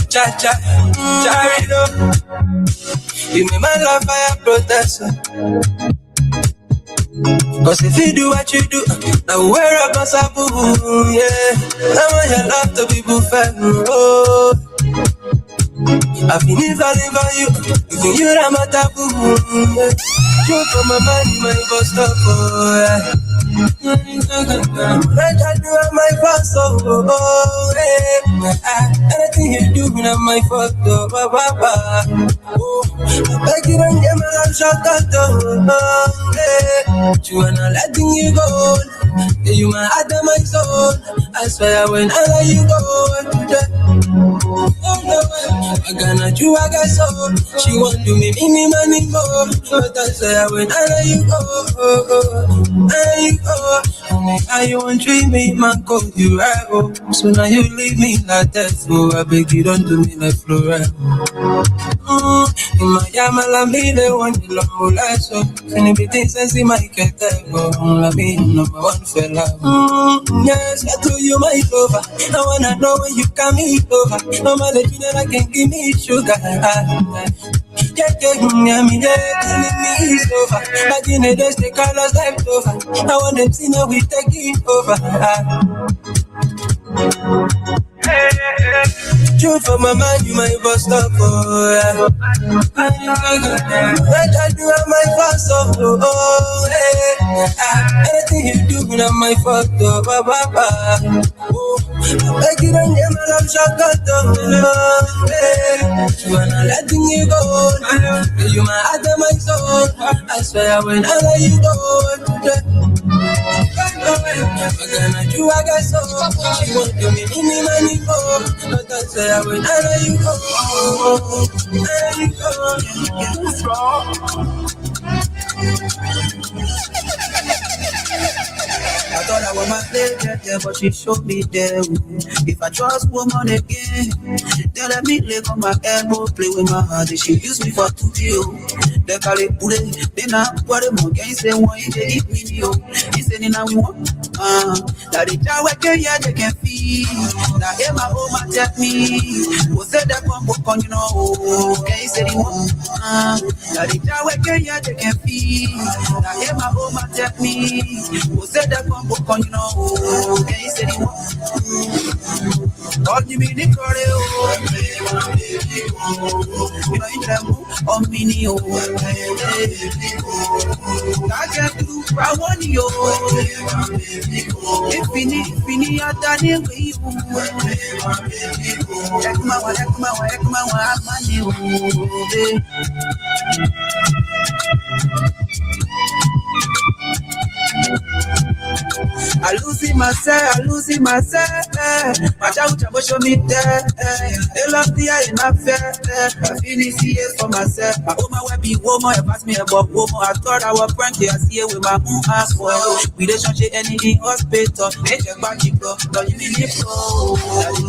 Cha-cha, Charido. You make my love fire protester. Cause if you do what you do, now wear a basabu, yeah. I want your love to be buffet, oh. I've been falling for you, even you are my taboo, yeah. You for my money, my bus stop, oh, yeah. I do my boss, oh, yeah. Anything you do, I'm my fault, oh, oh. I beg you don't get my love shot out, oh, yeah. You are not letting you go, yeah, you my heart and my soul. I swear when I let you go, yeah. I gonna do I got soul. She want to me money more. But I say when I let you go, I let you go. How you want to treat me, man, cause you right, oh. So now you leave me like that, so I beg you don't do me like Flora. In my yamala, me the one you love whole life, so anything says in my cat, I be number one fella. Yes, I told you my lover. I wanna know when you come over. No matter you never can give me sugar. Yeah, killing me is over. Back in the days, the colors left over. I want them see now we take it over. True for my mind, you my boss stop, oh, yeah. I do have my boss stop, oh, yeah. Anything you do, I'm my fault, oh, oh. I beg you don't get my love shot out, oh, yeah. You are not letting you go, you my heart and my soul. I swear when I let you go, yeah. I do I got so she won't give me money more. But I say when I let you go, I let you go. I thought I was my lady, yeah, but she showed me there. If I trust woman again, they let me lay on my elbow, play with my heart. She use me for 2 deal. They call it pure. Then I what a monkey say one, they eat me, yo. He said, now we want, that the child can yeah, they can feel. Now, hey, my home, take me. Who said that one book on, you know, can you say, that the child can yeah, they can feel. Now, hey, my home, take me. Who said that one book on, you know, can you say, God, you mean it, you know, in them, on mini, I can't do, I want you. If we need, I done it with you. I losing myself. My child show me there. They love the eye in my fair. I feel this year for myself. I hope my wife be woman. I pass me above woman. I thought I was friendly. I see it with my own ass for relationship any hospital. They check back the floor. Don't you need it?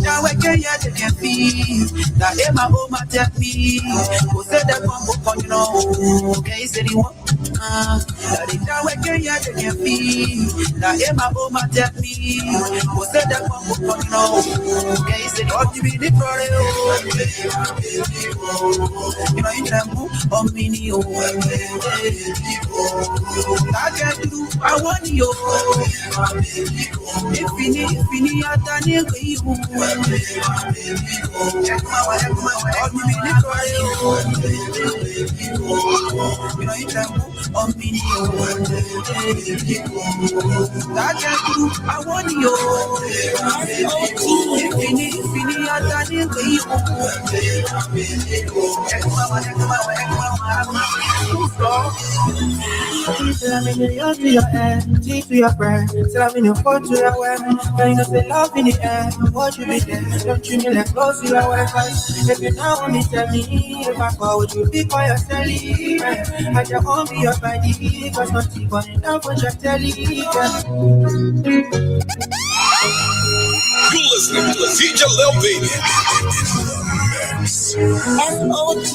Now I can hear they can feel. Now hey my home take me. Who said that one book on you know? Can you say the one? Now I can hear they can feel. Now hey my home take me. Who said that one book on you know? Can you say what you be the story? You know you can move on me. I can do I want you. If you need I done it with you. You know you can move on me. I can do I want you. If you need I done it with you. I'm in the yard to your end, G to your friend. Still I'm in your phone to your web. Now you know say love in the air. What you be there? Don't you need like close to your wife? If you now want me, tell me. If I call, would you be for your telly? I just won't be your body. Cause nothing but enough for your telly. You're listening to DJ Lil Baby. S.O.G.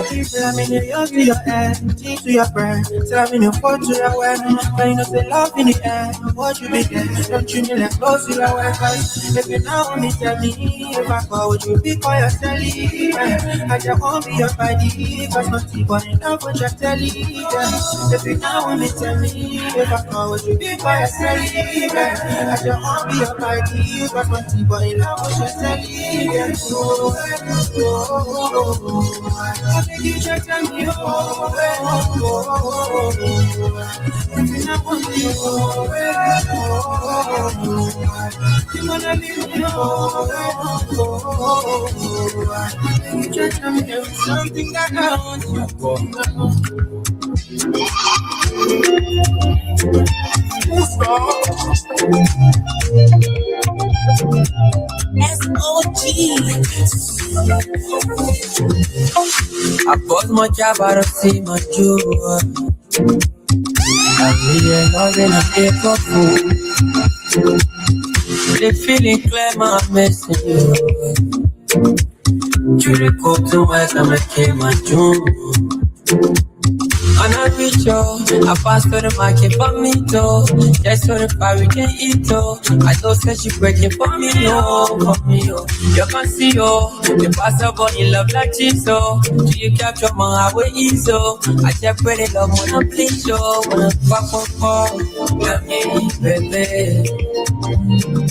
People, I'm in your ear to your head, knee to your brain. Say I'm in your foot to your way. But you know, say love in the air. What you be there? Don't you need like close to your way? If you now want me, tell me. If I call, would you be for your telly? I just won't be your body. Cause my people in love with your telly. If you now want me, tell me. If I call, would you be for your telly? I just won't be your body. Cause my people in love with your telly. I think you just tell me, if you not want me, you wanna leave me, you just tell me something that I want you. SOG. I bought my job out of see my jewel. I'm really loving a paper food. Really feeling clear, my missing you. You recall to work, I'm a kid, my jewel. And I reach out, I pass to the market for me too. Just so the fire we can eat too. I don't say she breaking for me, oh, for me, oh. You can see, oh, the pass up on you love like cheese, oh. Do you capture my highway easy, oh? I just pretty love when I please, oh. When I pop, let me, baby.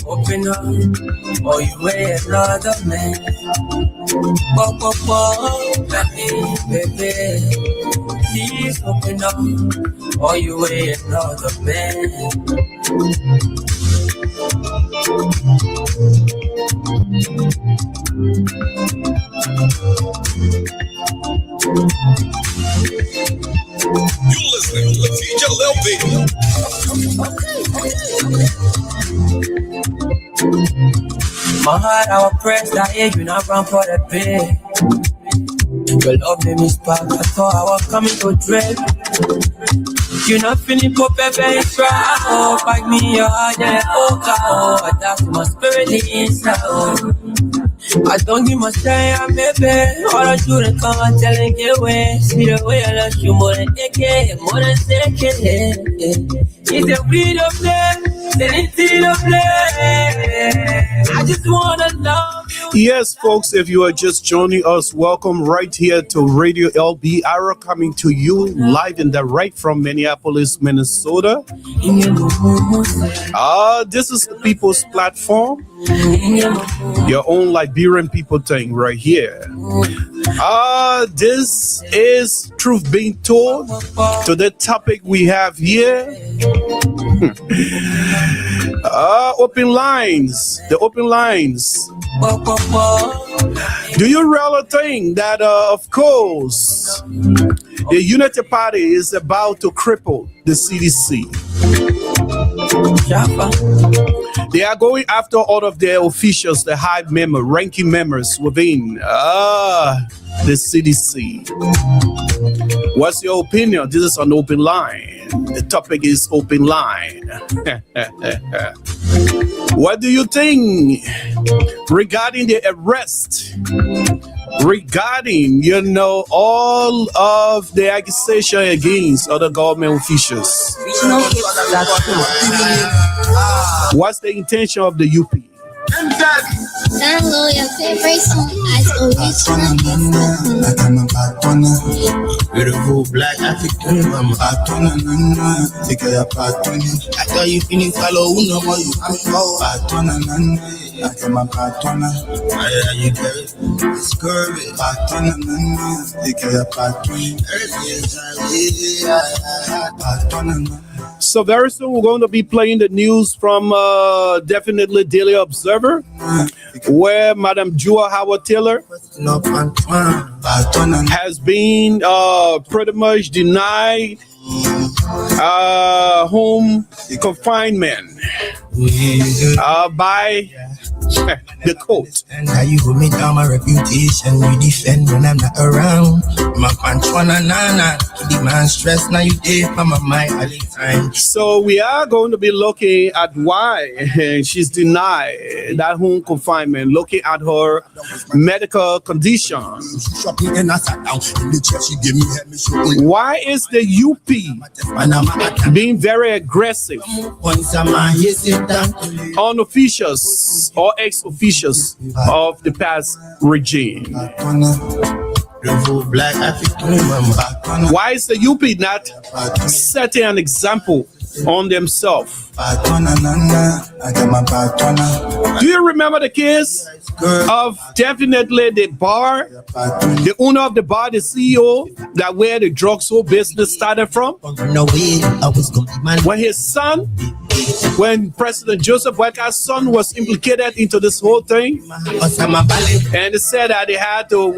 Open up, or you wear another man. Pop, let me, baby. Please open up, or you wear another man. You listening to DJ LB. My heart, I was pressed, I hear you not run for the pay. Your love made me spark, I thought I was coming to dread. You not feeling for baby, it's right. Oh, fight me, your heart, yeah, oh, I adapt to my spirit inside, oh. I don't give my stay, I'm baby. All I do is come and tell and get away. See the way I love you more than AK, more than second. It's a real play, it's a play. I just wanna love you. Yes, folks, if you are just joining us, welcome right here to Radio LBR, coming to you live and direct from Minneapolis, Minnesota. This is the People's Platform, your own Liberian people thing right here. This is Truth Being Told. To the topic we have here, open lines, the open lines. Do you really think that, of course, the Unity Party is about to cripple the CDC? They are going after all of their officials, the high members, ranking members within the CDC. What's your opinion? This is an open line. The topic is open line. What do you think regarding the arrest? Regarding, all of the accusation against other government officials? What's the intention of the UP? Download your favorite song as original. Beautiful black African, I'm a partner. Take your partner. I thought you feeling follow, no more you partner. I am a partner. Why are you good? It's curvy. Partner. Take your partner. So very soon we're going to be playing the news from definitely Daily Observer, where Madam Jua Howard Taylor has been pretty much denied home confinement by the court. And how you hold me down my reputation, you defend when I'm not around. My punch one nana. The man stress now you did for my mind all the time. So we are going to be looking at why she's denied that home confinement, looking at her medical condition. Why is the UP being very aggressive on officials or ex-officials of the past regime? Why is the UP not setting an example on themselves? Do you remember the case of definitely the bar, the owner of the bar, the CEO, that where the drug store business started from? When his son, when President Joseph Boyka's son was implicated into this whole thing, and they said that they had to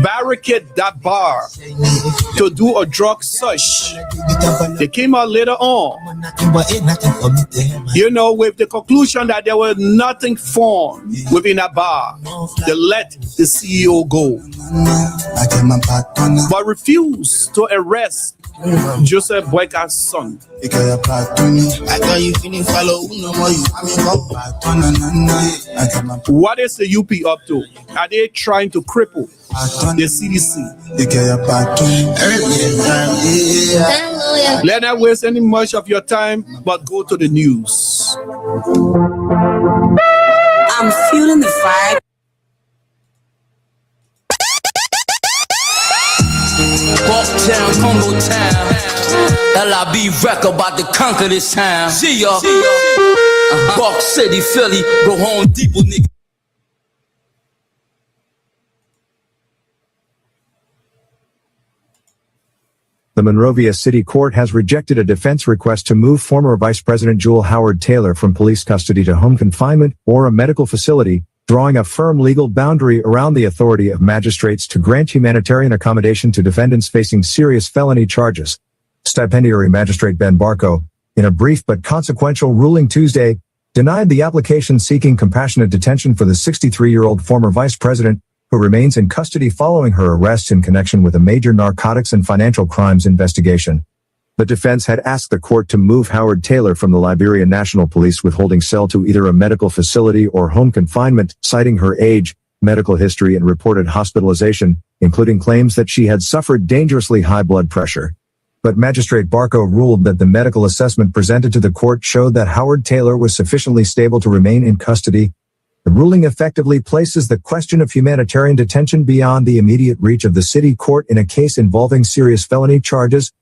barricade that bar to do a drug search. They came out later on, with the conclusion that there was nothing found within that bar. They let the CEO go, but refused to arrest Joseph Boyka's son. What is the UP up to? Are they trying to cripple the CDC? Let not waste any much of your time, but go to the news. I'm feeling the fire. Walk town, Congo town. LIB record about to conquer this town. See ya. Walk City, Philly, go home Depot, nigga. The Monrovia City Court has rejected a defense request to move former Vice President J.Will Howard Taylor from police custody to home confinement or a medical facility, drawing a firm legal boundary around the authority of magistrates to grant humanitarian accommodation to defendants facing serious felony charges. Stipendiary Magistrate Ben Barco, in a brief but consequential ruling Tuesday, denied the application seeking compassionate detention for the 63-year-old former vice president, who remains in custody following her arrest in connection with a major narcotics and financial crimes investigation. The defense had asked the court to move Howard Taylor from the Liberia National Police withholding cell to either a medical facility or home confinement, citing her age, medical history, and reported hospitalization, including claims that she had suffered dangerously high blood pressure. But Magistrate Barco ruled that the medical assessment presented to the court showed that Howard Taylor was sufficiently stable to remain in custody. The ruling effectively places the question of humanitarian detention beyond the immediate reach of the city court in a case involving serious felony charges,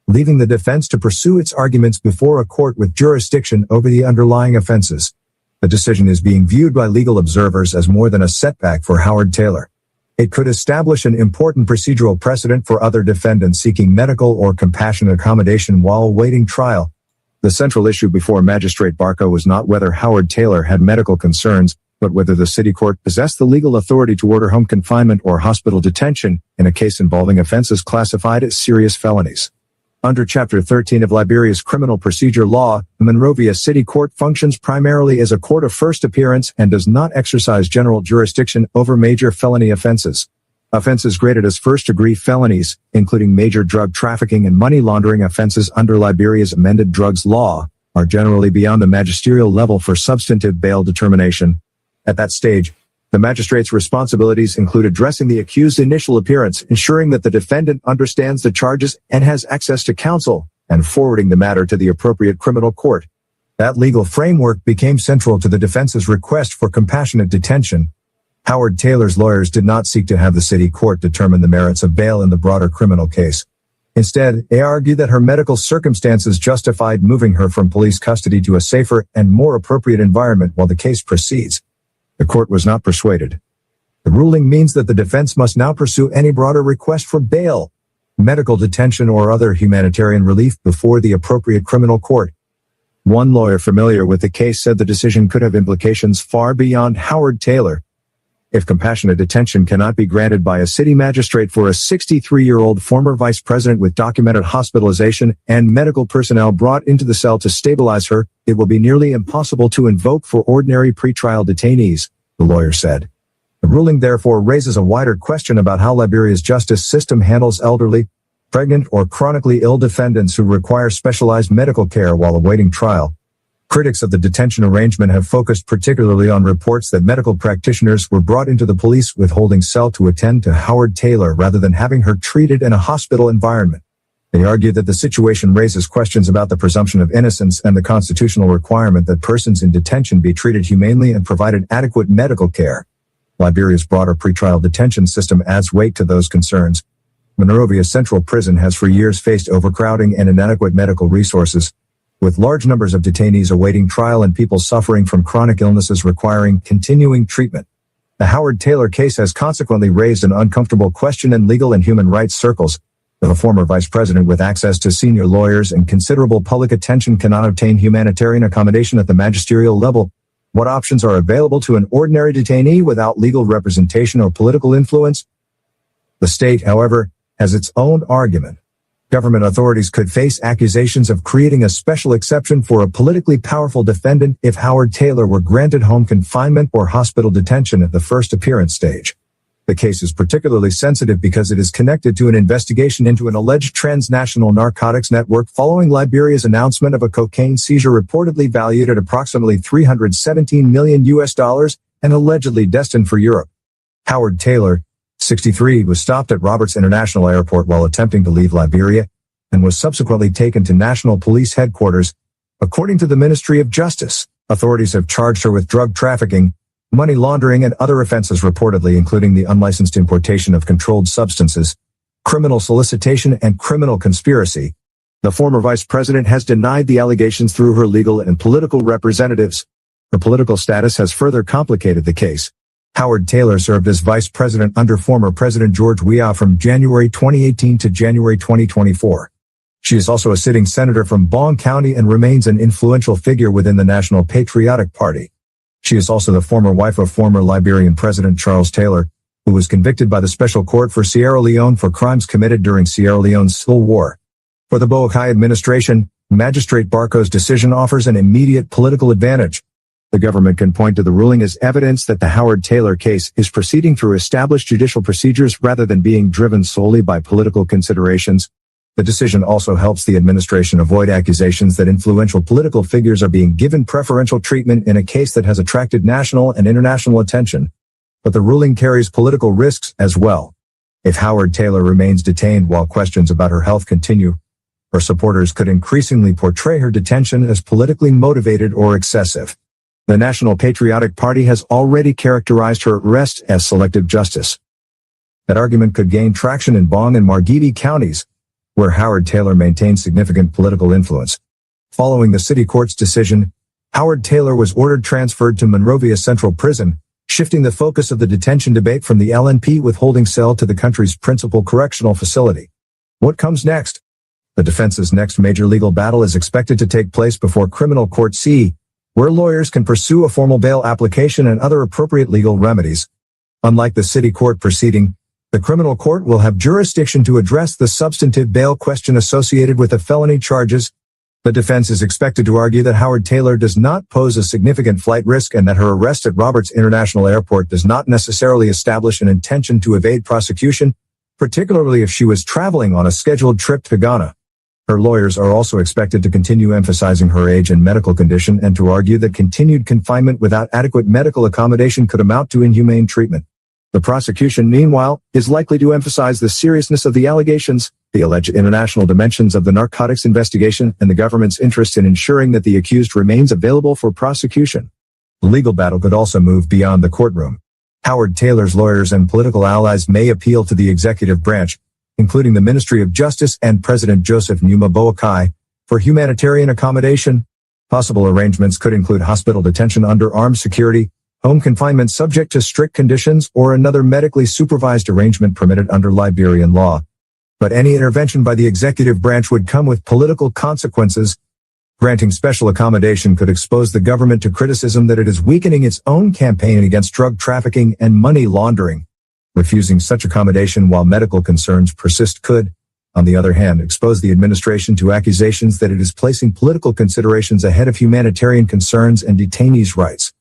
leaving the defense to pursue its arguments before a court with jurisdiction over the underlying offenses. The decision is being viewed by legal observers as more than a setback for Howard Taylor. It could establish an important procedural precedent for other defendants seeking medical or compassionate accommodation while awaiting trial. The central issue before Magistrate Barco was not whether Howard Taylor had medical concerns, but whether the city court possessed the legal authority to order home confinement or hospital detention in a case involving offenses classified as serious felonies. Under Chapter 13 of Liberia's criminal procedure law, the Monrovia City Court functions primarily as a court of first appearance and does not exercise general jurisdiction over major felony offenses. Offenses graded as first-degree felonies, including major drug trafficking and money laundering offenses under Liberia's amended drugs law, are generally beyond the magisterial level for substantive bail determination. At that stage, the magistrate's responsibilities include addressing the accused's initial appearance, ensuring that the defendant understands the charges and has access to counsel, and forwarding the matter to the appropriate criminal court. That legal framework became central to the defense's request for compassionate detention. Howard Taylor's lawyers did not seek to have the city court determine the merits of bail in the broader criminal case. Instead, they argued that her medical circumstances justified moving her from police custody to a safer and more appropriate environment while the case proceeds. The court was not persuaded. The ruling means that the defense must now pursue any broader request for bail, medical detention, or other humanitarian relief before the appropriate criminal court. One lawyer familiar with the case said the decision could have implications far beyond Howard Taylor. If compassionate detention cannot be granted by a city magistrate for a 63-year-old former vice president with documented hospitalization and medical personnel brought into the cell to stabilize her, it will be nearly impossible to invoke for ordinary pretrial detainees, the lawyer said. The ruling therefore raises a wider question about how Liberia's justice system handles elderly, pregnant or chronically ill defendants who require specialized medical care while awaiting trial. Critics of the detention arrangement have focused particularly on reports that medical practitioners were brought into the police withholding cell to attend to Howard Taylor rather than having her treated in a hospital environment. They argue that the situation raises questions about the presumption of innocence and the constitutional requirement that persons in detention be treated humanely and provided adequate medical care. Liberia's broader pretrial detention system adds weight to those concerns. Monrovia Central Prison has for years faced overcrowding and inadequate medical resources, with large numbers of detainees awaiting trial and people suffering from chronic illnesses requiring continuing treatment. The Howard Taylor case has consequently raised an uncomfortable question in legal and human rights circles. If a former vice president with access to senior lawyers and considerable public attention cannot obtain humanitarian accommodation at the magisterial level, what options are available to an ordinary detainee without legal representation or political influence? The state, however, has its own argument. Government authorities could face accusations of creating a special exception for a politically powerful defendant if Howard Taylor were granted home confinement or hospital detention at the first appearance stage. The case is particularly sensitive because it is connected to an investigation into an alleged transnational narcotics network following Liberia's announcement of a cocaine seizure reportedly valued at approximately $317 million and allegedly destined for Europe. Howard Taylor, 63, was stopped at Roberts International Airport while attempting to leave Liberia and was subsequently taken to National Police Headquarters. According to the Ministry of Justice, authorities have charged her with drug trafficking, money laundering and other offenses reportedly including the unlicensed importation of controlled substances, criminal solicitation and criminal conspiracy. The former vice president has denied the allegations through her legal and political representatives. Her political status has further complicated the case. Howard Taylor served as vice president under former President J.Will from January 2018 to January 2024. She is also a sitting senator from Bong County and remains an influential figure within the National Patriotic Party. She is also the former wife of former Liberian President Charles Taylor, who was convicted by the Special Court for Sierra Leone for crimes committed during Sierra Leone's civil war. For the Boakai administration, Magistrate Barco's decision offers an immediate political advantage. The government can point to the ruling as evidence that the Howard Taylor case is proceeding through established judicial procedures rather than being driven solely by political considerations. The decision also helps the administration avoid accusations that influential political figures are being given preferential treatment in a case that has attracted national and international attention. But the ruling carries political risks as well. If Howard Taylor remains detained while questions about her health continue, her supporters could increasingly portray her detention as politically motivated or excessive. The National Patriotic Party has already characterized her arrest as selective justice. That argument could gain traction in Bong and Margibi counties, where Howard Taylor maintains significant political influence. Following the city court's decision, Howard Taylor was ordered transferred to Monrovia Central Prison, shifting the focus of the detention debate from the LNP withholding cell to the country's principal correctional facility. What comes next? The defense's next major legal battle is expected to take place before Criminal Court C, where lawyers can pursue a formal bail application and other appropriate legal remedies. Unlike the city court proceeding, the criminal court will have jurisdiction to address the substantive bail question associated with the felony charges. The defense is expected to argue that Howard Taylor does not pose a significant flight risk and that her arrest at Roberts International Airport does not necessarily establish an intention to evade prosecution, particularly if she was traveling on a scheduled trip to Ghana. Her lawyers are also expected to continue emphasizing her age and medical condition and to argue that continued confinement without adequate medical accommodation could amount to inhumane treatment. The prosecution, meanwhile, is likely to emphasize the seriousness of the allegations, the alleged international dimensions of the narcotics investigation, and the government's interest in ensuring that the accused remains available for prosecution. The legal battle could also move beyond the courtroom. Howard Taylor's lawyers and political allies may appeal to the executive branch, including the Ministry of Justice and President Joseph Numa Boakai, for humanitarian accommodation. Possible arrangements could include hospital detention under armed security, home confinement subject to strict conditions, or another medically supervised arrangement permitted under Liberian law. But any intervention by the executive branch would come with political consequences. Granting special accommodation could expose the government to criticism that it is weakening its own campaign against drug trafficking and money laundering. Refusing such accommodation while medical concerns persist could, on the other hand, expose the administration to accusations that it is placing political considerations ahead of humanitarian concerns and detainees' rights.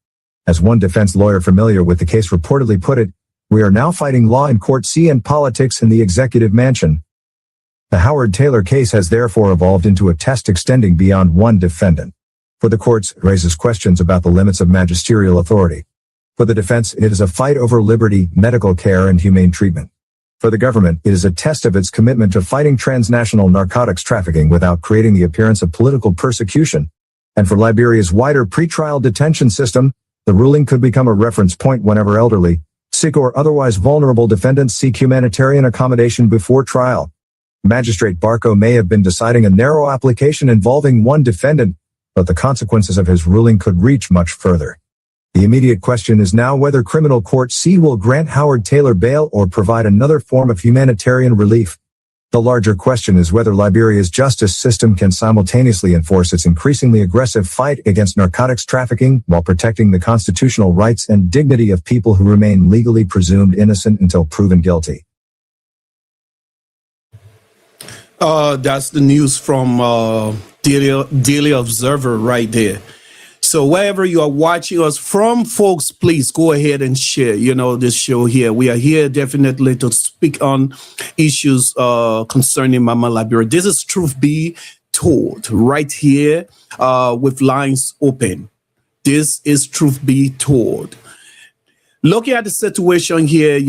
As one defense lawyer familiar with the case reportedly put it, "We are now fighting law in Court C and politics in the executive mansion." The Howard Taylor case has therefore evolved into a test extending beyond one defendant. For the courts, it raises questions about the limits of magisterial authority. For the defense, it is a fight over liberty, medical care, and humane treatment. For the government, it is a test of its commitment to fighting transnational narcotics trafficking without creating the appearance of political persecution. And for Liberia's wider pretrial detention system, the ruling could become a reference point whenever elderly, sick, or otherwise vulnerable defendants seek humanitarian accommodation before trial. Magistrate Barco may have been deciding a narrow application involving one defendant, but the consequences of his ruling could reach much further. The immediate question is now whether criminal court C will grant Howard Taylor bail or provide another form of humanitarian relief. The larger question is whether Liberia's justice system can simultaneously enforce its increasingly aggressive fight against narcotics trafficking while protecting the constitutional rights and dignity of people who remain legally presumed innocent until proven guilty. That's the news from Daily Observer right there. So wherever you are watching us from, folks, please go ahead and share, this show here. We are here definitely to speak on issues concerning Mama Liberia. This is Truth Be Told right here with lines open. This is Truth Be Told. Looking at the situation here,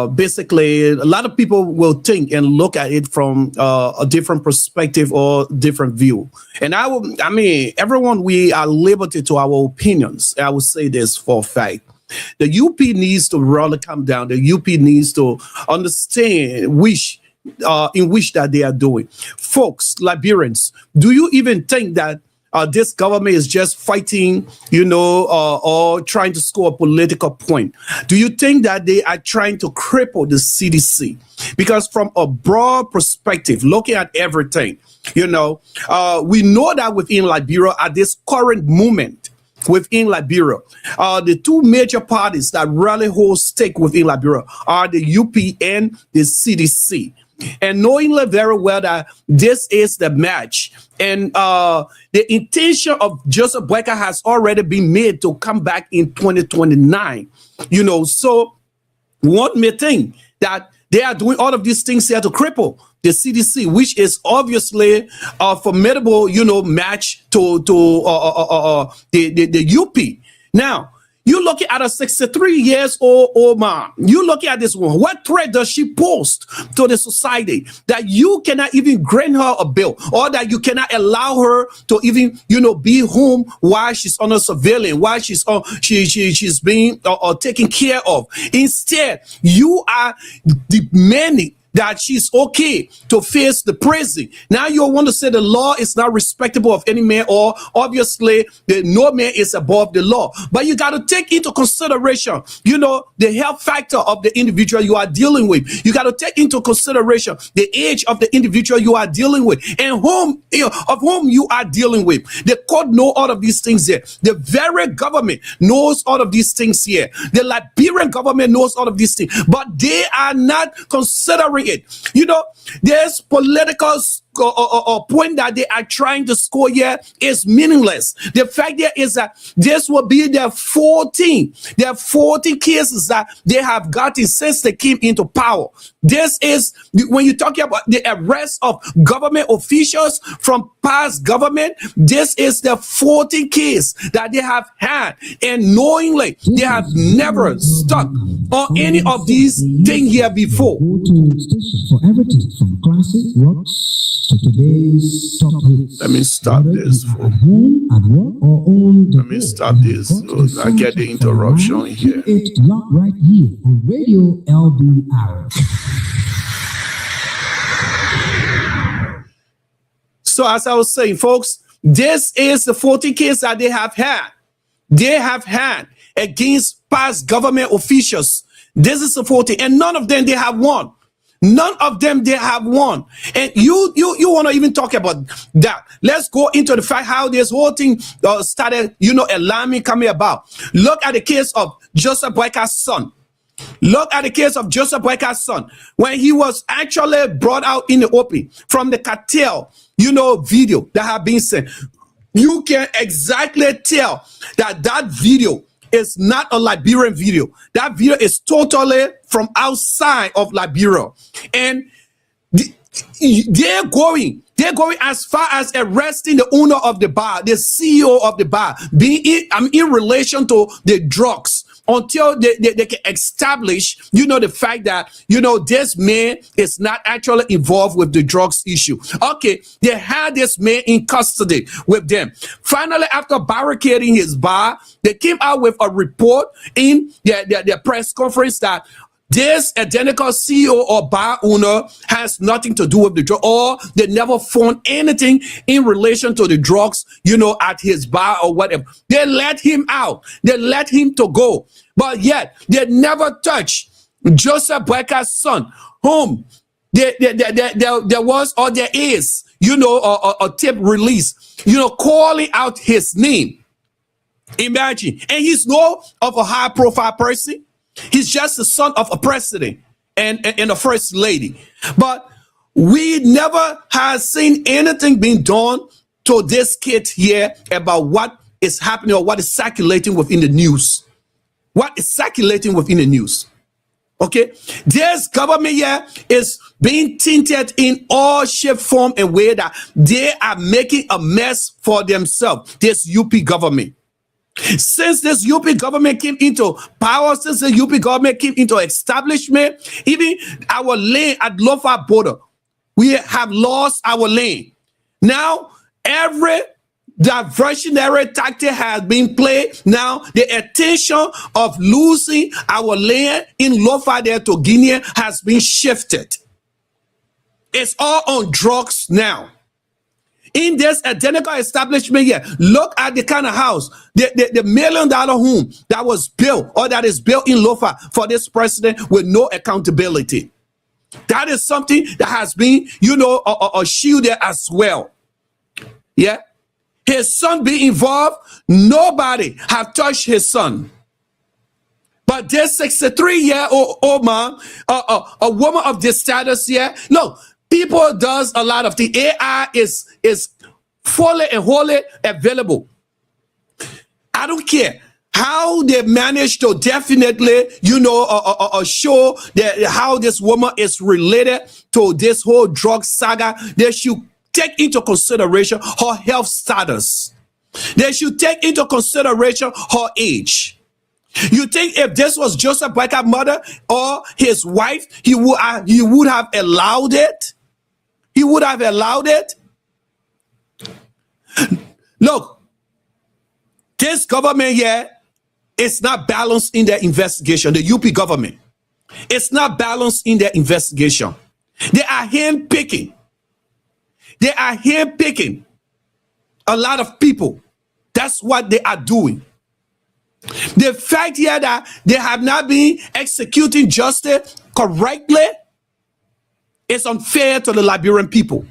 basically a lot of people will think and look at it from a different perspective or different view. And everyone, we are limited to our opinions. I will say this for a fact. The UP needs to really come down. The UP needs to understand in which that they are doing. Folks, Liberians, do you even think that this government is just fighting, or trying to score a political point? Do you think that they are trying to cripple the CDC? Because from a broad perspective, looking at everything, we know that within Liberia at this current moment, within Liberia, the two major parties that really hold stake within Liberia are the UP and the CDC. And knowing very well that this is the match, and the intention of Joseph Boyka has already been made to come back in 2029. So one may think that they are doing all of these things here to cripple the CDC, which is obviously a formidable, match to the UP. Now, you looking at a 63 years old man. You looking at this woman. What threat does she pose to the society that you cannot even grant her a bill, or that you cannot allow her to even, be home while she's under surveillance, while she's being taken care of? Instead, you are demanding that she's okay to face the prison. Now you want to say the law is not respectable of any man, or obviously no man is above the law. But you got to take into consideration, the health factor of the individual you are dealing with. You got to take into consideration the age of the individual you are dealing with, and whom you are dealing with. The court know all of these things here. The very government knows all of these things here. The Liberian government knows all of these things, but they are not considering it. There's political point that they are trying to score here is meaningless. The fact there is that this will be their 14 cases that they have gotten since they came into power. This is when you're talking about the arrest of government officials from past government. This is the 14th case that they have had, and knowingly they have never stuck on any of these things here before. For everything from classic rocks to today's top hits. Let me stop this. At home, at work, or on the Let me stop this. I get the interruption here. It's locked right here on Radio LBR. So as I was saying, folks, this is the 40 case that they have had. They have had against past government officials. This is the 40, and none of them they have won. None of them they have won. And you want to even talk about that. Let's go into the fact how this whole thing started, alarming coming about. Look at the case of Joseph Boyka's son. Look at the case of Joseph Boyka's son, when he was actually brought out in the open from the cartel, video that have been sent. You can exactly tell that video is not a Liberian video. That video is totally from outside of Liberia. And they're going as far as arresting the owner of the bar, the CEO of the bar, being in relation to the drugs, until they can establish, the fact that, this man is not actually involved with the drugs issue. Okay, they had this man in custody with them. Finally, after barricading his bar, they came out with a report in their press conference that this identical CEO or bar owner has nothing to do with the drug, or they never found anything in relation to the drugs, at his bar or whatever. They let him out. They let him to go. But yet, they never touched Joseph Boyka's son, whom there was, or there is, a tape release, calling out his name. Imagine. And he's no of a high profile person. He's just the son of a president and a first lady. But we never have seen anything being done to this kid here about what is happening or what is circulating within the news. What is circulating within the news? Okay? This government here is being tinted in all shape, form, and way that they are making a mess for themselves. This UP government. Since this UP government came into power, since the UP government came into establishment, even our land at Lofa border, we have lost our land. Now, every diversionary tactic has been played. Now, the attention of losing our land in Lofa there to Guinea has been shifted. It's all on drugs now. In this identical establishment here, look at the kind of house, the $1 million home that was built or that is built in Lofa for this president with no accountability. That is something that has been, a shield there as well. Yeah. His son being involved, nobody have touched his son. But this 63-year-old man, a woman of this status here, no. People does a lot of things. AI is fully and wholly available. I don't care how they manage to definitely, show that how this woman is related to this whole drug saga. They should take into consideration her health status. They should take into consideration her age. You think if this was Joseph Boyka's mother or his wife, he would have allowed it? He would have allowed it? Look, this government here is not balanced in their investigation. The UP government, it's not balanced in their investigation. They are handpicking. They are handpicking a lot of people. That's what they are doing. The fact here that they have not been executing justice correctly is unfair to the Liberian people.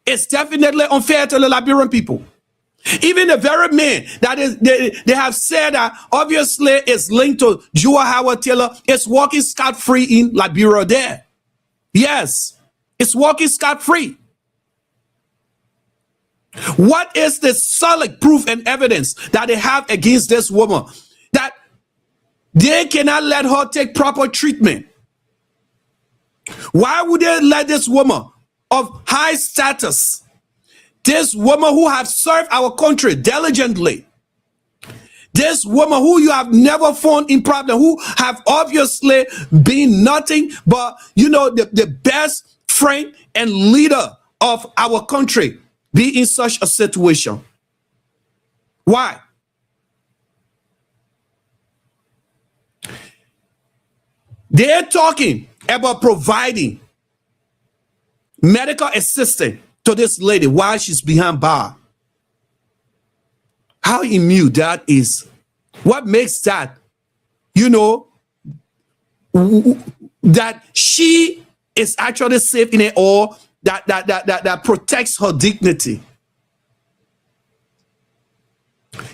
It's definitely unfair to the Liberian people. Even the very man that is, they have said that obviously is linked to J.Will Howard Taylor is walking scot-free in Liberia there. Yes, it's walking scot-free. What is the solid proof and evidence that they have against this woman that they cannot let her take proper treatment? Why would they let this woman of high status, this woman who have served our country diligently, this woman who you have never found in problem, who have obviously been nothing but, the best friend and leader of our country, be in such a situation? Why? They're talking about providing medical assistance to this lady while she's behind bar. How immune that is. What makes that, that she is actually safe in it, or that protects her dignity?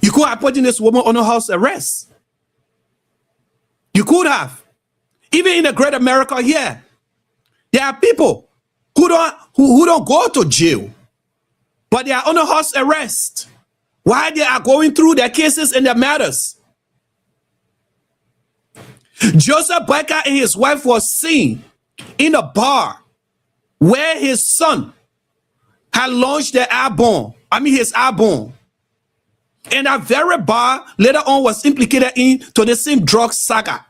You could have put this woman on a house arrest. You could have. Even in the great America here, there are people who don't go to jail, but they are on a house arrest while they are going through their cases and their matters. Joseph Boyka and his wife was seen in a bar where his son had launched his airborne. And that very bar later on was implicated into the same drug saga.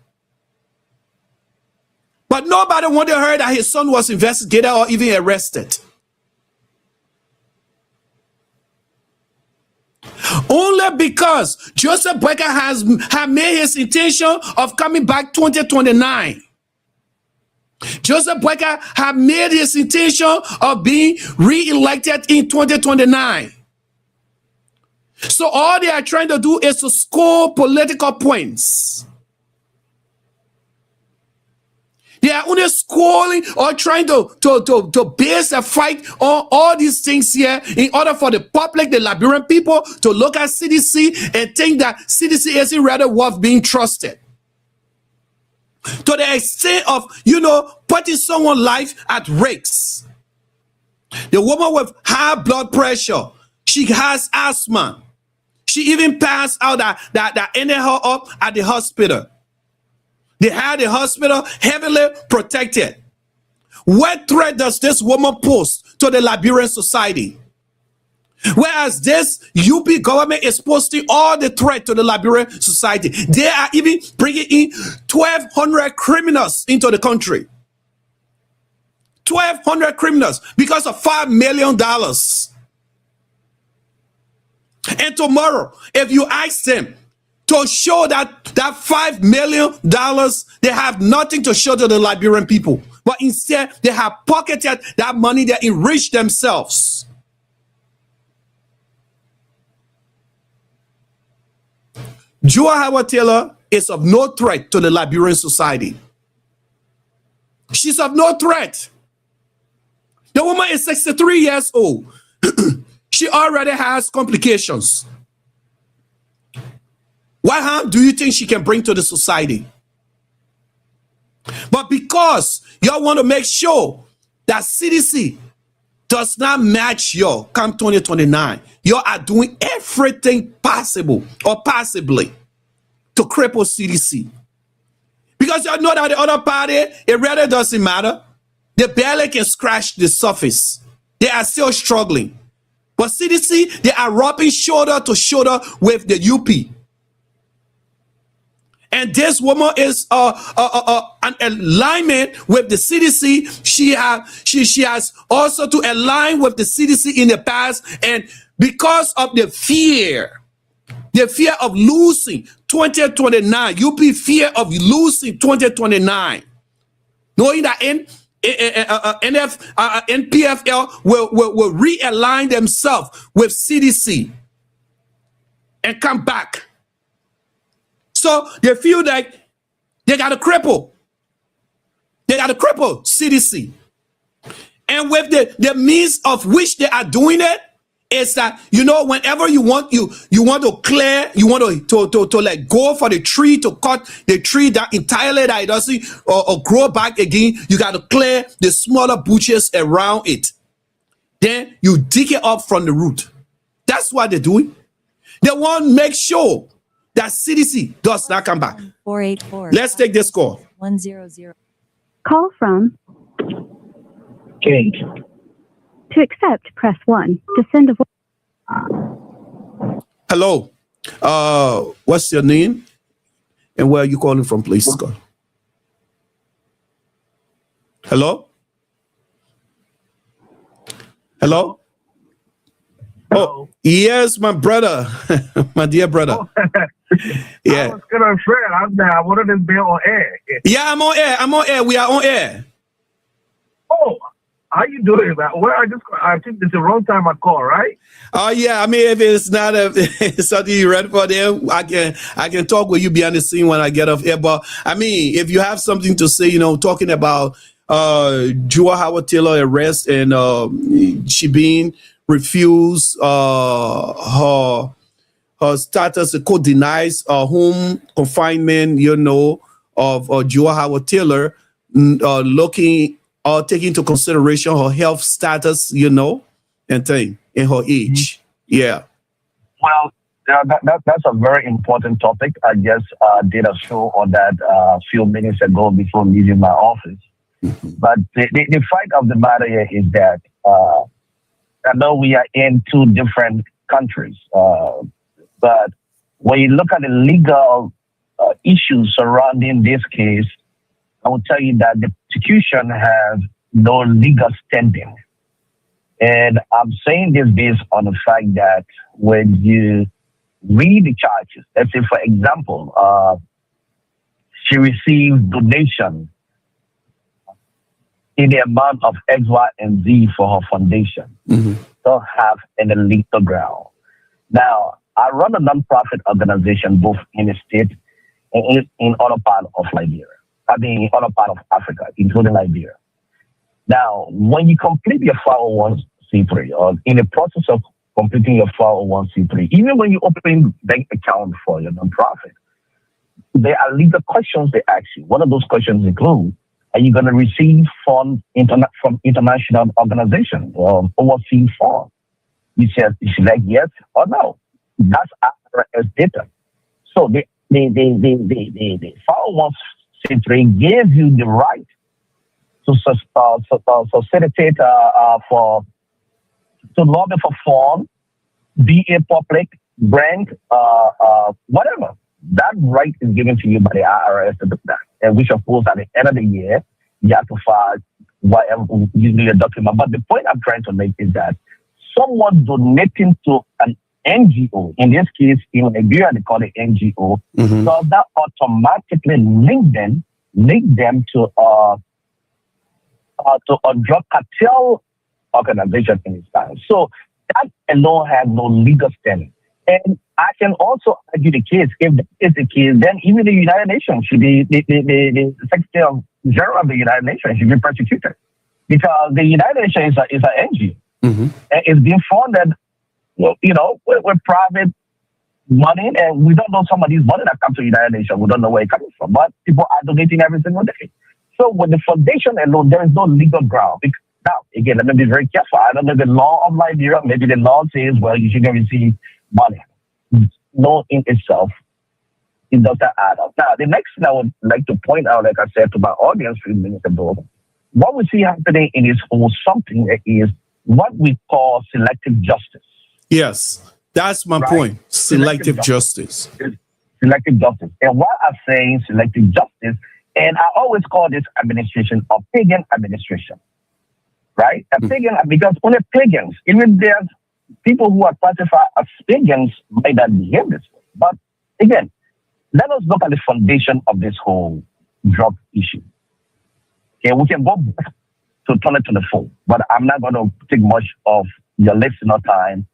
But nobody wanted to hear that his son was investigated or even arrested. Only because Joseph Boyka had made his intention of coming back 2029. Joseph Boyka had made his intention of being re-elected in 2029. So all they are trying to do is to score political points. They are only scoring or trying to base a fight on all these things here in order for the public, the Liberian people, to look at CDC and think that CDC isn't rather worth being trusted. To the extent of, putting someone's life at risk. The woman with high blood pressure, she has asthma. She even passed out that ended her up at the hospital. They had the hospital heavily protected. What threat does this woman pose to the Liberian society? Whereas this UP government is posting all the threat to the Liberian society. They are even bringing in 1,200 criminals into the country. 1,200 criminals because of $5 million. And tomorrow, if you ask them to show that $5 million, they have nothing to show to the Liberian people. But instead, they have pocketed that money, they enrich themselves. J.Will Howard Taylor is of no threat to the Liberian society. She's of no threat. The woman is 63 years old. She already has complications. What harm do you think she can bring to the society? But because y'all want to make sure that CDC does not match y'all come 2029, y'all are doing everything possible or possibly to cripple CDC. Because y'all know that the other party, it really doesn't matter. They barely can scratch the surface. They are still struggling. But CDC, they are rubbing shoulder to shoulder with the UP. And this woman is an alignment with the CDC. She has also to align with the CDC in the past. And because of the fear of losing 2029, UP fear of losing 2029, knowing that NPFL will realign themselves with CDC and come back. So they feel like they got to cripple. They got to cripple CDC. And with the means of which they are doing it, is that, whenever you want to clear, you want to let go for the tree, to cut the tree that entirely that it doesn't or grow back again, you got to clear the smaller bushes around it. Then you dig it up from the root. That's what they're doing. They want to make sure that CDC does not come back. 484. Let's take this call. 100. Call from Kate. To accept, press 1. To send a voice. Hello. What's your name? And where are you calling from, please? Call. Hello? Hello? Oh, yes, my brother. My dear brother. Yeah. I was kind of afraid. I wanted to be on air. Yeah, I'm on air. We are on air. Oh, how you doing, man? Well, I think it's the wrong time I call, right? Oh yeah, if it's not something you're ready for, then I can talk with you behind the scene when I get off air. But if you have something to say, talking about J.Will Howard Taylor arrest and she being refused her status, the court denies home confinement, of J.Will Howard Taylor, taking into consideration her health status, and thing, and her age. Yeah. Well, that's a very important topic. I just did a show on that a few minutes ago before leaving my office. But the fact of the matter here is that I know we are in two different countries, but when you look at the legal issues surrounding this case, I will tell you that the prosecution has no legal standing. And I'm saying this based on the fact that when you read the charges, let's say, for example, she received donation in the amount of X, Y, and Z for her foundation. Don't have any legal ground. Now, I run a nonprofit organization both in the state and in other part of Liberia. I mean, in other part of Africa, including Liberia. Now, when you complete your 501c3, or in the process of completing your 501c3, even when you open bank account for your nonprofit, there are legal questions they ask you. One of those questions include, are you going to receive funds from international organizations or overseas funds? You select yes or no. That's IRS data. So the 501c3 gives you the right to facilitate to lobby for funds, be a public brand, whatever. That right is given to you by the IRS to do that. And which, of course, at the end of the year, you have to file whatever, usually a document. But the point I'm trying to make is that someone donating to an NGO, in this case, in Liberia, they call it NGO, so that automatically link them to a drug cartel organization in this time. So that alone has no legal standing. And I can also argue the case. If that is the case, then even the United Nations should be, the Secretary General of the United Nations should be prosecuted. Because the United Nations is an NGO. And it's being funded, with private money. And we don't know some of these money that come to the United Nations. We don't know where it comes from. But people are donating every single day. So with the foundation alone, there is no legal ground. Now, again, let me be very careful. I don't know the law of Liberia. Maybe the law says, well, you shouldn't receive money. Law in itself, it doesn't add up. Now, the next thing I would like to point out, like I said to my audience a few minutes ago, what we see happening in this whole something is what we call selective justice. Yes, that's my point. Selective justice. Selective justice. And why I'm saying selective justice, and I always call this administration a pagan administration, right? A pagan, because only pagans, even there's people who are classified as pagans might not behave this way. But again, let us look at the foundation of this whole drug issue. Okay, we can go back to 2024, but I'm not going to take much of your listener time.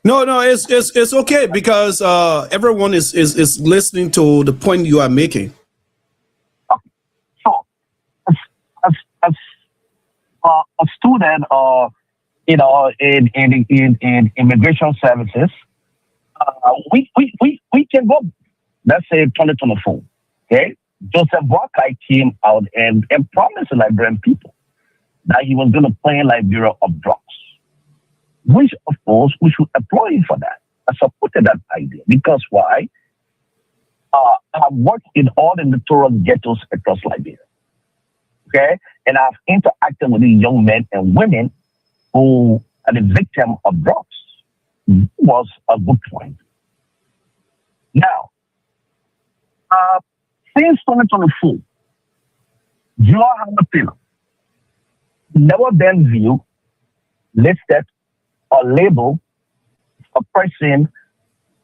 No, it's okay because everyone is listening to the point you are making. Okay. So, as a student or in immigration services, we can go, let's say 2024. Okay, Joseph Boakai came out and promised the Liberian people that he was going to plan Liberia of drugs, which of course we should applaud him for that. I supported that idea because why? I've worked in all the notorious ghettos across Liberia. Okay, and I've interacted with these young men and women who are the victim of drugs. Was a good point. Now, since 2024, J.Will Taylor never been viewed, listed, or labeled a person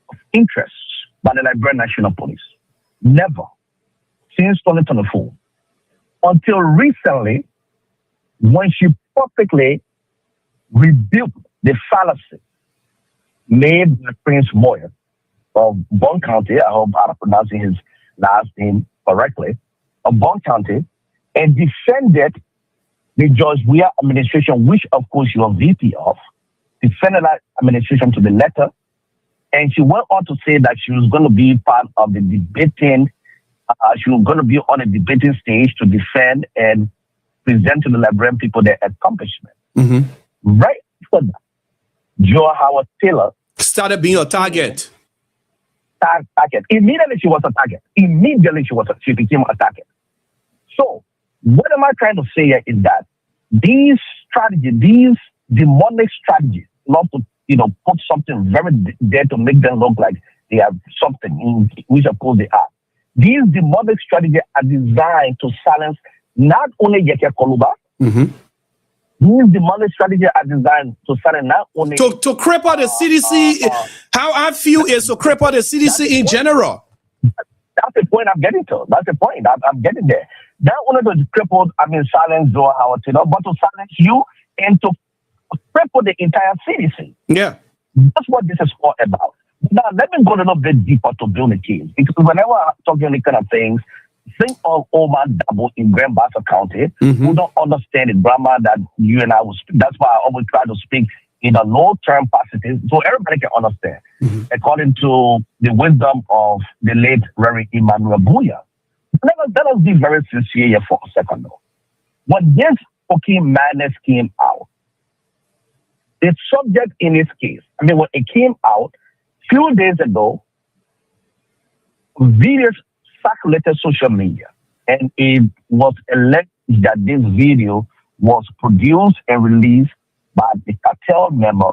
of interest by the Liberian National Police. Never. Since 2024. Until recently, when she publicly rebuked the fallacy made by Prince Moyer of Bon County, I hope I'm pronouncing his last name correctly, of Bon County, and defended the George Weah administration, which of course you are VP of, defended that administration to the letter, and she went on to say that she was going to be part of the debating, she was going to be on a debating stage to defend and present to the Liberian people their accomplishment. Right after that, J.Will Taylor started being a target. Target. Immediately she was a target. She became a target. So What am I trying to say here is that these strategies, these demonic strategies, not to put something very there to make them look like they have something, which of course they are. These demonic strategies are designed to silence not only Yeke Koluba. These demonic strategies are designed to silence not only to cripple the CDC. How I feel is to cripple the CDC in general. That's the point I'm getting to. That's the point. I'm getting there. Not only to cripple, silence Joe Howard Taylor, but to silence you and to cripple the entire CDC. Yeah. That's what this is all about. Now, let me go a little bit deeper to build the case. Because whenever I'm talking these kind of things, think of Omar Dabo in Grand Bassa County, who don't understand the grammar that you and I will speak. That's why I always try to speak in a low-term positive so everybody can understand, according to the wisdom of the late Reverend Emmanuel Bouya. Let us be very sincere here for a second, though. When this fucking madness came out, the subject in this case, when it came out, few days ago, videos circulated social media, and it was alleged that this video was produced and released by the cartel member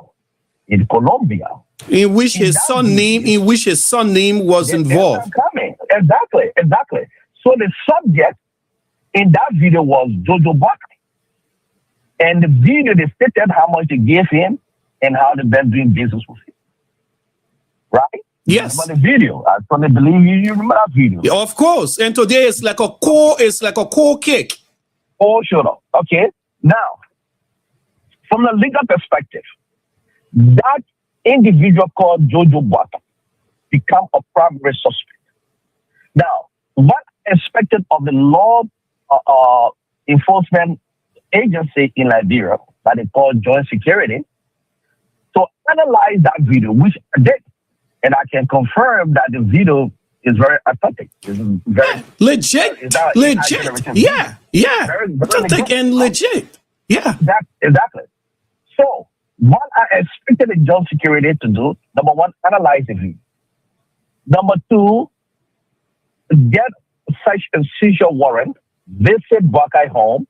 in Colombia, in which his son name was involved. Exactly. So the subject in that video was Jojo Buckley, and the video they stated how much they gave him and how they've been doing business with him. Right? Yes. But the video, I strongly believe you remember that video. Yeah, of course. And today it's like a core kick. Oh, sure. Okay. Now, from the legal perspective, that individual called Jojo Buckley become a primary suspect. Now, what expected of the law enforcement agency in Liberia that they call Joint Security to analyze that video, which I did. And I can confirm that the video is very authentic. It's very legit. Yeah. Very authentic and legit. Yeah. Exactly. So, what I expected the Joint Security to do, number one, analyze the video. Number two, get such a seizure warrant, visit Buckeye home,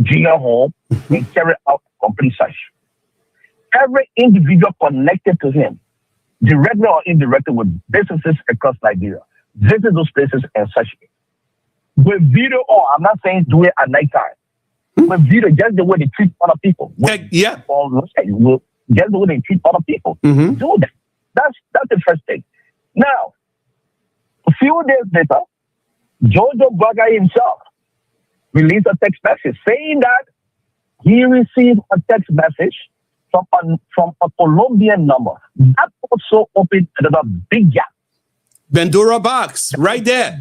Gia home, and carry out a complete search. Every individual connected to him, directly or indirectly, with businesses across Liberia, visit those places and search it. With video, I'm not saying do it at night time. With video, just the way they treat other people. Yeah. Just the way they treat other people. Do that. That's the first thing. Now, a few days later, Jojo Buckley himself released a text message saying that he received a text message from a Colombian number. That also opened another big gap. Bandura box, right there.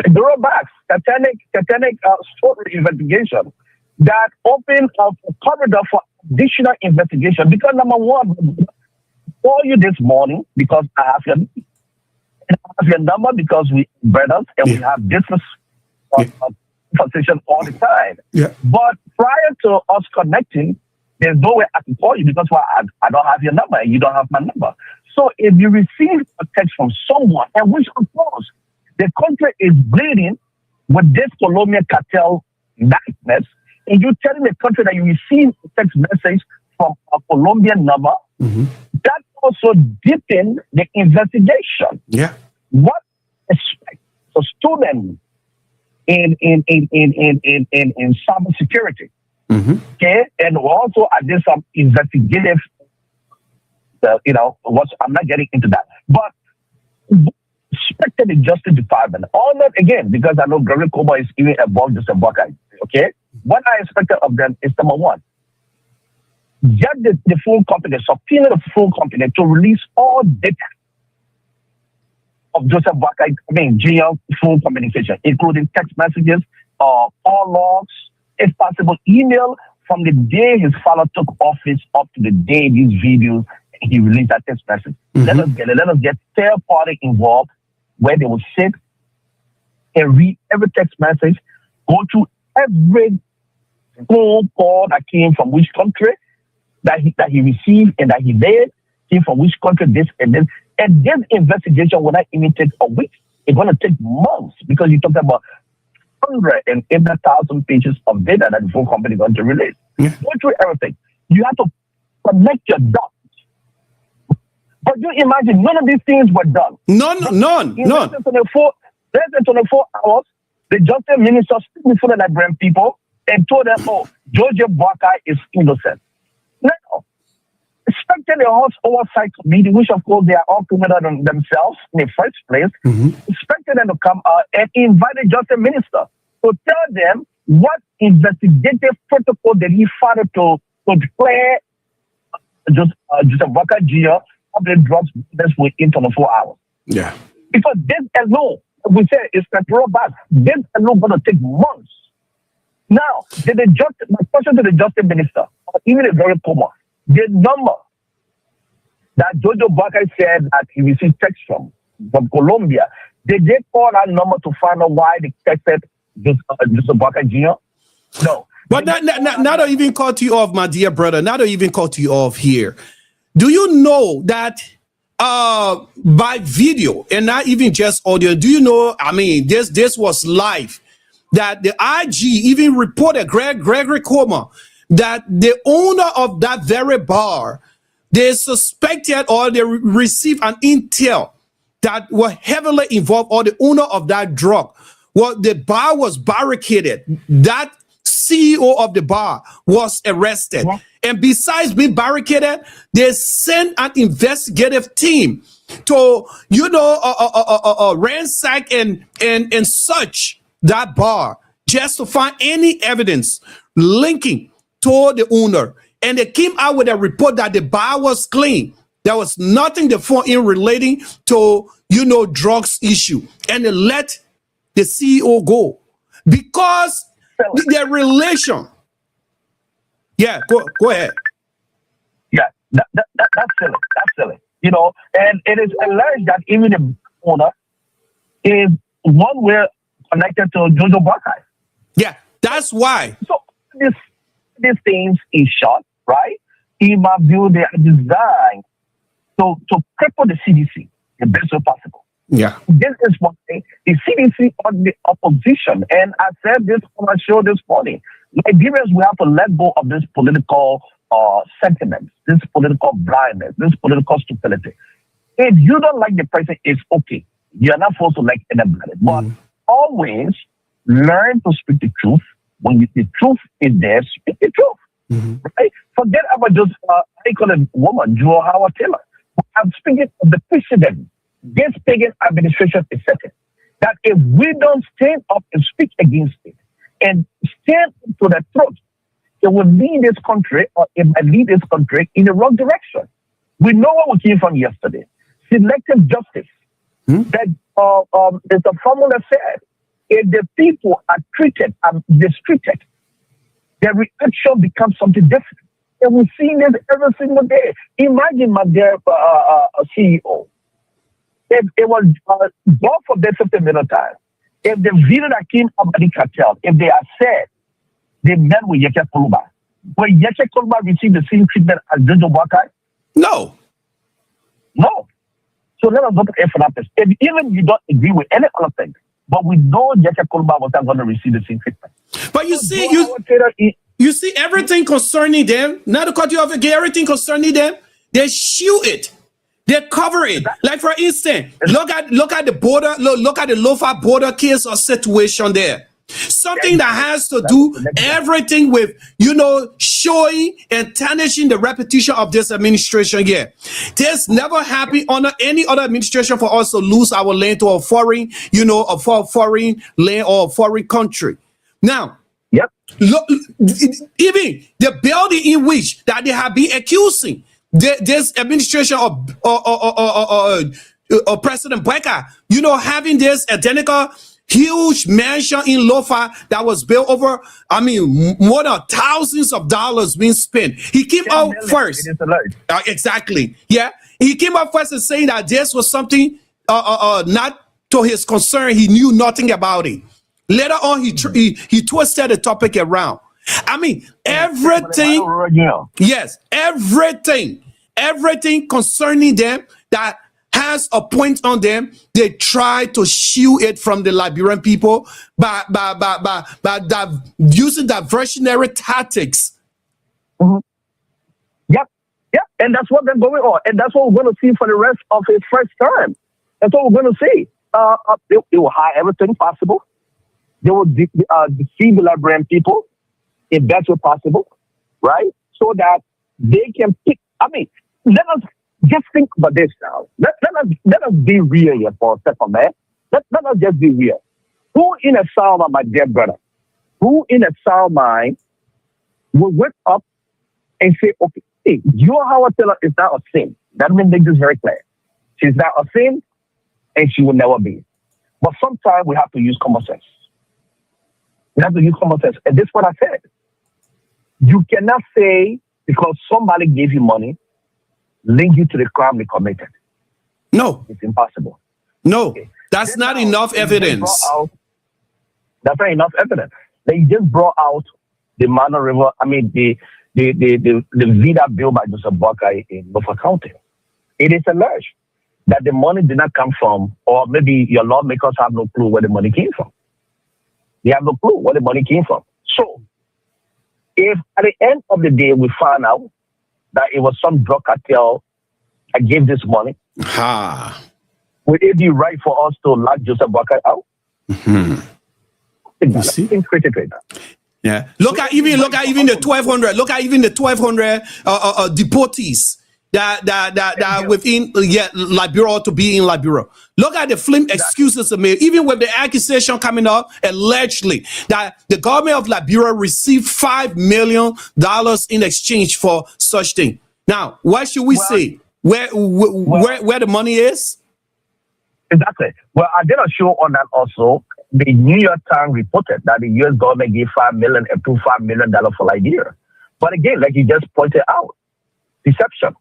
Bandura box, satanic story investigation that opened a corridor for additional investigation. Because number one, I call you this morning because I have your number because we brothers and we have business conversation all the time. Yeah. But prior to us connecting, there's no way I can call you because I don't have your number and you don't have my number. So if you receive a text from someone, and which of course the country is bleeding with this Colombian cartel nightmares, and you telling the country that you receive a text message from a Colombian number, that also deepened the investigation. Yeah. What expect a student in cybersecurity? Okay, and also I did some investigative. I'm not getting into that, but expected the Justice Department. All that again because I know Gregory Koba is even above just a Buckeye. Okay, what I expected of them is number one, get the full company, subpoena the full company to release all data of Joseph Buckeye, GM full communication, including text messages, call logs, if possible, email from the day his father took office up to the day these videos he released that text message. Let us get third party involved where they will sit and read every text message, go through every phone call that came from which country that he received and that he made, came from which country, this and this. And this investigation will not even take a week. It's going to take months because you're talking about 180,000 pages of data that the phone company is going to release. Yeah. Go through everything. You have to connect your dots. But you imagine none of these things were done. None. In less than 24 hours, the justice minister stood before the Liberian people and told them, "Oh, Georgia Barker is innocent." Now, expected a house oversight committee, which of course they are all criminal themselves in the first place, expected them to come out and invite the justice minister to tell them what investigative protocol that he followed to declare Joseph Barker Jr. of the drugs business within 24 hours. Yeah. Because this alone, we say it's control back. This alone going to take months. Now, my question to the justice minister, even a very common, the number that Jojo Barker said that he received text from Colombia, did they call that number to find out why they texted Joseph Barker Jr.? No. But now to even cut you off, my dear brother, now to even cut you off here. Do you know that by video and not even just audio, do you know, I mean, this was live, that the IG even reported, Gregory Coma, that the owner of that very bar, they suspected or they received an intel that were heavily involved, or the owner of that drug. Well, the bar was barricaded. That CEO of the bar was arrested. Yeah. And besides being barricaded, they sent an investigative team to, ransack and search that bar just to find any evidence linking to the owner. And they came out with a report that the bar was clean. There was nothing they found in relating to, drugs issue. And they let the CEO go because their relation. Yeah, go ahead. Yeah, that's silly. That's silly. And it is alleged that even the owner is one way connected to Jojo Barker. Yeah, that's why. So these things in short, right? In my view, they are designed to cripple the CDC the best way possible. Yeah. This is why the CDC on the opposition, and I said this on my show this morning, Nigerians, we have to let go of this political sentiments, this political blindness, this political stupidity. If you don't like the person, it's okay. You're not forced to like anybody. But always learn to speak the truth. When the truth is there, speak the truth. Right? Forget about just, I call a woman, J.Will Howard Taylor. I'm speaking of the precedent. This pagan administration is setting. That if we don't stand up and speak against it and stand to the truth, it will lead this country, or it might lead this country in the wrong direction. We know what we came from yesterday. Selective justice. That is the formula said. If the people are treated and mistreated, their reaction becomes something different. And we're seeing this every single day. Imagine my dear CEO. If it was God for this 50 million times, if the video that came up by the cartel, if they are said they met with Yeke Koluba, will Yeke Koluba receive the same treatment as Jojo Barker? No. So let us not put for that. If even you don't agree with any other thing, but we know Yeke Koluba was not going to receive the same treatment. But you see, you see everything concerning them, not to cut you off again, everything concerning them, they shield it. They cover it. Like for instance, look at the border, look at the Lofa border case or situation there. Something that has to do everything with, showing and tarnishing the reputation of this administration here. This never happened under any other administration for us to lose our land to a foreign, a foreign land or a foreign country. Now, look, even the building in which that they have been accusing this administration of President Barker, having this identical huge mansion in Lofa that was built over, more than thousands of dollars being spent. He came out first. Exactly. Yeah. He came out first and saying that this was something not to his concern. He knew nothing about it. Later on, he twisted the topic around. Everything. Yes, everything concerning them that has a point on them, they try to shield it from the Liberian people by using diversionary tactics. Yep, and that's what they're going on, and that's what we're going to see for the rest of his first term. That's what we're going to see. They will hide everything possible. They will deceive the Liberian people in best way possible, right? So that they can pick. I mean, let us just think about this now. Let us be real here for a second, man. Let us just be real. Who in a sound mind, my dear brother, who in a sound mind will wake up and say, okay, hey, your Howard Taylor is not a sin. That means make this very clear. She's not a sin, and she will never be. But sometimes we have to use common sense. We have to use common sense. And this is what I said. You cannot say because somebody gave you money, link you to the crime they committed. No. It's impossible. No. Okay. That's not enough evidence. That's not enough evidence. They just brought out the Mano River, the Vida bill by Joseph Boakai in Norfolk County. It is alleged that the money did not come from, or maybe your lawmakers have no clue where the money came from. They have no clue where the money came from. So, if at the end of the day we find out that it was some drug cartel that gave this money, would it be right for us to lock Joseph Boakai out? Think critically. Yeah. Look at even the 1,200. Look at even the 1,200 deportees that within Liberia to be in Liberia. Look at the flim excuses made, even with the accusation coming up allegedly that the government of Liberia received $5 million in exchange for such thing. Now, what should we say? Where the money is? Exactly. Well, I did a show on that also. The New York Times reported that the U.S. government gave $5 million for Liberia. But again, like you just pointed out, deception.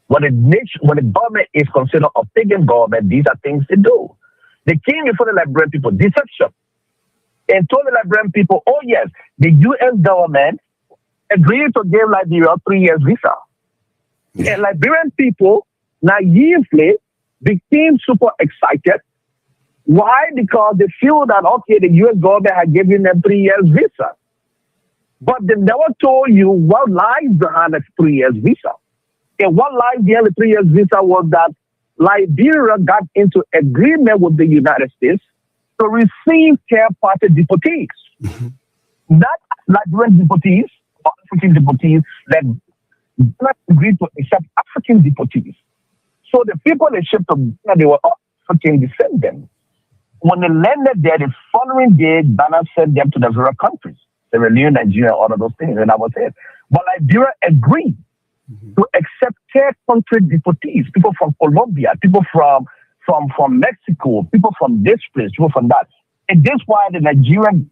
When the government is considered a pagan government, these are things they do. They came before the Liberian people, deception, and told the Liberian people, oh yes, the U.S. government agreed to give Liberia 3 years visa. Yeah. And Liberian people naively became super excited. Why? Because they feel that, okay, the U.S. government had given them 3 years visa. But they never told you what lies behind that 3 years visa. And what lies behind the 3 years visa was that Liberia got into agreement with the United States to receive third-party deportees. Not Liberian deportees or African deportees that did not agree to accept African deportees. So the people they shipped to Ghana, they were African descendants. When they landed there, the following day, Ghana sent them to the various countries, Sierra Leone, Nigeria, all of those things, and that was it. But Liberia agreed to accept third country deportees, people from Colombia, people from Mexico, people from this place, people from that. And that's why the Nigerian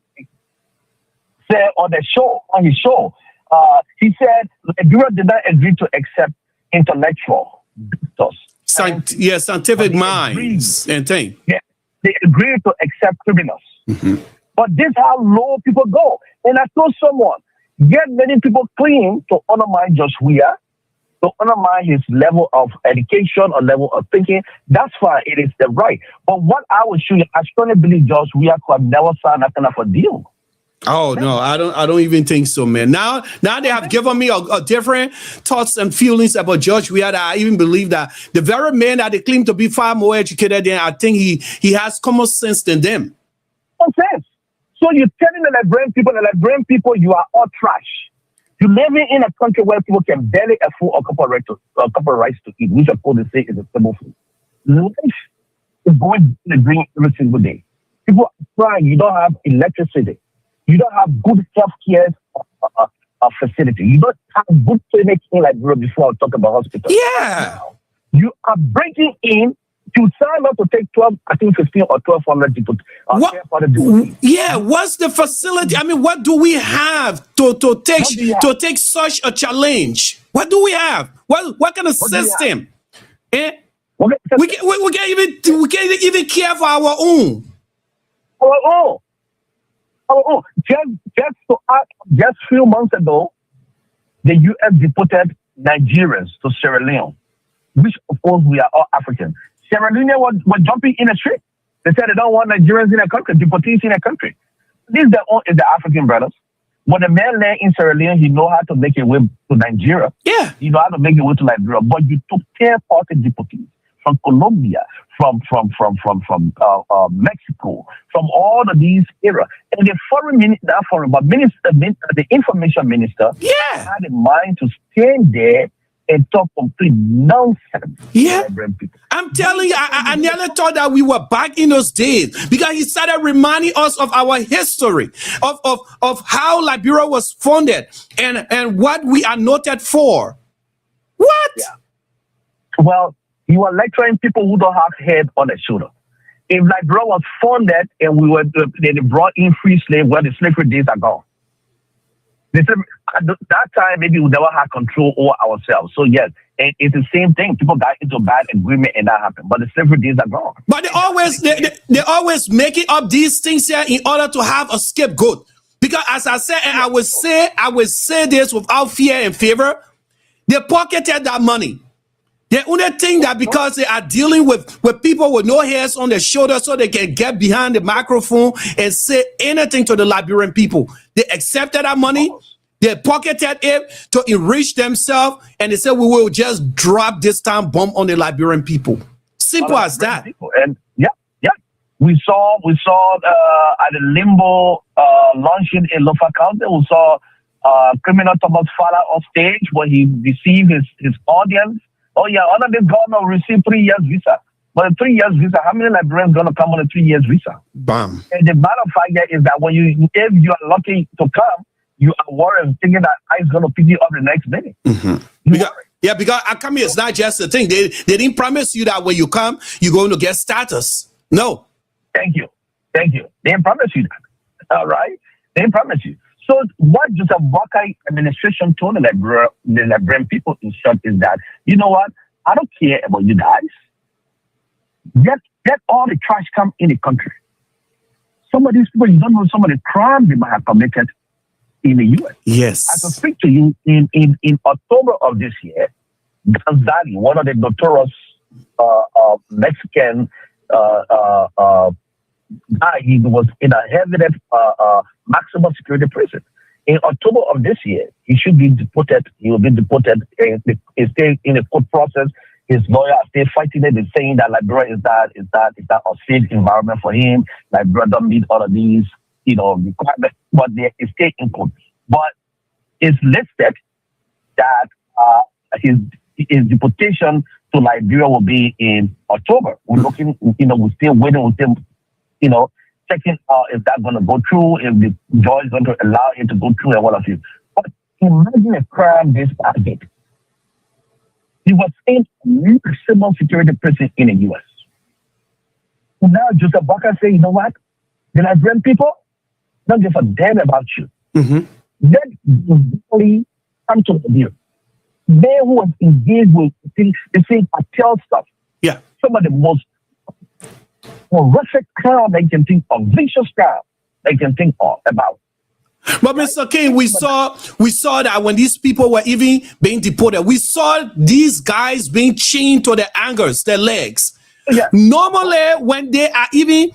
said on his show, he said Liberia did not agree to accept intellectual doctors. Scientific minds and things. Yeah, they agreed to accept criminals. But this is how low people go. And I told someone, yet many people claim to undermine Joshua, to undermine his level of education or level of thinking. That's fine. It is the right. But what I will show you, I strongly believe Joshua could never sign that kind of a deal. Oh no, I don't even think so, man. Now they have given me a different thoughts and feelings about George Weah. I even believe that the very man that they claim to be far more educated than, I think he has common sense than them. Common sense. So you're telling the Liberian people, you are all trash. You're living in a country where people can barely afford a couple of rice to eat, which of course they say is a stable food. Life is going to the green every single day. People are crying. You don't have electricity. You don't have good healthcare facility. You don't have good clinics in Liberia before I talk about hospitals. Yeah. You are breaking in. You sign up to take 12, I think 15 or 1,200 people. Yeah, what's the facility? I mean, what do we have to take such a challenge? What do we have? What kind of system? We can't even care for our own. Just a few months ago, the U.S. deported Nigerians to Sierra Leone. which of course we are all African. Sierra Leone were jumping in the street. They said they don't want Nigerians in their country, deportees in their country. This is the African brothers. When a man land in Sierra Leone, he know how to make it way to Nigeria. Yeah. He know how to make it way to Liberia. But you took 10-party deportees from Colombia, from Mexico, from all of these areas. And the foreign minister, the information minister, had in mind to stand there and talk complete nonsense. Yeah. I'm telling you, I nearly thought that we were back in those days because he started reminding us of our history, of how Liberia was founded and what we are noted for. What? Yeah. Well, you are lecturing people who don't have head on their shoulder. If Liberia was founded and they brought in free slaves, well, the slavery days are gone. At that time, maybe we never had control over ourselves. So yes, it's the same thing. People got into bad agreement and that happened. But the slavery days are gone. But they always making up these things here in order to have a scapegoat. Because as I said, and I would say this without fear and favor, they pocketed that money. The only thing that because they are dealing with people with no hairs on their shoulders so they can get behind the microphone and say anything to the Liberian people. They accepted that money, they pocketed it to enrich themselves, and they said we will just drop this time bomb on the Liberian people. Simple as that. And yeah. We saw at the Limbo launching in Lofa County, we saw criminal Thomas Fowler on stage where he received his audience. Oh yeah, under this government will receive 3 years visa. But a 3 years visa, how many Liberians gonna come on a 3 years visa? Bam. And the matter of fact is that if you are lucky to come, you are worried thinking that ICE gonna pick you up the next minute. Mm-hmm. Because I come here, it's not just a thing. They didn't promise you that when you come, you're going to get status. No. Thank you. They didn't promise you that. All right? They didn't promise you. So what Joseph Boakai administration told the Liberian people in short is that, you know what? I don't care about you guys. Let all the trash come in the country. Some of these people, you don't know some of the crimes they might have committed in the U.S. Yes. I can speak to you in October of this year, Gonzalez, one of the notorious Mexican guy, he was in a heavy maximum security prison. In October of this year, he should be deported. He will be deported. He's still in the court process. His lawyer is still fighting it. They're saying that Liberia is that a safe environment for him. Liberia don't meet all of these, requirements, but they stay in court. But it's listed that his deportation to Liberia will be in October. We're looking, we're still waiting. We're still, checking if that's going to go through, if the judge is going to allow it to go through and what have you. But imagine a crime this bad. He was in maximum security prison in the U.S. So now Joseph Boakai say, you know what? The Liberian people don't give a damn about you. Mm-hmm. Let really come to the view. They who was engaged with the same cartel stuff. Yeah. Some of the most horrific crime they can think of, vicious crime they can think of about. But Mr. King, we saw that when these people were even being deported, we saw these guys being chained to their ankles, their legs. Yeah. Normally, when they are even,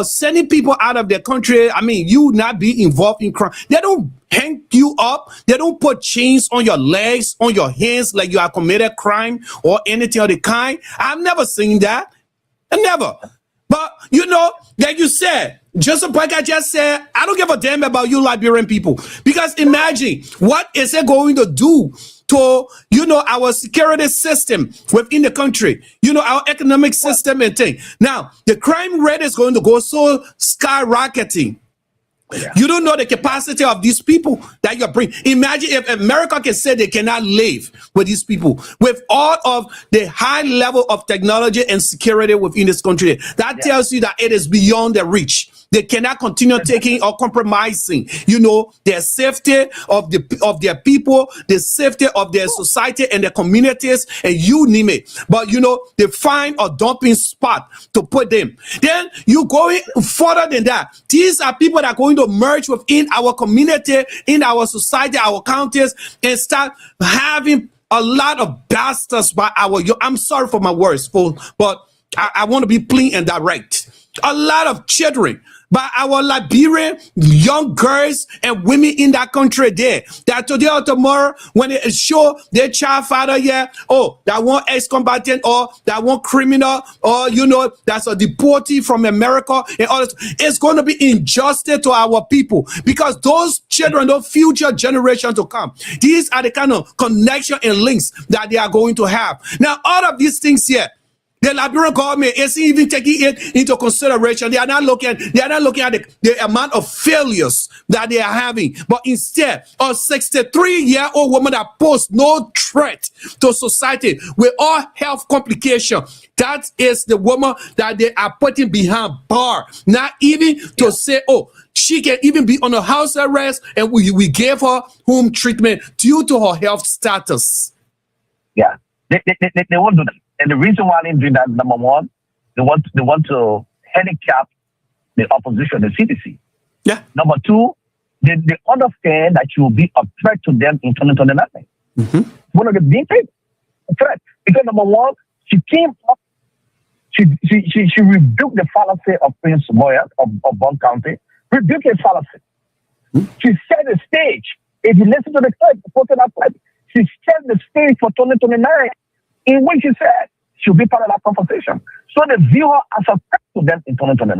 sending people out of their country, I mean, you not be involved in crime. They don't hang you up. They don't put chains on your legs, on your hands, like you have committed crime or anything of the kind. I've never seen that. Never. But, like you said, Joseph Boakai just said, I don't give a damn about you Liberian people. Because imagine, what is it going to do to, our security system within the country, our economic system and thing. Now, the crime rate is going to go so skyrocketing. Yeah. You don't know the capacity of these people that you're bringing. Imagine if America can say they cannot live with these people, with all of the high level of technology and security within this country. That tells you that it is beyond their reach. They cannot continue taking or compromising, their safety of their people, the safety of their society and their communities, and you name it. But they find a dumping spot to put them. Then you going further than that. These are people that are going to merge within our community, in our society, our counties, and start having a lot of bastards by our, I'm sorry for my words, but I want to be plain and direct. A lot of children by our Liberian young girls and women in that country there, that today or tomorrow, when they show their child father, that one ex-combatant or that one criminal or, that's a deportee from America and all this, it's going to be injustice to our people because those children, those future generations to come, these are the kind of connection and links that they are going to have. Now, all of these things here, the Liberian government isn't even taking it into consideration. They are not looking at the amount of failures that they are having. But instead, a 63-year-old woman that poses no threat to society with all health complications, that is the woman that they are putting behind bar. Not even to say, she can even be on a house arrest and we gave her home treatment due to her health status. Yeah, they won't do that. And the reason why they're doing that, number one, they want to handicap the opposition, the CDC. Yeah. Number two, they understand that you will be a threat to them in 2029. Mm-hmm. One of the big things, a threat. Because number one, she came up, she rebuked the fallacy of Prince Moya of Bond County, rebuked his fallacy. Mm-hmm. She set the stage. If you listen to the clip, she set the stage for 2029. In which she said she'll be part of that conversation. So they view her as a threat to them in 2029.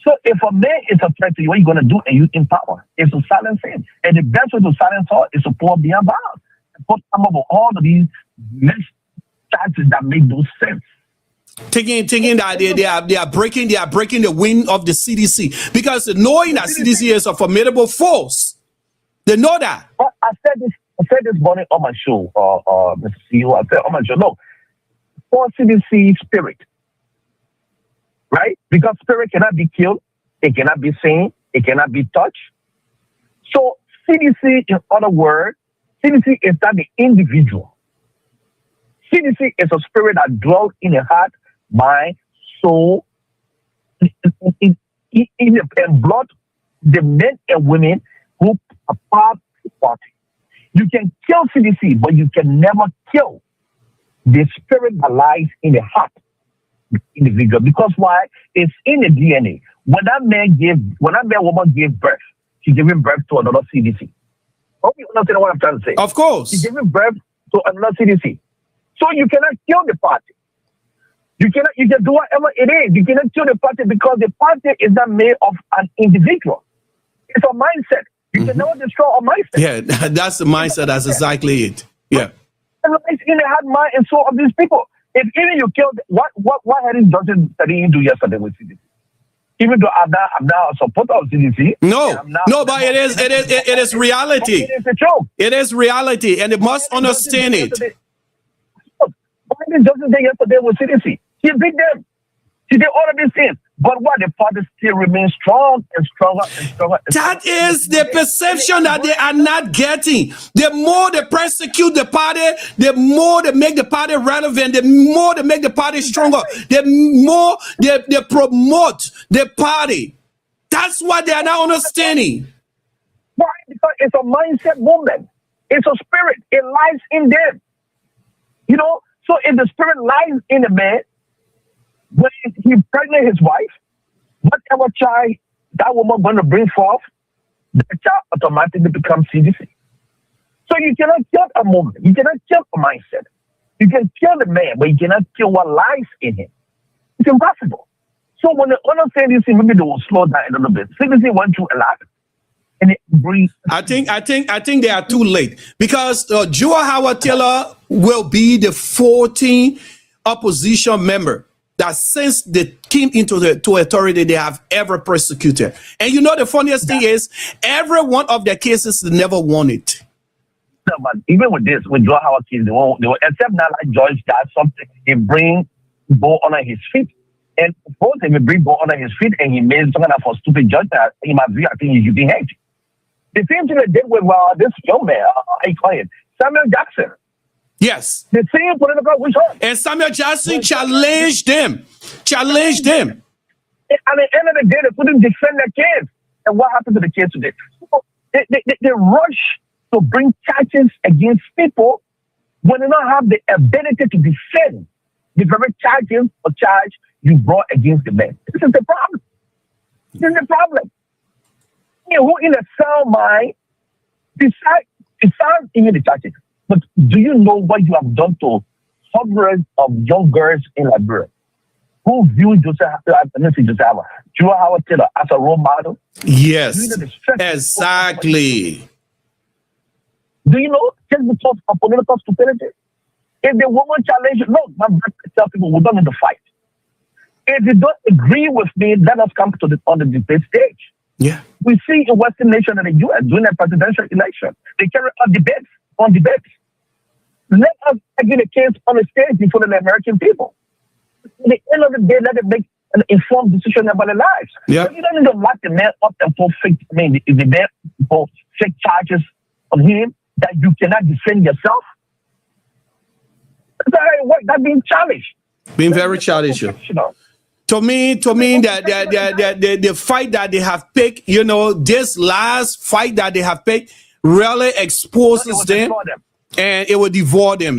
So if a man is a threat to you, what are you going to do and you in power? Is to silence him. And the best way to silence her is to pull beyond bounds and put some of all of these mixed charges that make no sense. Thinking that they are breaking the wing of the CDC because knowing that CDC is a formidable force. They know that. But I said this morning on my show, Mr. CEO, I said on my show, no, for CDC spirit, right? Because spirit cannot be killed, it cannot be seen, it cannot be touched. So CDC, in other words, CDC is not the individual. CDC is a spirit that dwells in the heart, mind, soul, in blood, the men and women who are part of the party. You can kill CDC, but you can never kill the spirit that lies in the heart of the individual. Because why? It's in the DNA. When that woman gave birth, she gave birth to another CDC. Hope you understand what I'm trying to say. Of course. She gave birth to another CDC. So you cannot kill the party. You can do whatever it is. You cannot kill the party because the party is not made of an individual. It's a mindset. You can never destroy a mindset. Yeah, that's the mindset. That's exactly it. Yeah. And it's in the heart, mind, and soul of these people. If even you killed, what Harris Johnson didn't do yesterday with CDC? Even though I'm now a supporter of CDC. No, but it is reality. It is a joke. It is reality, and they must understand it. What Harris Johnson did yesterday with CDC? He beat them. She did all of these things. But why the party still remains strong and stronger and stronger? That is the perception that they are not getting. The more they persecute the party, the more they make the party relevant, the more they make the party stronger, the more they promote the party. That's what they are not understanding. Why? Because it's a mindset movement. It's a spirit. It lies in them. So if the spirit lies in a man, when he pregnant his wife, whatever child that woman going to bring forth, the child automatically becomes CDC. So you cannot kill a movement. You cannot kill a mindset. You can kill the man, but you cannot kill what lies in him. It's impossible. So when they understand this, maybe they will slow down a little bit. CDC went through a lot. And it breathes. I think they are too late because J.Will Howard Taylor will be the 14th opposition member that since they came into to authority, they have ever persecuted. And the funniest thing is, every one of their cases, they never won it. No, but even with this, with J.Will Howard case, they won't, except now like George got something, he bring Bo under his feet. And suppose if he bring Bo under his feet and he made something for stupid judge that, in my view, I think he should be hanged. The same thing they did with this young man, I call him, Samuel Jackson. Yes. The same political witch hunt. And Samuel Jackson challenged them. Challenged them. And at the end of the day, they couldn't defend their kids. And what happened to the kids today? So they rush to bring charges against people when you don't have the ability to defend the very charges or charge you brought against the man. This is the problem. This is the problem. Who in a sound mind decide even the charges. But do you know what you have done to hundreds of young girls in Liberia who view Joseph Howard Taylor as a role model? Yes, exactly. Do you know, just because of political stupidity? If the woman challenges, look, my brother tell people we don't need to fight. If you don't agree with me, let us come to on the debate stage. Yeah. We see in Western nations and the U.S. during a presidential election, they carry out debates on debates. Let us argue the case on the stage before the American people. At the end of the day, let them make an informed decision about their lives. Yeah. So you don't need to lock the man up and put fake, the man put fake charges on him that you cannot defend yourself. That's how it works. That's being challenged. Being very childish. To me, that the fight that they have picked, this last fight that they have picked really exposes them, and it will devour them.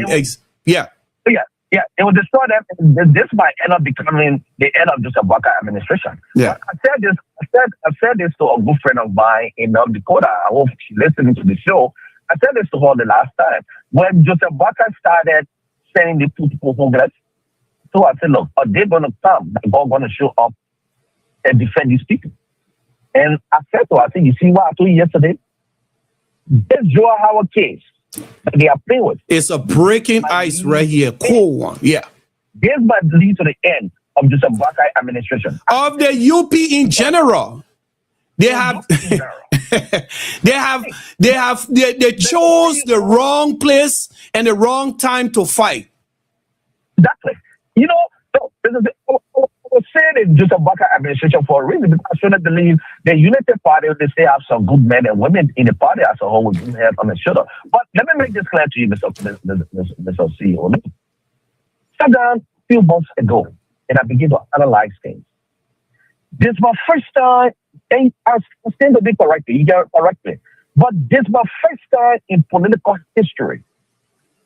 Yeah, it will destroy them. And this might end up becoming the end of just a Baka administration. Yeah, I said this to a good friend of mine in North Dakota. I hope she's listening to the show. I said this to her the last time when Joseph Baka started sending the people homeless. So I said, look, are they going to come? God going to show up and defend these people? And I said to her, you see what I told you yesterday? This Joe Howard case that they are playing with. It's a breaking ice right here. Cool one. Yeah. This might lead to the end of just a Buckeye administration. Of the UP in general. They chose the wrong place and the wrong time to fight. Exactly. I was saying it's just a Baka administration for a reason, because I should believe the United Party, they say have some good men and women in the party as a whole with good head on the shoulder. But let me make this clear to you, Mr. CEO. Sat down a few months ago and I began to analyze things. This is my first time, and I stand to be corrected, you get it correctly, but this is my first time in political history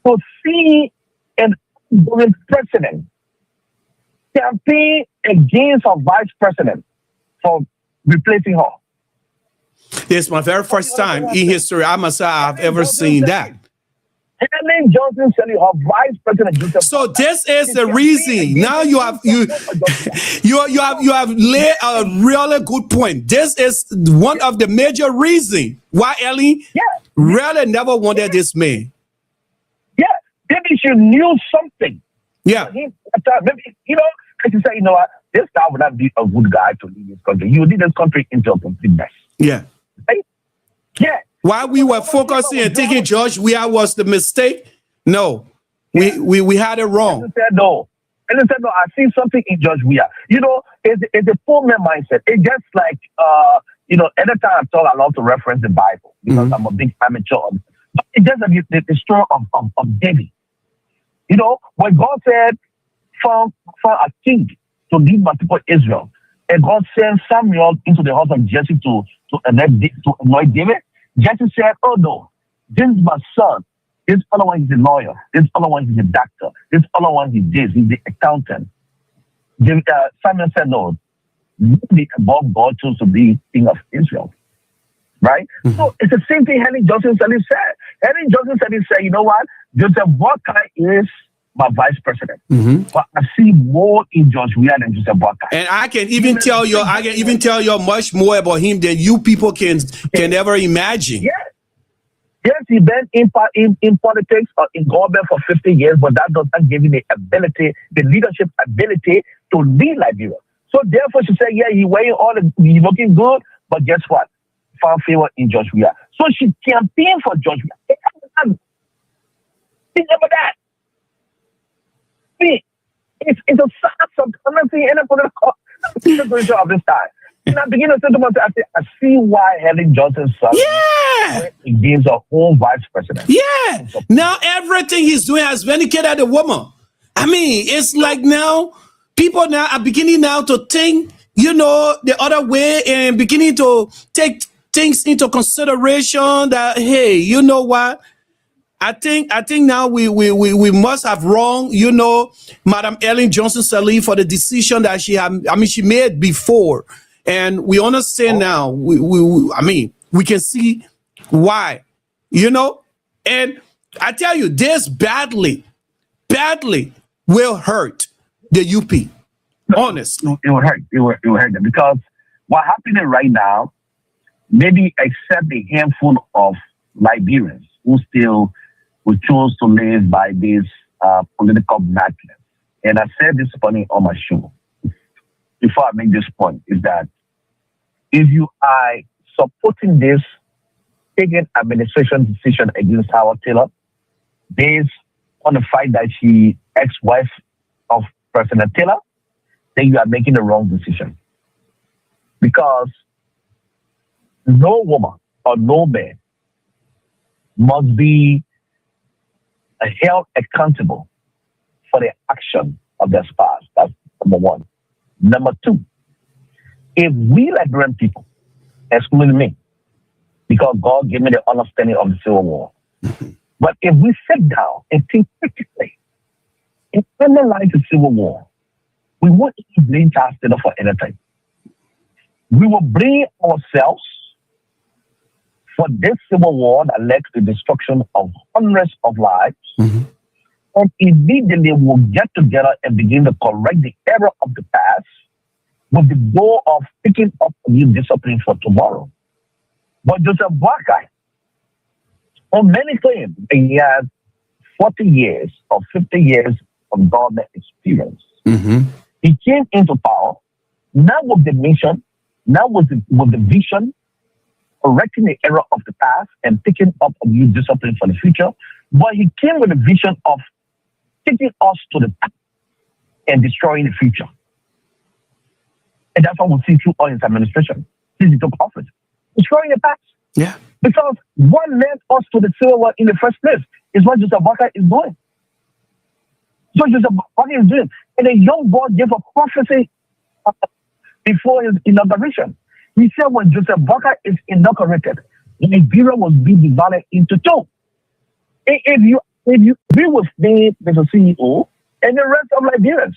to see an outgoing president campaign against a vice president for replacing her. It's my very first time in history, I must say, I've ever seen that. Helen Johnson said her vice president. So this is the reason. Now you have laid a really good point. This is one of the major reasons why Ellie really never wanted this man. Yeah, maybe she knew something. Yeah. Maybe, and she said, what? This guy would not be a good guy to lead this country. You lead this country into a complete mess. Yeah. Right? Yeah. While we were focusing and thinking George Weah was the mistake, no, we had it wrong. And said no. And I said no. I see something in George Weah. It's a poor man mindset. It's just like anytime I talk, I love to reference the Bible because I'm a big amateur. But it's just the story of David. When God said, found a king to lead my people Israel, and God sent Samuel into the house of Jesse to anoint David. Jesse said, oh no, this is my son. This other one is a lawyer. This other one is a doctor. This other one is this. He's the accountant. Samuel said, no, nobody above God chose to be king of Israel. Right? So it's the same thing Henry Johnson said. Henry Johnson said, you know what? Joseph Walker is my vice president. But I see more in George Weah than Joseph Walker. And I can even tell you much more about him than you people can ever imagine. Yes, he been in politics or in government for 50 years, but that does not give him the leadership ability to lead Liberia. So therefore, she said, he's he's looking good, but guess what? Found favor in George Weah. So she campaigned for George Weah. Think about that. See, it's a sad. I'm not seeing any political of this time. And I begin to say to myself, I see why Helen Johnson's son went against her own vice president. Yeah. Now everything he's doing has vindicated the woman. I mean, it's like now people now are beginning now to think, the other way and beginning to take things into consideration that, hey, you know what? I think now we must have wronged, Madam Ellen Johnson Sirleaf for the decision that she made before, and we understand now. We can see why, and I tell you, this badly will hurt the UP. Honest, it will hurt. It will hurt them, because what's happening right now, maybe except a handful of Liberians who chose to live by this political madness. And I said this morning on my show, before I make this point, is that if you are supporting this taking administration decision against Howard Taylor based on the fact that she ex-wife of President Taylor, then you are making the wrong decision. Because no woman or no man must be held accountable for the action of their spouse. That's number one. Number two, if we Liberian people, excluding me, because God gave me the understanding of the Civil War, but if we sit down and think critically and analyze the Civil War, we won't even blame Charles Taylor for anything. We will blame ourselves for this Civil War that led to the destruction of hundreds of lives. And immediately we'll get together and begin to correct the error of the past with the goal of picking up new discipline for tomorrow. But Joseph Boakai, on many claims, he has 40 years or 50 years of government experience. He came into power, not with the mission, not with the vision, correcting the error of the past and picking up a new discipline for the future, but he came with a vision of taking us to the past and destroying the future. And that's what we see through all his administration since he took office. Destroying the past. Yeah. Because what led us to the Civil War in the first place is what Joseph Boakai is doing. So Joseph Boakai is doing. And a young boy gave a prophecy before his inauguration. He said when Joseph Boakai is inaugurated, Liberia will be divided into two. If you agree with me, Mr. CEO, and the rest of Liberians,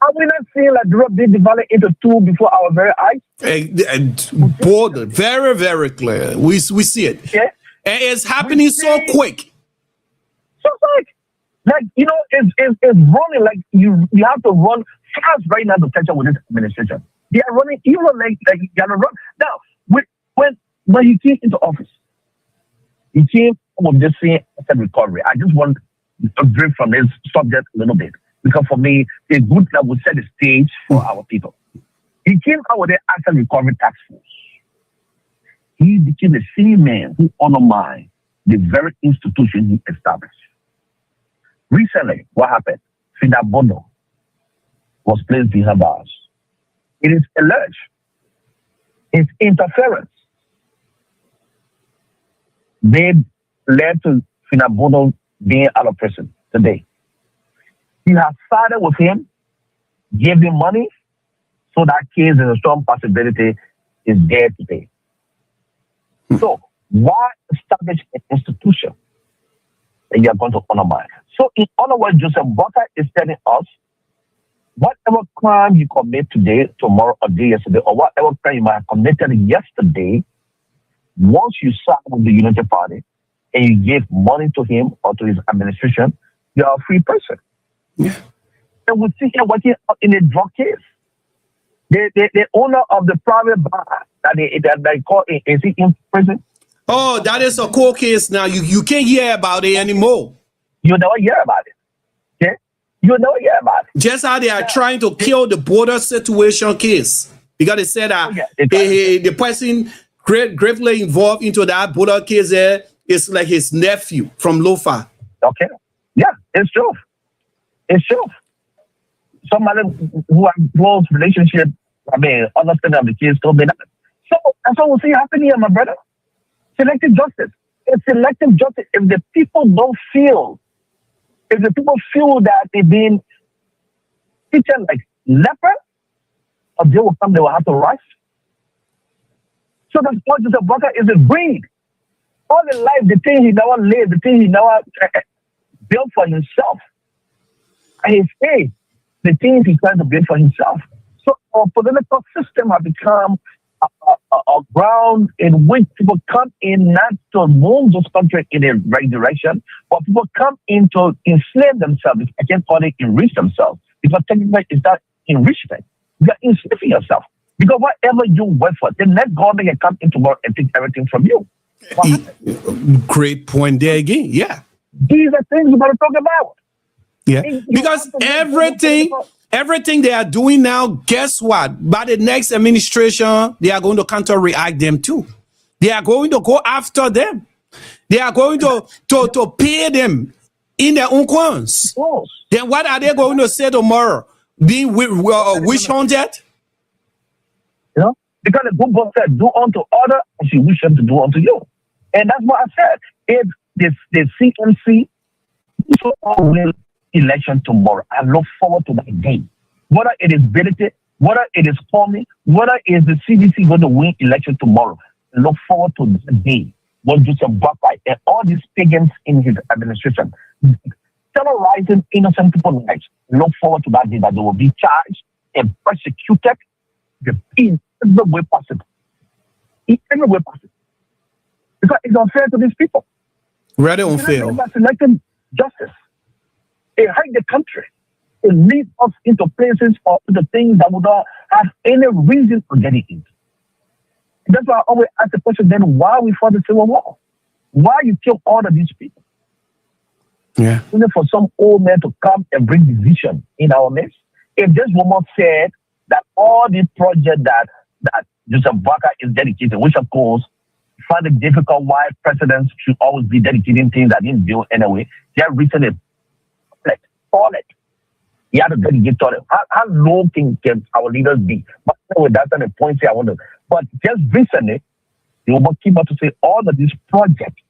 are we not seeing Liberia be divided into two before our very eyes? Border, very, very clear. We see it. Yeah. And it's happening so quick. So quick. Like, it's running like you have to run fast right now to catch up with this administration. They are running even like you gotta run. Now, when he came into office, he came with this thing asset recovery. I just want to drift from this subject a little bit, because for me, it's good that we set the stage for our people. He came out with the asset recovery task force. He became the same man who undermined the very institution he established. Recently, what happened? Fida Bono was placed behind bars. It is alleged its interference they led to Fida Bono being out of prison today. He has sided with him, gave him money, so that case is a strong possibility is there today. So why establish an institution that you are going to undermine? So in other words, Joseph Boakai is telling us, whatever crime you commit today, tomorrow, or day yesterday, or whatever crime you might have committed yesterday, once you side with the United Party and you give money to him or to his administration, you are a free person. Yeah. And we see him working in a drug case. The owner of the private bar that they call, is he in prison? Oh, that is a court case now. You can't hear about it anymore. You never hear about it. Okay? You never hear about it. Just how they are trying to kill the border situation case. Because they said that the person gravely involved into that border case there is like his nephew from Lofa. Okay. Yeah, it's true. It's true. Somebody who have close relationship, understanding of the case told me that. So that's what we see happening here, my brother. Selective justice. It's selective justice. If the people don't feel, if the people feel that they've been treated like leper, a day will come, they will have to rise. So that's what Joseph Boakai is a breed. All the life, the thing he never lived, the thing he never built for himself. And he said the things he's trying to build for himself. So our political system has become a ground in which people come in not to move this country in the right direction, but people come in to enslave themselves. I can't call it enrich themselves, because technically it's not enrichment. You are enslaving yourself. Because whatever you work for, the next government can come in tomorrow and take everything from you. Great point there again. Yeah. These are things we got to talk about. Yeah. Because everything they are doing now, guess what? By the next administration, they are going to counter-react them too. They are going to go after them. They are going to pay them in their own coins. Then what are they going to say tomorrow? Being witch hunted? You know? Because the good book said, do unto others as you wish them to do unto you. And that's what I said. If the CMC will election tomorrow, I look forward to that day. Whether it is Bility, whether it is Comey, whether it is the CDC going to win election tomorrow, I look forward to that day. When Joseph Buckeye and all these pagans in his administration terrorizing innocent people's lives, look forward to that day that they will be charged and persecuted in every way possible. In every way possible. Because it's unfair to these people. Rather unfair. That's elected justice. It hide the country. It leads us into places or into things that would not have any reason for getting into. That's why I always ask the question, then why we fought the Civil War? Why you kill all of these people? Yeah. Only for some old man to come and bring division in our midst. If this woman said that all these projects that Joseph Baka is dedicated, which of course find it difficult why presidents should always be dedicating things that didn't build anyway. They have written a toilet. He had to dedicate toilet. How low can our leaders be? But anyway, that's not the point here I want to. But just recently, the woman came out to say all of these projects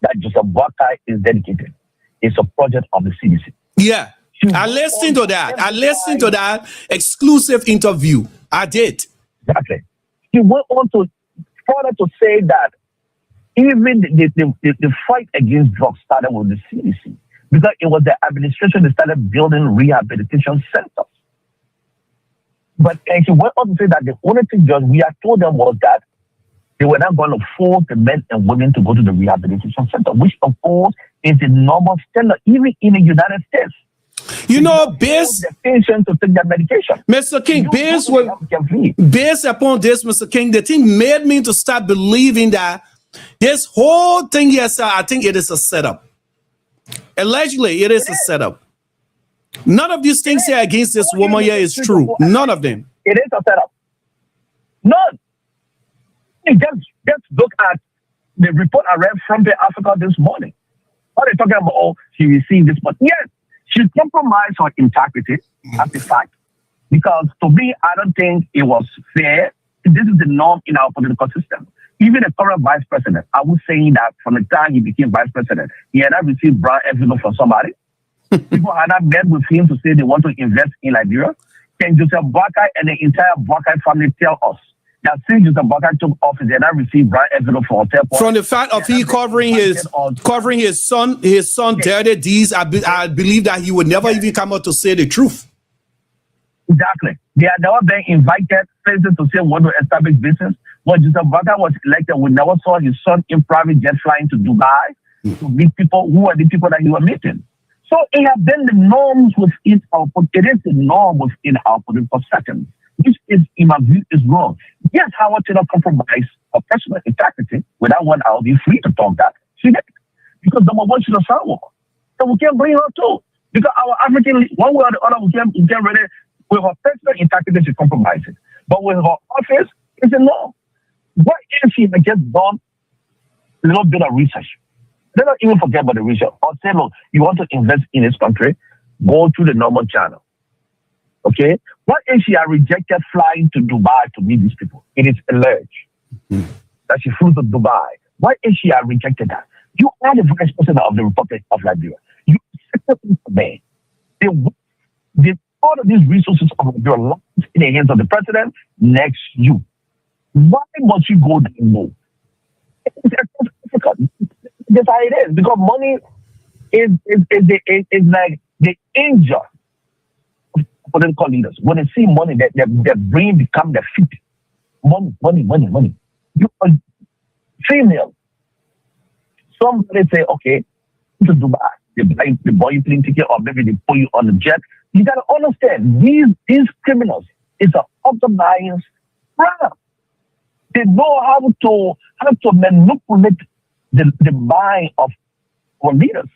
that Joseph Baka is dedicated is a project of the CDC. Yeah. I listened to that. I listened to that exclusive interview. I did. Exactly. He went on to further to say that even the fight against drugs started with the CDC, because it was the administration that started building rehabilitation centers. But and he went on to say that the only thing we had told them was that they were not going to force the men and women to go to the rehabilitation center, which of course is the normal standard, even in the United States. You know, based the patient to take their medication. Mr. King, based upon this, Mr. King, the thing made me to start believing that this whole thing here, sir, I think it is a setup. Allegedly, it is a setup. None of these things here against this woman here is true. None of them. It is a setup. None. Just look at the report I read from the Africa this morning. What are they talking about? Oh, she received this money. Yes. She compromised her integrity as a fact. Because to me, I don't think it was fair. This is the norm in our political system. Even the current vice president, I was saying that from the time he became vice president, he had not received brown envelope from somebody. People had not met with him to say they want to invest in Liberia. Can Joseph Baka and the entire Baka family tell us that since Joseph Baka took office, they had not received brown envelope for hotel? From the fact of he covering his son dirty deeds, I believe that he would never even come out to say the truth. Exactly. They had never been invited places to say want to establish business. When Joseph Baka was elected, we never saw his son in private jet flying to Dubai to meet people who were the people that he was meeting. So it has been the norms within our, it is the norm within our political setting, which is, in my view, is wrong. Yes, Howard did not compromise her personal integrity. Without one, I'll be free to talk that. She did. Because number one, she's a sour. So we can't bring her too. Because our African, one way or the other, we can't really, with her personal integrity, she compromises. But with her office, it's a no. What if she had just done a little bit of research? Let not even forget about the research. Or say, look, you want to invest in this country, go through the normal channel. Okay? What if she had rejected flying to Dubai to meet these people? It is alleged that she flew to Dubai. What if she had rejected that? You are the vice president of the Republic of Liberia. You accepted this man. All of these resources of your life in the hands of the president next you. Why must you go there and know? That's how it is, because money is like the angel of political leaders. When they see money, their brain become their feet. Money. You are female. Somebody say, okay, to Dubai, they buy you plane ticket, or maybe they put you on the jet. You gotta understand, these criminals is an organized crime. They know how to manipulate the mind of our leaders.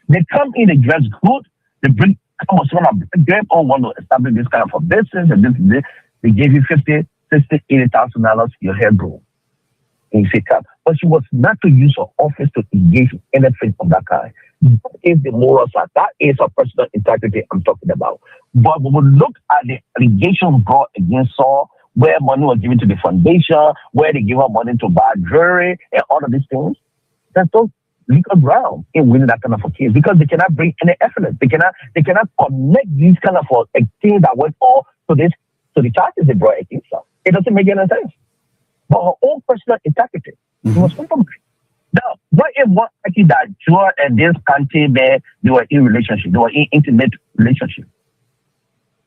They come in, they dress good, they bring want to establish this kind of a business, and this. They gave you $50,000, $60,000, $80,000, your hair grew. And you say, but she was not to use her office to engage in anything of that kind. That is the moral side. That is a personal integrity I'm talking about. But when we look at the allegations brought against Saul, where money was given to the foundation, where they give her money to buy jewelry, and all of these things, there's no legal ground in winning that kind of a case, because they cannot bring any evidence. They cannot connect these kind of things that went on to the charges they brought against her. It doesn't make any sense. But her own personal integrity was compromised. Now, what if one actually that Joe and this country man, they were in relationship, they were in intimate relationship?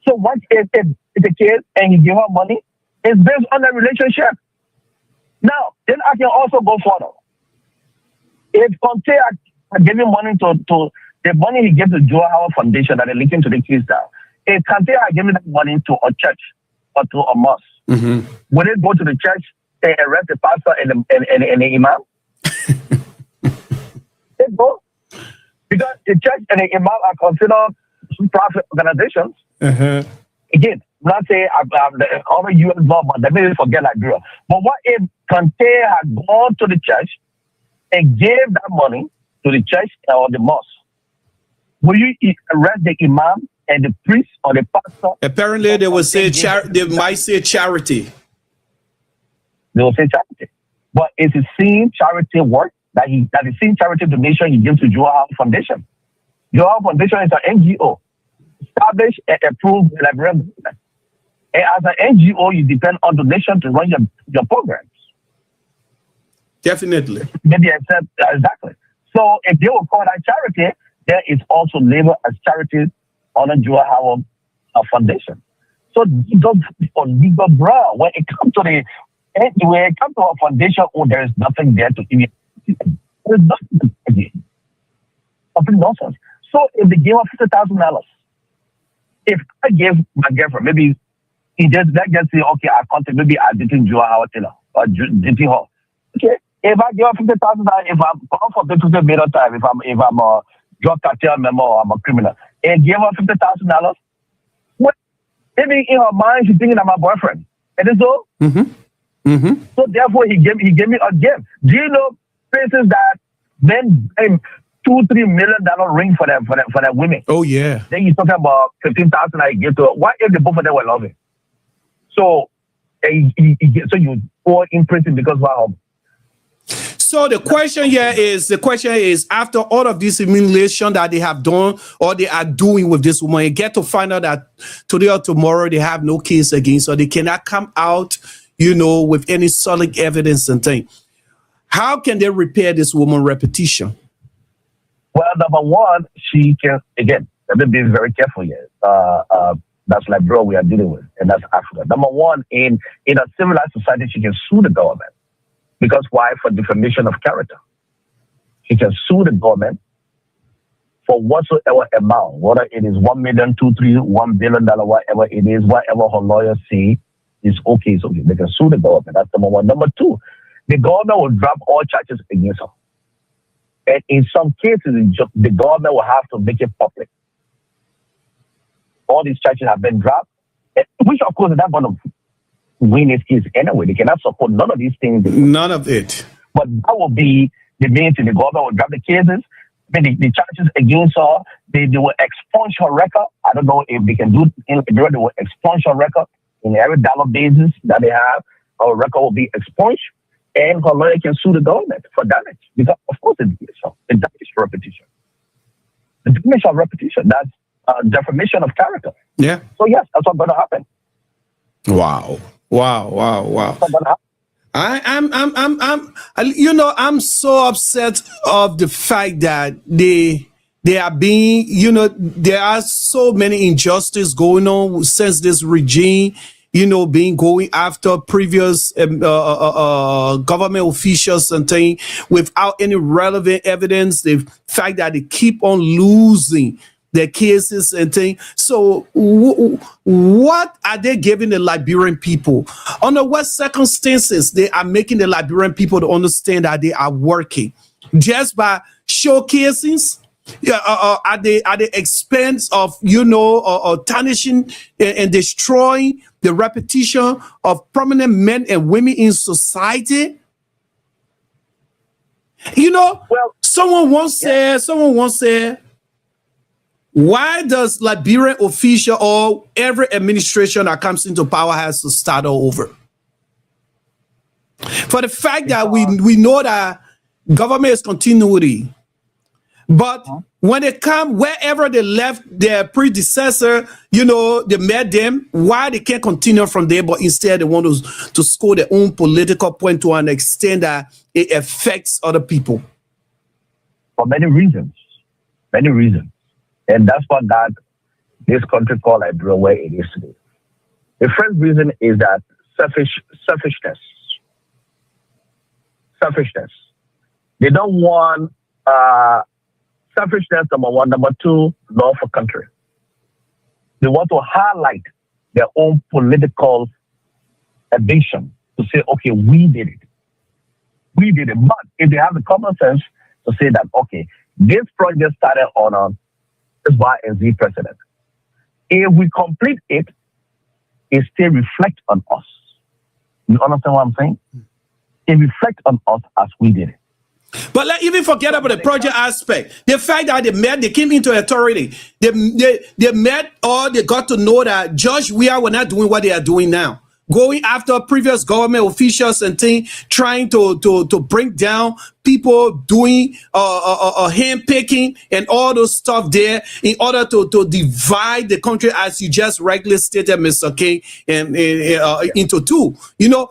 So what if it's a case and he give her money? It's based on the relationship. Now, then I can also go further. If Conte are giving money to the money he gave to Joe Howard Foundation that are linking to the case now, if Conte are giving that money to a church or to a mosque, will they go to the church and arrest the pastor and the imam? They go. Because the church and the imam are considered profit organizations. Again, I'm not saying I'm the U.S. law, but let me forget Liberia. But what if Conte had gone to the church and gave that money to the church or the mosque? Will you arrest the imam and the priest or the pastor? Apparently, they will say they might say charity. They will say charity, but it's the same charity work that the same charity donation he gives to Joe Howard Foundation. Joe Howard Foundation is an NGO established and approved by LIBERIA. And as an NGO, you depend on donation to run your programs. Definitely. Maybe accept exactly. So if they will call that charity, there is also labeled as charity on a Joe Howard Foundation. So for legal ground, when it comes to a foundation, there is nothing there to give you. There's nothing again. Complete nonsense. So if they give her $50,000, if I give my girlfriend, maybe that just say, okay, I contact, maybe I didn't Joe Howard Taylor or didn't her. Okay, if I give her $50,000, if I'm going for business middle time, if I'm a drug cartel member or I'm a criminal, and give her $50,000, maybe in her mind she's thinking I'm my boyfriend. And so, so therefore he gave me a gift. Do you know places that men pay $2-3 million ring for that women? Oh yeah. Then you're talking about $15,000 I give to her. What if the both of them were loving? So you go in prison because wow. So the question is, after all of this humiliation that they have done or they are doing with this woman, you get to find out that today or tomorrow they have no case against her. They cannot come out, with any solid evidence and thing. How can they repair this woman's reputation? Well, number one, she can, again, let me be very careful here. That's Liberia we are dealing with, and that's Africa. Number one, in a civilized society, she can sue the government. Because why? For defamation of character. She can sue the government for whatsoever amount, whether it is $1 million, $2, $3, $1 billion, whatever it is, whatever her lawyers say is okay, it's okay. They can sue the government. That's number one. Number two, the government will drop all charges against her. And in some cases, the government will have to make it public. All these charges have been dropped, which of course is not going to win this case anyway. They cannot support none of these things. None of it. But that will be the main thing. The government will drop the cases. The charges against her, they will expunge her record. I don't know if they can do it in Liberia. They will expunge her record in every dollar basis that they have. Her record will be expunged, and her lawyer can sue the government for damage. Because of course it damages repetition. The damage of repetition, that's defamation of character. Yeah. So yes, that's what's going to happen. Wow. I'm so upset of the fact that they are being, there are so many injustices going on since this regime, being going after previous government officials and things without any relevant evidence. The fact that they keep on losing their cases and things. So what are they giving the Liberian people? Under what circumstances they are making the Liberian people to understand that they are working? Just by showcasing at the expense of, tarnishing and destroying the reputation of prominent men and women in society? Someone once said, why does Liberian official or every administration that comes into power has to start all over? For the fact that we know that government is continuity, but when they come, wherever they left their predecessor, they met them, why they can't continue from there, but instead they want to score their own political point to an extent that it affects other people? For many reasons. And that's what got this country called Liberia where it is today. The first reason is that selfishness. They don't want selfishness, number one. Number two, love for country. They want to highlight their own political ambition to say, okay, we did it. But if they have the common sense to say that, okay, this project started on Y and Z precedent. If we complete it, it still reflects on us. You understand what I'm saying? It reflects on us as we did it. But even forget about the project aspect. The fact that they came into authority, they met or they got to know that WATCHLIVE were not doing what they are doing now. Going after previous government officials and things, trying to bring down people doing hand picking and all those stuff there in order to divide the country, as you just rightly stated, Mr. King, into two.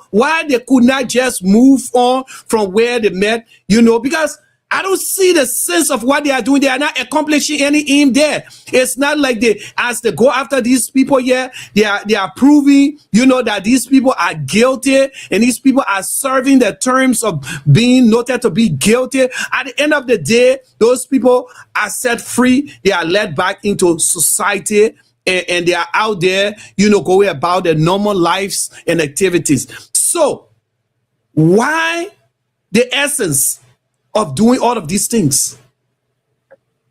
Why they could not just move on from where they met, because I don't see the sense of what they are doing. They are not accomplishing any aim there. It's not like as they go after these people here, they are proving, that these people are guilty and these people are serving the terms of being noted to be guilty. At the end of the day, those people are set free. They are led back into society and they are out there, going about their normal lives and activities. So why the essence of doing all of these things?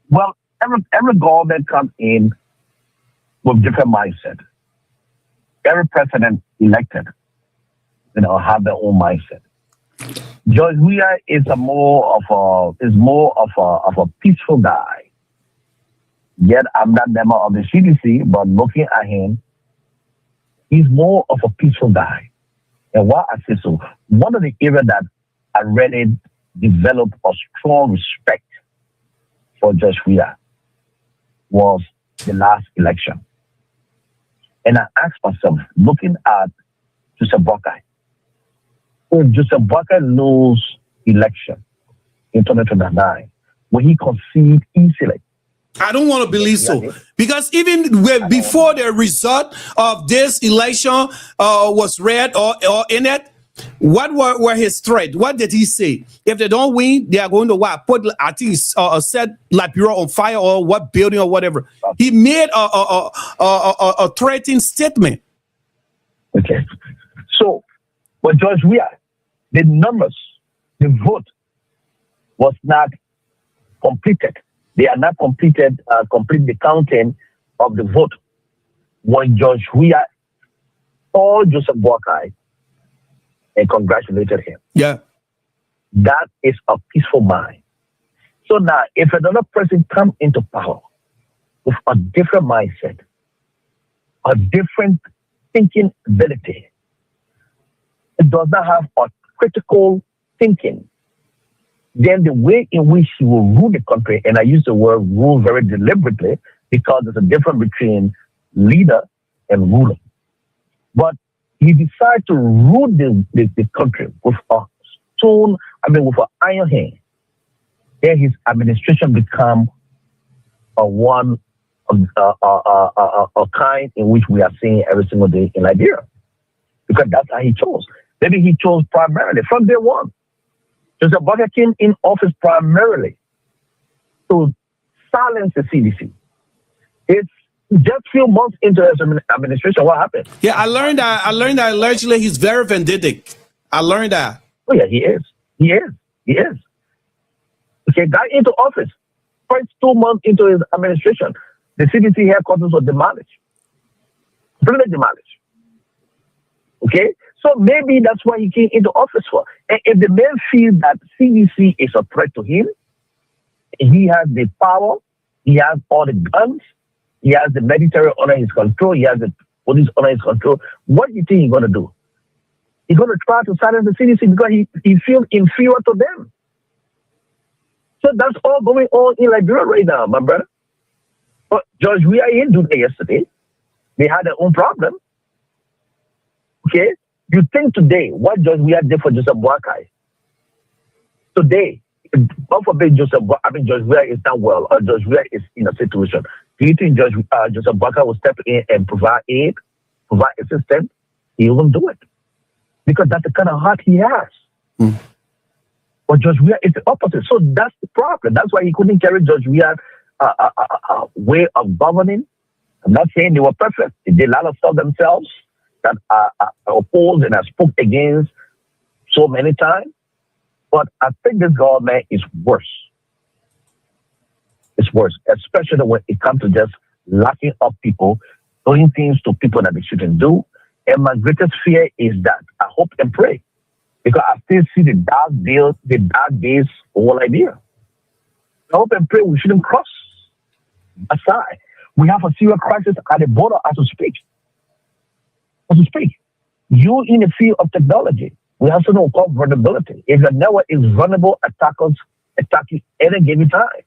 Well, every government comes in with different mindset. Every president elected, have their own mindset. WATCHLIVE is more of a peaceful guy. Yet I'm not member of the CDC, but looking at him, he's more of a peaceful guy. And why I say so? One of the areas that I really developed a strong respect for WATCHLIVE was the last election. And I asked myself, looking at Joseph Boakai, if Joseph Boakai lose election in 2029, will he concede easily? I don't want to believe so, because even before the result of this election was read or in it, what were his threats? What did he say? If they don't win, they are going to put, I think, set Liberia on fire or what building or whatever. He made a threatening statement. Okay. So, but WATCHLIVE, the numbers, the vote was not completed. They are not complete the counting of the vote. When WATCHLIVE called Joseph Boakai and congratulated him. Yeah. That is a peaceful mind. So now, if another person comes into power with a different mindset, a different thinking ability, it does not have a critical thinking, then the way in which he will rule the country, and I use the word rule very deliberately because there's a difference between leader and ruler. But he decided to rule the country with a stone, with an iron hand. Then his administration become one of a kind in which we are seeing every single day in Liberia. Because that's how he chose. Maybe he chose primarily from day one. Joseph Boakai came in office primarily to silence the CDC. It's just a few months into his administration. What happened? Yeah, I learned that allegedly he's very vindictive. I learned that. Oh yeah, he is. Okay, got into office. First 2 months into his administration, the CDC headquarters were demolished. Completely demolished. Okay? So maybe that's why he came into office for. And if the man feels that CDC is a threat to him, he has the power, he has all the guns, he has the military under his control, he has the police under his control, what do you think he's going to do? He's going to try to silence the CDC because he feels inferior to them. So that's all going on in Liberia right now, my brother. But George Weah didn't do that yesterday. They had their own problem. Okay? You think today what George Weah did for Joseph Boakai? Today, God forbid George Weah is not well or George Weah is in a situation. Do you think Joseph Boakai will step in and provide aid, provide assistance? He won't do it. Because that's the kind of heart he has. But George Weah is the opposite. So that's the problem. That's why he couldn't carry George Weah's way of governing. I'm not saying they were perfect. They did a lot of stuff themselves that are opposed and are spoke against so many times. But I think this government is worse. It's worse, especially when it comes to just locking up people, doing things to people that they shouldn't do. And my greatest fear is that I hope and pray, because I still see the dark days over Liberia. I hope and pray we shouldn't cross aside. We have a serious crisis at the border as we speak. You in the field of technology, we have something called vulnerability. If your network is vulnerable, attackers attack you any given time.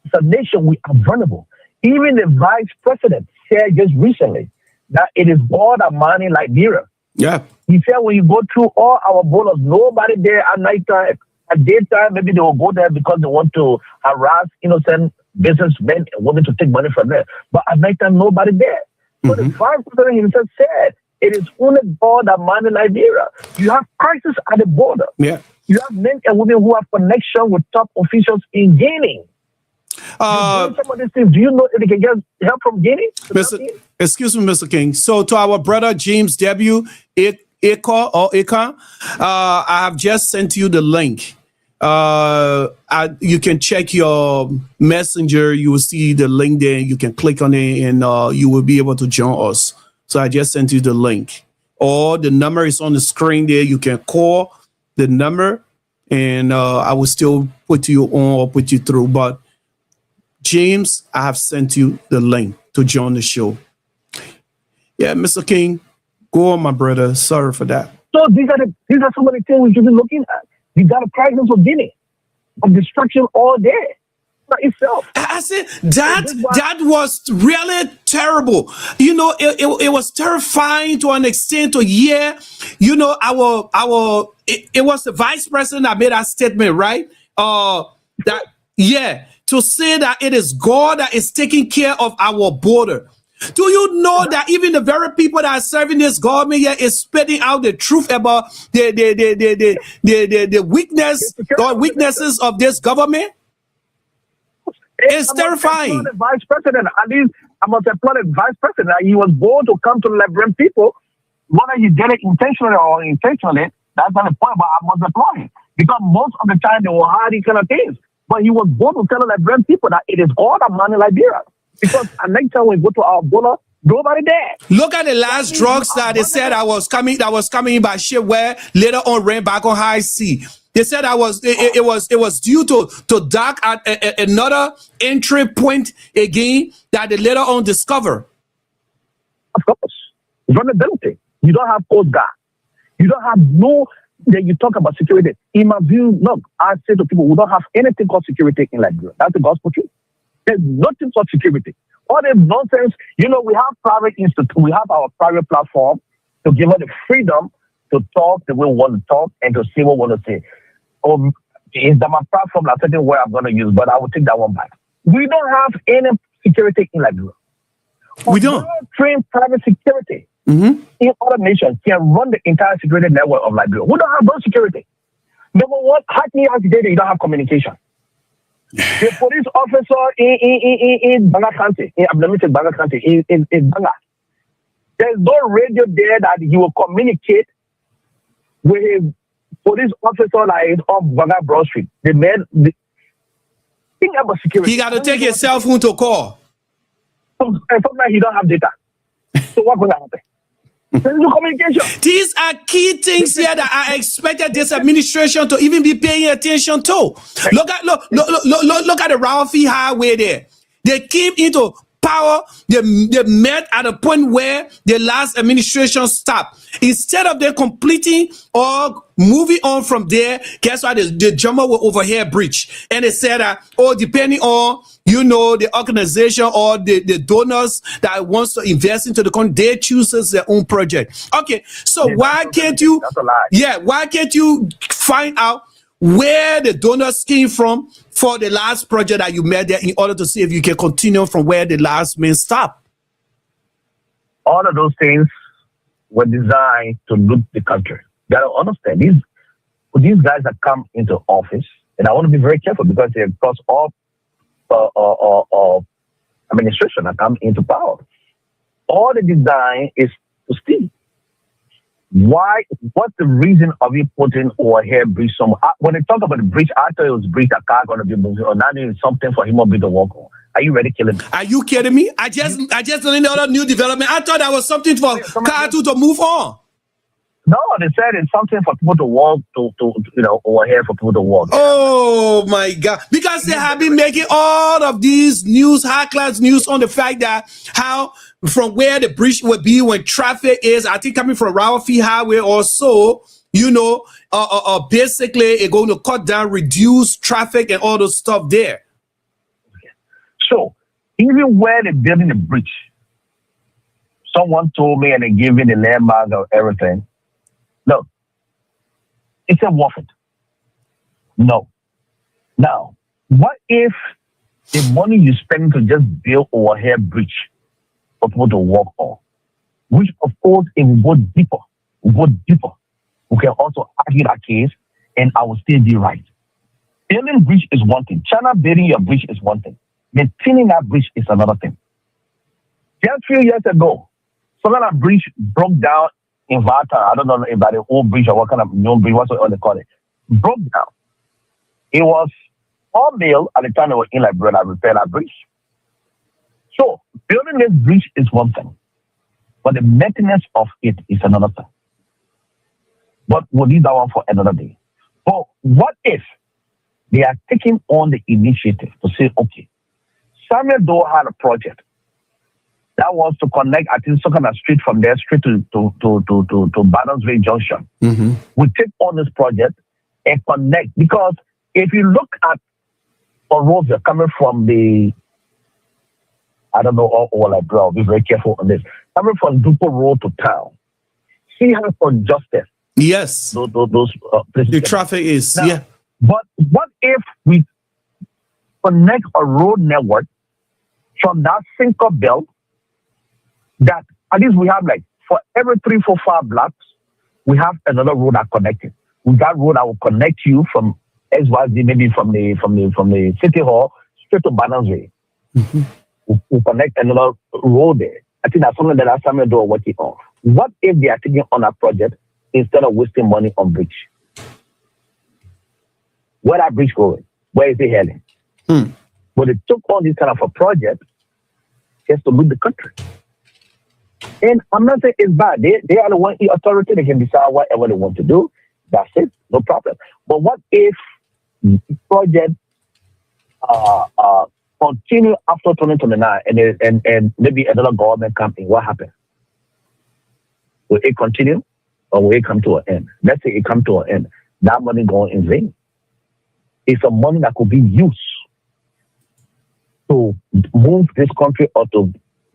It's a nation, we are vulnerable. Even the vice president said just recently that it is God and money in Liberia. Yeah. He said when you go through all our borders, nobody there at night time. At daytime, maybe they will go there because they want to harass innocent businessmen and women to take money from them. But at night time, nobody there. So the vice president himself said, it is only God and man in Liberia. You have crisis at the border. Yeah. You have men and women who have connection with top officials in Guinea. Some of these things, do you know if they can get help from Guinea? Excuse me, Mr. King. So to our brother James W. Ika, I have just sent you the link. You can check your messenger. You will see the link there. You can click on it and you will be able to join us. So I just sent you the link. Or the number is on the screen there. You can call the number and I will still put you on or put you through. But James, I have sent you the link to join the show. Yeah, Mr. King, go on, my brother. Sorry for that. So these are some of the things we should be looking at. We got a crisis of Guinea, of destruction all day. Itself. I said that was really terrible. You know, it was terrifying to an extent to hear. You know, it was the vice president that made that statement, right? To say that it is God that is taking care of our border. Do you know that even the very people that are serving this government here is spitting out the truth about the weaknesses of this government? It's terrifying. The vice president, at least I must applaud the vice president. He was born to come to the Liberian people. Whether he did it intentionally or unintentionally, that's not the point, but I must applaud him. Because most of the time they will hide these kind of things. But he was born to tell the Liberian people that it is all the money in Liberia. Because at next time we go to our border, nobody there. Look at the last drugs that they said that was coming by ship where later on ran back on high sea. They said it was due to dock at another entry point again that they later on discover. Of course. Vulnerability. You don't have Coast Guard. You don't have then you talk about security. In my view, look, I say to people, we don't have anything called security in Liberia. That's the gospel truth. There's nothing called security. All this nonsense, you know, we have private institutes, we have our private platform, to give us the freedom to talk the way we want to talk and to say what we want to say. Is that my platform? That's certain word I'm going to use, but I will take that one back. We don't have any security in Liberia. We don't train private security in other nations can run the entire security network of Liberia. We don't have those security. Number one, hacking out data, you don't have communication. The police officer in Banga County, in Banga, there's no radio there that he will communicate with his police officer that is on Banga Broad Street. The man, think about security. He got to take his cell phone to call. Sometimes he don't have data. So what will happen? There's no communication. These are key things here that I expected this administration to even be paying attention to. Look at the Ralphie Highway there. They came into power. They met at a point where the last administration stopped. Instead of them completing or moving on from there, guess what? The jumper will overhead bridge. And they said that, depending on the organization or the donors that wants to invest into the country, they chooses their own project. Okay, so why can't you? Why can't you find out where the donors came from for the last project that you made there in order to see if you can continue from where the last man stopped? All of those things were designed to loot the country. You gotta understand these guys that come into office, and I want to be very careful because they cross all administration that come into power. All the design is to steal. Why? What's the reason of you putting overhead bridge somewhere? When they talk about the bridge, I thought it was bridge that car gonna be moving, or now it's something for him to be the walk on. Are you ready killing me? Are you kidding me? I just learned the other new development. I thought that was something for car to move on. No, they said it's something for people to walk to overhead for people to walk. Oh my God! Because they have been making all of these news, high class news on the fact that how from where the bridge will be when traffic is, I think coming from Ralphie Highway or so, basically it's going to cut down, reduce traffic and all those stuff there. So even where they're building a bridge, someone told me and they gave me the landmark of everything. No. It's a waffle. No. Now, what if the money you spend to just build overhead bridge for people to walk on, which of course it will go deeper. We can also argue that case and I will still be right. Building bridge is one thing. China building your bridge is one thing. Maintaining that bridge is another thing. Just a few years ago, some of that bridge broke down in Vata. I don't know about the old bridge or what kind of new bridge, what they call it. Broke down. It was all male at the time they were in Liberia that repaired that bridge. So building this bridge is one thing, but the maintenance of it is another thing. But we'll leave that one for another day. But what if they are taking on the initiative to say, okay, Samuel Doe had a project that wants to connect, I think, some kind of street from there straight to Barnesville Junction. Mm-hmm. We take on this project and connect, because if you look at a road coming from the, I don't know, all like, bro, be very careful on this. Coming from Dupo Road to town, see how congested. Yes. Those places. The traffic is, now, yeah. But what if we connect a road network from that single belt that at least we have, like, for every 3, 4, 5 blocks, we have another road that connected. With that road, I will connect you from XYZ, maybe from the City Hall straight to Barnesville. Mm-hmm. We'll connect another road there. I think that's something that Samuel Doe working on. What if they are taking on a project instead of wasting money on bridge? Where that bridge going? Where is it heading? But they took on this kind of a project just to loot the country. And I'm not saying it's bad. They are the one authority. They can decide whatever they want to do. That's it. No problem. But what if the project continue after 2029 and maybe another government comes in? What happens? Will it continue or will it come to an end? Let's say it comes to an end. That money going in vain. It's a money that could be used to move this country or to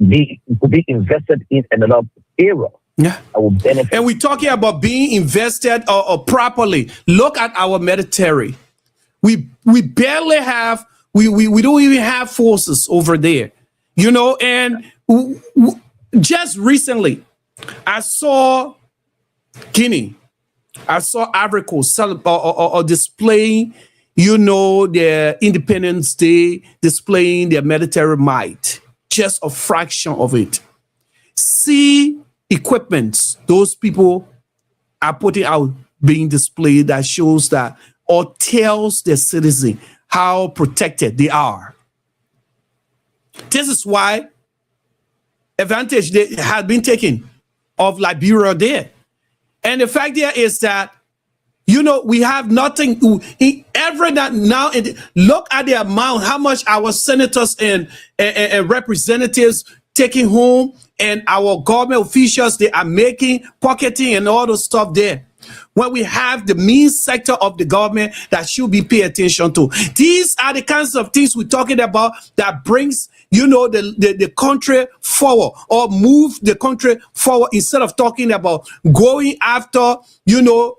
be invested in another era Yeah. that will benefit. And we're talking about being invested or properly. Look at our military. We barely have, we don't even have forces over there, you know. And just recently, I saw Guinea, I saw Ivory Coast displaying, you know, their Independence Day, displaying their military might, just a fraction of it. See equipments those people are putting out being displayed that shows that or tells the citizen how protected they are. This is why advantage has been taken of Liberia there. And the fact there is that, you know, we have nothing every now. Look at the amount, how much our senators and representatives taking home, and our government officials, they are making, pocketing and all the stuff there. When we have the mean sector of the government that should be paid attention to. These are the kinds of things we're talking about that brings, you know, the country forward, or move the country forward, instead of talking about going after, you know,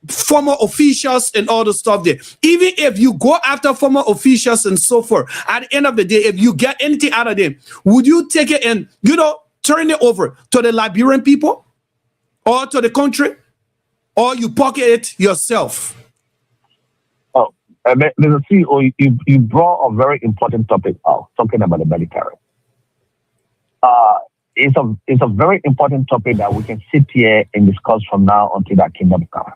former officials and all the stuff there. Even if you go after former officials and so forth, at the end of the day, if you get anything out of them, would you take it and, you know, turn it over to the Liberian people or to the country, or you pocket it yourself? Oh, Mr. CEO, you brought a very important topic out, talking about the military. It's a very important topic that we can sit here and discuss from now until that kingdom comes.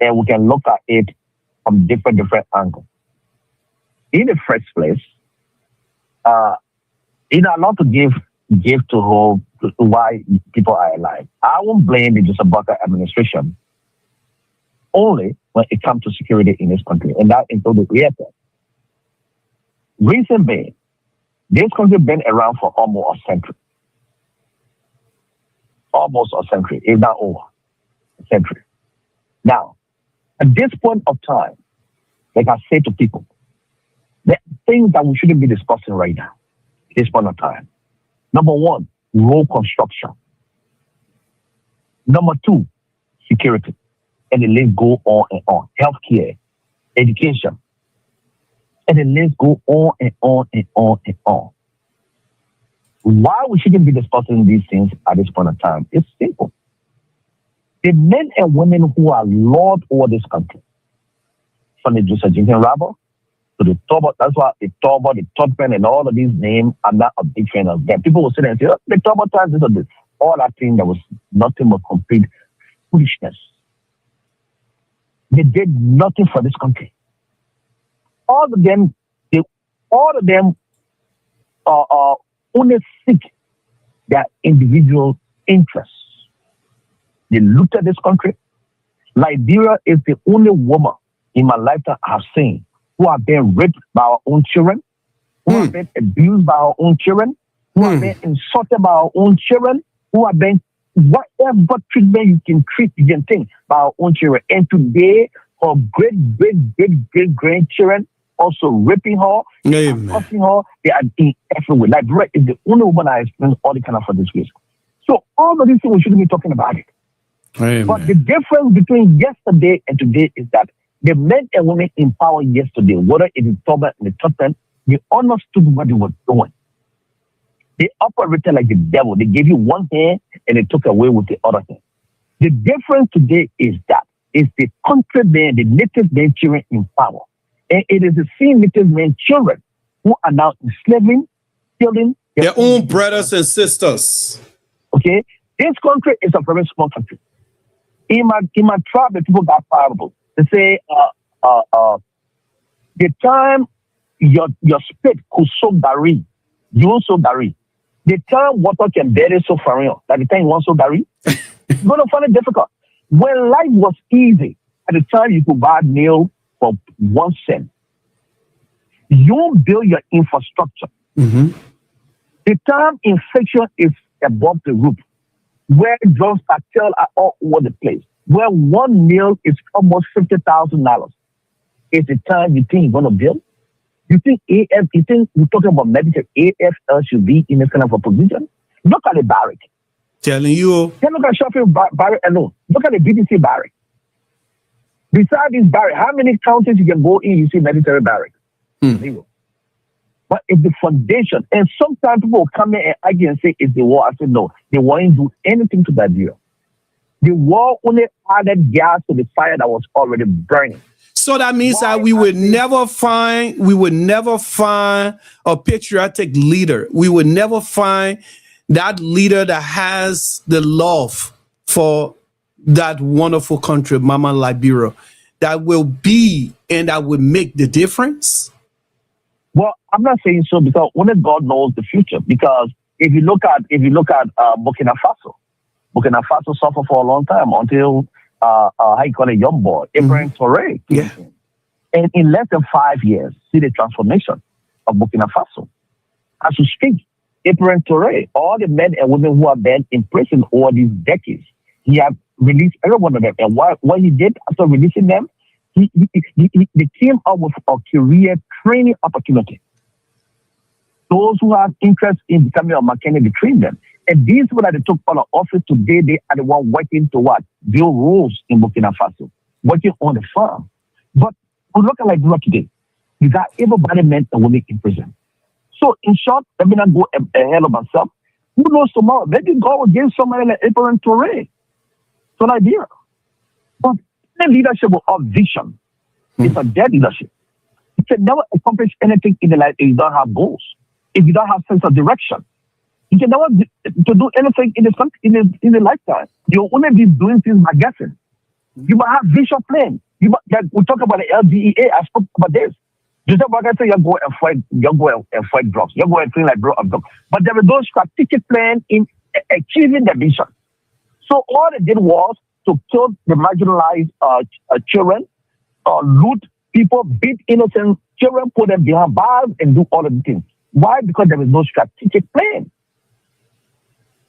And we can look at it from different angles. In the first place, in a lot to give to hope to why people are alive. I won't blame the Joseph Boakai administration only when it comes to security in this country, and that includes the airport. Reason being, this country been around for almost a century. Almost a century, if not over a century. Now, at this point of time, like I say to people, the things that we shouldn't be discussing right now, at this point of time. Number one, road construction. Number two, security. And the list go on and on. Healthcare, education. And the list go on and on and on and on. Why we shouldn't be discussing these things at this point of time? It's simple. The men and women who are lord over this country, from the Joseph Jenkins Rabble to the Toba, that's why the Toba, the Topman, and all of these names, I'm not a big fan of them. People will sit there and say, oh, the Toba times, this or this. All that thing that was nothing but complete foolishness. They did nothing for this country. All of them only seek their individual interests. They looked at this country. Liberia is the only woman in my lifetime I've seen who have been raped by our own children, who have been abused by our own children, who have been insulted by our own children, who have been whatever treatment you can think by our own children. And today, her great grandchildren also raping her, cussing her. They are in everywhere. Liberia is the only woman I experienced all the kind of this risk. So all of these things we shouldn't be talking about it. Amen. But the difference between yesterday and today is that the men and women in power yesterday, whether it is Toba and the Topman, they understood what they were doing. They operated like the devil. They gave you one hand and they took away with the other hand. The difference today is that it's the country men, the native men children in power. And it is the same native men children who are now enslaving, killing their own brothers and sisters. Okay? This country is a very small country. In my tribe, the people got powerful. They say, the time your spit could soak Gary, you won't soak Gary. The time water can bury so far, that the time you want soak Gary, you're going to find it difficult. When life was easy, at the time you could buy meal for 1 cent, you build your infrastructure. The time inflation is above the roof, where drugs cartel are all over the place, where one meal is almost $50,000. Is the time you think you're going to build? You think we're talking about medical AFL should be in this kind of a position? Look at the barrack. Telling you. Then look at Sheffield barrack alone. Look at the BTC barrack. Beside this barrack, how many counties you can go in, you see military barrack? Zero. But it's the foundation. And sometimes people come in and argue and say, it's the war. I said, no, they won't do anything to that deal. The war only added gas to the fire that was already burning. So that means that we would never find a patriotic leader. We would never find that leader that has the love for that wonderful country, Mama Liberia, that will be and that will make the difference. Well, I'm not saying so because only God knows the future. Because if you look at Burkina Faso suffered for a long time until how you call it, young boy, Ibrahim Traoré. Yeah. And in less than 5 years, see the transformation of Burkina Faso. As you speak, Ibrahim Traoré, all the men and women who have been in prison over these decades, he have released every one of them. And what he did after releasing them, he came up with a career training opportunity. Those who have interest in becoming a mechanic, they train them. And these people that they took out of office today, they are the one working to what? Build roads in Burkina Faso, working on the farm. But we look at Liberia today. You got everybody men and women in prison. So in short, let me not go ahead of myself. Who knows tomorrow? Maybe God will give somebody like Ibrahim Traoré to Liberia. But the leadership without vision is a dead leadership. You can never accomplish anything in the life if you don't have goals, if you don't have sense of direction. You can never do anything in the lifetime. You'll only be doing things by guessing. You must have vision plan. We talk about the LBR. I spoke about this. Just like I say, you go and fight drugs. You go and clean like drugs. But there was no strategic plan in achieving the vision. So all they did was to kill the marginalized children, loot people, beat innocent children, put them behind bars, and do all of the things. Why? Because there was no strategic plan.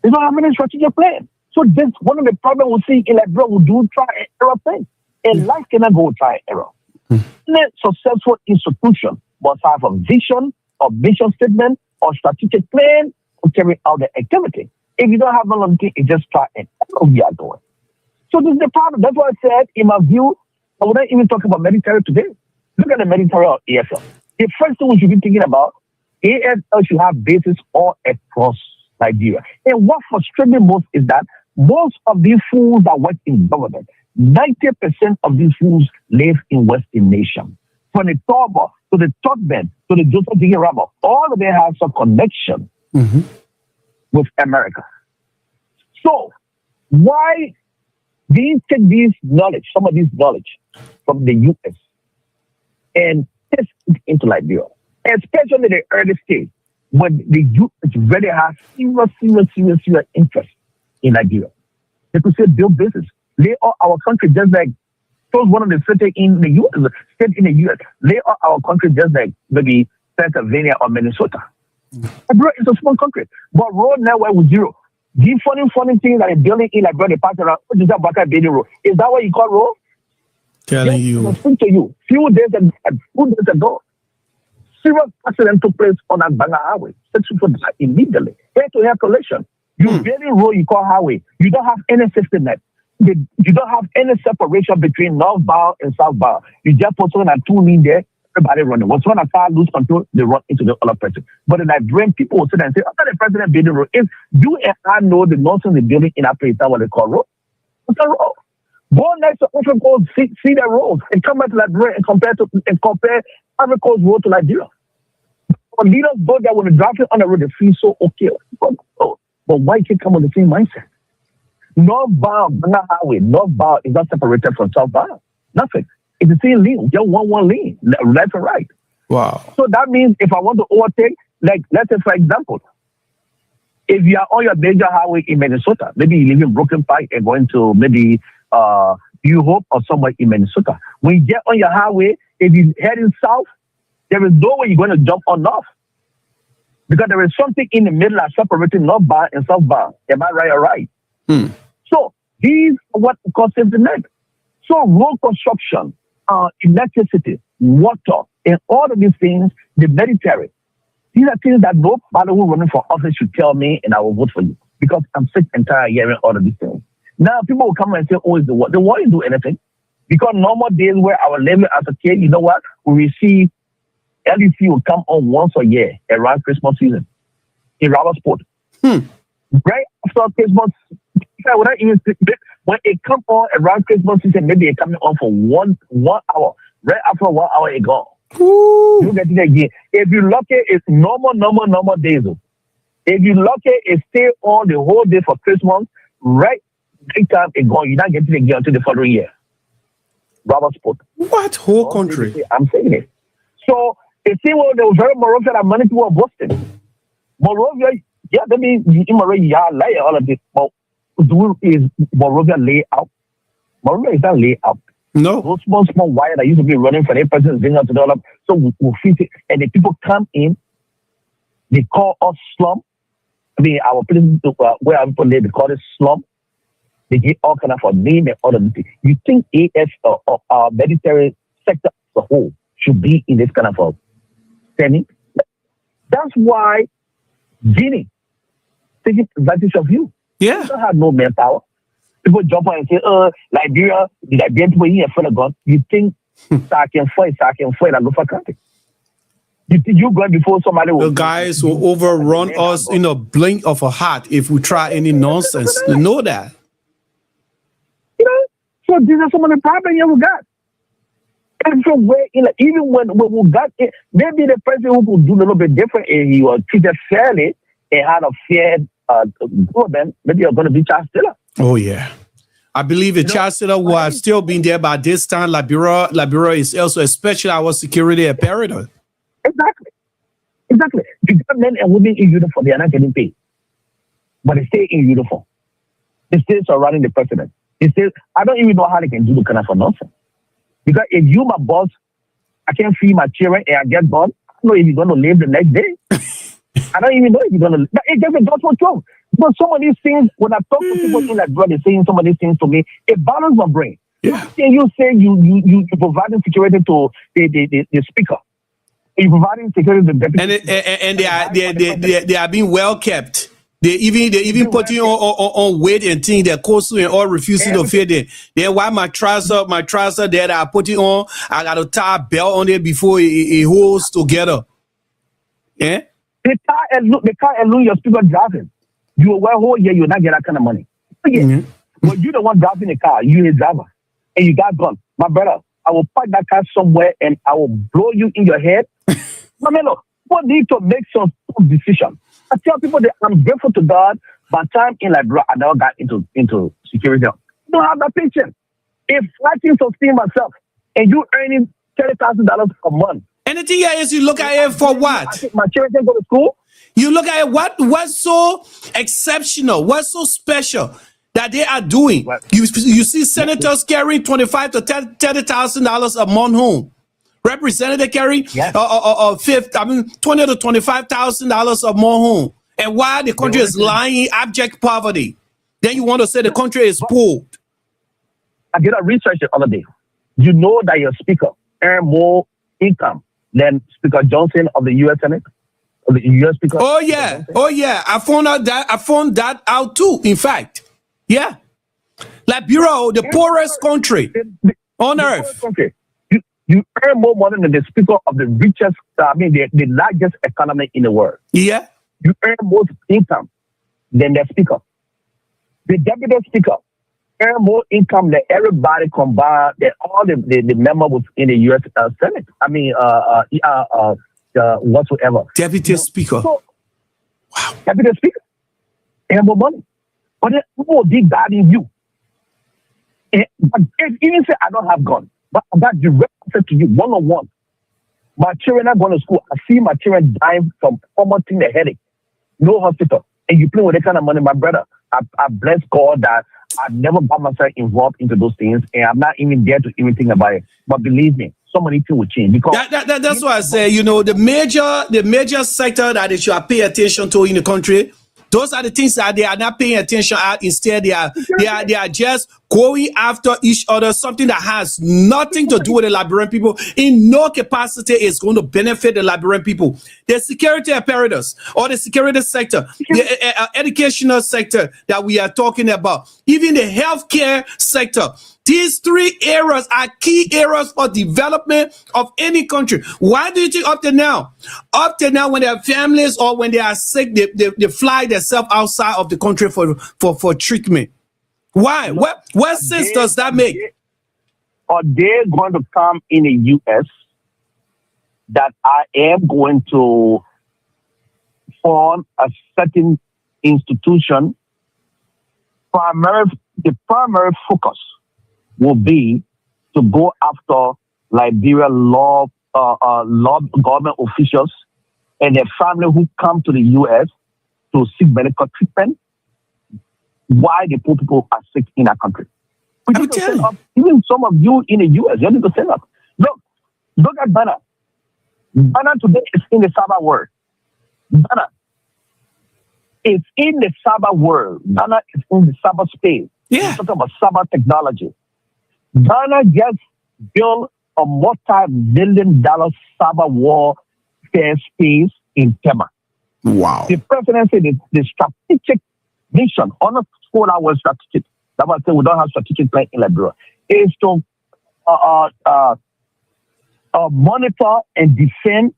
They don't have any strategic plan. So this one of the problems we see in Liberia, we do try and error things. And life cannot go try and error. Any successful institution must have a vision, or mission statement, or strategic plan to carry out the activity. If you don't have none of it, it's just try and error we are going. So this is the problem. That's why I said, in my view, I would not even talk about military today. Look at the military of AFL. The first thing we should be thinking about, AFL should have bases all across Nigeria. And what frustrates me most is that most of these fools that work in government, 90% of these fools live in Western nations. From the Toba to the Totman to the Joseph D. Rama, all of them have some connection with America. So why do you take this knowledge, some of this knowledge from the U.S. and test it into Liberia, especially the early stage when the U.S. really has serious interest in Liberia? They could say build business. Lay off our country just like chose one of the states in the U.S. Lay off our country just like maybe Pennsylvania or Minnesota. Liberia is a small country, but road network with zero. The funny thing that is building in Liberia, the part around, what is that Baka Baby Road? Is that what you call road? Telling you. I speak to you. Few days ago, serious accident took place on Agbanga Highway. 6 people died immediately. Head-to-head collision. You building road you call highway. You don't have any safety net. You don't have any separation between northbound and southbound. You just put someone and two in there, everybody running. Once one car lose control, they run into the other person. But in Liberian, people will sit there and say, after the president building road, if you and I know the nonsense they're building in our place, that's what they call road. What's a road? Go next to Africa Coast, see the roads, and come back to Liberia and compare Africa Coast road to Liberia. When leaders go there, when they drive it on the road, they feel so okay. But why can't come on the same mindset? Northbound, not highway. Northbound is not separated from southbound. Nothing. It's the same lane. Just one lane, left and right. Wow. So that means if I want to overtake, like let's say for example, if you are on your major highway in Minnesota, maybe you live in Broken Pike and going to maybe New Hope or somewhere in Minnesota. When you get on your highway, if you're heading south, there is no way you're going to jump on north. Because there is something in the middle that's separating northbound and southbound. Am I right or right? So these are what causes the net. So road construction, electricity, water, and all of these things, the military, These are things that nobody who running for office should tell me, and I will vote for you because I'm sick and tired of hearing all of these things. Now people will come and say, "Oh, it's the war." The war didn't do anything because normal days where I was living as a kid, you know what? We receive LEC will come on once a year around Christmas season in Robertsport. Right after Christmas, when it comes on around Christmas season, maybe it's coming on for one hour. Right after 1 hour, it gone. You get it again. If you lock it, it's normal days. If you lock it, it stay on the whole day for Christmas. Right, big time it gone. You not get it again until the following year. Robertsport. What whole country? I'm saying it. So it seems well, there was very Morovia that many people were Boston. Morovia, yeah, that means Morovia lay all of this. But is Morovia lay out? Morovia is not lay out. No. Those small wire that used to be running for their president bring us to develop. So we fit it. And the people come in, they call us slum. I mean, our place where people live, they call it slum. They get all kind of a name and all of things. You think AS or our military sector as a whole should be in this kind of a setting? That's why Guinea taking advantage of you. Yeah. You don't have no manpower. People jump on and say, Liberia, the Liberian people here for the gun. You think I can fight and go for country. You think you going before somebody will... The guys will overrun us in a blink of a hat if we try any nonsense. You know that. You know? So these are some of the problems we got. And from where, even when we got it, maybe the person who could do a little bit different and he was treated fairly and had a fair government, maybe you're going to be Chancellor. Oh, yeah. I believe the Chancellor will have still been there by this time. Liberia is also, especially our security apparatus. Exactly. You got men and women in uniform, they are not getting paid. But they stay in uniform. They still surrounding the president. They still, I don't even know how they can do the kind of nonsense. Because if you, my boss, I can't feed my children and I get gone, I don't know if you're going to live the next day. I don't even know if you're going to live. But it's just a gospel truth. But some of these things, when I talk to people in Liberia, they're saying some of these things to me, it balances my brain. Yeah. You say you providing security to the speaker. You're providing security to the deputy. And they are being well kept. They even putting on weight and things. They're coastal and all refusing to feed it. Then why my trouser that I put it on, I got to tie a belt on it before it holds together. Yeah. They can't lose your speaker driving. You will wear whole year, you'll not get that kind of money. But you're the one driving the car, you the driver, and you got gun. My brother, I will park that car somewhere and I will blow you in your head. Mamelo, we need to make some decision. I tell people that I'm grateful to God, but time in Liberia, I never got into security. I don't have that patience. If I can sustain myself and you earning $30,000 a month. Anything else you look at it for what? I think my children go to school. You look at it, what's so exceptional, what's so special that they are doing? What? You see senators carrying $25,000 to $30,000 a month home. Representative carry $20,000 to $25,000 a month home. And while the country is lying in abject poverty, then you want to say the country is poor. I did a research the other day. You know that your speaker earn more income than Speaker Johnson of the U.S. Senate? The US speaker. Oh yeah. I found that out too. In fact, yeah. Liberia, the poorest country on earth. You earn more money than the speaker of the richest, the largest economy in the world. Yeah. You earn more income than the speaker. The deputy speaker earn more income than everybody combined, than all the members in the U.S. Senate. Whatsoever. Deputy Speaker. So, wow. Deputy Speaker. They have more money. But then people will be guarding you. But even say I don't have gun, but I got direct access to you one-on-one. My children are going to school. I see my children dying from promoting the headache. No hospital. And you play with that kind of money, my brother. I bless God that I never got myself involved into those things, and I'm not even there to even think about it. But believe me, so many things will change. Because that's why I say, the major sector that they should pay attention to in the country Those are the things that they are not paying attention at. Instead, they are just going after each other, something that has nothing to do with the Liberian people. In no capacity is going to benefit the Liberian people. The security apparatus or the security sector, the educational sector that we are talking about, even the healthcare sector. These three areas are key areas for development of any country. Why do you think up to now, when their families or when they are sick, they fly themselves outside of the country for treatment? Why? What sense does that make? Are they going to come in the U.S. that I am going to form a certain institution? The primary focus will be to go after Liberia law government officials and their family who come to the U.S. to seek medical treatment. Why the poor people are sick in our country? Even some of you in the U.S., you need to stand up. Look at Ghana. Ghana today is in the cyber world. Ghana is in the cyber world. Ghana is in the cyber space. Yeah. We're talking about cyber technology. Ghana just built a multi-billion-dollar cyber warfare space in Tema. Wow. The president said the strategic mission, on a school our strategic, that's why I say we don't have strategic plan in Liberia, is to monitor and defend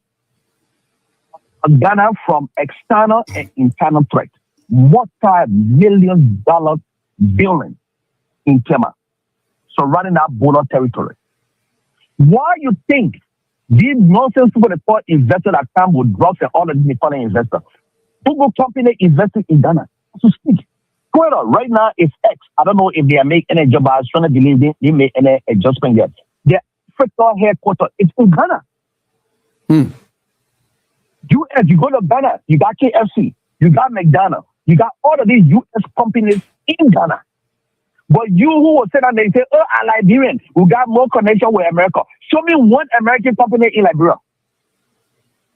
Ghana from external and internal threats. Multi-million-dollar building in Tema, surrounding that border territory. Why you think these nonsense people that call investors that come with drugs and all of these foreign investors? Google company investing in Ghana to speak. Twitter right now is X. I don't know if they are making any job. I was trying to believe they make any adjustment yet. Their Africa headquarters is in Ghana. US, you go to Ghana, you got KFC, you got McDonald's, you got all of these US companies in Ghana. But you who will sit down and say, oh, I'm Liberian, we got more connection with America. Show me one American company in Liberia.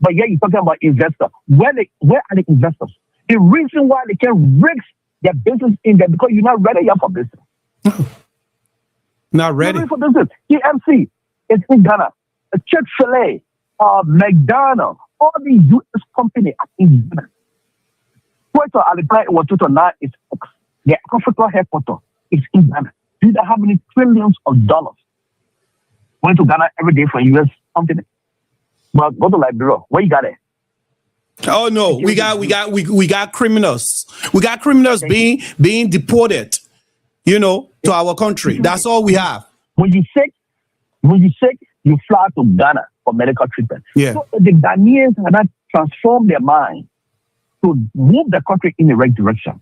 But yeah, you're talking about investors. Where are the investors? The reason why they can risk their business in there because you're not ready yet for business. Not ready for business. KFC is in Ghana. Chick-fil-A, McDonald's, all these US companies are in Ghana. Twitter, Alibaba, what Twitter now is their Africa headquarters. It's in Ghana. Do they have many trillions of dollars going to Ghana every day for US company? But go to Liberia. Where you got it? Oh no, we got criminals. We got criminals being deported, to our country. That's all we have. When you sick, you fly to Ghana for medical treatment. Yeah. So the Ghanaians have not transformed their mind to move the country in the right direction.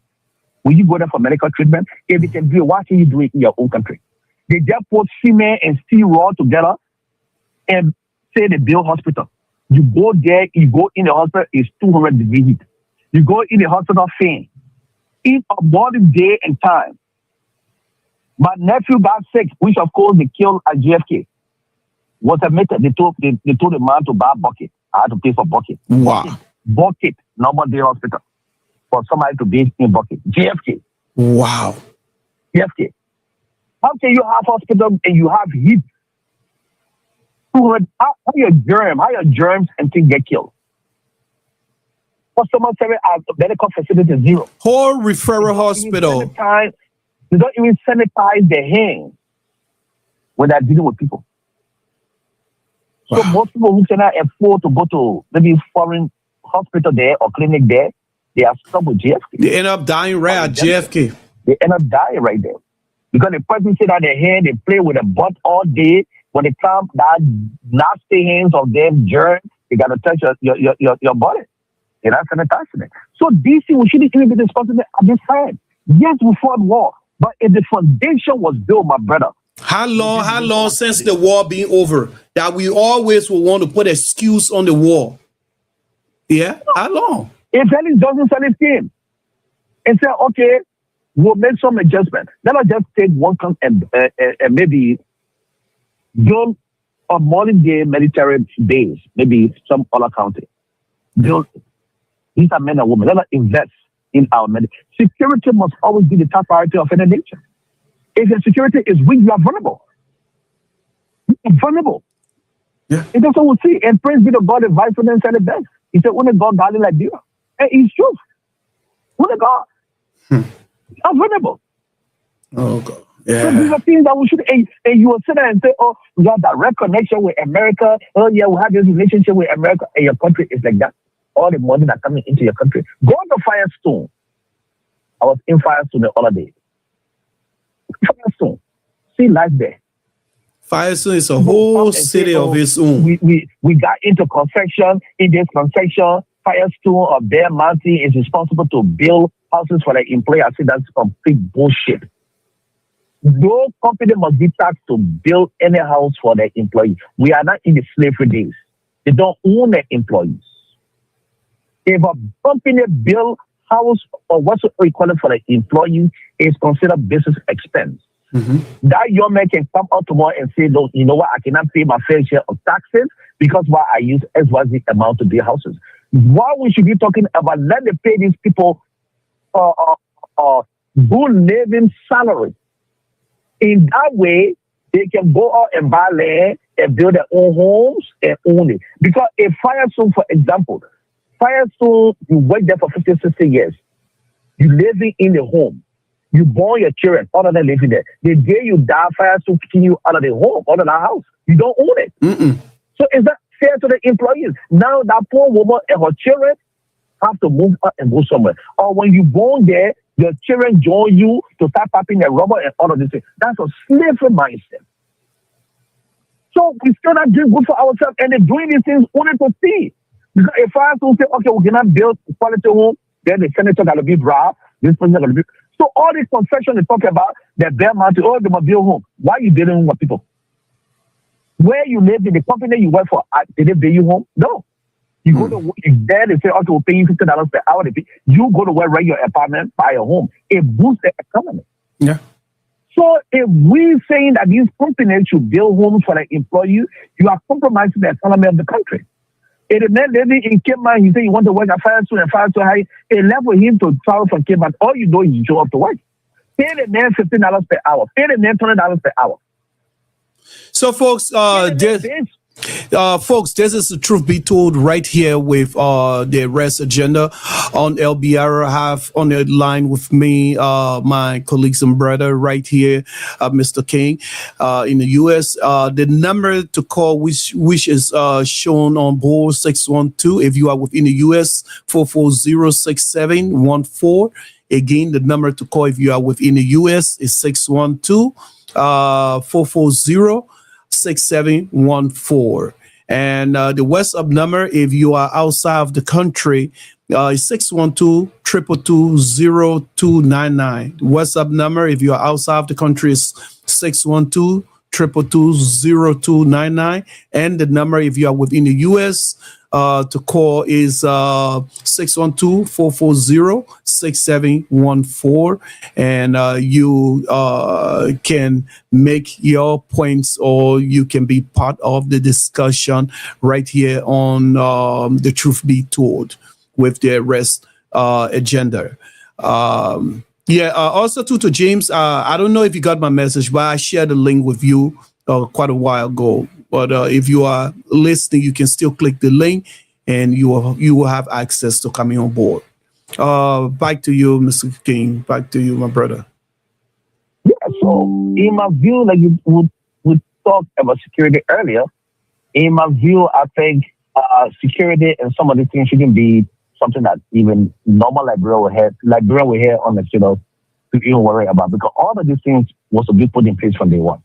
When you go there for medical treatment, if they can do it, why can't you do it in your own country? They just put cement and steel raw together and say they build hospital. You go there, you go in the hospital, it's 200 degrees heat. You go in the hospital, faint. In a morning, day and time. My nephew got sick, which of course they killed at JFK. Was admitted. They told the man to buy a bucket. I had to pay for bucket. Wow. Bucket, normal day hospital. For somebody to be in bucket. JFK. Wow. JFK. How can you have hospital and you have heat? How your germs and things get killed? Customer service at the medical facility is zero. Whole referral hospital. They don't even sanitize their hands when they're dealing with people. So most people who cannot afford to go to maybe foreign hospital there or clinic there, they are stuck with JFK. They end up dying right at JFK. They end up dying right there. Because the person sit on their hand, they play with a butt all day. When they come, that nasty hands of them germs, they got to touch your body. They're not sanitizing it. So DC, we shouldn't even be responsible at this time. Yes, we fought war, but if the foundation was built, my brother. How long since the war being over that we always will want to put excuse on the war? Yeah, how long? If Felix doesn't sell his team and say, okay, we'll make some adjustment. Let us just take one and maybe build a modern day military base, maybe some other county. Build. These are men and women. Let us invest in our military. Security must always be the top priority of any nation. If your security is weak, you are vulnerable. You are vulnerable. Yeah. And that's what we see. And praise be to God, the vice president said it best. He said, when God died in Liberia. And it's true. When God, you are vulnerable. Oh, God. Yeah. So these are things that we should, and you will sit there and say, oh, we have direct connection with America. Oh, yeah, we have this relationship with America. And your country is like that. All the money that's coming into your country. Go to Firestone. I was in Firestone the other day. Firestone. See life there. Firestone is a whole city of its own. We got into construction. In this construction, Firestone or Bear Mountain is responsible to build houses for the employee. I say that's complete bullshit. No company must be taxed to build any house for their employee. We are not in the slavery days. They don't own their employees. If a company build house or what's equivalent for the employee is considered business expense. That young man can come out tomorrow and say, "Look, you know what? I cannot pay my fair share of taxes because why I use XYZ amount to build houses." Why we should be talking about let them pay these people good living salary. In that way, they can go out and buy land and build their own homes and own it. Because a Firestone, for example, Firestone, you work there for 50, 60 years. You living in the home. You born your children, all of them living there. The day you die, Firestone kicking you out of the home, out of the house. You don't own it. So is that fair to the employees? Now that poor woman and her children have to move up and go somewhere. Or when you born there, your children join you to start popping their rubber and all of this thing. That's a slavery mindset. So we still not doing good for ourselves, and they're doing these things only to see. Because if I have to say, okay, we cannot build a quality home, then the senator got to be robbed, this person got to be. So all this construction they talk about, they're Bear Mountain, oh, they must build home. Why are you building home with people? Where you live in the company you work for, did they build you home? No. You go to there, they say, okay, we'll pay you $50 per hour. You go to work, rent your apartment, buy a home. It boosts the economy. Yeah. So if we're saying that these companies should build homes for their employees, you are compromising the economy of the country. If a man living in Cape Town, he said he want to work at Firestone and Firestone High, it left for him to travel from Cape Town. All you do is you show up to work. Pay the man $15 per hour. Pay the man $20 per hour. So, folks, folks, this is the truth be told right here with the arrest agenda on LBR. I have on the line with me my colleagues and brother right here, Mr. King, in the U.S. The number to call, which is shown on board, 612. If you are within the U.S., 440-6714. Again, the number to call if you are within the U.S. is 612-440-6714. And the WhatsApp number, if you are outside of the country, is 612-222-0299. WhatsApp number, if you are outside of the country, is 612-222-0299. And the number, if you are within the U.S., to call is 612-440-6714, and you can make your points, or you can be part of the discussion right here on the Truth Be Told with the arrest agenda. Also to James, I don't know if you got my message, but I shared the link with you quite a while ago. But if you are listening, you can still click the link, and you will have access to coming on board. Back to you, Mr. King. Back to you, my brother. Yeah. So, in my view, like we talked about security earlier. In my view, I think security and some of these things shouldn't be something that even normal Liberian will have on the to even worry about, because all of these things was to be put in place from day one.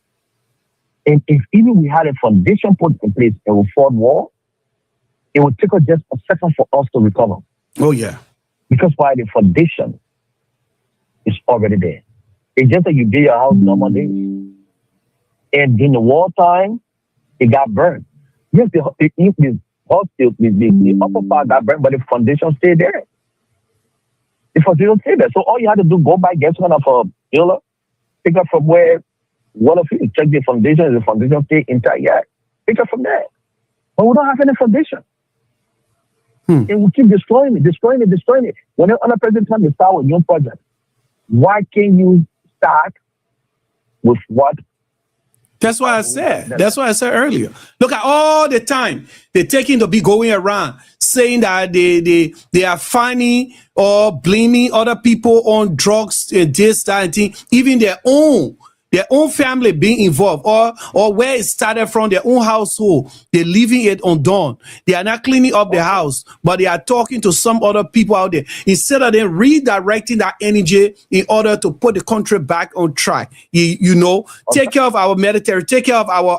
And if even we had a foundation put in place and we fought war, it would take us just a second for us to recover. Oh, yeah. Because why? The foundation is already there. It's just that you build your house normal days. And in the wartime, it got burned. Yes, the upper part got burned, but the foundation stayed there. The foundation stayed there. So all you had to do, go buy, get one of a builder, pick up from where one of you check the foundation stay intact. Yeah, pick up from there. But we don't have any foundation. It will keep destroying it. When you're on a present time, you start with your project. Why can't you start with what? That's why I said. That's why I said earlier. Look at all the time they're taking to be going around saying that they are finding or blaming other people on drugs and this, that, and thing, even their own family being involved, or where it started from, their own household, they're leaving it undone. They are not cleaning up the house, but they are talking to some other people out there instead of them redirecting that energy in order to put the country back on track. Take care of our military, take care of our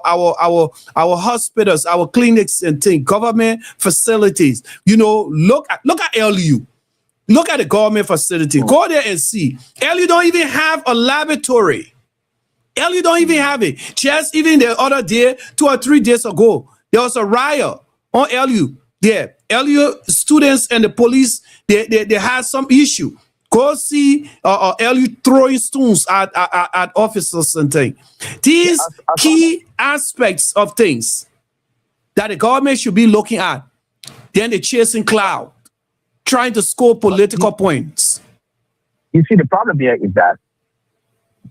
hospitals, our clinics and things, government facilities. Look at LU. Look at the government facility. Go there and see. LU don't even have a laboratory. LU don't even have it. Just even the other day, 2 or 3 days ago, there was a riot on LU. There, LU students and the police, they had some issue. Go see LU throwing stones at officers and things. These key aspects of things that the government should be looking at. Then they're chasing cloud, trying to score political points. You see, the problem here is that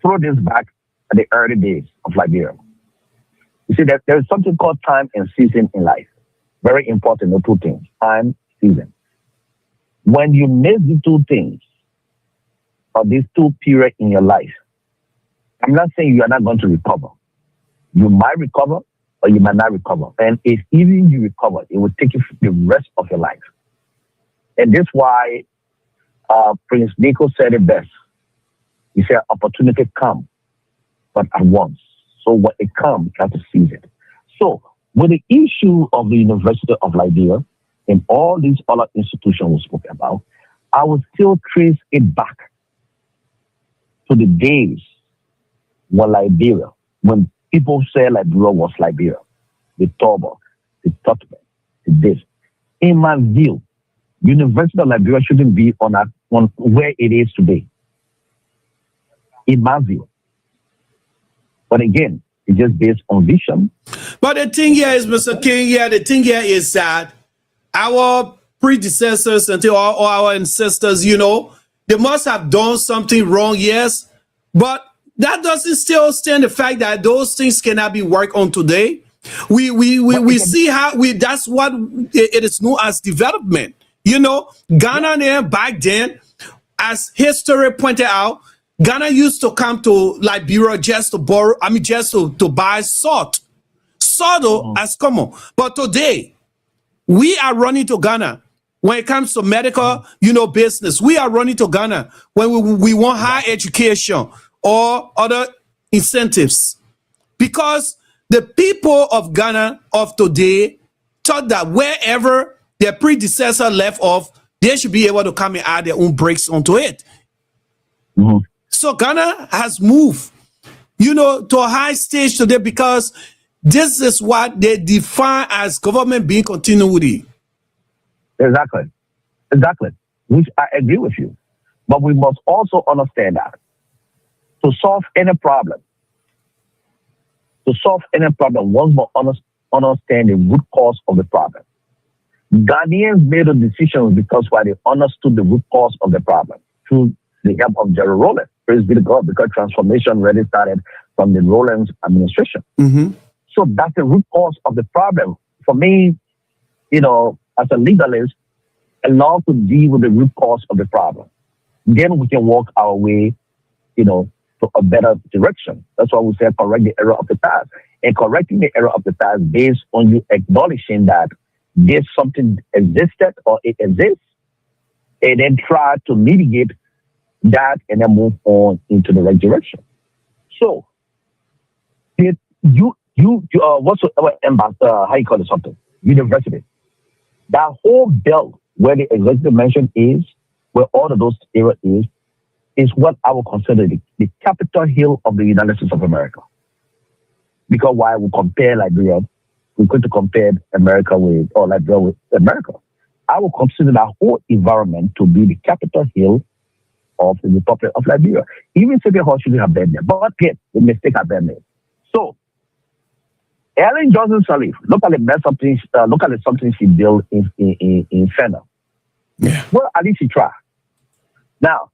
throw this back at the early days of Liberia. You see, there's something called time and season in life. Very important, the two things, time, season. When you miss the two things, or these two periods in your life, I'm not saying you are not going to recover. You might recover, or you might not recover. And if even you recover, it will take you the rest of your life. And that's why Prince Nico said it best. He said, opportunity comes, but at once. So when it comes, you have to seize it. So with the issue of the University of Liberia and all these other institutions we spoke about, I will still trace it back to the days when Liberia, when people say Liberia was Liberia, the Toba, the Tottenham, the this. In my view, University of Liberia shouldn't be on where it is today. In my view. But again, it's just based on vision. But the thing here is, Mr. King, the thing here is that our predecessors and all our ancestors, they must have done something wrong, yes. But that doesn't still stand the fact that those things cannot be worked on today. We see how that's what it is known as development. Ghana there back then, as history pointed out, Ghana used to come to Liberia just to borrow, just to buy salt. Salt has come. But today, we are running to Ghana when it comes to medical, business. We are running to Ghana when we want higher education or other incentives. Because the people of Ghana of today thought that wherever their predecessor left off, they should be able to come and add their own breaks onto it. So Ghana has moved, to a high stage today because this is what they define as government being continuity. Exactly. Which I agree with you. But we must also understand that to solve any problem, one must understand the root cause of the problem. Ghanaians made a decision because they understood the root cause of the problem through the help of Jerry Rowland. Praise be to God, because transformation really started from the Rowland's administration. So that's the root cause of the problem. For me, as a legalist, I love to deal with the root cause of the problem. Then we can walk our way, to a better direction. That's why we say correct the error of the past. And correcting the error of the past based on you acknowledging that there's something existed or it exists, and then try to mitigate that and then move on into the right direction. So, whatsoever how you call it something, university, that whole belt where the executive mention is, where all of those areas is what I would consider the Capitol Hill of the United States of America. Because while we compare Liberia, we're going to compare America with, or Liberia with America. I would consider that whole environment to be the Capitol Hill of the Republic of Liberia. Even City Hall shouldn't have been there, but yet the mistake has been made. So, Ellen Johnson Sirleaf, look at the best something. Look at the something she built in Fender. Yeah. Well, at least she tried. Now,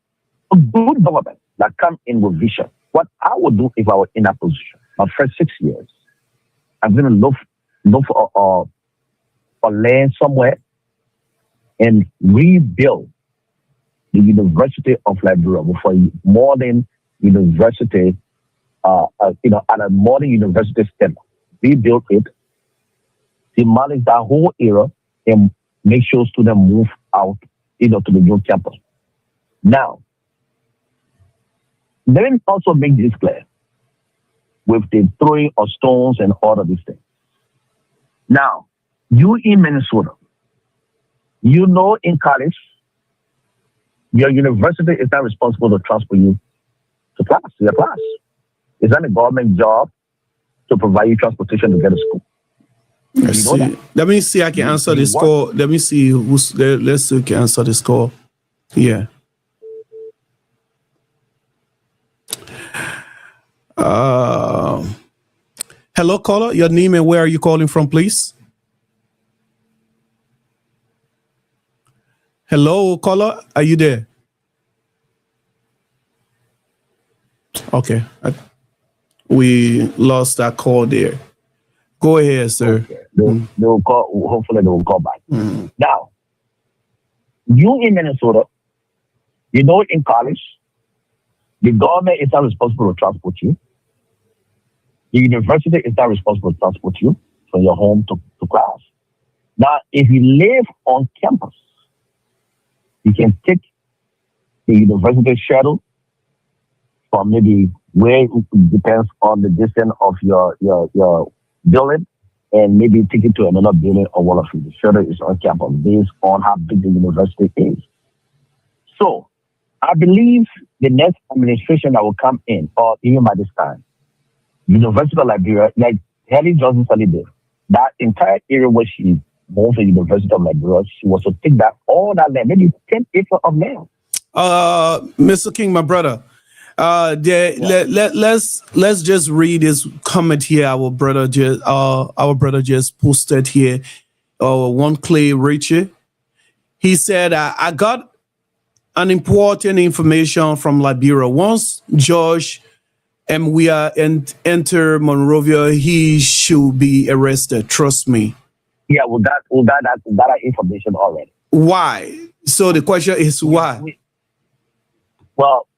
a good government that come in with vision. What I would do if I were in that position, my first 6 years, I'm going to look for land somewhere and rebuild the University of Liberia for modern university, at a modern university standard. Rebuild it, demolish that whole era, and make sure students move out, to the new campus. Now, let me also make this clear with the throwing of stones and all of these things. Now, you in Minnesota, in college, your university is not responsible to transport you to your class. It's not a government job to provide you transportation to get to school. Let's see. Let me see. I can answer this call. Let me see let's see who can answer this call. Yeah. Hello, caller. Your name and where are you calling from, please? Hello, caller. Are you there? Okay. We lost that call there. Go ahead, sir. Okay. They will call. Hopefully, they will call back. Now, you in Minnesota, in college, the government is not responsible to transport you. The university is not responsible to transport you from your home to class. Now, if you live on campus, you can take the university shuttle from maybe where it depends on the distance of your building, and maybe take it to another building or one of you. The shuttle is on campus based on how big the university is. So, I believe the next administration that will come in, or even by this time, University of Liberia, like Helen Johnson Sirleaf did, that entire area where she moved to University of Liberia, she was to take that all that land, maybe 10 acres of land. Mr. King, my brother, let's just read this comment here. Our brother just posted here. One Clay Richie. He said, I got an important information from Liberia. Once George and we are enter Monrovia, he should be arrested. Trust me. Yeah, we got that information already. Why? So the question is why? Well,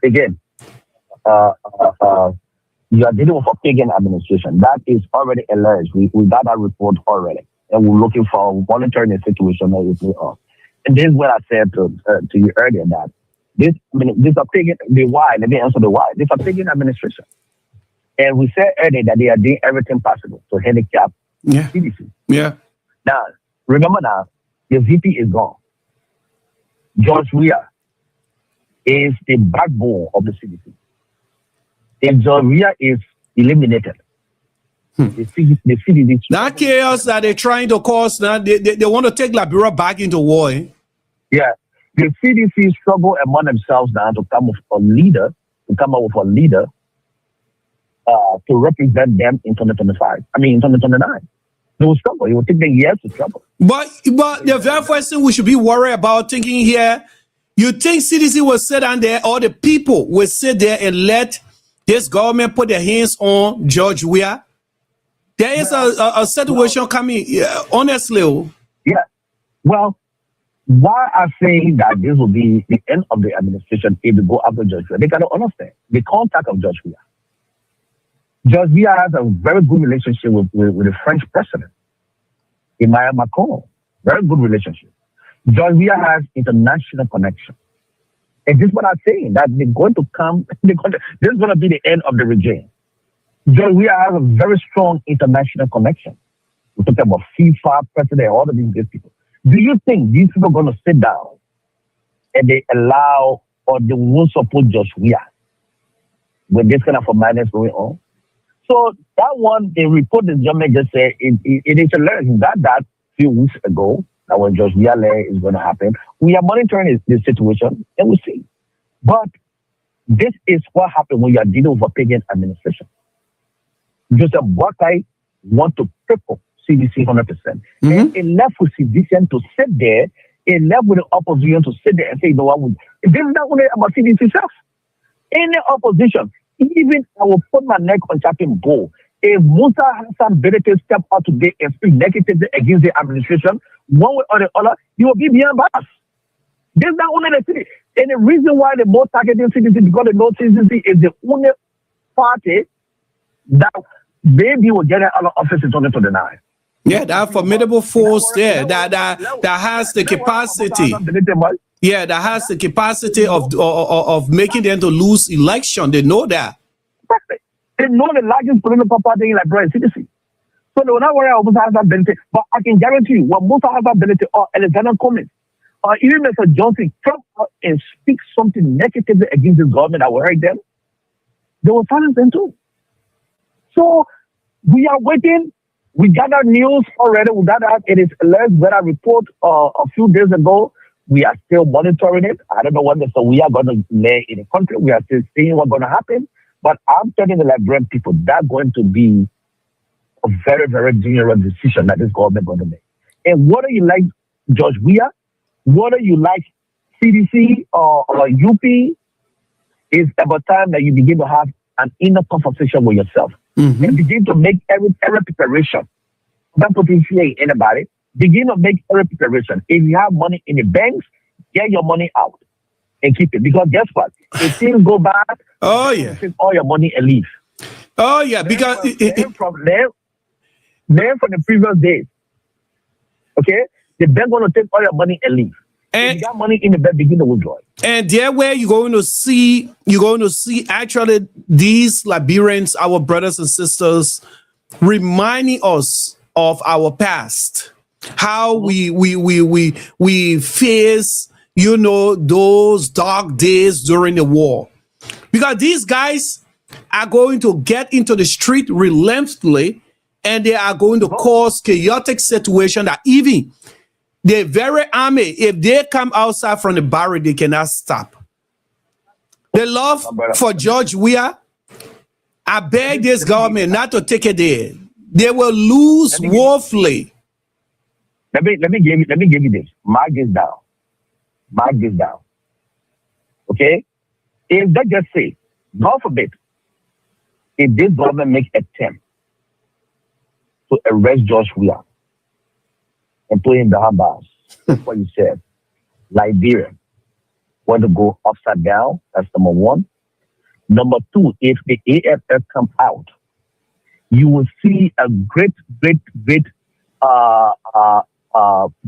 again, you are dealing with a pagan administration. That is already alleged. We got that report already, and we're looking for monitoring the situation that is going on. And this is what I said to you earlier, that this a pagan. The why? Let me answer the why. This a pagan administration, and we said earlier that they are doing everything possible to handicap CDC. Yeah. Now, remember now, the VP is gone. George Will is the backbone of the CDC. If George Will is eliminated, the CDC. That chaos that they're trying to cause now, they want to take Liberia back into war. Eh? Yeah. The CDC struggle among themselves now to come up with a leader to represent them in 2025. In 2029. They will struggle. It will take them years to struggle. But the very first thing we should be worried about thinking here, you think CDC will sit down there, or the people will sit there and let this government put their hands on George Weah? There is a situation coming, honestly. Yeah. Well, why I say that this will be the end of the administration if they go after George Weah, they cannot understand the contact of George Weah. George Weah has a very good relationship with the French president, Emmanuel Macron. Very good relationship. George Weah has international connection. And this is what I'm saying, that they're going to come, this is going to be the end of the regime. George Weah has a very strong international connection. We're talking about FIFA president, all of these people. Do you think these people are going to sit down and they allow, or they will support George Weah with this kind of a madness going on? So that one, the report the gentleman just said, it is alert. That few weeks ago, that when George Weah is going to happen, we are monitoring this situation and we'll see. But this is what happened when you are dealing with a pagan administration. Joseph Boakai want to cripple CDC 100%. And it left with CDC to sit there, it left with the opposition to sit there and say, no, I would. This is not only about CDC itself. Any opposition, even I will put my neck on chopping bull. If Musa Hassan Benete step out today and speak negatively against the administration, one way or the other, you will be beyond bars. This is not only the city. And the reason why the more targeting CDC, because the no CDC is the only party that maybe will get out of office in 2029. Yeah, that formidable force there that has the capacity. Yeah, that has the capacity of making them to lose election. They know that. Exactly. They know the largest political party in Liberia, CDC. So they will not worry about Musa Hassan Benete. But I can guarantee you, when Musa Hassan Benete or Alexander Cummings or even Mr. Johnson come out and speak something negatively against the government that will hurt them, they will silence them too. So we are waiting. We gathered news already. We gathered it is alleged weather report a few days ago. We are still monitoring it. I don't know when we are going to lay in the country. We are still seeing what's going to happen. But I'm telling the Liberian people that's going to be a very, very dangerous decision that this government is going to make. And whether you like George Weah, whether you like CDC or UP, it's about time that you begin to have an inner conversation with yourself and begin to make every preparation. Don't put in fear in anybody. Begin to make every preparation. If you have money in the banks, get your money out and keep it. Because guess what? If things go bad, take all your money and leave. Oh yeah, because from the previous days, okay, the bank going to take all your money and leave. And if you got money in the bank, begin to withdraw. And there, where you're going to see actually these Liberians, our brothers and sisters, reminding us of our past, how we face, those dark days during the war, because these guys are going to get into the street relentlessly, and they are going to cause chaotic situation that even the very army, if they come outside from the barrack, they cannot stop. The love for George Weah, I beg this government not to take it there. They will lose woefully. Let me give you this. Mark this down. Okay? If they just say, God forbid, if this government makes an attempt to arrest George Weah and put him behind bars, that's what you said. Liberia want to go upside down. That's number one. Number two, if the AFF come out, you will see a great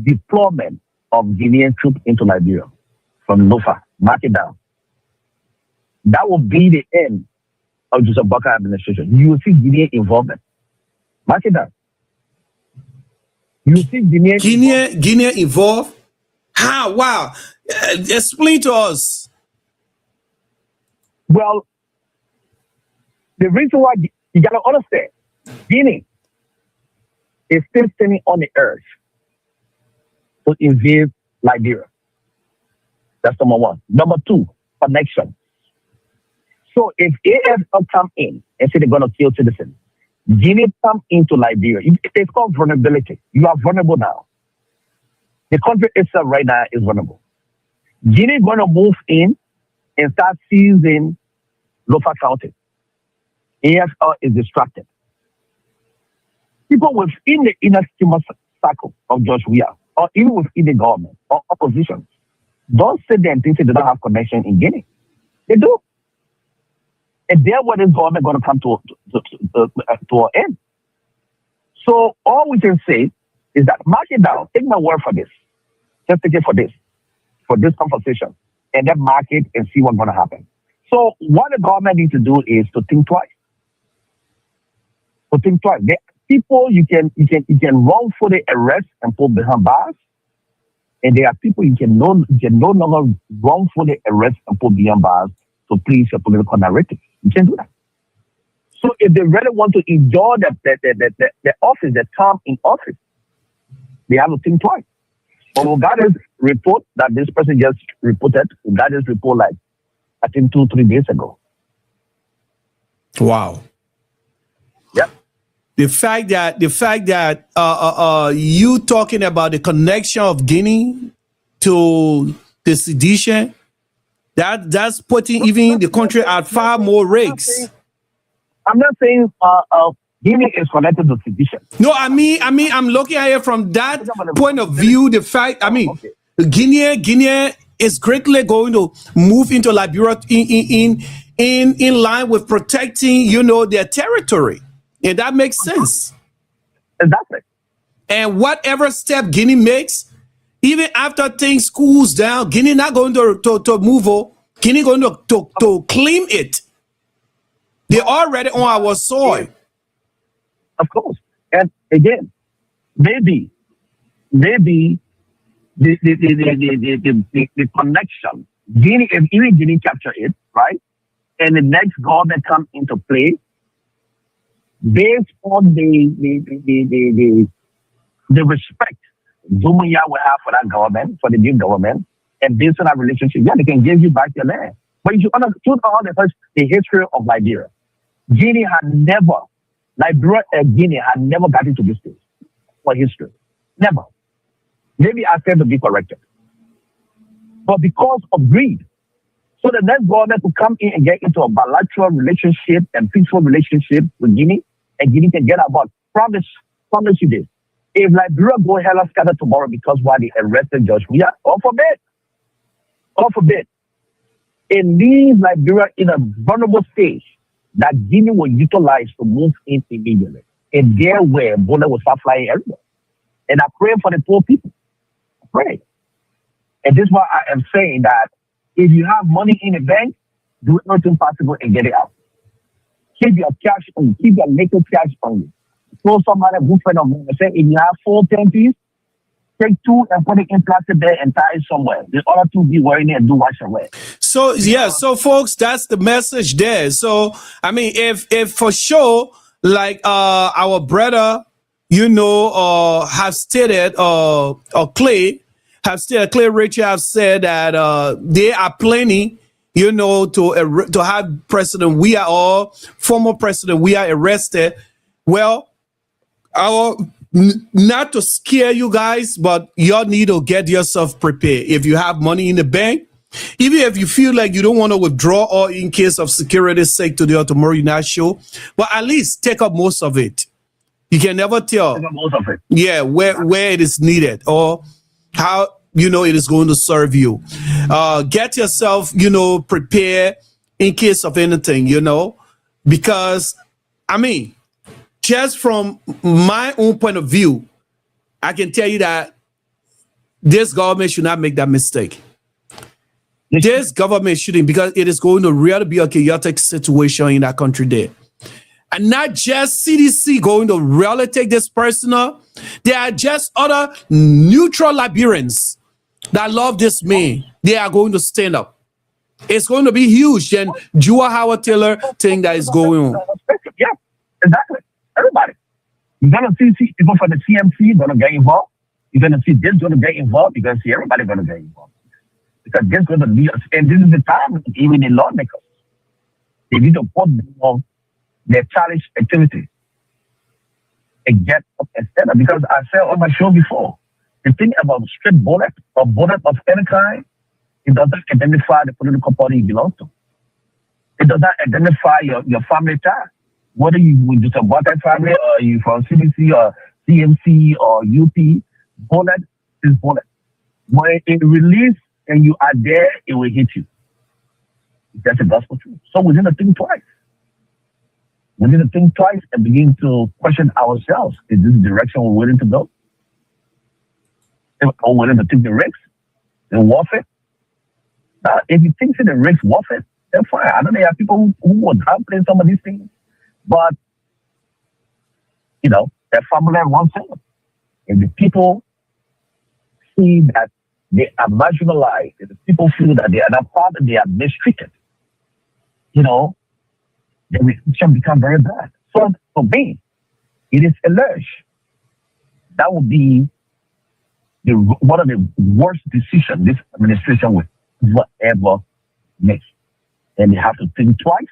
deployment of Guinean troops into Liberia from Lofa. Mark it down. That will be the end of the Baka administration. You will see Guinean involvement. Mark it down. You see Guinea involved? How? Wow. Explain to us. Well, the reason why you gotta understand, Guinea is still standing on the earth to invade Liberia. That's number one. Number two, connection. So if AFL come in and say they're gonna kill citizens, Guinea come into Liberia. It's called vulnerability. You are vulnerable now. The country itself right now is vulnerable. Guinea is going to move in and start seizing Lofa County. AFL is distracted. People within the inner schema circle of George Weah, or even within the government or opposition, don't sit there and think they don't have connection in Guinea. They do. And there where this government going to come to an end. So all we can say is that mark it down. Take my word for this. Just take it for this conversation, and then mark it and see what's going to happen. So what the government needs to do is to think twice. There are people you can wrongfully arrest and put behind bars, and there are people you can no longer wrongfully arrest and put behind bars to please your political narrative. You can't do that. So if they really want to enjoy the office, the term in office, they have to think twice. But we got this report that this person just reported. We got this report like, I think 2-3 days ago. Wow. Yep. The fact that you talking about the connection of Guinea to the sedition, that's putting even the country at far more risks. I'm not saying Guinea is connected to sedition. No, I mean, I'm looking at it from that point of view. The fact, Guinea is greatly going to move into Liberia in line with protecting, their territory. And that makes sense. Exactly. And whatever step Guinea makes, even after things cools down, Guinea not going to move on. Guinea going to claim it. They're already on our soil. Of course. And again, maybe the connection, Guinea, if even Guinea capture it, right? And the next government come into play, based on the respect Zumuya will have for that government, for the new government, and based on that relationship, they can give you back your land. But you should understand the history of Liberia. Liberia and Guinea had never got into this stage for history. Never. Maybe I said to be corrected. But because of greed, so the next government to come in and get into a bilateral relationship and peaceful relationship with Guinea, and Guinea can get about promise you this. If Liberia go hella scatter tomorrow because why they arrested George Weah, God forbid, it leaves Liberia in a vulnerable stage that Guinea will utilize to move in immediately. And there where bullet will start flying everywhere. And I pray for the poor people. I pray. And this is why I am saying that if you have money in the bank, do everything possible and get it out. Keep your cash on you. Keep your little cash on you. So somebody, a good friend of mine, say if you have 4 10 pieces, take 2 and put it in plastic bag and tie it somewhere. The other 2 be wearing it and do wash away. So so folks, that's the message there. So I mean, if for sure, like our brother, have stated, Clay Richard have said that they are planning, to have President Weah or former President Weah arrested. Well, not to scare you guys, but y'all need to get yourself prepared. If you have money in the bank, even if you feel like you don't want to withdraw or in case of security's sake today or tomorrow you're not sure, but at least take up most of it. You can never tell. Take up most of it. Yeah, where it is needed or how it is going to serve you. Get yourself, prepared in case of anything, because I mean, just from my own point of view, I can tell you that this government should not make that mistake. This government shouldn't, because it is going to really be a chaotic situation in that country there. And not just CDC going to really take this personal. There are just other neutral Liberians that love this man. They are going to stand up. It's going to be huge. And J.Will Howard Taylor thing that is going on. Yeah, exactly. Everybody. You're going to see people from the CMC going to get involved. You're going to see this going to get involved. You're going to see everybody going to get involved. Because this is going to be, and this is the time, even in lawmakers, they need to put down their challenge activity and get up and stand up. Because I said on my show before, the thing about straight bullet or bullet of any kind, it doesn't identify the political party you belong to. It doesn't identify your family tie. Whether you with the Water family or you from CDC or CMC or UP, bullet is bullet. When it releases and you are there, it will hit you. That's the gospel truth. So we need to think twice. We need to think twice and begin to question ourselves. Is this the direction we're willing to go? Or we're willing to take the risks and warfare? Now, if you think the risks warfare, then fine. I don't know, there are people who would downplay some of these things. But, their family wants it. If the people see that they are marginalized, if the people feel that they are not part and they are mistreated, the reaction becomes very bad. So for me, it is a lurch. That would be one of the worst decisions this administration will ever make. And you have to think twice.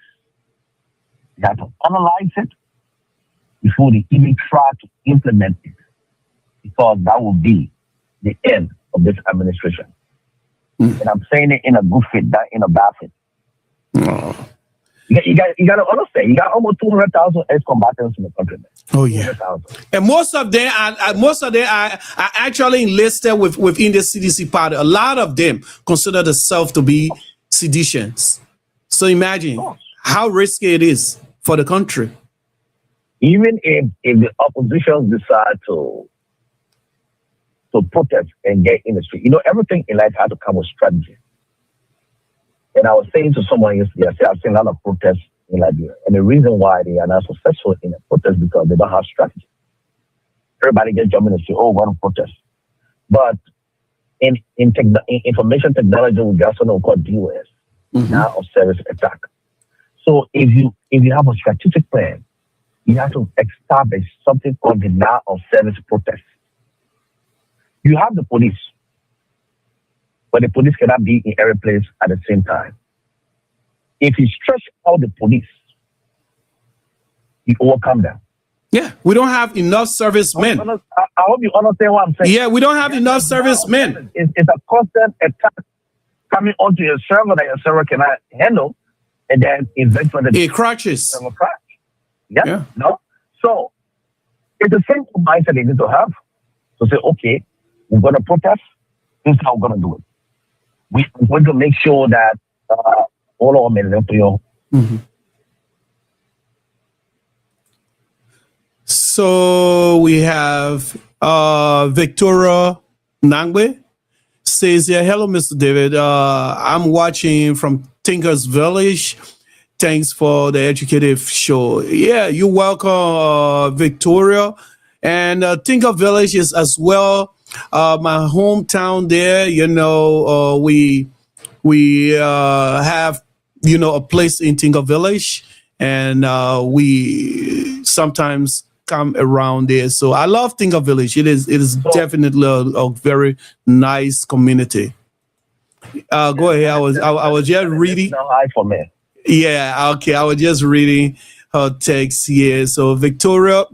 You have to analyze it. before they even try to implement it, because that will be the end of this administration. And I'm saying it in a good faith, not in a bad faith. You got to understand, you got almost 200,000 ex-combatants in the country, man. Oh yeah, and most of them are actually enlisted within the CDC party. A lot of them consider themselves to be seditions. So imagine how risky it is for the country. Even if the opposition decide to protest and get in the street, you know, everything in life has to come with strategy. And I was saying to someone yesterday, I've seen a lot of protests in Liberia. And the reason why they are not successful in a protest because they don't have strategy. Everybody gets jumping and say, oh, we're going to protest. But in information technology, we got something called DOS, now of service attack. So if you have a strategic plan, you have to establish something called the now of service protest. You have the police, but the police cannot be in every place at the same time. If you stretch out the police, you overcome them. Yeah, we don't have enough servicemen. I hope you understand what I'm saying. Yeah, we don't have enough servicemen. It's a constant attack coming onto your server that your server cannot handle, and then eventually it crashes. Server crash. Yeah. No. So it's the same mindset they need to have. To say, okay, we're going to protest. This is how we're going to do it. We're going to make sure that all our men So we have Victoria Nangwe says here, hello, Mr. David. I'm watching from Tinker's Village. Thanks for the educative show. Yeah, you're welcome, Victoria. And Tinker Village is as well my hometown there. You know, we have, you know, a place in Tinker Village, and we sometimes come around there. So I love Tinker Village. It is definitely a very nice community. Go ahead. I was just reading. For me. Yeah, okay. I was just reading her text here. So Victoria,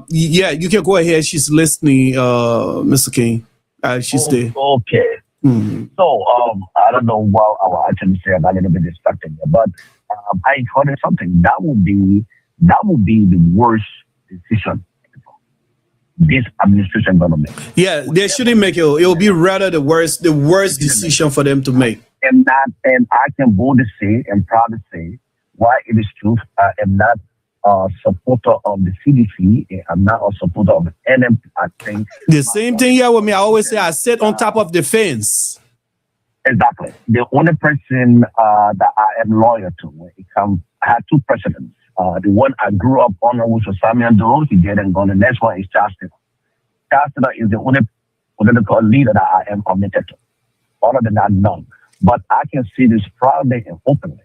yeah, you can go ahead. She's listening, Mr. King. She's there. Okay. So I don't know what I will actually say. I'm a little bit distracted, but I heard something that would be the worst decision this administration gonna make. Yeah, they shouldn't make it. It will be rather the worst decision for them to make. And I can boldly say and proudly say why it is true. I am not a supporter of the CDC. I'm not a supporter of the NM. I think the same thing here with me. I always say I sit on top of the fence. Exactly. The only person that I am loyal to when it comes, I had two presidents. The one I grew up on, which was Samuel Doe, he did and gone. The next one is Charles Taylor. Charles Taylor is the only political leader that I am committed to. Other than that, none. But I can see this proudly and openly.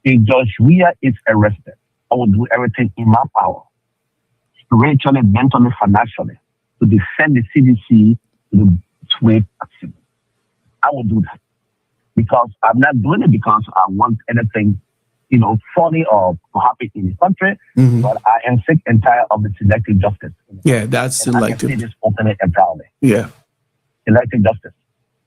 If Judge Weir is arrested, I will do everything in my power, spiritually, mentally, financially, to defend the CDC to the way possible. I will do that. Because I'm not doing it because I want anything, you know, funny or happy in the country, but I am sick and tired of the selective justice. Yeah, that's selective. I can see this openly and proudly. Yeah. Selective justice.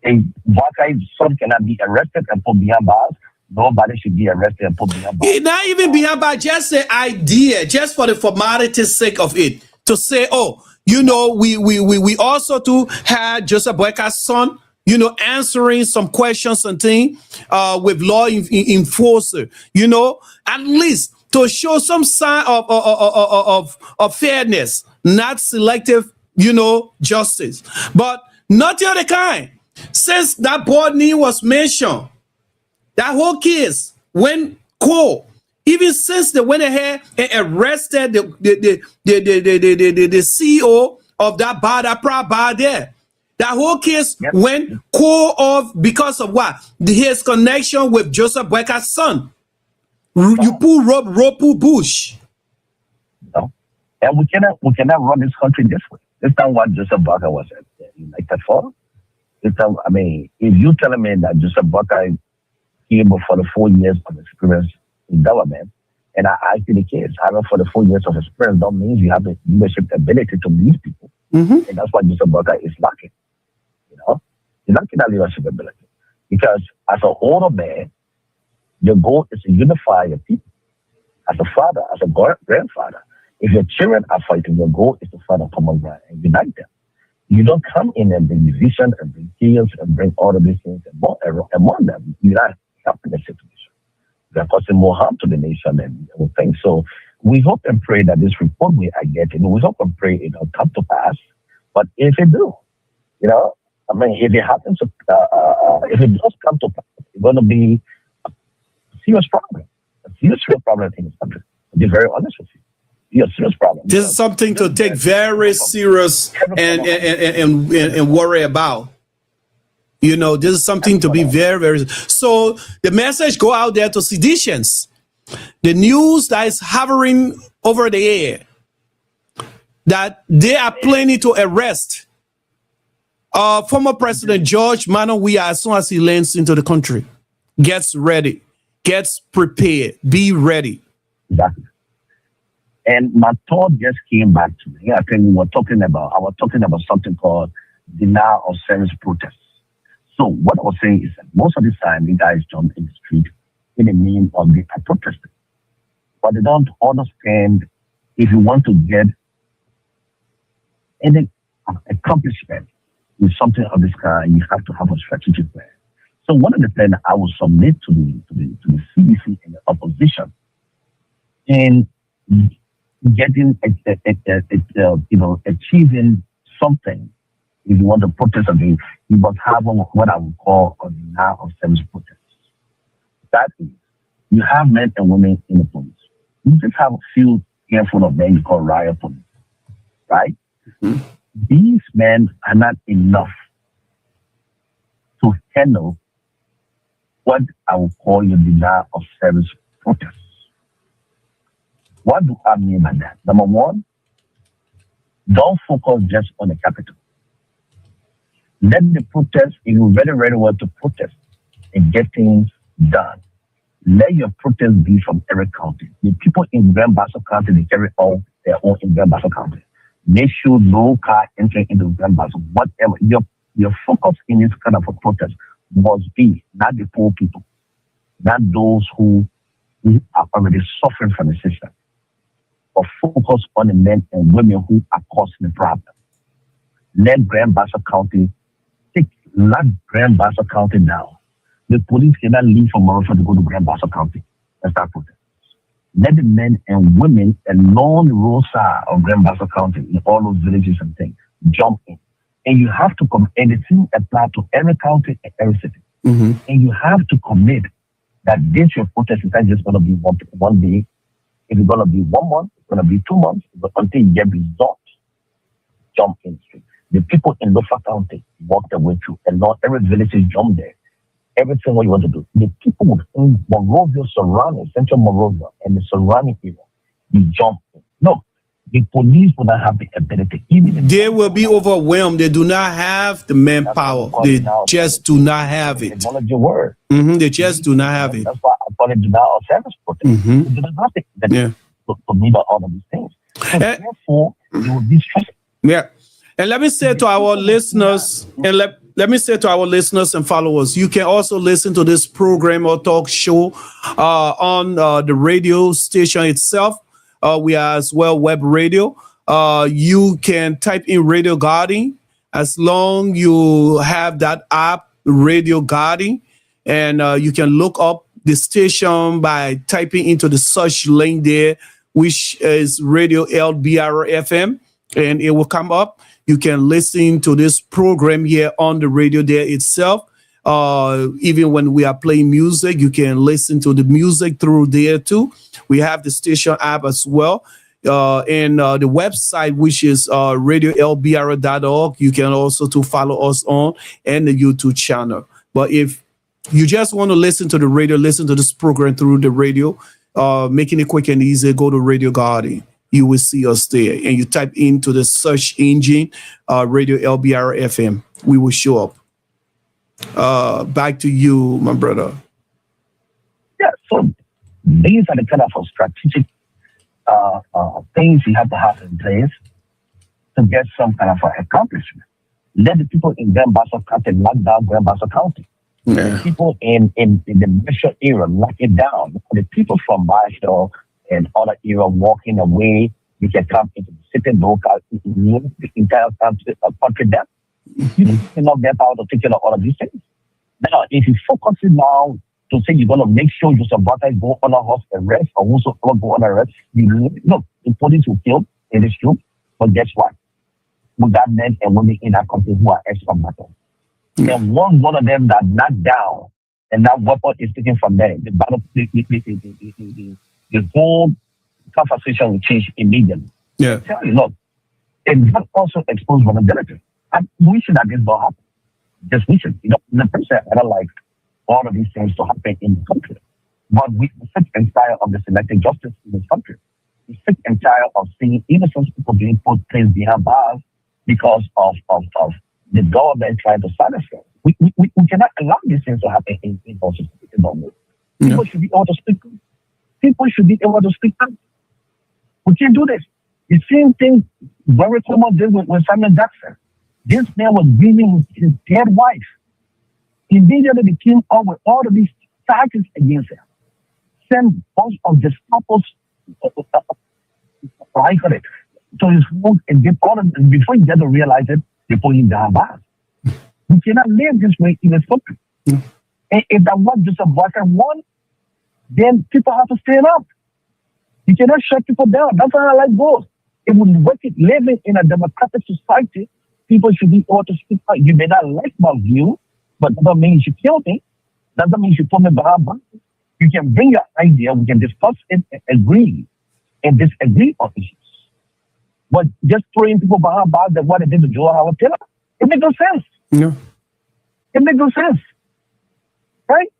A Baka's son cannot be arrested and put behind bars. Nobody should be arrested and put behind bars. Not even behind bars, just the idea, just for the formality's sake of it, to say, oh, you know, we also too had Joseph Baka's son, you know, answering some questions and things with law enforcer, you know, at least to show some sign of fairness, not selective, you know, justice. But not the other kind. Since that board name was mentioned, that whole case went cold. Even since they went ahead and arrested the CEO of that bar, that proud bar there. That whole case went cold off because of what? His connection with Joseph Baka's son. You pull Ropu Bush. No. And we cannot run this country this way. That's not what Joseph Baka was elected for. I mean, if you telling me that Joseph Baka came for the 4 years of experience in government, And I ask the kids, having 44 years of experience don't mean you have the leadership ability to lead people. And that's why Mr. Burger is lacking. You know, he's lacking that leadership ability. Because as an older man, your goal is to unify your people. As a father, as a grandfather, if your children are fighting, your goal is to find a common ground and unite them. You don't come in and bring division and bring chaos and bring all of these things among them. You're not helping the situation. They're causing more harm to the nation and things. So we hope and pray that this report we are getting, we hope and pray it'll come to pass. But if it do, you know, I mean, if it happens, if it does come to pass, it's going to be a serious problem. A serious problem in this country. To be very honest with you. A serious problem. This is something to take very serious and worry about. You know, this is something to be very, very. So the message go out there to seditionists. The news that is hovering over the air that they are planning to arrest former President George Manawia as soon as he lands into the country. Gets ready, gets prepared, be ready. Exactly. And my thought just came back to me. I think I was talking about something called denial of service protests. So what I was saying is that most of the time, the guys jump in the street in the name of the protesting. But they don't understand if you want to get any accomplishment with something of this kind, you have to have a strategic plan. So one of the plans I will submit to the CDC and the opposition in getting, achieving something. If you want to protest again, you must have what I would call a denial of service protest. That is, you have men and women in the police. You just have a few handful of men you call riot police, right? These men are not enough to handle what I would call your denial of service protest. What do I mean by that? Number one, don't focus just on the capital. Let the protest, if you really want to protest and get things done, let your protest be from every county. The people in Grand Bassa County, they carry all their own in Grand Bassa County. Make sure no car entering into Grand Bassa. Whatever. Your focus in this kind of a protest must be not the poor people, not those who are already suffering from the system, but focus on the men and women who are causing the problem. Let Grand Bassa County lock Grand Bassa County down. The police cannot leave from Morocco to go to Grand Bassa County and start protesting. Let the men and women along the roadside of Grand Bassa County in all those villages and things jump in. And you have to come, and the thing applies to every county and every city. And you have to commit that this your protest is not just going to be one day. If it's going to be 1 month, it's going to be 2 months, but until you get results, jump in the street. The people in Lofa County walk their way through, and not every village is jump there. Everything what you want to do. The people in Monrovia surrounding, Central Monrovia, and the surrounding area, you jump in. No, the police will not have the ability. They will be overwhelmed. They do not have the manpower. They just do not have it. Acknowledge your word. They just do not have it. That's why I call it denial of service protest. They do not have to meet all of these things. And therefore, you will be stressed. Yeah. And let me say to our listeners, and let me say to our listeners and followers, you can also listen to this program or talk show on the radio station itself. We are as well web radio. You can type in Radio Guardian as long you have that app, Radio Guardian, and you can look up the station by typing into the search link there, which is Radio LBR FM, and it will come up. You can listen to this program here on the radio there itself. Even when we are playing music, you can listen to the music through there too. We have the station app as well. And the website, which is radiolbr.org. You can also to follow us on, and the YouTube channel. But if you just want to listen to the radio, listen to this program through the radio, making it quick and easy, go to Radio Guardian. You will see us there, and you type into the search engine, Radio LBR FM. We will show up. Back to you, my brother. Yeah, so These are the kind of strategic things you have to have in place to get some kind of accomplishment. Let the people in Gambasa County lock down Gambasa County. The people in the metro area lock it down. The people from Marshall and other area walking away, you can come into the city, local, the entire country down. You cannot get power to take care of all of these things. Now, if you focus it now to say you're going to make sure your supporters go on a house arrest or whosoever go on arrest, look, the police will kill in the street, but guess what? We got men and women in our country who are ex-combatants. And one of them that knocked down and that weapon is taken from them. The whole conversation will change immediately. Yeah. Tell you, look, and that also exposed vulnerability. And we should have this not happen. Just we should, the person I don't like all of these things to happen in the country. But we sick and tired of the selective justice in this country. We're sick and tired of seeing innocent people being put things behind bars because of the government trying to satisfy. We cannot allow these things to happen in our society. People should be able to speak. People should be able to speak out. We can't do this. The same thing very common did with Samuel Jackson. This man was grieving his dead wife. Immediately they came up with all of these charges against him. Sent a bunch of Gestapo's to his home and did all of it. Before you get to realize it, they put him down bars. We cannot live this way in this country. And if that was just a black and one, then people have to stand up. You cannot shut people down. That's how life goes. If we living in a democratic society, people should be able to speak out. You may not like my view, but that doesn't mean you kill me. That doesn't mean you put me behind bars. You can bring your idea, we can discuss it and agree and disagree on issues. But just throwing people behind bars that what they did to Joe Howard Taylor, it makes no sense. No. It makes no sense. Right?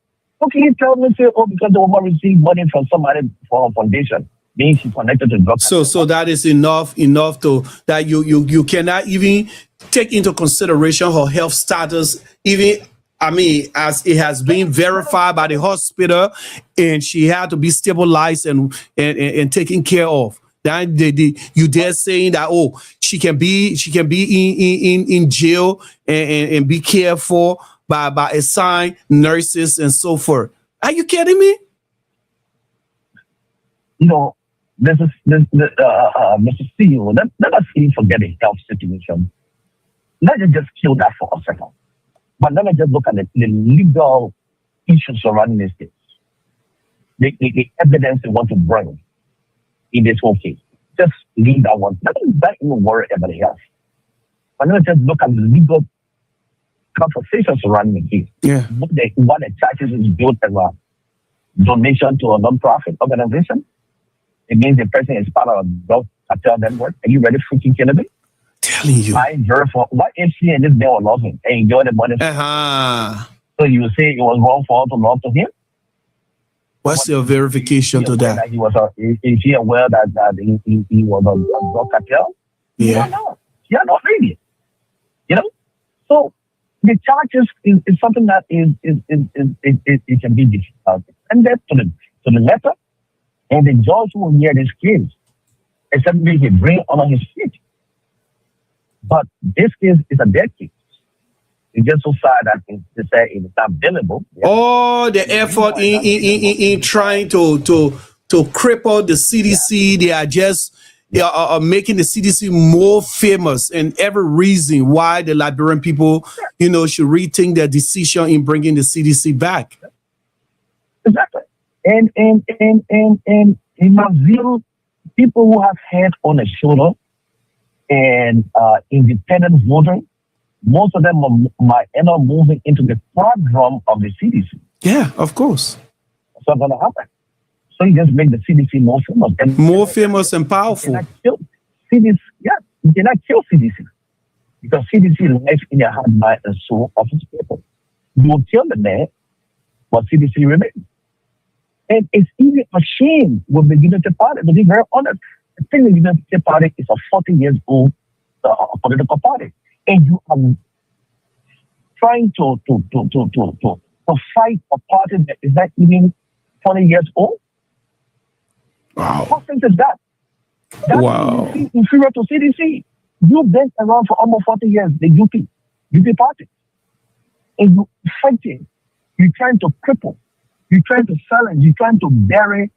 Okay, you tell me, say, oh, because the woman received money from somebody for a foundation, means she's connected to drugs. So that is enough to that you cannot even take into consideration her health status, even as it has been verified by the hospital, and she had to be stabilized and taken care of. Then you dare saying that she can be in jail and be cared for by assigned nurses and so forth. Are you kidding me? This is Mr. CEO. Let us even forget the health situation. Let us just kill that for a second. But let us just look at the legal issues surrounding this case. The evidence they want to bring in this whole case. Just leave that one. Let us even worry about the health. But let us just look at the legal conversations surrounding the case. Yeah. What the charges is built around donation to a non-profit organization. It means the person is part of a drug cartel network. Are you ready to freaking kill me? Telling you. I verify what if she and this man were loving and enjoy the money. So you say it was wrong for her to love to him? What's your verification to that? Is she aware that he was a drug cartel? Yeah. No. Yeah, not really. So the charges is something that it can be difficult. And that's to the letter. And the judge will hear this case, except maybe bring on his feet. But this case is a dead case. It's just so sad that they say it's not billable. All the effort in trying to cripple the CDC, they are just making the CDC more famous, and every reason why the Liberian people, should rethink their decision in bringing the CDC back. Exactly. And in my view, people who have head on their shoulder and independent voters, most of them might end up moving into the program of the CDC. Yeah, of course. That's not going to happen. So you just make the CDC more famous. And more famous and powerful. You cannot kill CDC. Because CDC lives in the heart, mind, and soul of its people. You will kill the man, but CDC remains. And it's even a shame with the Unity Party, to be very honest. I think the Unity Party is a 40-year-old political party. And you are trying to fight a party that is not even 20 years old. Wow. What sense is that? That wow. is inferior to CDC. You've been around for almost 40 years, the UP party. And you're fighting. You're trying to cripple. You're trying to silence. You're trying to bury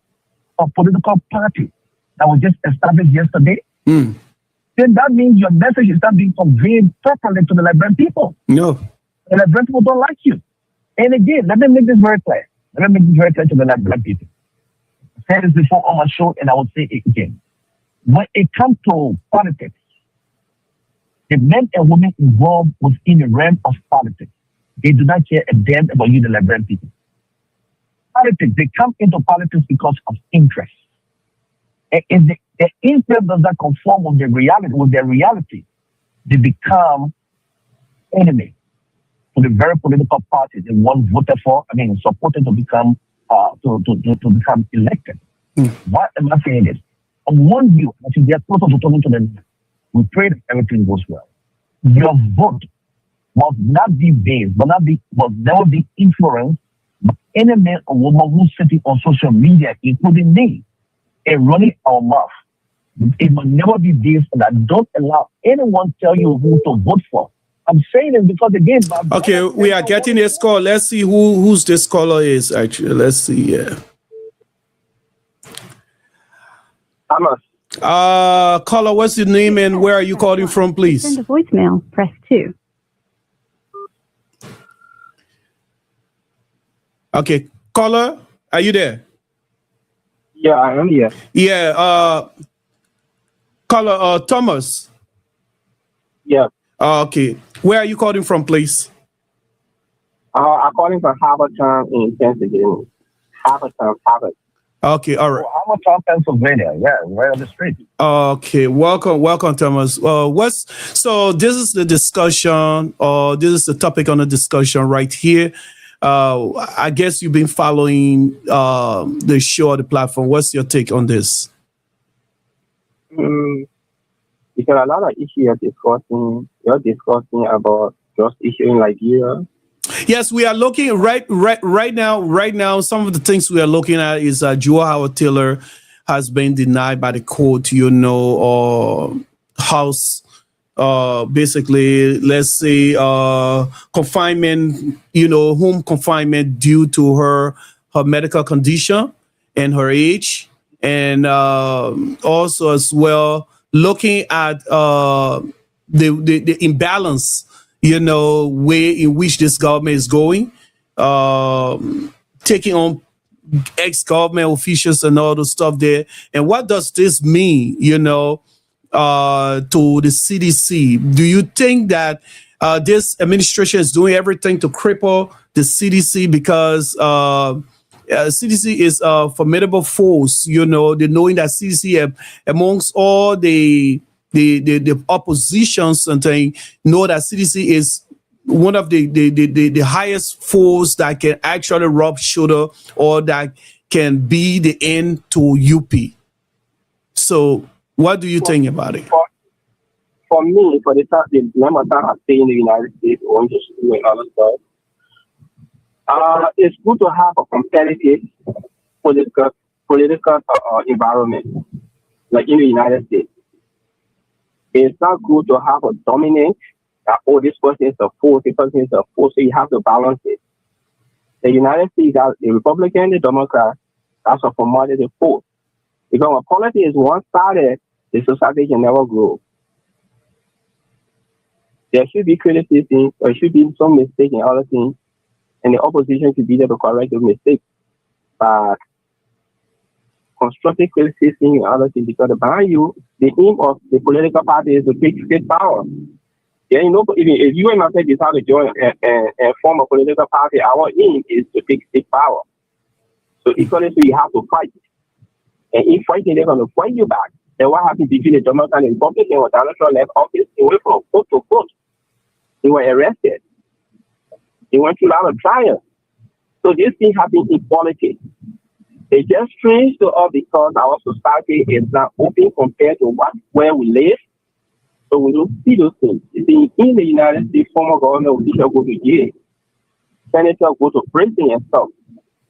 a political party that was just established yesterday. Then that means your message is not being conveyed properly to the Liberian people. No. The Liberian people don't like you. And again, let me make this very clear. Let me make this very clear to the Liberian people. I said this before on my show, and I will say it again. When it comes to politics, the men and women involved within the realm of politics, they do not care a damn about you, the Liberian people. Politics, they come into politics because of interest. And if the interest does not conform with their reality, they become enemies to the very political party they once voted for, supported to become become elected. Why am I saying this? On one view, I think they are closer to talking to them. We pray that everything goes well. Your vote must not be based, must never be influenced by any man or woman who's sitting on social media, including me, and running our mouth. It must never be based on that. Don't allow anyone tell you who to vote for. I'm saying it because again, okay, we are getting this call. Let's see who's this caller is actually. Let's see. Yeah. Caller, what's your name and where are you calling from, please? Send a voicemail, press 2. Okay, caller, are you there? Yeah, I am here. Yeah, caller, Thomas. Yeah. Okay, where are you calling from, please? I'm calling from Harbortown in Pennsylvania. Harvard. Okay, all right. Harbortown, Pennsylvania. Yeah, right on the street. Okay, welcome, Thomas. So this is the discussion, or this is the topic on the discussion right here. I guess you've been following the show or the platform. What's your take on this? Because a lot of issues you're discussing about just issue in Liberia. Yes, we are looking right now. Some of the things we are looking at is J.Will Howard Taylor has been denied by the court, house, basically, let's say, confinement, home confinement due to her medical condition and her age. And also as well, looking at the imbalance, way in which this government is going, taking on ex-government officials and all the stuff there. And what does this mean, to the CDC? Do you think that this administration is doing everything to cripple the CDC because CDC is a formidable force, they knowing that CDC amongst all the oppositions and thing, know that CDC is one of the highest force that can actually rub shoulder or that can be the end to UP. So what do you think about it? For me, for the number of time I stay in the United States or just doing other stuff, it's good to have a competitive political environment, like in the United States. It's not good to have a dominant, this person is a force, this person is a force, so you have to balance it. The United States, the Republican, the Democrat, that's a commodity force. Because when politics is one-sided, the society can never grow. There should be criticism, there should be some mistake in other things, and the opposition should be there to correct the mistake. But constructive criticism and other things, because behind you, the aim of the political party is to take state power. Yeah, if you and myself decide to join and form a political party, our aim is to take state power. So equally, so you have to fight. And if fighting, they're going to fight you back. Then what happened between the Democrat and Republican when Donald Trump left office? They went from vote to vote. They were arrested. They went through a lot of trials. So this thing happened in politics. It's just strange to us because our society is not open compared to where we live. So we don't see those things. You see, in the United States, former government officials go to jail. Senators go to prison and stuff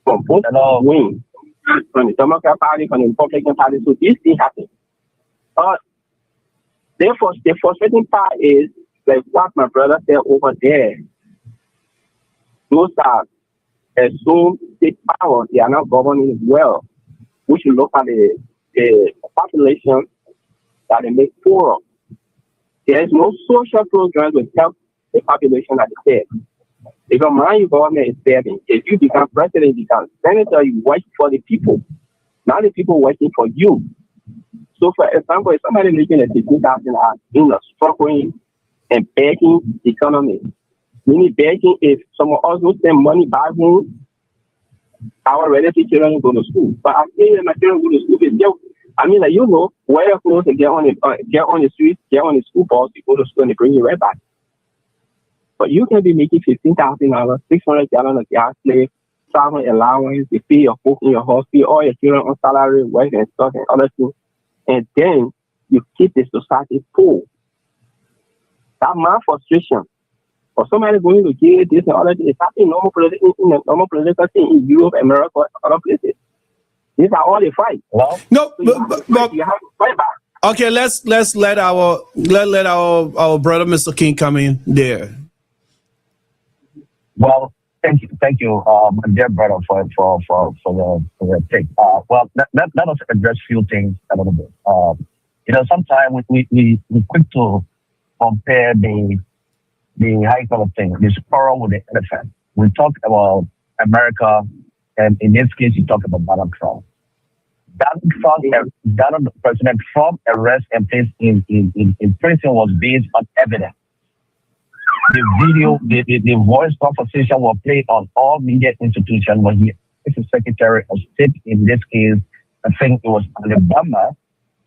from both wings. from the Democrat Party, from the Republican Party. So this thing happened. Therefore, the frustrating part is like what my brother said over there. Those are assumed state power. They are not governing well. We should look at the population that they make poorer. There is no social program to help the population at the state. Because my government is serving. If you become president, you become senator, you work for the people. Not the people working for you. So, for example, if somebody making a 15,000 in a struggling and begging economy, meaning begging, if someone else will send money back home, our relative children go to school. But I'm saying my children go to school. I mean, like, you know, wear your clothes and get on the street, get on the school bus, you go to school and they bring you right back. But you can be making $15,000, $600 a gas slave, travel allowance, you pay your food in your house, pay all your children on salary, work and stuff and other things. And then you keep the society poor. That's my frustration. For somebody going to jail, this and other things, it's happening in normal political thing in Europe, America, and other places. These are all the fight. Well, no, so but you have to fight back. Okay, let's let our brother Mr. King come in there. Well, thank you, my dear brother, for the take. Well, let us address a few things a little bit. Sometimes we quick to compare the high color thing, the squirrel with the elephant. We talk about America, and in this case, you talk about Donald Trump. President Trump arrest and placed in prison was based on evidence. The video, the voice conversation was played on all media institutions when he is the Secretary of State. In this case, I think it was Alabama,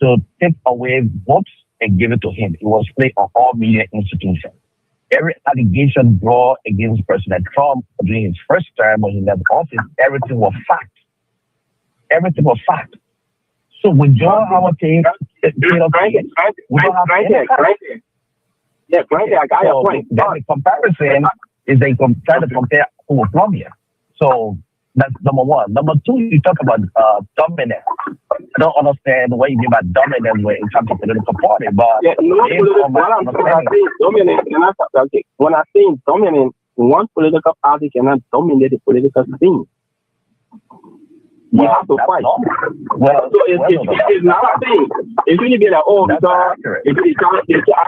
to take away votes and give it to him. It was played on all media institutions. Every allegation brought against President Trump during his first term when he left office, everything was fact. Everything was fact. So with John Howard King, we don't have any fact. Yeah, right. I got your point. The comparison is they try to compare Colombia. So that's number one. Number two, you talk about dominance. I don't understand what you mean by dominance in terms of political party, but when I say dominant, one political party cannot dominate the political scene. You have to fight. Well, so it's not a thing. It's really be like, oh, because I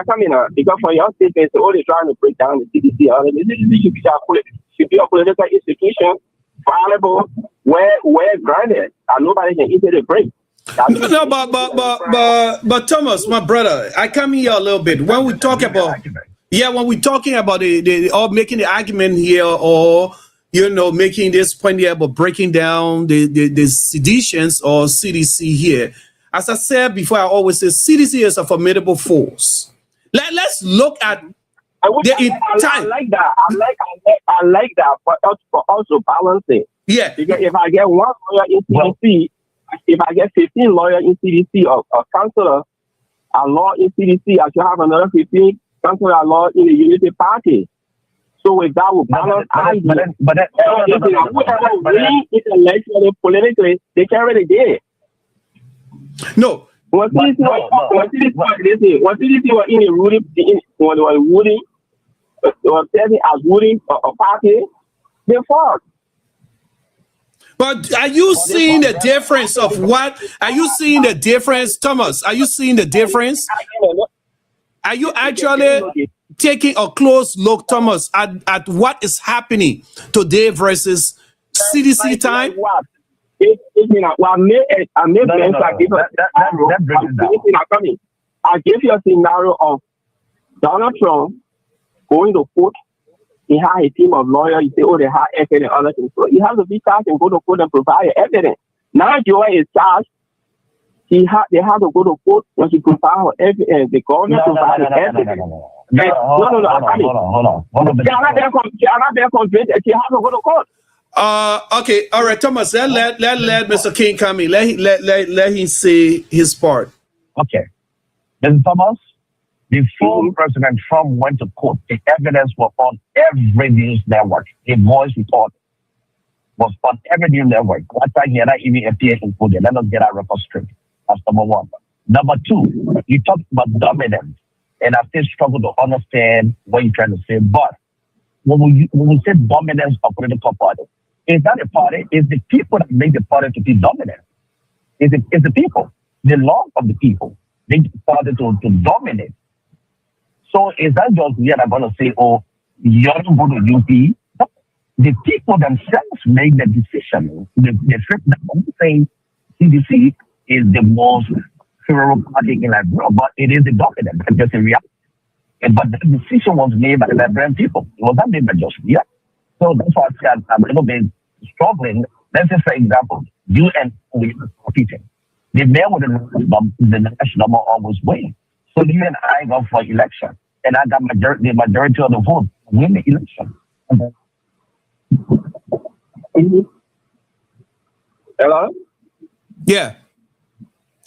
come in because for your statement, oh, they're trying to break down the CDC. This should be a political institution, viable, where granted, and nobody can easily break. No, but Thomas, my brother, I come here a little bit when we talk about when we're talking about the or making the argument here or making this point here about breaking down the seditions or CDC here. As I said before, I always say CDC is a formidable force. Let's look at I like that. I like that, but also balancing. Yeah. Because if I get one lawyer in CDC, if I get 15 lawyers in CDC or counselor a law in CDC, I should have another 15 counselor a law in the Unity Party. So with that, we balance ideas. But whoever wins intellectually, politically, they can already get it. No. When CDC was in the ruling, when they were ruling, they were serving as ruling a party, they fought. But are you seeing the difference of what? Are you seeing the difference, Thomas? Are you seeing the difference? Are you actually taking a close look, Thomas, at what is happening today versus CDC time? I give you a scenario of Donald Trump going to court. He had a team of lawyers. You say, oh, they have evidence and other things. So he has to be charged and go to court and provide evidence. Now Joe is charged. They have to go to court when he provide evidence. The government provided evidence. Hold on. They are not there convicted. He has to go to court. Okay, all right, Thomas. Let Mr. King come in. Let him say his part. Okay, Mr. Thomas. Before President Trump went to court, the evidence was on every news network. A voice reported. was on every new network. What time here that even appear included. Let us get our record straight. That's number one. Number two, you talk about dominance, and I still struggle to understand what you're trying to say. But when we say dominance of political party, is that a party? Is the people that make the party to be dominant? Is the people, the law of the people, make the party to dominate? So is that just we are going to say, oh, you're going to go to UP? No. The people themselves make the decision. I'm saying CDC is the most favorable party in Liberia, but it is the dominant. That's just a reality. But the decision was made by the Liberian people. It was not made by just me. So that's why I'm a little bit struggling. Let's say, for example, you and we are competing. The mayor with the national number always win. So you and I go for election, and I got the majority of the vote, win the election. Hello? Yeah.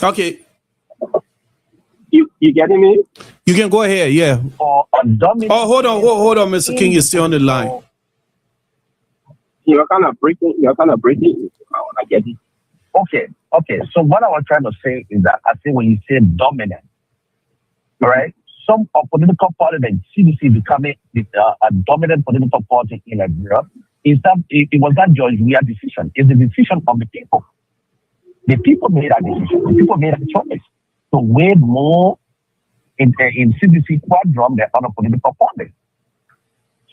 Okay. You getting me? You can go ahead, yeah. Oh, hold on, Mr. King, you're still on the line. You're kind of breaking. I get it. Okay. So what I was trying to say is that I think when you say dominant, all right, some political party that CDC becoming a dominant political party in Liberia is that it was not just your decision. It's the decision of the people. The people made that decision. The people made a choice to weigh more in CDC quadrum than other political parties.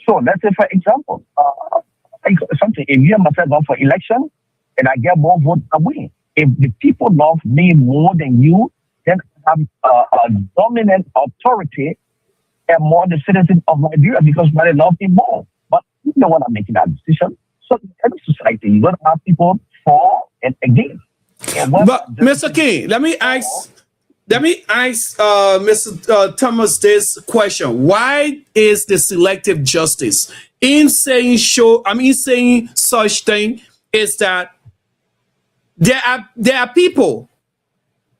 So let's say, for example, something, if you and myself go for election and I get more votes, I win. If the people love me more than you, then I'm a dominant authority and more the citizens of Liberia because they love me more. But you don't want to make that decision. So in every society, you're going to have people for and against. But Mr. King, let me ask Mr. Thomas this question. Why is the selective justice in saying saying such thing is that there are people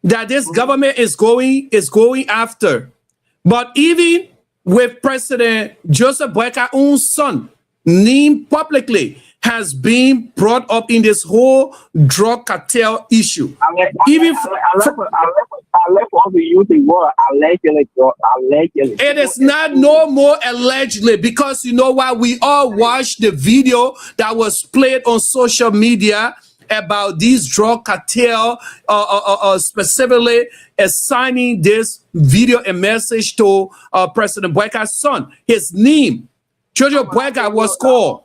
that this government is going after. But even with President Joseph Boyka's own son named publicly has been brought up in this whole drug cartel issue. I left all the use the word allegedly. It is not no more allegedly, because you know why? We all watched the video that was played on social media about these drug cartel, specifically assigning this video and message to President Boyka's son. His name, Jojo Boyka, was called.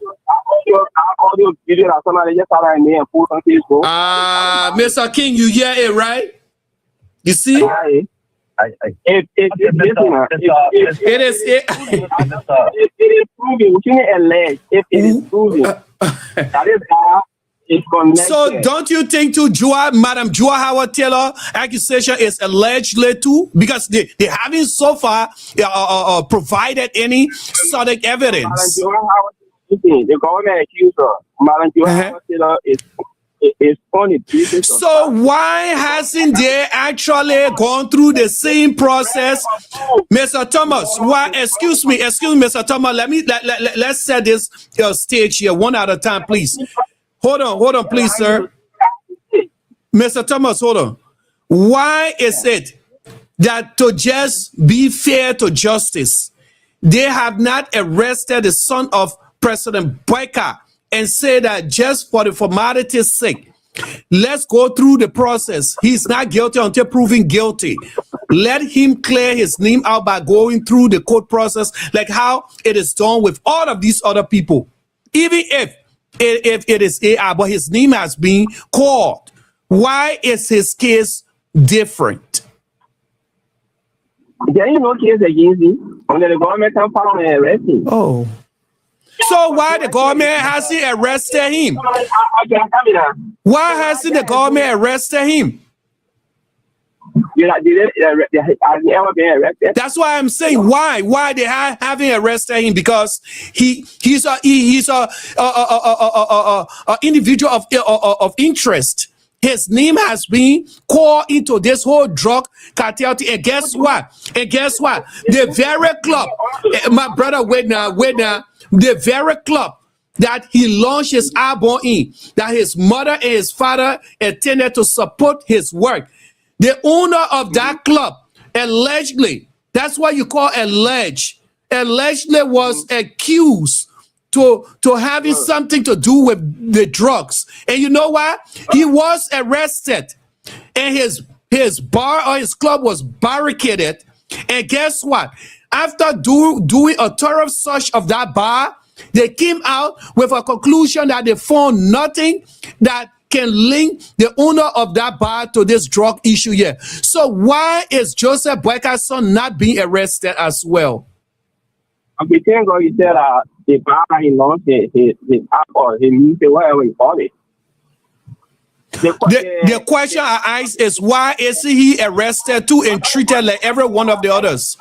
Audio video that somebody just saw in there and put on Facebook. Mr. King, you hear it, right? You see? It is proven. We can't allege if it is proven. That is how it's connected. So don't you think to Madam Joa Howard Taylor accusation is allegedly too? Because they haven't so far provided any solid evidence. The government accuser, Madam Joa Taylor, is funny. So why hasn't they actually gone through the same process, Mr. Thomas? Why? Excuse me, Mr. Thomas. Let's set this stage here one at a time, please. Hold on, please, sir. Mr. Thomas, hold on. Why is it that to just be fair to justice, they have not arrested the son of President Boyka and say that just for the formality's sake, let's go through the process. He's not guilty until proven guilty. Let him clear his name out by going through the court process, like how it is done with all of these other people. Even if it is AI, but his name has been called. Why is his case different? There is no case against him. Only the government can follow and arrest him. Oh. So why the government hasn't arrested him? Why hasn't the government arrested him? That's why I'm saying why they haven't arrested him, because he's a individual of interest. His name has been called into this whole drug cartel. And guess what? The very club, my brother, wait now. The very club that he launched his eyeball in, that his mother and his father intended to support his work. The owner of that club allegedly, that's what you call allegedly was accused to having something to do with the drugs. And you know what? He was arrested and his bar or his club was barricaded. And guess what? After doing a thorough search of that bar, they came out with a conclusion that they found nothing that can link the owner of that bar to this drug issue here. So why is Joseph Boyka's son not being arrested as well? Because you said the bar he launched his app or his music, whatever you call it. The question I ask is, why is he arrested too and treated like every one of the others?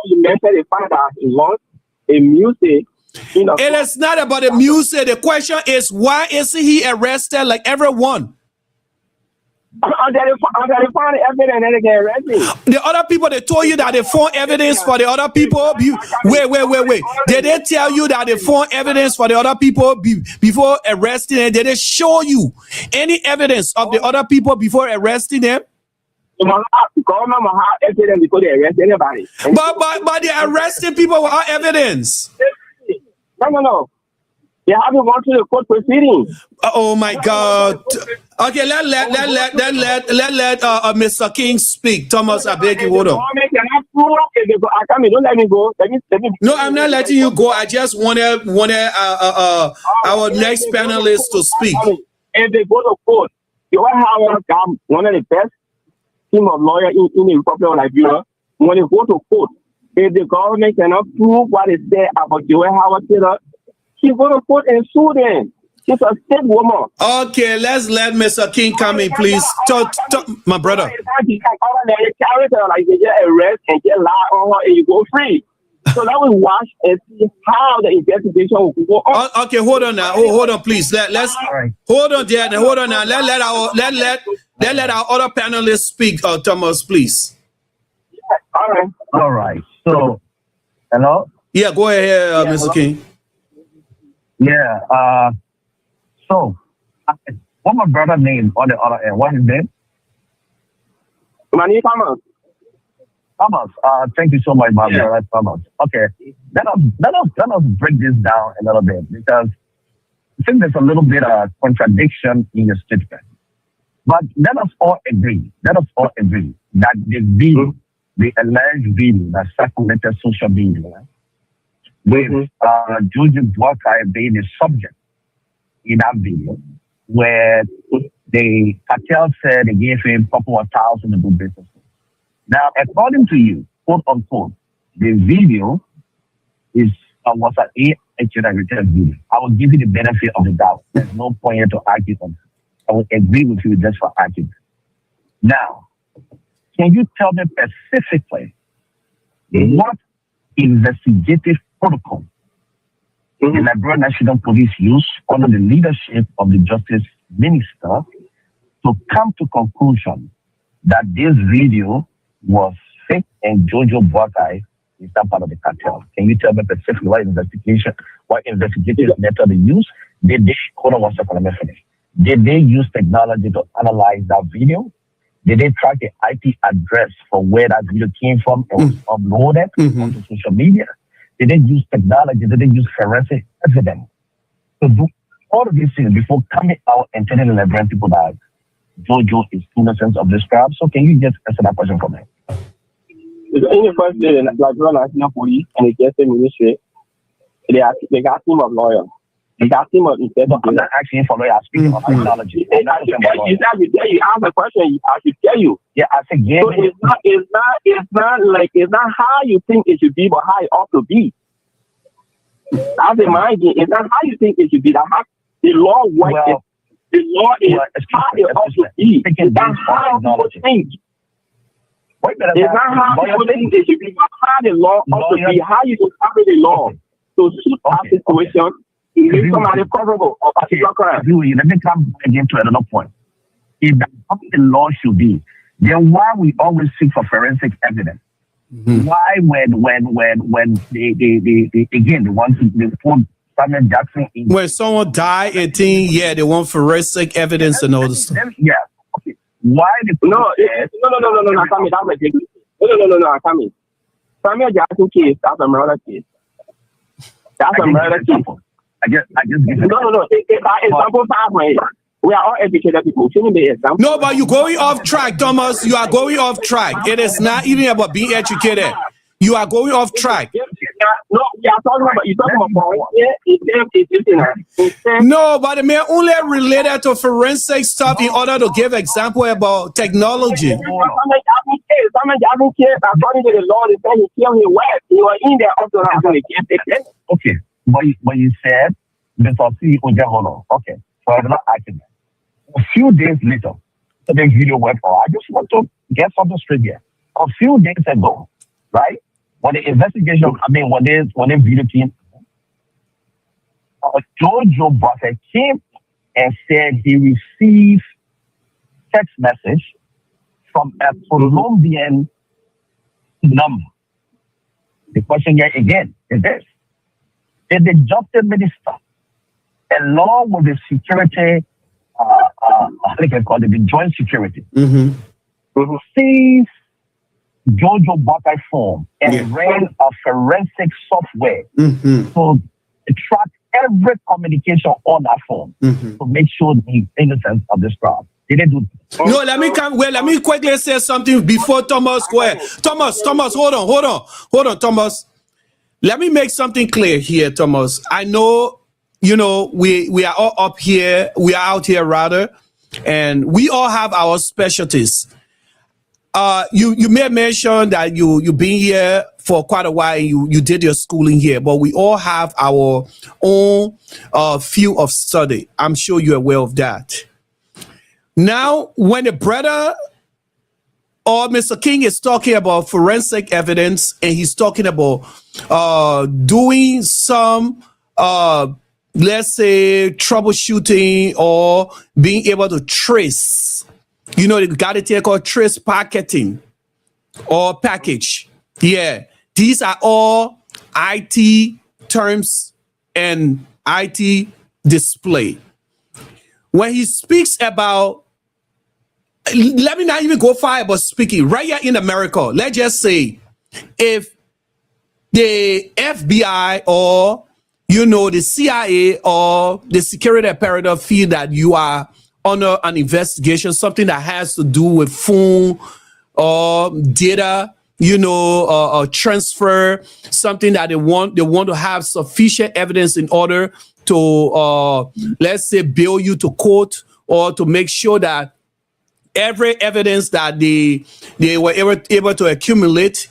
You mentioned the fact that he launched a music. It is not about the music. The question is, why is he arrested like everyone? They found evidence and they get arrested. The other people, they told you that they found evidence for the other people. Wait. Did they tell you that they found evidence for the other people before arresting them? Did they show you any evidence of the other people before arresting them? Government will have evidence before they arrest anybody. But they arresting people without evidence. No. They haven't gone to the court proceedings. Oh my God. Okay, let Mr. King speak. Thomas, I beg you, hold on. Don't let me go. No, I'm not letting you go. I just wanted our next panelist to speak. If they go to court, you have one of the best team of lawyers in the Republic of Liberia. When they go to court, if the government cannot prove what is there about Joel Howard Taylor, he go to court and sue them. She's a state woman. Okay, let's let Mr. King come in, please. My brother. Like they just arrest and just lie on her and you go free. So let me watch and see how the investigation will go on. Okay, hold on now. Hold on, please. Let's hold on there. Hold on now. Let our other panelists speak. Thomas, please. All right. So, hello. Yeah, go ahead, Mr. King. Yeah. So, what my brother name on the other end? What is his name? My name is Thomas. Thomas. Thank you so much, my brother Thomas. Okay. Let us break this down a little bit, because I think there's a little bit of contradiction in your statement. But let us all agree that the video, the alleged video that circulated social media with Joseph Boyka being the subject in that video, where the cartel said they gave him a couple of thousand to do business. Now, according to you, quote unquote, the video was an AI-generated video. I will give you the benefit of the doubt. There's no point here to argue on it. I will agree with you just for argument. Now, can you tell me specifically what investigative protocol the Liberia National Police used under the leadership of the Justice Minister to come to conclusion that this video was fake and Jojo Boyka is not part of the cartel? Can you tell me specifically what investigative method they used? Did they, hold on one second, let me finish. Did they use technology to analyze that video? Did they track the IP address for where that video came from and was uploaded onto social media? Did they use technology? Did they use forensic evidence to do all of these things before coming out and telling the Liberian people that Jojo is innocent of this crime? So can you just answer that question for me? In the first day, the Liberian National Police and the Justice Ministry, they got a team of lawyers. They got a team of investigators. I'm not asking for lawyers, speaking of technology. You ask a question, I should tell you. Yeah, I think so it's not how you think it should be, but how it ought to be. That's the mind game. It's not how you think it should be. That's how the law works. Well, the law is how it ought to be. It's not how people think. It's not how people think it should be, but how the law ought to be. How you interpret the law to suit our situation. If somebody culpable of a particular crime. Let me come again to another point. If that's how the law should be, then why we always seek for forensic evidence? Why when they again the ones they put Samuel Jackson. When someone died, yeah, they want forensic evidence and all this stuff. Yeah. Okay. Why the no, Sammy, that's a big no, Sammy. Samuel Jackson case, that's a murder case. That's a murder case. I just no. Take example 5 way. We are all educated people. Shouldn't be example. No, but you're going off track, Thomas. You are going off track. It is not even about being educated. You are going off track. No, we are talking about No, but it may only related to forensic stuff in order to give example about technology. Someone according to the law, they say he killed his wife. You are in there up to now. Okay, but you said Mr. CEO hold on. Okay, for another argument. A few days later, the video went on. I just want to get something straight here. A few days ago, right? When the investigation, when the video came, Jojo Buffett came and said he received text message from a Colombian number. The question here again is this: did the justice minister, along with the security, I think I call it the joint security, seize Jojo Buckeye phone and ran a forensic software to track every communication on that phone to make sure the innocence of this crowd. Did they do this? No, let me quickly say something before Thomas go ahead. Thomas, hold on, Thomas. Let me make something clear here, Thomas. I know, we are all up here, we are out here rather, and we all have our specialties. You may mention that you've been here for quite a while and you did your schooling here, but we all have our own field of study. I'm sure you're aware of that. Now, when the brother or Mr. King is talking about forensic evidence and he's talking about doing some, let's say, troubleshooting or being able to trace, they got a thing called trace packeting or package. Yeah, these are all IT terms and IT display. When he speaks about, let me not even go far about speaking, right here in America, let's just say if the FBI or, the CIA or the security apparatus feel that you are under an investigation, something that has to do with phone or data, transfer, something that they want to have sufficient evidence in order to, let's say, bill you to court or to make sure that every evidence that they were able to accumulate,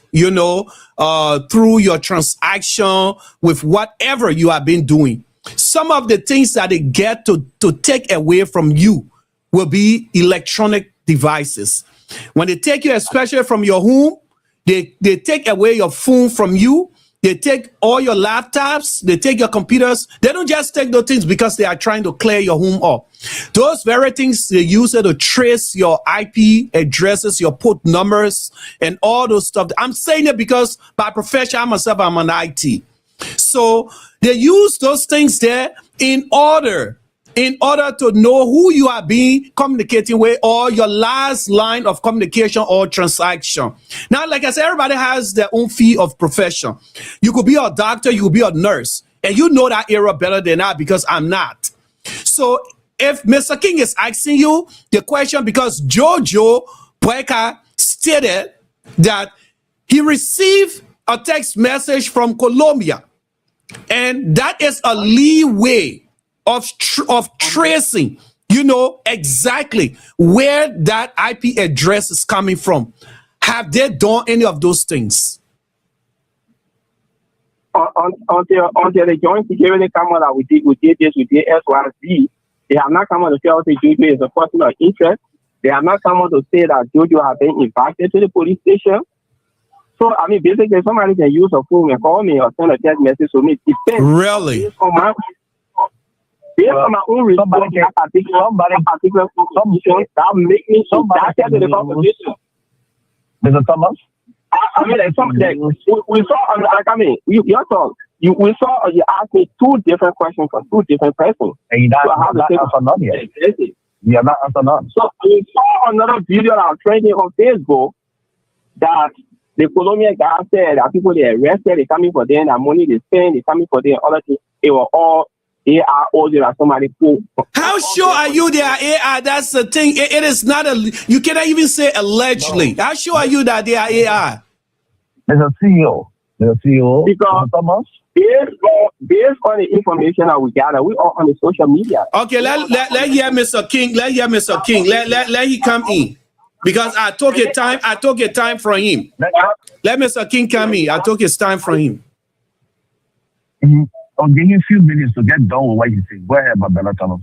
through your transaction with whatever you have been doing. Some of the things that they get to take away from you will be electronic devices. When they take you, especially from your home, they take away your phone from you. They take all your laptops. They take your computers. They don't just take those things because they are trying to clear your home up. Those very things, they use it to trace your IP addresses, your port numbers, and all those stuff. I'm saying it because by profession, I'm an IT. So they use those things there in order to know who you are being communicating with or your last line of communication or transaction. Now, like I said, everybody has their own field of profession. You could be a doctor, you could be a nurse, and you know that area better than I because I'm not. So if Mr. King is asking you the question because Jojo Bueka stated that he received a text message from Colombia, and that is a leeway of tracing, exactly where that IP address is coming from. Have they done any of those things? Until the joint security come out, we did this, we did SYZ. They have not come out to tell us that Jojo is a person of interest. They have not come out to say that Jojo has been invited to the police station. So, basically, somebody can use a phone and call me or send a text message to me. Depends. Really? Based on my own research, particular information that make me that to the conversation. Mr. Thomas? Like something we saw on your talk. we saw you asked me two different questions from two different persons. And so I have to say for none yet. You have not answered none. So we saw another video that was trending on Facebook that the Colombian guy said that people they arrested, they coming for them, that money they spend, they coming for them, other things. They were all AI audio that somebody put. How sure are you they are AI? That's the thing. It is not a. You cannot even say allegedly. No. How sure are you that they are AI? There's a CEO. There's a CEO. Because based on the information that we gather, we are on the social media. Okay, let hear Mr. King. Let hear Mr. King. Let he come in. Because I took a time from him. Let Mr. King come in. I took his time from him. I'll give you a few minutes to get done with what you say. Go ahead, my brother Thomas.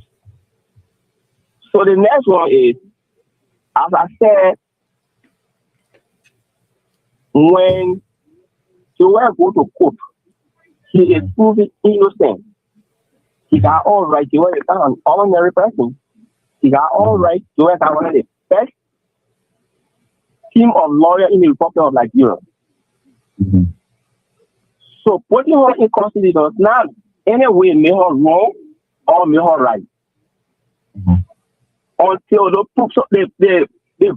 So the next one is, as I said, when J.Will go to court, he is proven innocent. He got all right. J.Will is not an ordinary person. He got all right. J.Will is one of the best team of lawyers in the Republic of Liberia. Mm-hmm. So putting her in custody does not in any way make her wrong or make her right. Mm-hmm. Until the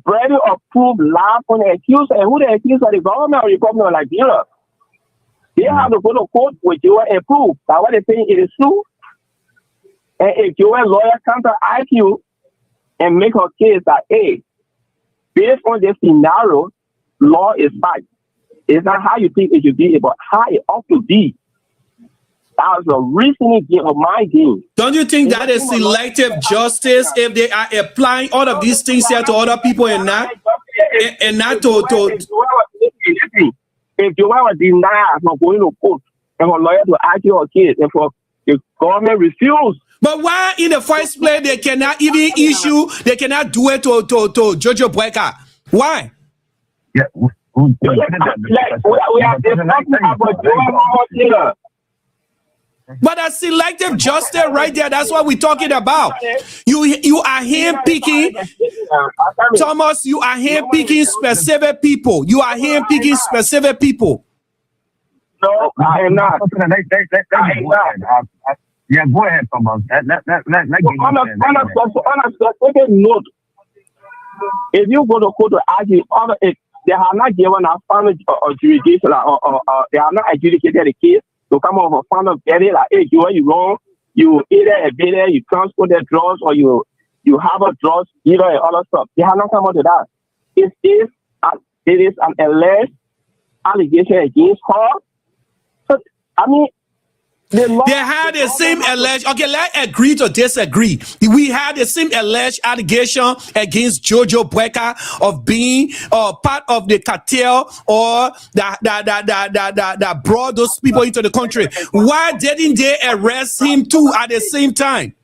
burden of proof lies on the accuser, and who the accuser, the government of the Republic of Liberia. They have to go to court with J.Will and prove that what they're saying is true. And if J.Will lawyer counter IQ and make her case that, hey, based on this scenario, law is right. It's not how you think it should be, but how it ought to be. That was a reasoning game of my game. Don't you think that is selective justice if they are applying all of these things here to other people and not to if J.Will was denied from going to court and her lawyer to argue her case and for the government refused. But why in the first place they cannot even issue, they cannot do it to Jojo Boyka? Why? Yeah. We have discussed about J.Will. But that's selective justice right there. That's what we're talking about. You are handpicking, Thomas. You are handpicking specific people. You are handpicking specific people. No, I am not. Yeah, go ahead, Thomas. On a specific note, if you go to court to argue, if they have not given a final jurisdiction or they have not adjudicated the case, to come over a final verdict like, hey, you wrong, you either evaded, you transported drugs, or you have a drugs dealer and other stuff. They have not come out to that. It is an alleged allegation against her. So, I mean, they had the same alleged. Okay, let's agree to disagree. We had the same alleged allegation against Jojo Boyka of being part of the cartel or that brought those people into the country. Why didn't they arrest him too at the same time?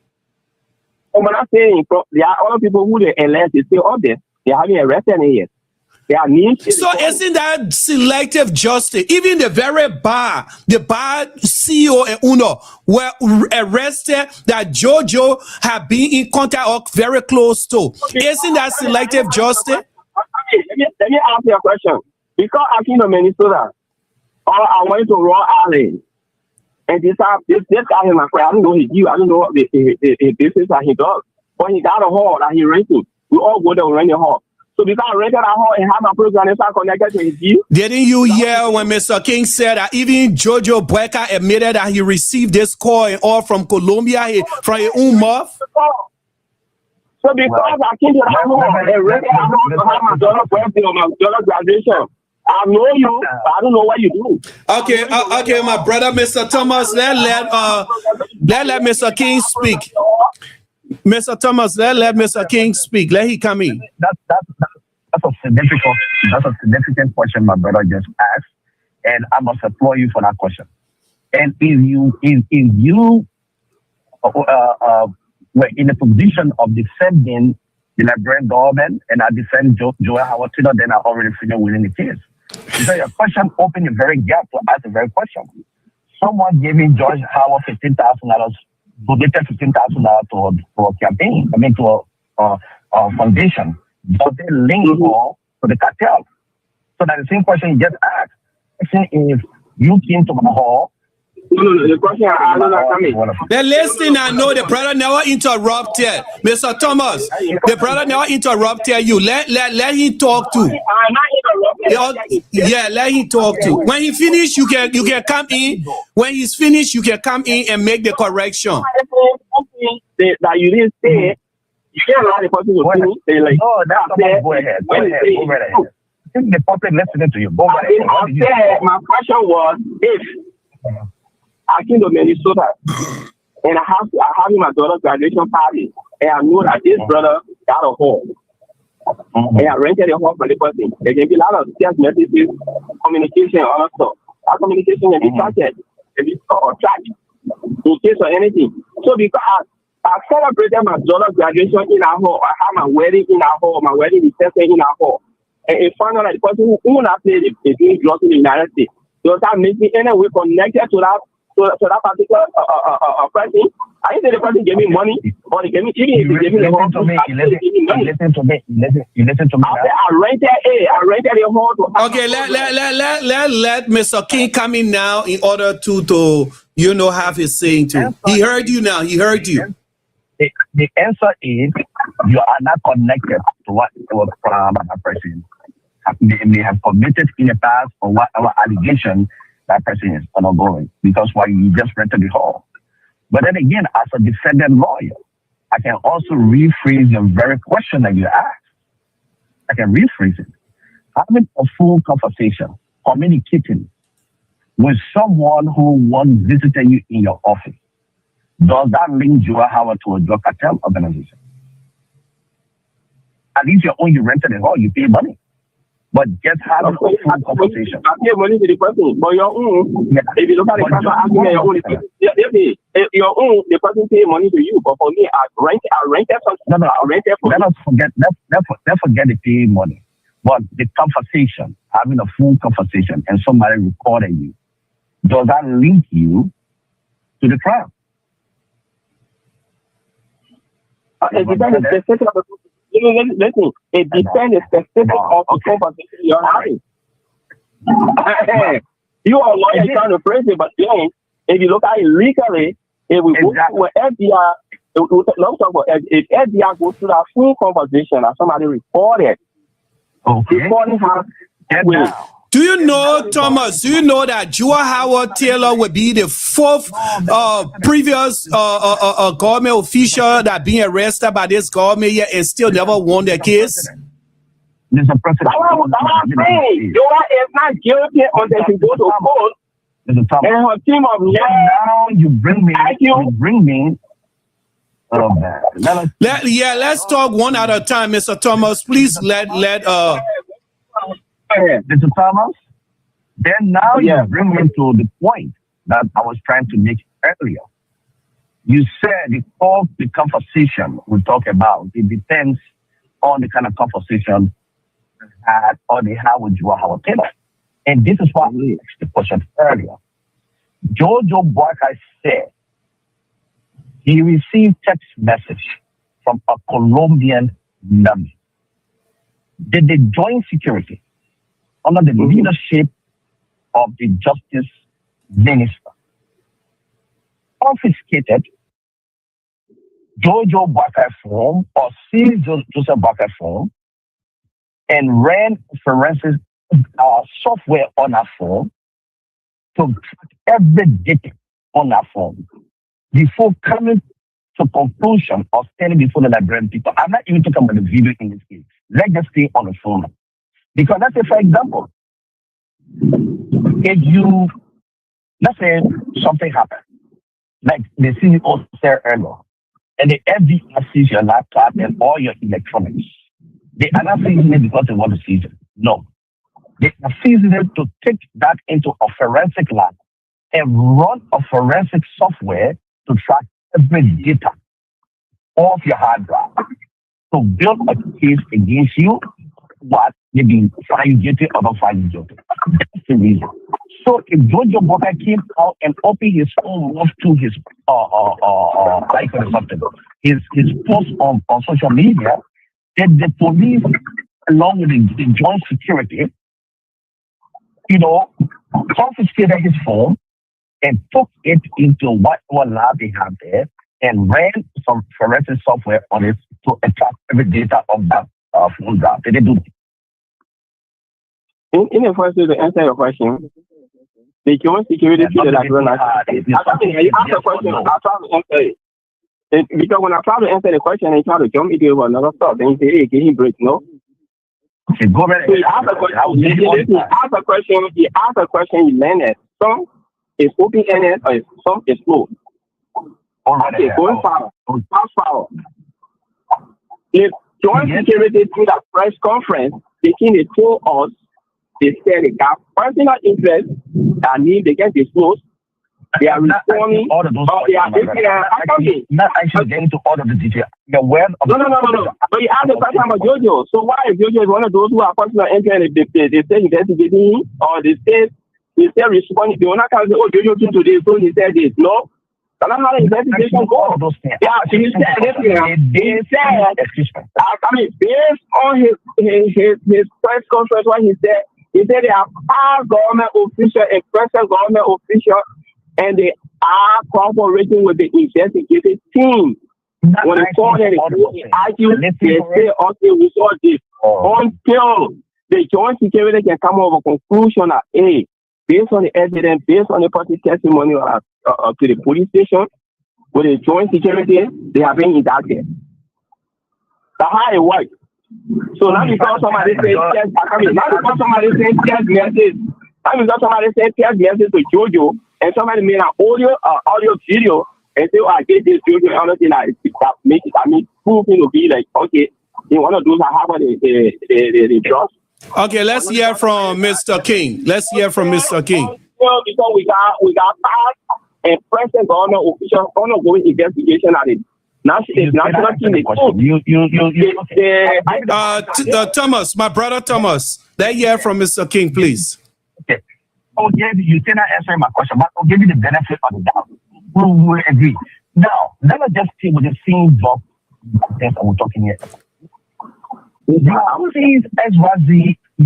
I'm not saying there are other people who they arrest. They still out there. They haven't arrested any yet. So isn't that selective justice? Even the very bar, the bar CEO and Uno were arrested that Jojo had been in contact or very close to. Isn't that selective justice? Let me ask you a question. Because I came to Minnesota, I went to Raw Island, and this guy is my friend. I don't know his view. I don't know what the business that he does. But he got a hall that he renting. We all go there and rent a hall. So because I rented a hall and have my program and start connected to his view. Didn't you hear when Mr. King said that even Jojo Boyka admitted that he received this call and all from Colombia, from his own mouth? So because I came to that hall and rented a hall to have my daughter's birthday or my daughter's graduation, I know you, but I don't know what you do. Okay, my brother, Mr. Thomas, let Mr. King speak. Mr. Thomas, let Mr. King speak. Let him come in. That's a significant question my brother just asked, and I must applaud you for that question. And if you were in a position of defending the Liberian government and I defend J.Will Howard Taylor, then I already figured within the case. So your question opened a very gap to ask a very question. Someone giving George Howard $15,000, donated $15,000 to a campaign, to a foundation. Does they link all to the cartel? So that's the same question you just asked. If you came to my hall No. The question I don't know. The listening, I know the brother never interrupted. Mr. Thomas, the brother never interrupted you. Let him talk to. I'm not interrupting. Yeah, let him talk to. When he finish, you can come in. When he's finished, you can come in and make the correction. That you didn't say. You can't allow the person to finish. Say like, no, that's not. Go ahead. Go right ahead. The public listening to you. Go right ahead. My question was if I came to Minnesota and I have my daughter's graduation party, and I know that this brother got a hall, and I rented a hall for the person. There can be a lot of text messages, communication, other stuff. That communication can be tracked, can be tracked in case of anything. So because I celebrated my daughter's graduation in our hall, I had my wedding in our hall, my wedding reception in our hall, and it found out that the person who not played is doing drugs in the United States. Does that make me any way connected to that particular person? I didn't say the person gave me money, or they gave me even if they gave me the hall. Listen to me. I rented a hall to. Okay, let Mr. King come in now in order to have his saying too. He heard you now. He heard you. The answer is you are not connected to what our person may have committed in the past, or what our allegation that person is ongoing, because why you just rented the hall. But then again, as a defendant lawyer, I can also rephrase the very question that you asked. I can rephrase it. Having a full conversation, communicating with someone who once visited you in your office, does that link J.Will Howard to a drug cartel organization? At least you rented a hall, you pay money. But just have a full conversation. I pay money to the person, but your own, if you look at the person asking your own, your own, the person pay money to you. But for me, I rented something. No, I rented for let's forget the paying money. But the conversation, having a full conversation, and somebody recording you, does that link you to the crime? It depends on the specific of the listen, it depends on the specific of the conversation you're having. You are a lawyer trying to phrase it, but then if you look at it legally, if we go to FBI, if FBI goes through that full conversation that somebody recorded, recording has do you know, Thomas, do you know that J.Will Howard Taylor will be the fourth previous government official that being arrested by this government yet and still never won the case? Mr. President, J.Will is not guilty until he goes to court. And her team of now you bring me. Let's talk one at a time, Mr. Thomas. Please let Mr. Thomas, then now you bring me to the point that I was trying to make earlier. You said the conversation we talk about, it depends on the kind of conversation they have with J.Will Howard Taylor. And this is why I asked the question earlier. Jojo Boakai said he received text message from a Colombian number. Did they join security under the leadership of the Justice Minister confiscated Jojo Boakai phone or seized Joseph Boakai phone and ran forensic software on our phone to track every data on our phone before coming to conclusion of standing before the Liberian people. I'm not even talking about the video in this case. Let's just stay on the phone. Because let's say, for example, if you, let's say something happened, like the CEO said earlier, and the FBI sees your laptop and all your electronics, they are not seizing it because they want to seize it. No. They are seizing it to take that into a forensic lab and run a forensic software to track every data off your hard drive to build a case against you, what maybe find you guilty or not find you guilty. That's the reason. So if Jojo Boakai came out and opened his phone off to his his post on social media, then the police, along with the joint security, confiscated his phone and took it into what lab they have there and ran some forensic software on it to extract every data of that phone graph. Did they do that? In the first place, to answer your question, the joint security feature that run you ask a question, I'll try to answer it. Because when I try to answer the question and try to jump into another stuff, then you say, hey, can he break? No. Okay, go ahead. So he asked a question, he landed. Some is open-ended or some is closed. Okay, going forward. Fast forward. If joint security through that press conference, they told us, they said they got personal interest that need they get disclosed. They are responding. Not actually getting to all of the details. No. But you asked the question about JoJo. So why if JoJo is one of those who are personal interest, they say investigating him, or they say responding? They will not say, oh, JoJo came today, so he said this. No. That's not how the investigation goes. Yeah, he said based on his press conference, what he said they are past government official and present government official, and they are cooperating with the investigative team. When they call them, they argue, they say, okay, we saw this. Until the joint security can come up with a conclusion that, hey, based on the evidence, based on the party testimony to the police station, with the joint security, they have been indicted. That's how it works. So now because somebody says text message to JoJo, and somebody made an audio video and say, oh, I get this JoJo and other thing that make it, proving to be like, okay, you want to do that, how about the drugs? Okay, let's hear from Mr. King. Let's hear from Mr. King. Because we got past and present government officials ongoing investigation at it. Thomas, my brother Thomas, let's hear from Mr. King, please. Okay. You cannot answer my question, but I'll give you the benefit of the doubt. We will agree. Now, let us just see with the same job that we're talking here. You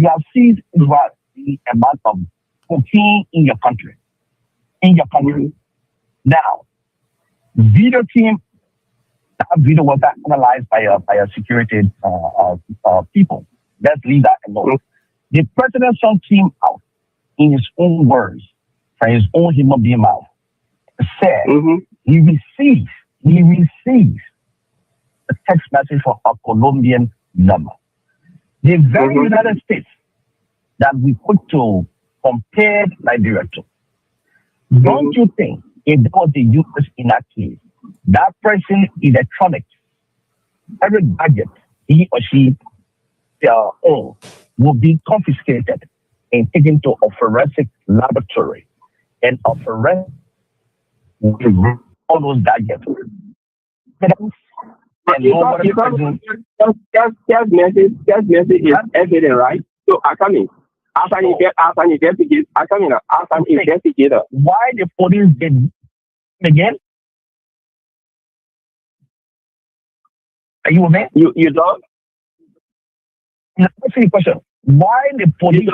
have seized the amount of cocaine in your country. Now, video team. That video was analyzed by a security people. Let's leave that alone. The president's son came out in his own words, from his own human being mouth, said he receives a text message from a Colombian number. The very United States that we put to compare Liberia to. Don't you think if that was the U.S. in that case, that person electronics, every gadget he or she own will be confiscated and taken to a forensic laboratory, and a forensic will all those gadgets. That message is evident, right? So I come in. As an investigator. Why the police did again? Are you with me? You don't? Answer the question. Why the police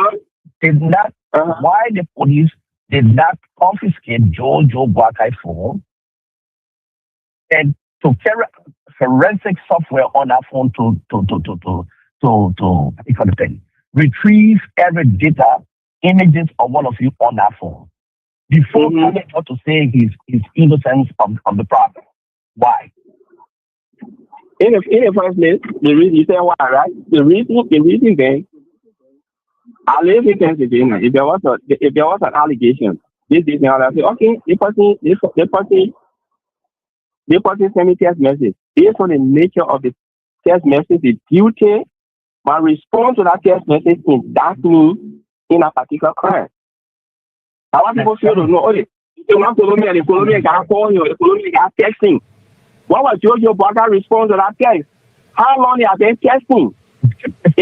did not? Why the police did not confiscate Joe Boakai phone and to carry forensic software on that phone to retrieve every data, images of one of you on that phone before coming out to say his innocence of the problem? Why? In the first place, the reason you say why, right? The reason being, I live in Pennsylvania. If there was an allegation, this now I say, okay, the person send me text message. Based on the nature of the text message, the duty, my response to that text message indict me in a particular crime. I want people to know, okay, if you want Colombia, the Colombian guy calling you, the Colombian guy texting. What was Jojo Boakai response to that text? How long have they testing? Jojo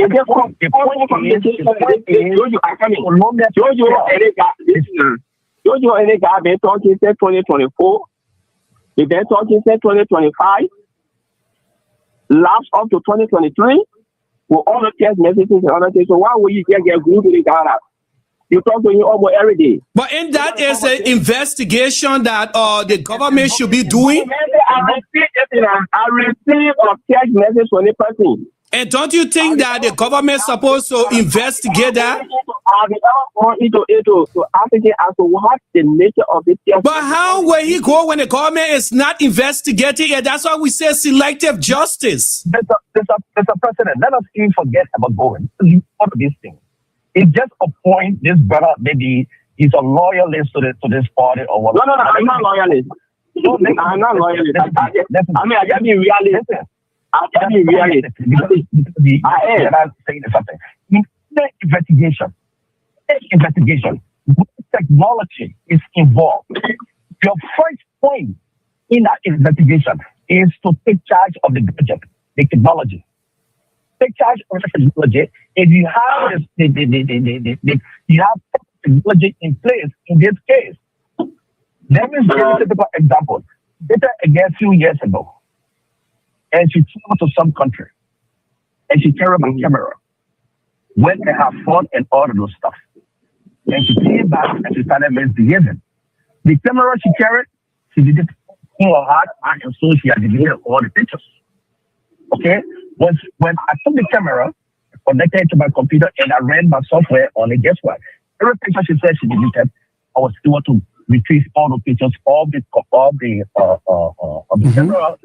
and the guy been talking since 2024. They've been talking since 2025. Lapse up to 2023 with all the text messages and other things. So why would you get glued to the guy? You talk to him almost every day. But in that is an investigation that the government should be doing. I received a text message from the person. And don't you think that the government is supposed to investigate that? But how will he go when the government is not investigating it? That's why we say selective justice. There's a precedent. Let us even forget about going. All of these things. It just a point. This brother, maybe he's a loyalist to this party or what? No, I'm not loyalist. I'm not loyalist. I mean, I just be realist. I can be realist. I am saying something. In the investigation, technology is involved. Your first point in that investigation is to take charge of the gadget, the technology. Take charge of the technology. If you have you have technology in place in this case. Let me give a typical example. A few years ago, and she traveled to some country, and she carried a camera when they have fought and all of those stuff. And she came back and she started misbehaving. The camera she carried, she did it in her heart, and so she had deleted all the pictures. Okay? When I took the camera, connected it to my computer, and I ran my software on it, guess what? Every picture she said she deleted, I was able to retrieve all the pictures, all the camera,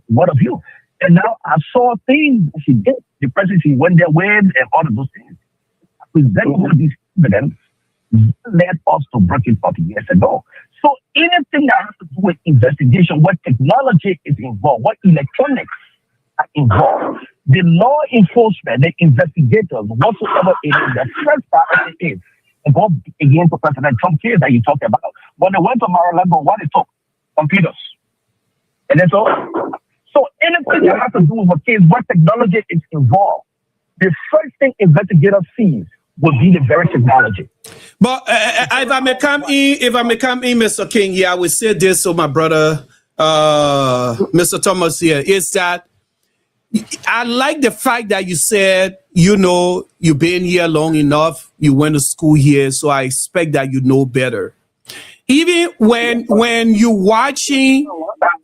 what of you? And now I saw things she did. The person she went there with and all of those things. Presenting this evidence led us to break it 40 years ago. So anything that has to do with investigation, what technology is involved, what electronics are involved, the law enforcement, the investigators, whatsoever it is, the first priority is and go again to President Trump case that you talked about. When they went to Mar-a-Lago, what they took? Computers. And then so anything that has to do with a case, what technology is involved, the first thing investigators see will be the very technology. But if I may come in, Mr. King, here, I will say this to my brother, Mr. Thomas here, is that I like the fact that you said, you've been here long enough, you went to school here, so I expect that you know better. Even when you're watching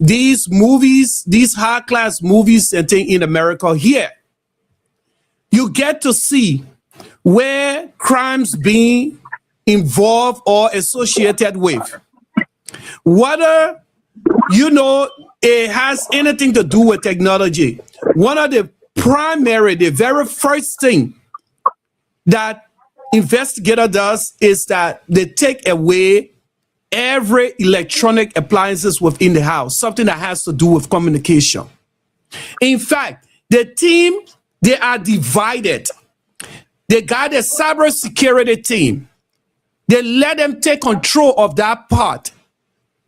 these movies, these high-class movies and things in America here, you get to see where crimes being involved or associated with. Whether, it has anything to do with technology. One of the very first thing that investigator does is that they take away every electronic appliances within the house, something that has to do with communication. In fact, the team, they are divided. They got a cybersecurity team. They let them take control of that part.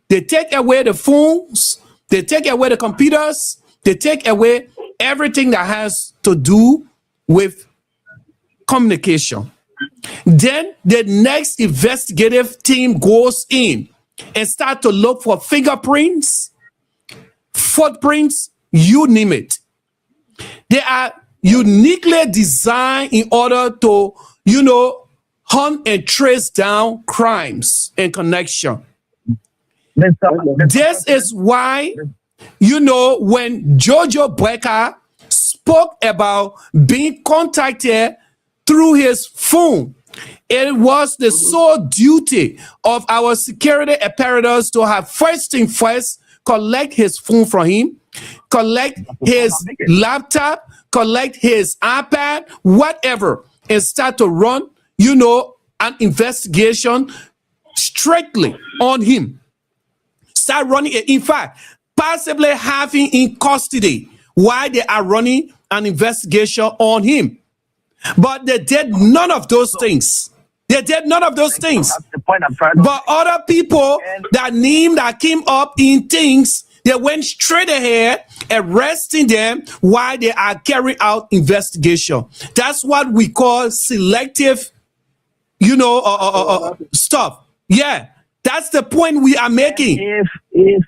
They take away the phones, they take away the computers, they take away everything that has to do with communication. Then the next investigative team goes in and start to look for fingerprints, footprints, you name it. They are uniquely designed in order to, hunt and trace down crimes and connection. This is why, when Jojo Becker spoke about being contacted through his phone, it was the sole duty of our security apparatus to have first thing first, collect his phone from him, collect his laptop, collect his iPad, whatever, and start to run, an investigation strictly on him. Start running it. In fact, possibly having in custody while they are running an investigation on him. But they did none of those things. They did none of those things. But other people that came up in things, they went straight ahead, arresting them while they are carrying out investigation. That's what we call selective, stuff. Yeah, that's the point we are making. If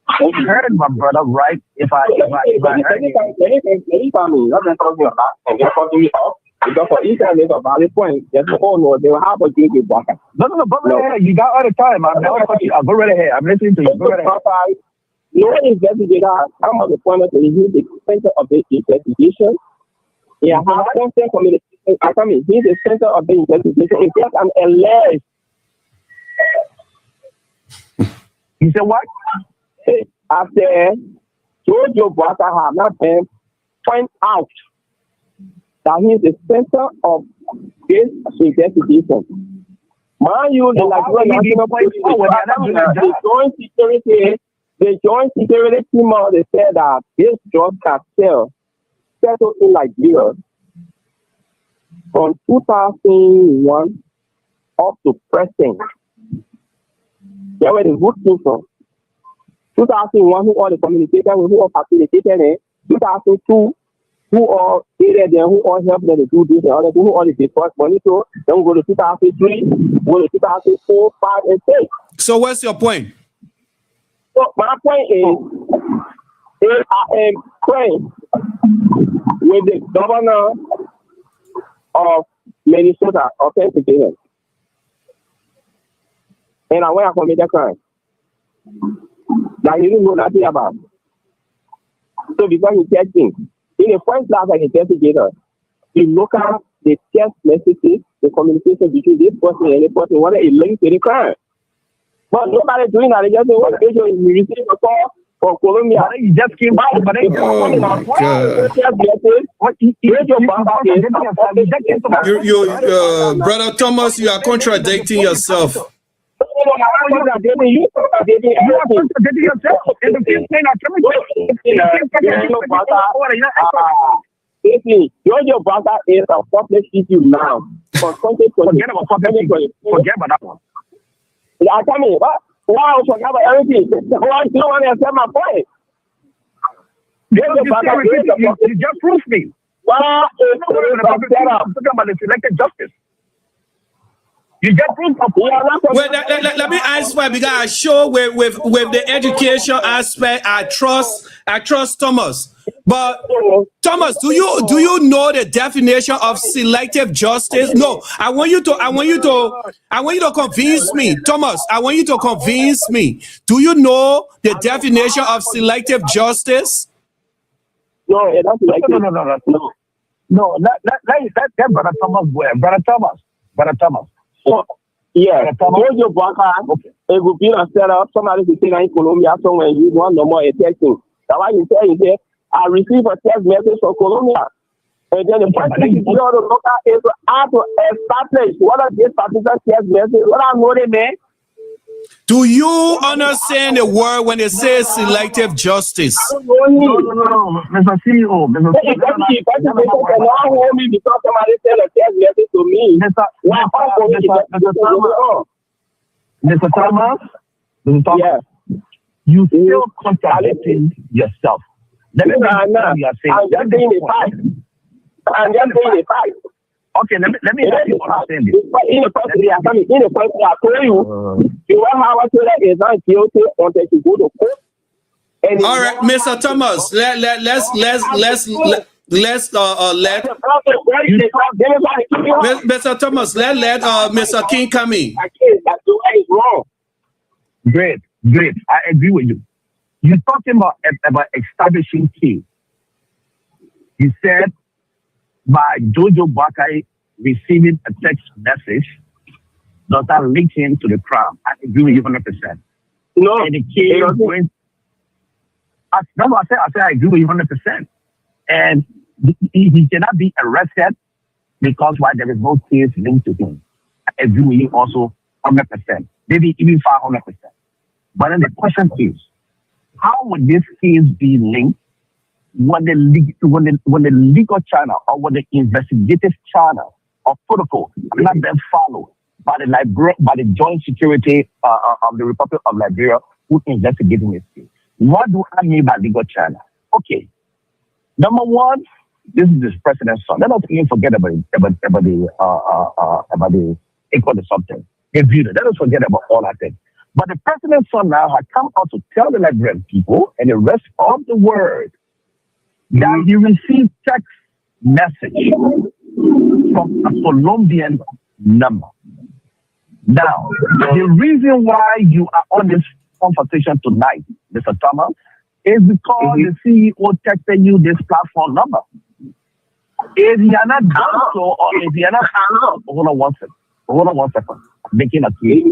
I heard my brother right, if I heard Because for each time there's a valid point, there's a whole no, they will have a drink with Baka. No, go right ahead. You got all the time. I'll go right ahead. I'm listening to you. Go right ahead. No investigator has come at the point to review the center of the investigation. He has constant communication. I mean, he's the center of the investigation. In fact, I'm alleged. You said what? After Jojo Baka have not been point out that he is the center of this investigation. Mind you, the national police, the joint security team, they said that this drug cartel settled in Liberia from 2001 up to present. They were the good things from 2001, who all the communicators, who all facilitated it. 2002, who all aided them, who all helped them to do this and other things, who all the discussed money. So then we go to 2003, go to 2004, 5, and 6. So what's your point? So my point is I am praying with the governor of Minnesota, authenticated. And I went to commit a crime that he didn't know nothing about. So because he said things, in the first class as an investigator, you look at the text messages, the communication between this person and the person, whether it links to the crime. But nobody doing that. They just say, what you receive a call from Colombia. You just came back, but they Brother Thomas, you are contradicting yourself. You are contradicting yourself. Your brother is a public issue now. Forget about that one. I tell me, what? Wow, forget about everything. Why do you want to accept my point? You just proved me. Well, I'm talking about the selected justice. You just proved my point. Well, let me answer because I show with the education aspect, I trust Thomas. But Thomas, do you know the definition of selective justice? No, I want you to convince me, Thomas. I want you to convince me. Do you know the definition of selective justice? No, that's like no. Let Brother Thomas go ahead. Brother Thomas. So, yeah, your broker, it will be a setup. Somebody will say in Colombia somewhere you want no more texting. That's why you say here. I received a text message from Colombia. And then the first thing you know to look at is how to establish what are this particular text message, what I know they mean. Do you understand the word when it says selective justice? No. Mr. CEO. Because somebody sent a text message to me. Mr. Thomas, yes. You still contradicting yourself. I'm just saying the fact. Okay, let me help you understand this. In the first place, I told you, you want Howard Taylor is not guilty until you go to court. All right, Mr. Thomas, Mr. Thomas, let Mr. King come in. Great. I agree with you. You're talking about establishing key. You said by Jojo Baka receiving a text message does that link him to the crime. I agree with you 100%. No, and the key going. I agree with you 100%. And he cannot be arrested because why there is no case linked to him. I agree with you also 100%. Maybe even 500%. But then the question is, how would this case be linked when the legal channel or when the investigative channel or protocol are not then followed by the joint security of the Republic of Liberia who investigating this case? What do I mean by legal channel? Okay, number one, this is this president's son. Let us even forget about the equal to something. Let us forget about all that thing. But the president's son now has come out to tell the Liberian people and the rest of the world that he received text message from a Colombian number. Now, the reason why you are on this conversation tonight, Mr. Thomas, is because the CEO texted you this platform number. If you are not done so, or if you are not, hold on one second. I'm making a case.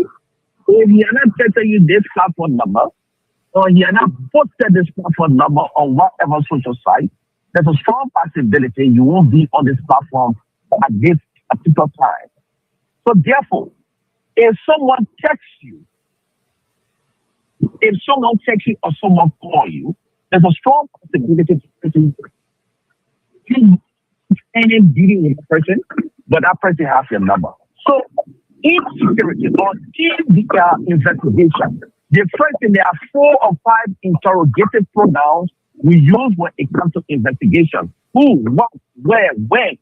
If you are not texting you this platform number, or you are not posted this platform number on whatever social site, there's a strong possibility you won't be on this platform at this particular time. So therefore, if someone texts you or someone calls you, there's a strong possibility to any dealing with a person, but that person has your number. So in security or in the investigation, the first thing, there are 4 or 5 interrogative pronouns we use when it comes to investigation. Who, what, where, when.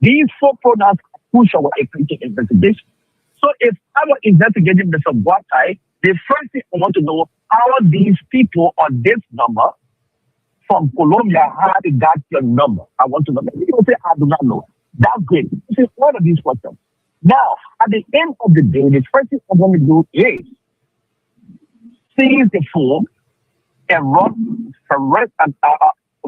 These 4 pronouns are crucial when it comes to investigation. So if I'm investigating Mr. Boakai, the first thing I want to know, how these people on this number from Colombia, how they got your number? I want to know. People say, I do not know. That's great. You see, all of these questions. Now, at the end of the day, the first thing I'm going to do is seize the phone and run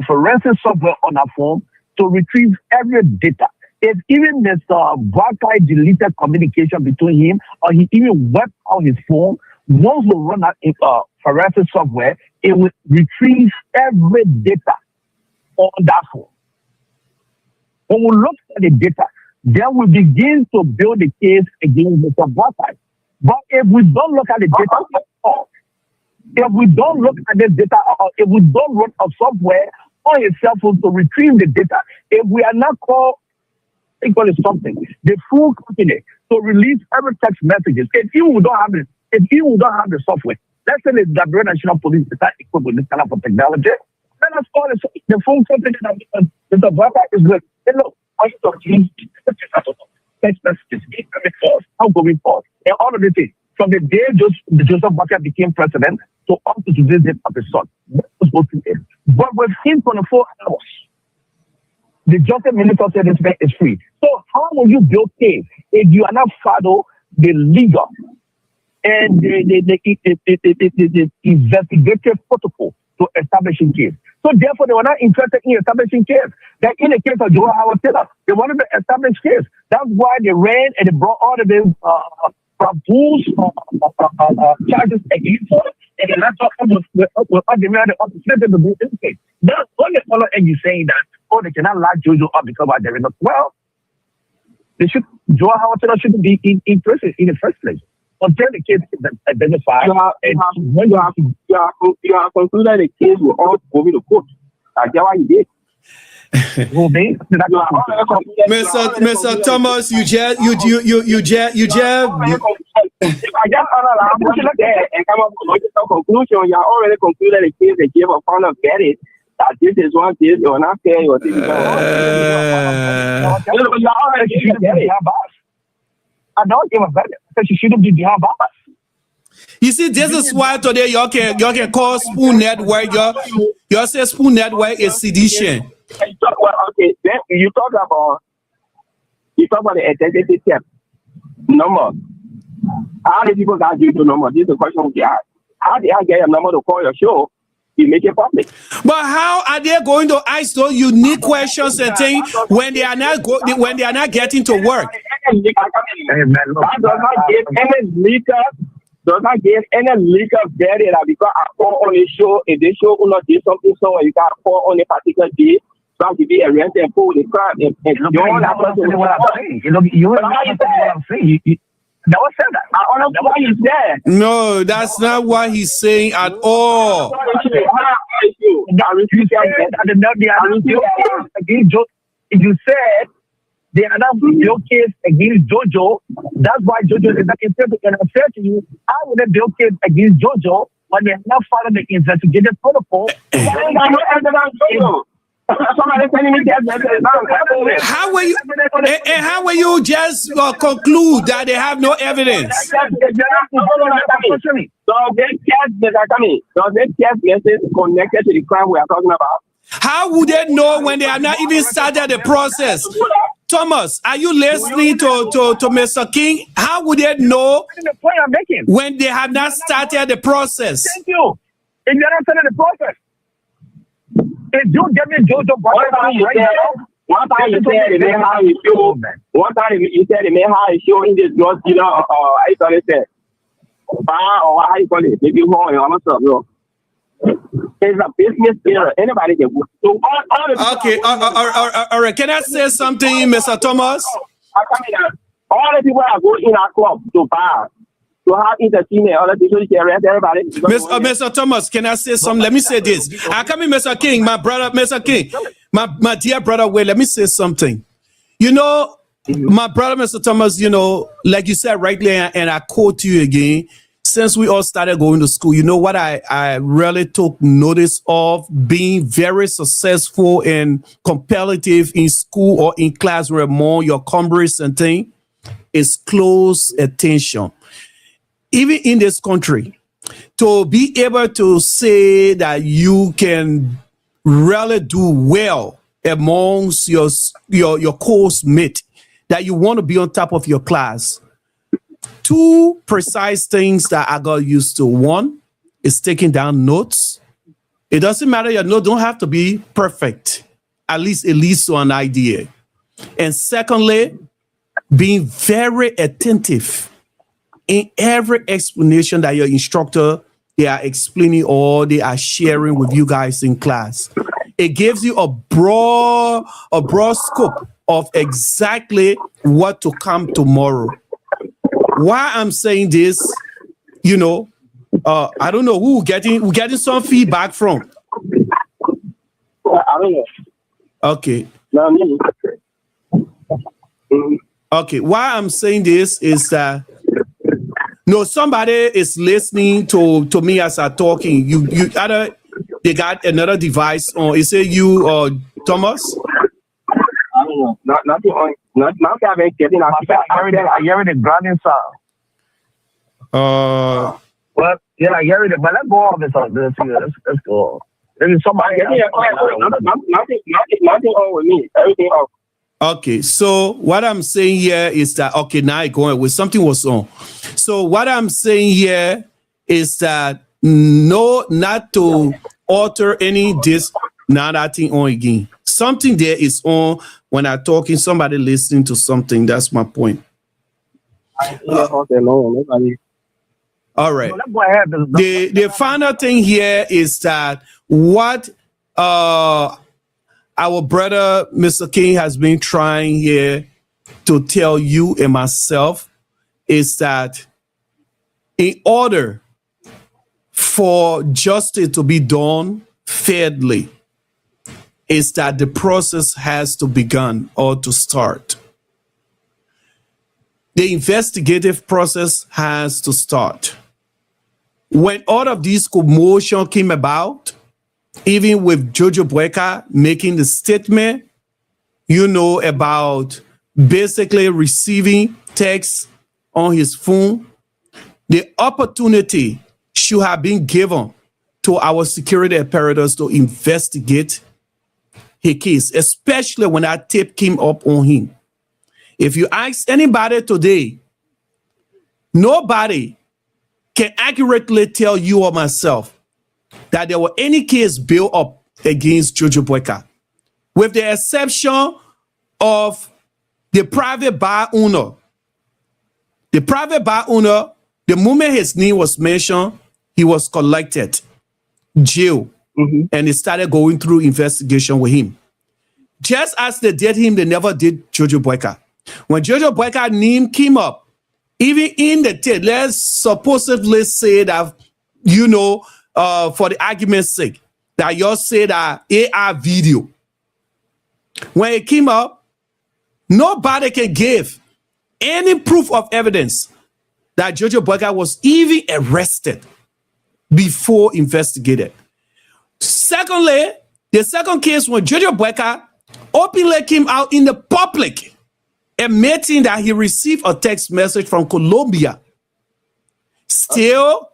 forensic software on our phone to retrieve every data. If even Mr. Boakai deleted communication between him or he even wiped out his phone, once we run out forensic software, it will retrieve every data on that phone. When we look at the data, then we begin to build the case against Mr. Boakai. But if we don't look at the data at all, if we don't look at the data, or if we don't run a software on his cell phone to retrieve the data, if we are not called something, the full company to release every text messages, if you don't have the software, let's say the Liberian National Police is not equipped with this kind of technology, then let's call the full company that Mr. Boakai is with. Hey, look, I used to change text messages, outgoing calls, and all of these things. From the day Joseph Boakai became president to up to today's date of his son. But within 24 hours, the justice minister said this man is free. So how will you build case if you are not follow the legal and the investigative protocol to establishing case? So therefore, they were not interested in establishing case. That in the case of J.Will Howard Taylor, they wanted to establish case. That's why they ran and they brought all of these charges against us, and the laptop was demanded of the to do this case. That's only follow and you saying that, oh, they cannot lock Jojo up because there is no. Well, J.Will Howard Taylor shouldn't be in prison in the first place until the case is identified. You have concluded the case will all go to court. That's what he did. Mr. Thomas, you just If I just and come up with a conclusion, you are already concluded the case and gave a final verdict that this is one case you are not fair or this is I don't give a verdict because she shouldn't be behind bars. You see, this is why today y'all can call Spoon Network. Y'all say Spoon Network is sedition. Okay, then you talk about the identity theft number. How many people got you the number? This is the question we ask. How did I get a number to call your show? You make it public. But how are they going to ask those unique questions and things when they are not getting to work? That does not give any legal barrier because I call on a show, if the show will not do something, so you can call on a particular day, so to be arrested and pull the crime. You don't have to say what I'm saying. You don't what I'm saying. That was said that. I don't know why he's there. No, that's not what he's saying at all. If you said they are not build case against Jojo, that's why Jojo is not interested. And I'm saying to you, how would they build case against Jojo when they have not followed the investigative protocol? How will you just conclude that they have no evidence? Does that message connected to the crime we are talking about? How would they know when they have not even started the process? Thomas, are you listening to Mr. King? How would they know the point I'm making when they have not started the process? Thank you. If you're not starting the process, if you get me Jojo one time you said it made how you feel. One time you said it made how you feel in this drug dealer I thought it said bar or how you call it. Maybe wrong or what's up, bro. It's a business dealer. Anybody can work. So okay, all right. Can I say something, Mr. Thomas? All the people are going in our club to bar. To have entertainment, all the people can arrest everybody. Mr. Thomas, can I say something? Let me say this. I come in, Mr. King, my brother, Mr. King, my dear brother. Wait, let me say something. You know, my brother, Mr. Thomas. You know, like you said rightly, and I quote you again. Since we all started going to school, you know what I really took notice of being very successful and competitive in school or in class where more your comrades and thing is close attention. Even in this country, to be able to say that you can really do well amongst your course mate, that you want to be on top of your class. Two precise things that I got used to. One is taking down notes. It doesn't matter, your note don't have to be perfect. At least it leads to an idea. And secondly, being very attentive in every explanation that your instructor, they are explaining or they are sharing with you guys in class. It gives you a broad scope of exactly what to come tomorrow. Why I'm saying this, you know, I don't know who we're getting some feedback from. I don't know. Okay. Okay. Why I'm saying this is that no, somebody is listening to me as I'm talking. You either they got another device on. Is it you or Thomas? I don't know. Nothing on. Not getting. I hear the grinding sound. Well, yeah, I hear it. But let's go on this. Let's go. There's somebody. Nothing on with me. Everything off. Okay, so what I'm saying here is that okay, now it's going with something was on. So what I'm saying here is that no, not to alter any this. Now that thing on again. Something there is on when I'm talking. Somebody listening to something. That's my point. All right. The final thing here is that what our brother Mr. King has been trying here to tell you and myself is that in order for justice to be done fairly, is that the process has to begin or to start. The investigative process has to start. When all of these commotion came about, even with Jojo Bueka making the statement, you know, about basically receiving texts on his phone, the opportunity should have been given to our security apparatus to investigate his case, especially when that tape came up on him. If you ask anybody today, nobody can accurately tell you or myself that there were any case built up against Jojo Bueka, with the exception of the private bar owner. The private bar owner, the moment his name was mentioned, he was collected, jail, and they started going through investigation with him. Just as they did him, they never did Jojo Bueka. When Jojo Bueka name came up, even in the tape, let's supposedly say that, you know, for the argument's sake, that you say that AR video. When it came up, nobody can give any proof of evidence that Jojo Bueka was even arrested before investigated. Secondly, the second case when Jojo Bueka openly came out in the public admitting that he received a text message from Colombia. Still,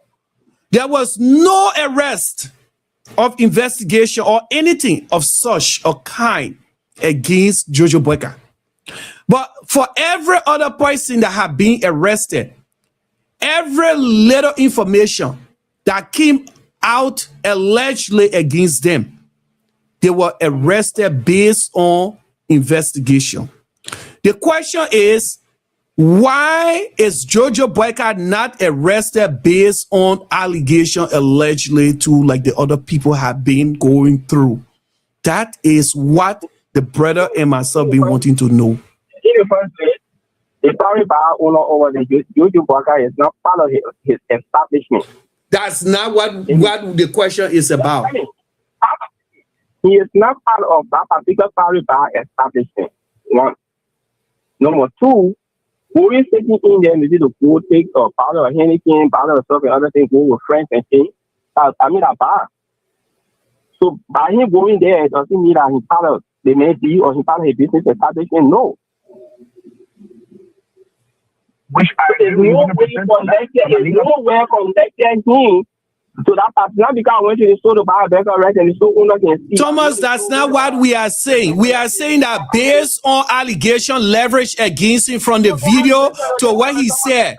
there was no arrest of investigation or anything of such a kind against Jojo Bueka. But for every other person that have been arrested, every little information that came out allegedly against them, they were arrested based on investigation. The question is, why is Jojo Boycott not arrested based on allegation allegedly to like the other people have been going through? That is what the brother and myself been wanting to know. In the first place, the Paris bar owner over the Jojo Boycott is not part of his establishment. That's not what the question is about. He is not part of that particular Paris bar establishment. One. Number two, who is taking in there maybe to go take a bottle of Henneken, bottle of stuff and other things, go with friends and things. I mean a bar. So by him going there, it doesn't mean that he's part of the main deal or he's part of his business establishment. No. Which there's no way connected him to that part. Not because I went to the store to buy a bag of rice and the store owner can see. Thomas, that's not what we are saying. We are saying that based on allegation leverage against him from the video to what he said.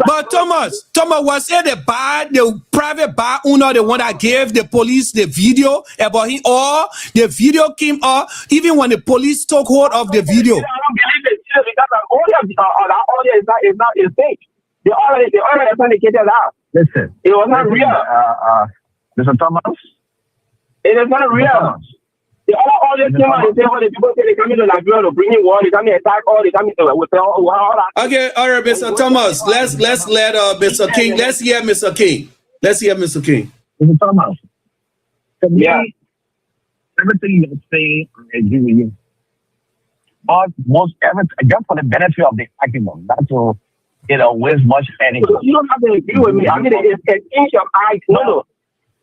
But Thomas, was it the private bar owner, the one that gave the police the video about him, or the video came up even when the police took hold of the video? I don't believe it because the audio is not fake. The audio is indicated out. Listen, it was not real. Mr. Thomas, it is not real. The other audio came out and said, "Oh, the people say they coming to Liberia to bring in war. They coming to attack all. They coming to with all that." Okay, all right, Mr. Thomas. Let's let Mr. King. Let's hear Mr. King. Mr. Thomas. Yeah. Everything you're saying, I agree with you. Most everything, just for the benefit of the argument, not to waste much energy. You don't have to agree with me. I mean, it's an inch of eye. No.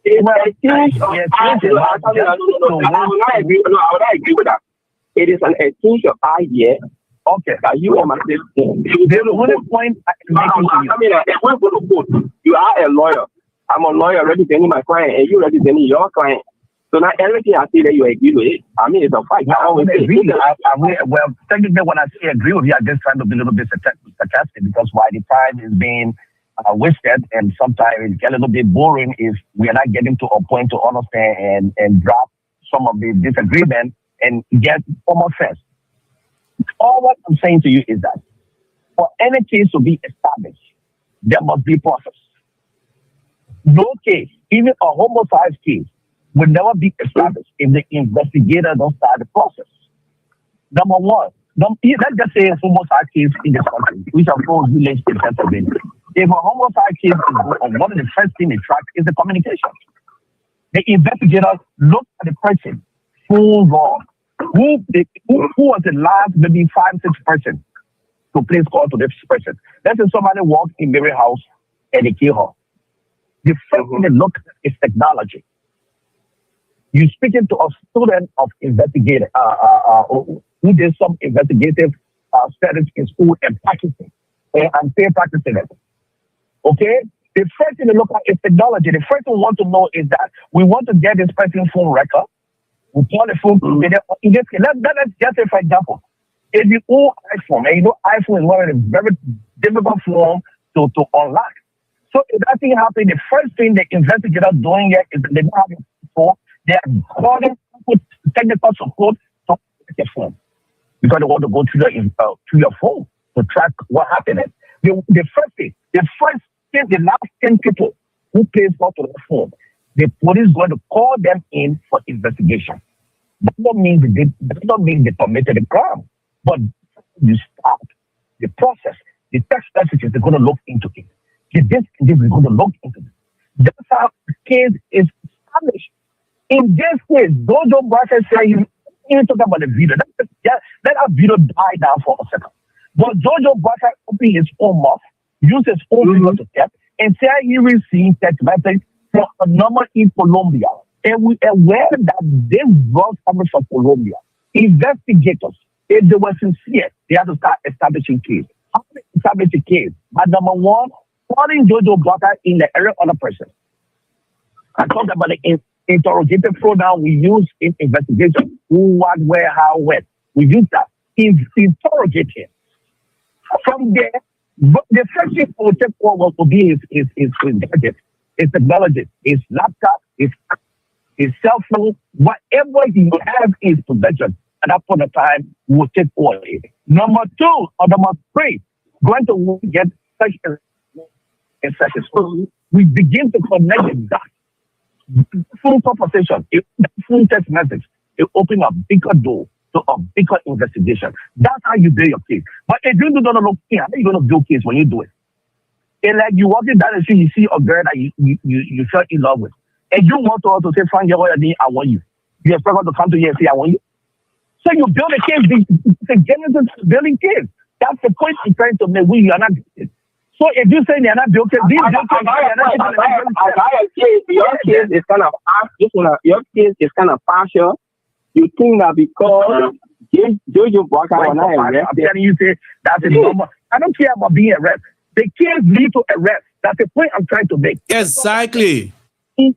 It's an inch of eye. I will not agree. No, I would not agree with that. It is an inch of eye. Yeah. Okay. You are my sister. The only point I mean, you are a lawyer. I'm a lawyer representing my client, and you representing your client. So now everything I see that you agree with it, I mean, it's a fight. Well, technically, when I say agree with you, I'm just trying to be a little bit sarcastic because while the time is being wasted and sometimes it gets a little bit boring if we are not getting to a point to understand and drop some of the disagreement and get common sense. All what I'm saying to you is that for any case to be established, there must be process. No case, even a homicide case, will never be established if the investigator don't start the process. Number one, let's just say a homicide case in this country, which of course relates to Pennsylvania. If a homicide case is going on, one of the first things they track is the communication. The investigator look at the person full wrong. Who was the last maybe 5-6 person to place call to this person? Let's say somebody walked in Mary house and they kill her. The first thing they look at is technology. You're speaking to a student of investigator who did some investigative studies in school and practicing and still practicing it. Okay? The first thing to look at is technology. The first thing we want to know is that we want to get this person's phone record. We call the phone. In this case, let's just say, for example, if you own iPhone, and you know iPhone is one of the very difficult form to unlock. So if that thing happens, the first thing the investigator doing here is they don't have your phone. They are calling technical support to your phone because they want to go through your phone to track what happened. The first thing, the last 10 people who plays call to the phone, the police is going to call them in for investigation. That don't mean they committed a crime, but you start the process. The text messages, they're going to look into it. This is going to look into it. That's how the case is established. In this case, Jojo Boycott said he didn't talk about the video. Let our video die down for a second. But Jojo Boycott opened his own mouth, used his own finger to tap, and said he received text message from a number in Colombia. And we are aware that this was coming from Colombia. Investigators, if they were sincere, they have to start establishing case. How do they establish a case? But number one, calling Jojo Boycott in the area of the person. I talked about it interrogative pronoun we use in investigation. Who, what, where, how, when. We use that. Interrogate him. From there, but the first thing we'll take forward will be his gadget, his technology, his laptop, his cell phone, whatever he has in his possession. At that point of time, we'll take all of it. Number 2 or number 3, going to get such a so we begin to connect the dots. Full conversation, full text message, it opens a bigger door to a bigger investigation. That's how you build your case. But if you don't know, how are you going to build case when you do it? It's like you walk in down the street, you see a girl that you fell in love with, and you want her to say, "Frank, I want you." You expect her to come to you and say, "I want you." So you build a case. The genesis of building case. That's the point I'm trying to make. We are not. So if you say they're not built, your case is kind of your case is kind of partial. You think that because Jojo Walker and I I'm telling you, say that's a number. I don't care about being arrested. The case lead to arrest. That's the point I'm trying to make. Exactly. The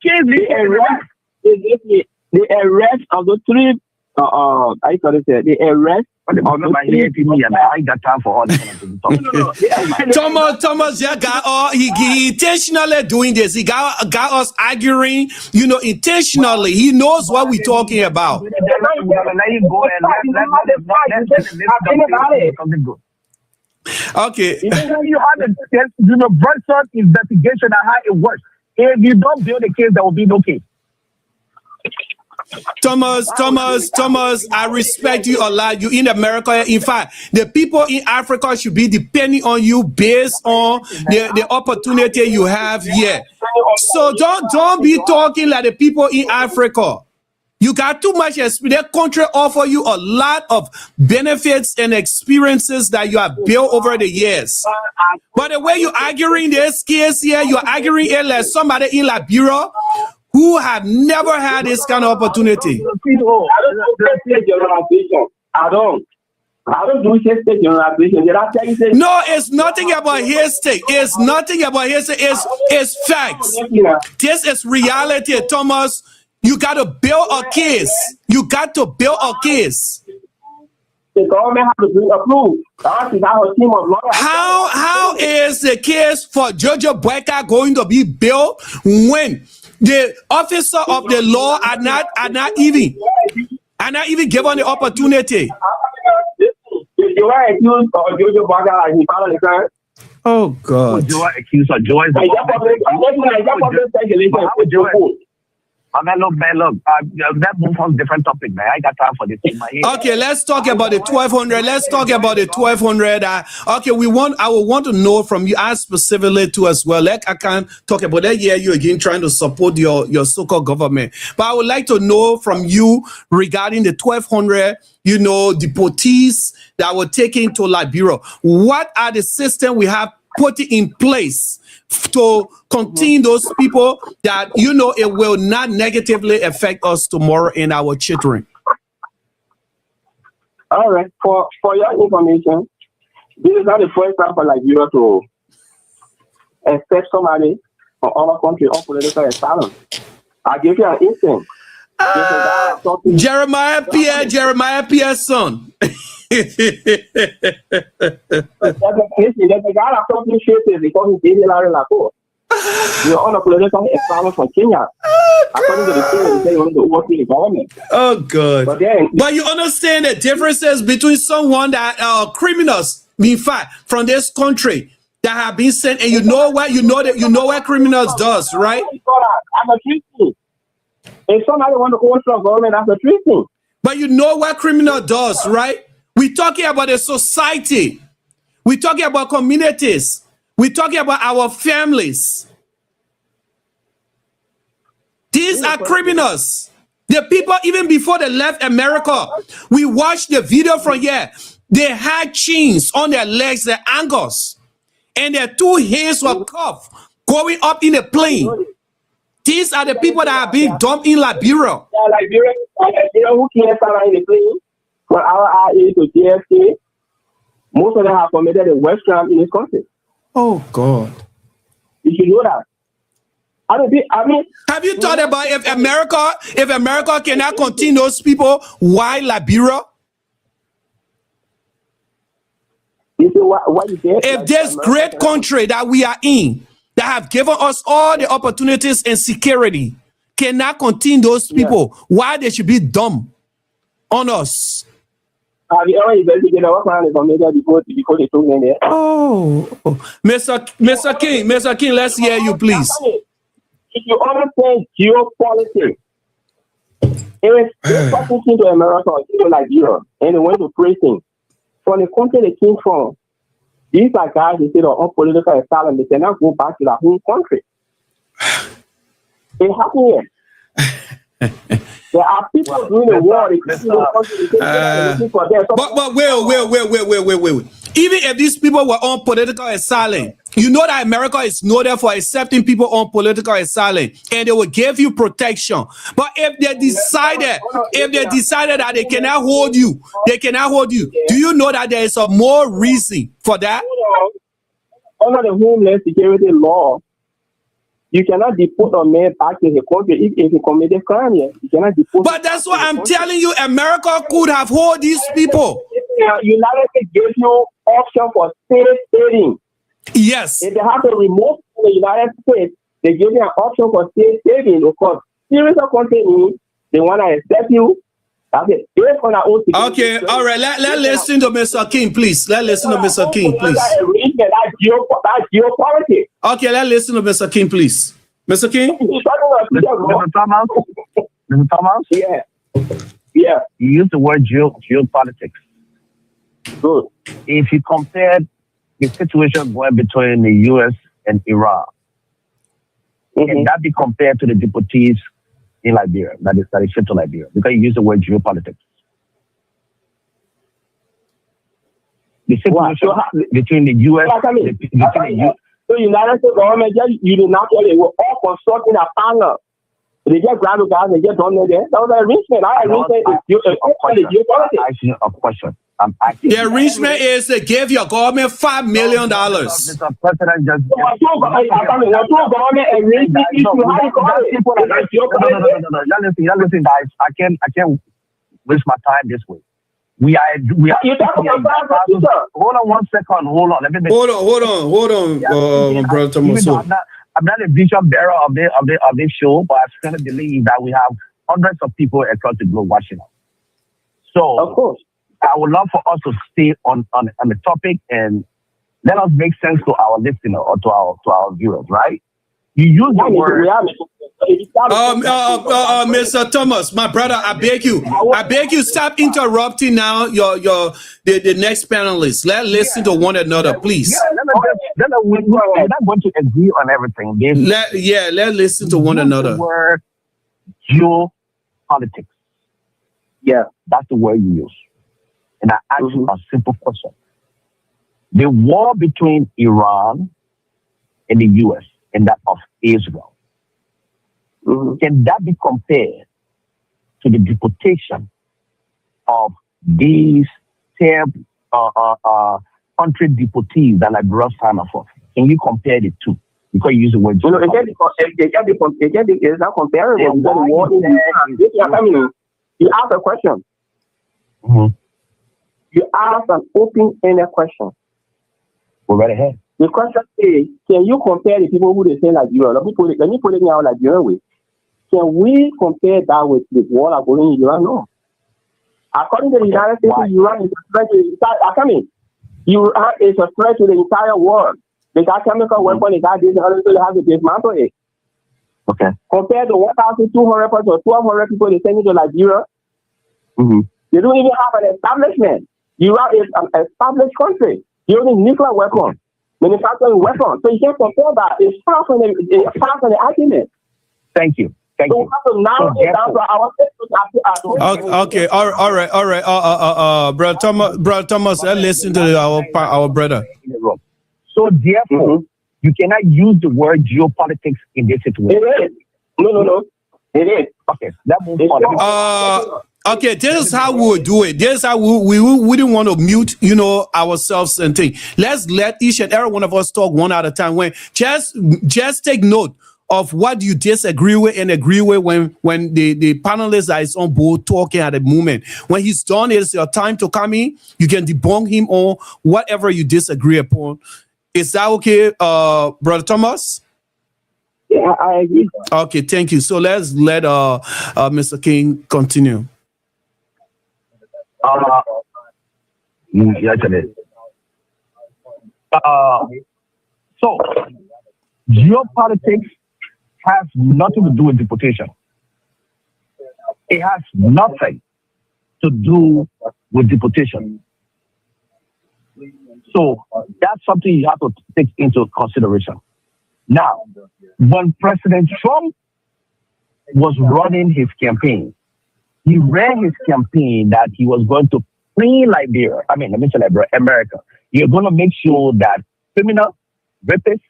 case lead to arrest. The arrest of the 3. I got it. The arrest. I ain't got time for all that kind of thing. Thomas, he intentionally doing this. He got us arguing, intentionally. He knows what we're talking about. Okay. You have a universal investigation on how it works. If you don't build a case, there will be no case. Thomas, I respect you a lot. You in America. In fact, the people in Africa should be depending on you based on the opportunity you have here. So don't be talking like the people in Africa. You got too much experience. Their country offer you a lot of benefits and experiences that you have built over the years. But the way you're arguing this case here, you're arguing it like somebody in Liberia who have never had this kind of opportunity. I don't do his state generalization. No, it's nothing about his state. It's nothing about his state. It's facts. This is reality, Thomas. You got to build a case. You got to build a case. The government has to approve. How is the case for Jojo Boyka going to be built when the officer of the law are not even given the opportunity? You are accused of Jojo Boyka and he filed a crime. Oh God! You are accused of Joy. Man, look, that move on different topic, man. I got time for this thing, man. Okay, let's talk about the 1200. Let's talk about the 1200. Okay, I will want to know from you as specifically too as well. Like I can't talk about that. Yeah, you again trying to support your so-called government, but I would like to know from you regarding the 1200. Deportees that were taken to Liberia. What are the system we have put in place to contain those people that it will not negatively affect us tomorrow in our children? All right. For your information, this is not the first time for Liberia to accept somebody from other country on political asylum. I'll give you an instance. Jeremiah Pierre's son. There's a guy that talking shit because he did Larry Lacour. You're on a political asylum from Kenya. According to the thing, they want to work with the government. Oh God! But you understand the differences between someone that criminals, in fact, from this country that have been sent, and you know what criminals does, right? I'm a treaty. If somebody want to go to the government, that's a treaty. But you know what criminal does, right? We're talking about a society. We're talking about communities. We're talking about our families. These are criminals. The people, even before they left America, we watched the video from here. They had chains on their legs, their ankles, and their 2 hands were cuffed going up in a plane. These are the people that are being dumped in Liberia. Liberia who can't stand in the plane. From our RA to JFK, most of them have committed a West crime in this country. Oh God! You should know that. I mean, have you thought about if America cannot contain those people, why Liberia? You see what you get? If this great country that we are in, that have given us all the opportunities and security, cannot contain those people, why they should be dumb on us? Have you ever investigated what kind of media before they took me there? Oh, Mr. King, let's hear you, please. If you understand geopolitics, if they talking to America or to Liberia and they went to prison from the country they came from, these are guys who say they're on political asylum, they cannot go back to their home country. It happened here. There are people doing the war. But wait. Even if these people were on political asylum, you know that America is noted for accepting people on political asylum, and they will give you protection. But if they decided that they cannot hold you, do you know that there is a more reason for that? Under the Homeland Security law, you cannot deport a man back to the country if he committed crime. You cannot deport. But that's what I'm telling you. America could have hold these people. United States gives you option for safe saving. Yes. If they have to remove the United States, they give you an option for safe saving. Because serious country, they want to accept you. That's it. Okay, all right. Let's listen to Mr. King, please. Let's listen to Mr. King, please. That's geopolitics. Okay, let's listen to Mr. King, please. Mr. King? Mr. Thomas? Yeah. You use the word geopolitics. Good. If you compare the situation going between the U.S. and Iran, can that be compared to the deportees in Liberia, that is sent to Liberia? Because you use the word geopolitics. The situation between the U.S. So United States government, you did not tell they were all consulting a panel. They just grab the guys and get on there. That was an arrangement. I'm asking a question. The arrangement is to give your government $5 million. Mr. President just listen, guys. I can't waste my time this way. We are. Hold on 1 second. Hold on. Let me. Hold on, brother Thomas. I'm not a vision bearer of this show, but I still believe that we have hundreds of people across the globe watching us. So, of course, I would love for us to stay on the topic and let us make sense to our listener or to our viewers, right? You use the word. Mr. Thomas, my brother, I beg you, stop interrupting now the next panelist. Let's listen to one another, please. We're not going to agree on everything. Let's listen to one another. The word geopolitics. Yeah, that's the word you use. And I ask you a simple question. The war between Iran and the U.S. and that of Israel, can that be compared to the deportation of these country deportees that Liberia signed up for? Can you compare the two? Because you use the word. It's not comparable. You ask a question. You ask an open-ended question. Go right ahead. The question is, can you compare the people who they say Liberia? Let me put it in our Liberian way. Can we compare that with the war that's going in Iran? No. According to the United States, Iran is a threat to Iran is a threat to the entire world. They got chemical weapons, they got this, they have to dismantle it. Okay. Compared to 1,200 or 1,200 people they send into Liberia, they don't even have an establishment. Iran is an established country. They only nuclear weapons, manufacturing weapons. So you can't compare that. It's far from the argument. Thank you. So we have to narrow it down to our okay. All right. Brother Thomas, let's listen to our brother. So therefore, you cannot use the word geopolitics in this situation. It is. No. It is. Okay. That moves on. Okay, this is how we would do it. This is how we wouldn't want to mute, ourselves and things. Let's let each and every one of us talk one at a time. When just take note of what you disagree with and agree with when the panelist that is on board talking at the moment. When he's done, it's your time to come in. You can debunk him on whatever you disagree upon. Is that okay, Brother Thomas? Yeah, I agree. Okay, thank you. So let's let Mr. King continue. Yes, it is. So, geopolitics has nothing to do with deportation. It has nothing to do with deportation. So, that's something you have to take into consideration. Now, when President Trump was running his campaign, he ran his campaign that he was going to free Liberia. America. You're going to make sure that criminal, rapists,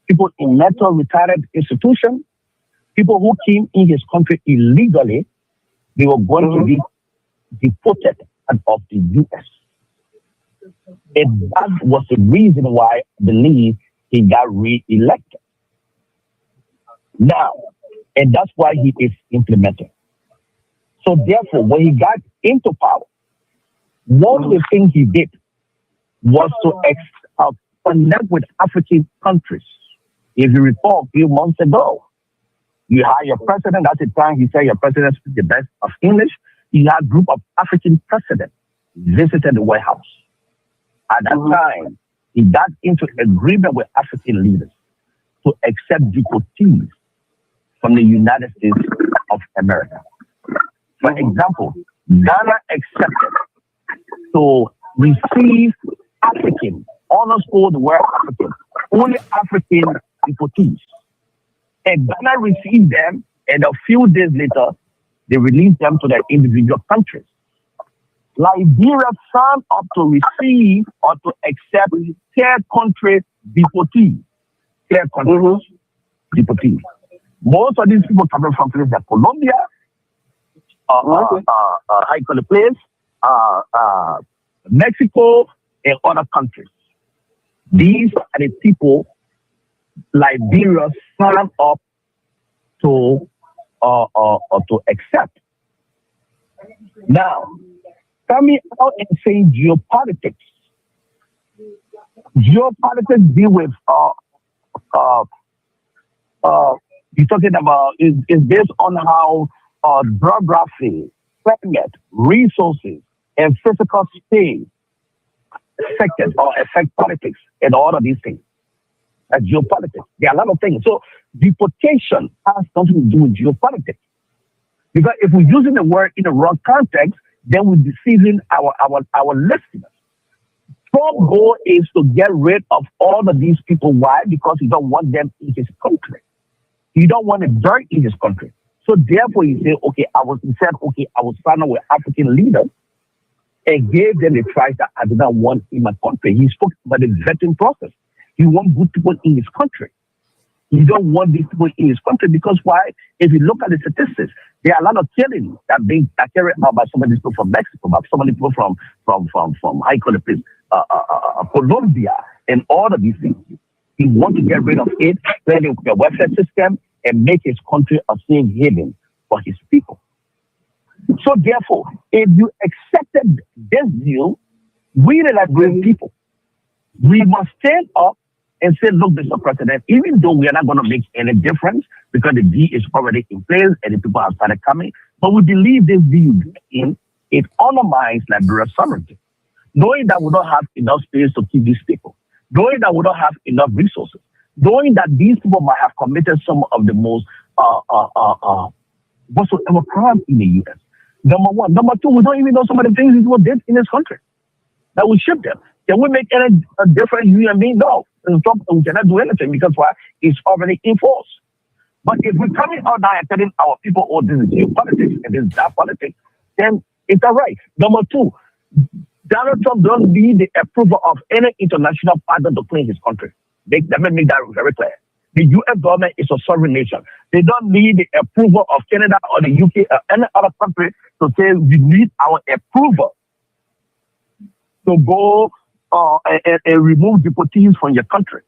people in mental retarded institutions, people who came in his country illegally, they were going to be deported out of the U.S. And that was the reason why I believe he got re-elected. Now, and that's why he is implementing. So therefore, when he got into power, one of the things he did was to connect with African countries. If you recall, a few months ago, you had your president, at the time he said your president speaks the best of English. You had a group of African presidents visited the White House. At that time, he got into agreement with African leaders to accept deportees from the United States of America. For example, Ghana accepted to receive African, underscore the word African, only African deportees. And Ghana received them, and a few days later, they released them to their individual countries. Liberia signed up to receive or to accept third country deportees. Third country deportees. Most of these people coming from places like Colombia, Mexico, and other countries. These are the people Liberia signed up to accept. Now, coming out and saying geopolitics. Geopolitics deal with you're talking about is based on how geography, climate, resources, and physical space affect politics and all of these things. That's geopolitics. There are a lot of things. So deportation has something to do with geopolitics. Because if we're using the word in the wrong context, then we're deceiving our listeners. Trump's goal is to get rid of all of these people. Why? Because he don't want them in his country. He don't want them dirt in his country. So therefore, he said, I was signing with African leaders and gave them the price that I did not want in my country. He spoke about the vetting process. He wants good people in his country. He don't want these people in his country because why? If you look at the statistics, there are a lot of killings that are carried out by some of these people from Mexico, by some of the people from Colombia, and all of these things. He wants to get rid of it, clear the welfare system, and make his country a safe haven for his people. So therefore, if you accepted this deal, we the Liberian people, we must stand up and say, look, Mr. President, even though we are not going to make any difference because the deal is already in place and the people have started coming, but we believe this deal it undermines Liberia's sovereignty. Knowing that we don't have enough space to keep these people, knowing that we don't have enough resources, knowing that these people might have committed some of the most whatsoever crime in the U.S. Number one. Number two, we don't even know some of the things these people did in this country that we ship them. Can we make any difference? You and me? No. We cannot do anything because why? It's already enforced. But if we're coming out now and telling our people, oh, this is geopolitics and this is that politics, then it's all right. Number two, Donald Trump don't need the approval of any international partner to clean his country. Let me make that very clear. The U.S. government is a sovereign nation. They don't need the approval of Canada or the UK or any other country to say we need our approval to go and remove deportees from your country.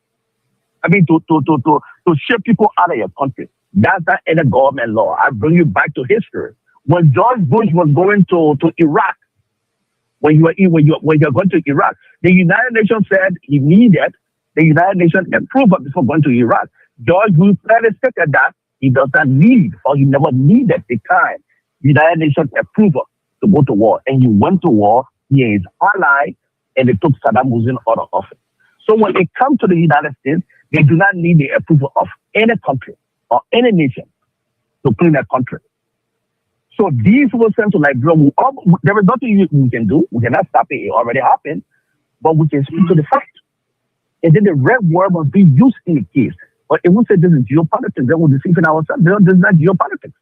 to ship people out of your country. That's not any government law. I bring you back to history. When George Bush was going to Iraq, when you're going to Iraq, the United Nations said he needed the United Nations approval before going to Iraq. George Bush stated that he does not need, or he never needed the time, United Nations approval to go to war. And he went to war, he is ally, and they took Saddam Hussein out of office. So when it comes to the United States, they do not need the approval of any country or any nation to clean their country. So these were sent to Liberia. There is nothing we can do. We cannot stop it. It already happened. But we can speak to the fact. And then the red word must be used in the case. But if we say this is geopolitics, then we're deceiving ourselves. This is not geopolitics.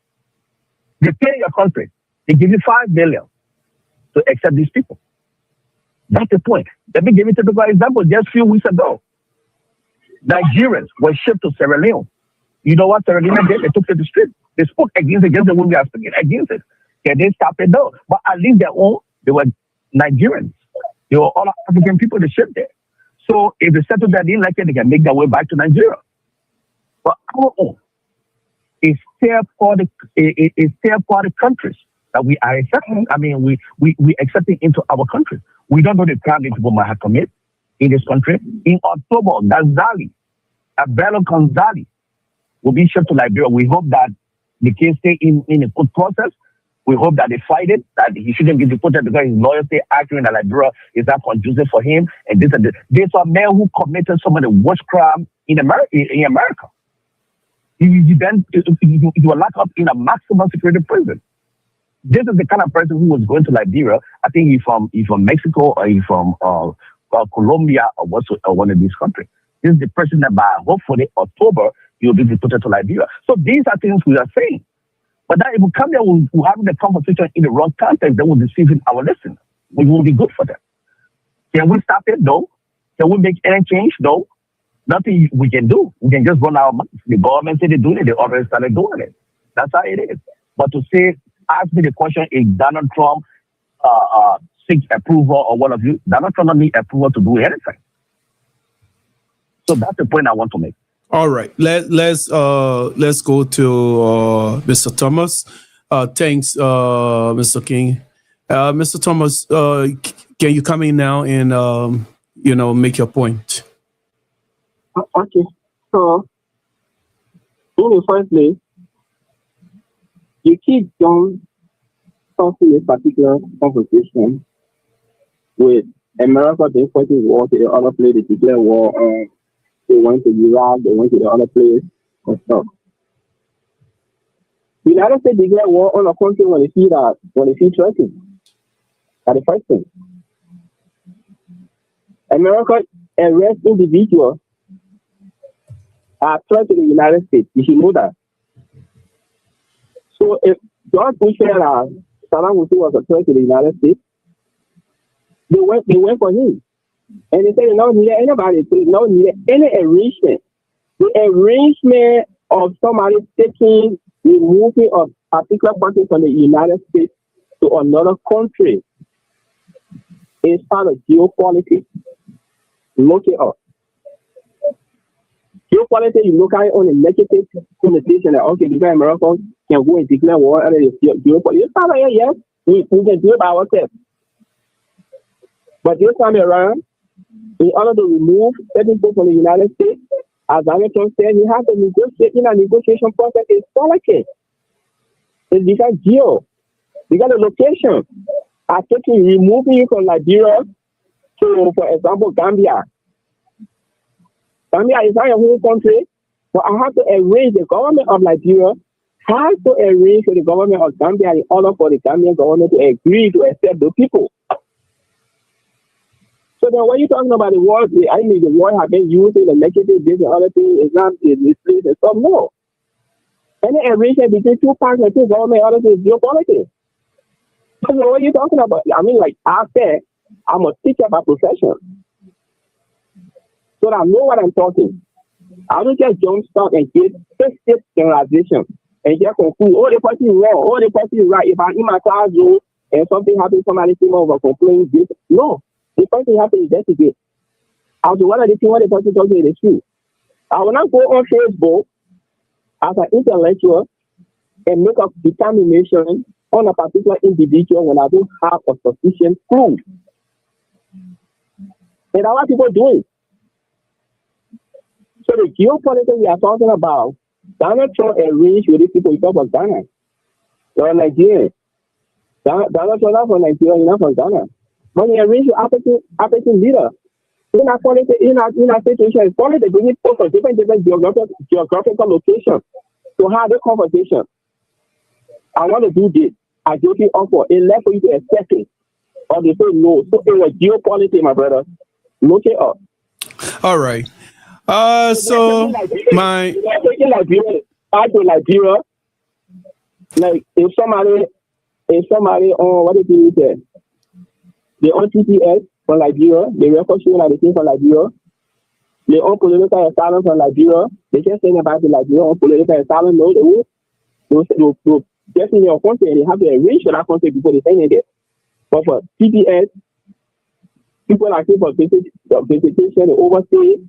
They pay your country. They give you $5 million to accept these people. That's the point. Let me give you a typical example. Just a few weeks ago, Nigerians were shipped to Sierra Leone. You know what Sierra Leone did? They took to the street. They spoke against the women are speaking against it. Can they stop it? No. But at least they were Nigerians. They were all African people that shipped there. So if they settle that in like it, they can make their way back to Nigeria. But our own is third party countries that we are accepting. I mean, we accepting into our country. We don't know the crime these people might have committed in this country. In October, Abelo Gonzalez will be shipped to Liberia. We hope that the case stay in a good process. We hope that they fight it, that he shouldn't be deported because his lawyers say acting in Liberia is not conducive for him. And this and this. There's a man who committed some of the worst crime in America. You were locked up in a maximum security prison. This is the kind of person who was going to Liberia. I think he's from Mexico or he's from Colombia or one of these countries. This is the person that by hopefully October he will be deported to Liberia. So these are things we are saying. But now if we come there, we're having the conversation in the wrong context, then we're deceiving our listeners. It will be good for them. Can we stop it? No. Can we make any change? No. Nothing we can do. We can just run our mouth. The government said they're doing it. They already started doing it. That's how it is. But to say, ask me the question, is Donald Trump seeks approval or one of you? Donald Trump don't need approval to do anything. So that's the point I want to make. All right. Let's go to Mr. Thomas. Thanks, Mr. King. Mr. Thomas, can you come in now and make your point? Okay. So, in the first place, you keep on talking a particular conversation with America being fighting war to the other place, they declare war, they went to Iraq, they went to the other place, and stuff. The United States declare war on a country when they see threatened. That's the first thing. America arrests individuals are threat to the United States. You should know that. So if George Bush said Saddam Hussein was a threat to the United States, they went for him. And they said they don't need anybody, they don't need any arrangement. The arrangement of somebody taking the moving of particular person from the United States to another country is part of geopolitics. Look it up. Geopolitics, you look at it on a negative connotation that, okay, because America can go and declare war under the geopolitics. It's not like, yes, we can do it by ourselves. But this time around, in order to remove certain people from the United States, as Donald Trump said, you have to negotiate in a negotiation process. It's politics. It's because because the location are taking removing you from Liberia to, for example, Gambia. Gambia is not a whole country, but I have to arrange the government of Liberia has to arrange for the government of Gambia in order for the Gambian government to agree to accept the people. So then when you're talking about the war, the war has been used in the negative, this and other things, it's not misleading and stuff, no. Any arrangement between two partners, two government, other things, geopolitics. So what are you talking about? I mean, like I said, I'm a teacher by profession. So that I know what I'm talking. I don't just jump start and get specific generalization and just conclude, oh, the person is wrong, oh, the person is right. If I'm in my classroom and something happens, somebody came over complaining, no. The person has to investigate. I'll do one of the things what the person talking is true. I will not go on Facebook as an intellectual and make a determination on a particular individual when I don't have a sufficient proof. And a lot of people do it. So the geopolitics we are talking about, Donald Trump arranged with these people because of Ghana. They are Nigerian. Donald Trump is not from Nigeria, he's not from Ghana. But he arranged with African leaders. In our situation, it's probably they bring it from different geographical locations to have a conversation. I want to do this. I give you offer. It left for you to accept it. Or they say no. So it was geopolitics, my brother. Look it up. All right. So my taking Liberia back to Liberia, like if somebody on what did you say? They on TPS from Liberia, they record showing that they came from Liberia. They on political asylum from Liberia. They can't say about the Liberia on political asylum. No, they get in your country and they have to arrange for that country before they send it there. But for TPS, people are here for visitation, they overstay.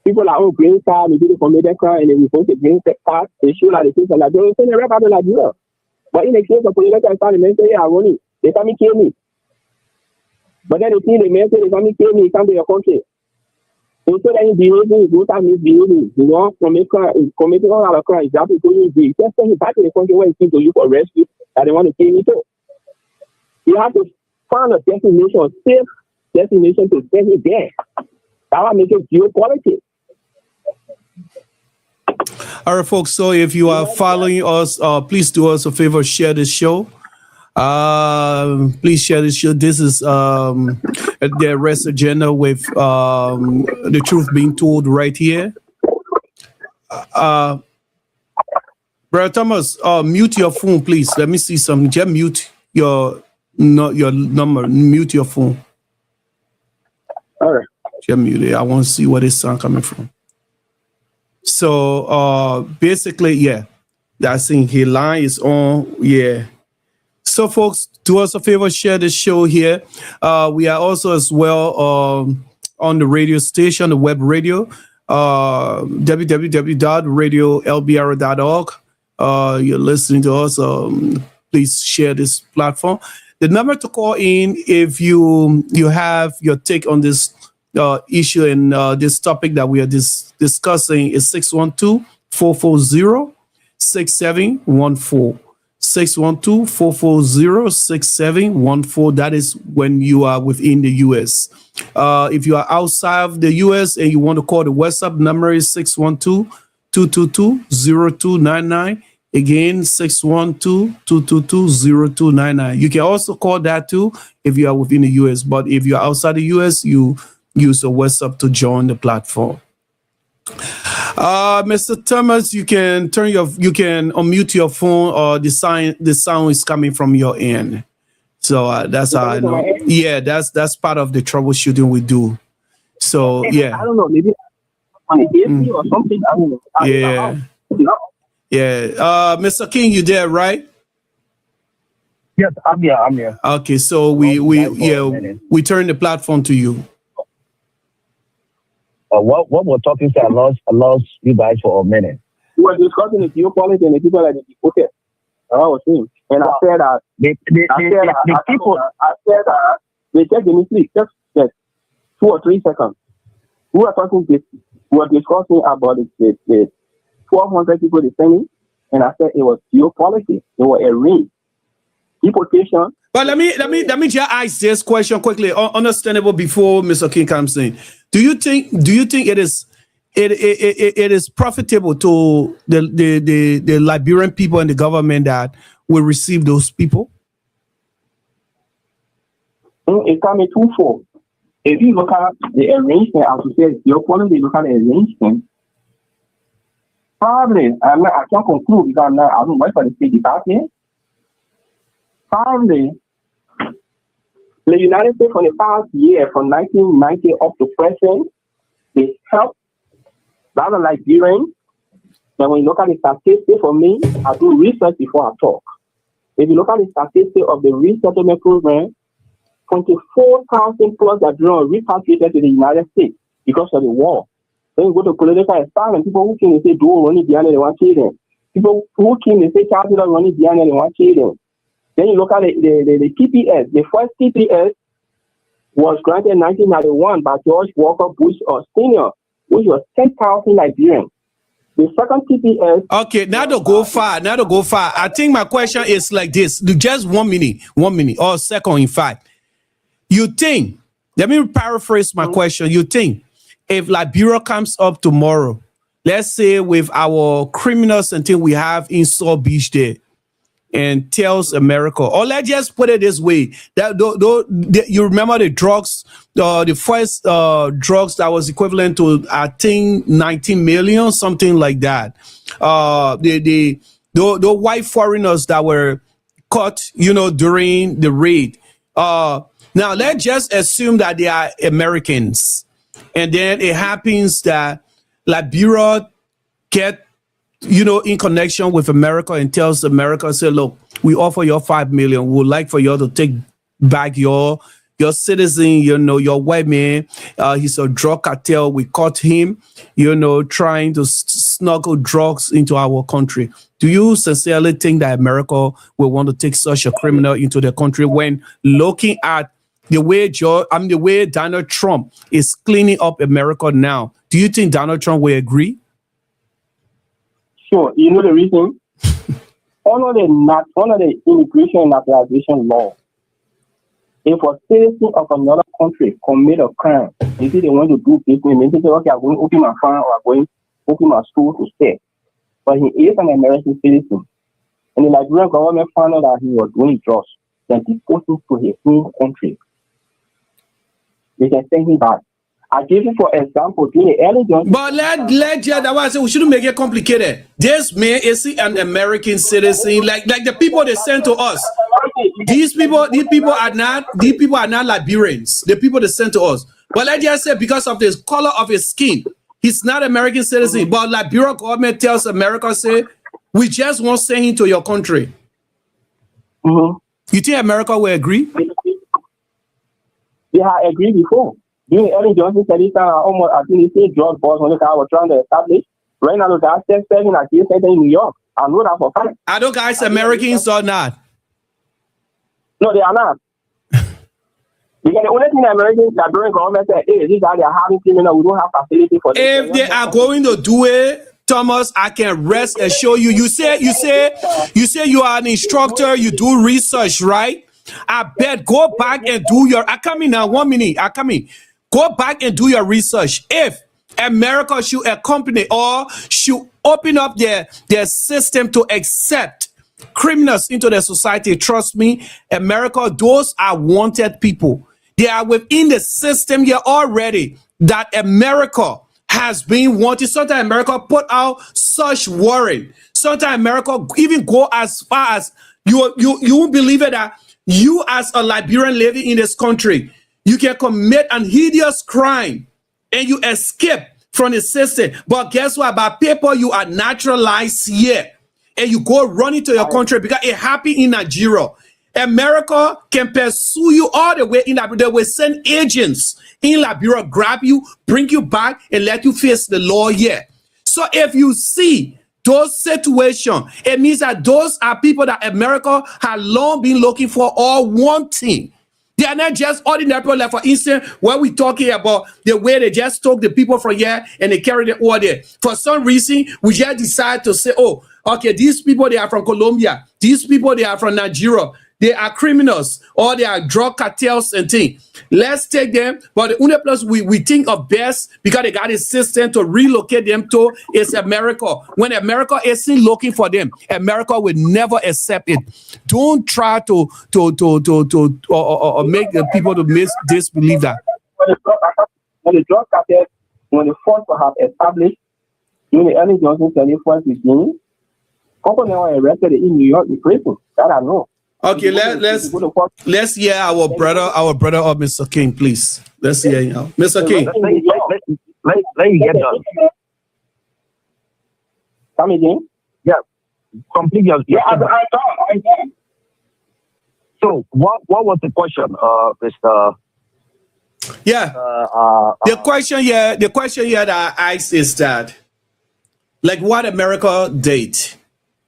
People are on green card, maybe they commit a crime and they report the green card. They show that they think like they send a rep out of Liberia. But in the case of political asylum, they say, yeah, running. They come and kill me. But then they see the man say, they come and kill me, come to your country. So that he's behaving, he's not misbehaving, you know, committing all other crimes. That's what you do. Just send him back to the country where he seems to you for rescue that they want to kill you too. You have to find a destination, a safe destination to send him there. That will make it geopolitics. All right, folks. So if you are following us, please do us a favor, share this show. Please share this show. This is the Arrest Agenda with the truth being told right here. Brother Thomas, mute your phone, please. Let me see some. Just mute your number. Mute your phone. All right. Just mute it. I want to see where this sound coming from. So basically, yeah, that's saying his line is on. Yeah. So folks, do us a favor, share this show here. We are also as well on the radio station, the web radio, www.radio.lbr.org. You're listening to us. Please share this platform. The number to call in if you have your take on this issue and this topic that we are discussing is 612-440-6714. 612-440-6714. That is when you are within the U.S. If you are outside of the U.S. and you want to call, the WhatsApp number is 612-222-0299. Again, 612-222-0299. You can also call that too if you are within the U.S. But if you are outside the U.S., you use the WhatsApp to join the platform. Mr. Thomas, you can unmute your phone, or the sound is coming from your end. So that's how I know. Yeah, that's part of the troubleshooting we do. So yeah. I don't know, maybe on the AC or something. I don't know. Yeah. Yeah. Mr. King, you there, right? Yes, I'm here. Okay, so we turn the platform to you. What we're talking to, I lost you guys for a minute. We were discussing the geopolitics and the people that they deported. I was saying, and I said that they check the please, just 2 or 3 seconds. We were discussing about the 1,200 people descending, and I said it was geopolitics. They were arranged. Deportation. But let me just ask this question quickly, understandable before Mr. King comes in. Do you think it is profitable to the Liberian people and the government that will receive those people? It's coming twofold. If you look at the arrangement, as you said, your point, you look at the arrangement. Probably, I can't conclude because I don't work for the State Department. Probably, the United States for the past year, from 1990 up to present, they helped a lot of Liberians. And when you look at the statistics for me, I do research before I talk. If you look at the statistics of the resettlement program, 24,000 plus Liberians repatriated to the United States because of the war. When you go to political asylum, people who came and say, do running behind they want to kill them. People who came and say, capital running behind they want to kill them. Then you look at the TPS. The first TPS was granted in 1991 by George Walker Bush Sr., which was 10,000 Liberians. The second TPS. Okay, now to go far. I think my question is like this. Just 1 minute, or second, in fact. You think, let me paraphrase my question. You think if Liberia comes up tomorrow, let's say with our criminals and things we have in Saw Beach there, and tells America, or let's just put it this way, that you remember the drugs, the first drugs that was equivalent to, I think, 19 million, something like that. The white foreigners that were caught, during the raid. Now let's just assume that they are Americans, and then it happens that Liberia get in connection with America and tells America, say, look, we offer you $5 million. We would like for you to take back your citizen, your white man. He's a drug cartel. We caught him, trying to smuggle drugs into our country. Do you sincerely think that America will want to take such a criminal into the country when looking at the way Donald Trump is cleaning up America now? Do you think Donald Trump will agree? Sure. You know the reason? Under the immigration and naturalization law, if a citizen of another country commit a crime, you see they want to do business, they say, okay, I'm going to open my farm or I'm going to open my store to stay. But he is an American citizen. And the Liberian government found out that he was doing drugs. Then deport him to his home country. They can send him back. I give you, for example, during the early Johnson. But that's why I said we shouldn't make it complicated. This man is an American citizen, like the people they sent to us. These people are not Liberians. The people they sent to us. But let's just say because of the color of his skin, he's not American citizen. But Liberia government tells America, say, we just won't send him to your country. You think America will agree? Yeah, I agree before. During Ellen Johnson said this time, I think they say drug boss when they were trying to establish. Right now, the guys said seven at this in New York. I know that for a fact. Are those guys Americans or not? No, they are not. Because the only thing the American Liberian government said, hey, these guys are having criminal, we don't have facility for them. If they are going to do it, Thomas, I can rest and show you. You say you are an instructor, you do research, right? I bet go back and do your. I come in now. 1 minute. I come in. Go back and do your research. If America should accompany or should open up their system to accept criminals into their society, trust me, America, those are wanted people. They are within the system here already that America has been wanted. Sometimes America put out such warrant. Sometimes America even go as far as you won't believe it that you as a Liberian living in this country, you can commit an hideous crime and you escape from the system. But guess what? By paper, you are naturalized here and you go running to your country because it happened in Nigeria. America can pursue you all the way in Liberia. They will send agents in Liberia, grab you, bring you back, and let you face the law here. So if you see those situations, it means that those are people that America has long been looking for or wanting. They are not just ordinary people. Like for instance, when we're talking about the way they just took the people from here and they carried it over there. For some reason, we just decide to say, oh, okay, these people, they are from Colombia. These people, they are from Nigeria. They are criminals or they are drug cartels and things. Let's take them. But the only place we think of best because they got a system to relocate them to is America. When America isn't looking for them, America will never accept it. Don't try to make the people to disbelieve that. When the drug cartels, when the force have established during the early Johnson 21st beginning, people now are arrested in New York in prison. That I know. Okay, let's hear our brother, Mr. King, please. Let's hear you, Mr. King. Let you get done. Come again? Yeah, complete your. Yeah, I'm done. So, what was the question, Mr. Yeah. The question here that I ask is that, like, what America did,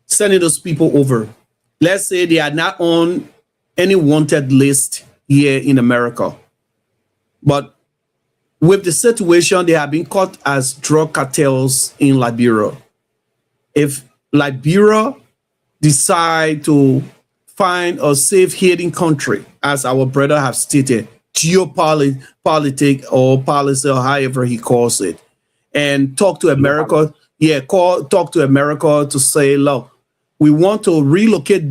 sending those people over. Let's say they are not on any wanted list here in America, but with the situation, they have been caught as drug cartels in Liberia. If Liberia decide to find a safe haven country, as our brother have stated, geopolitics or policy or however he calls it, and talk to America, talk to America to say, look, we want to relocate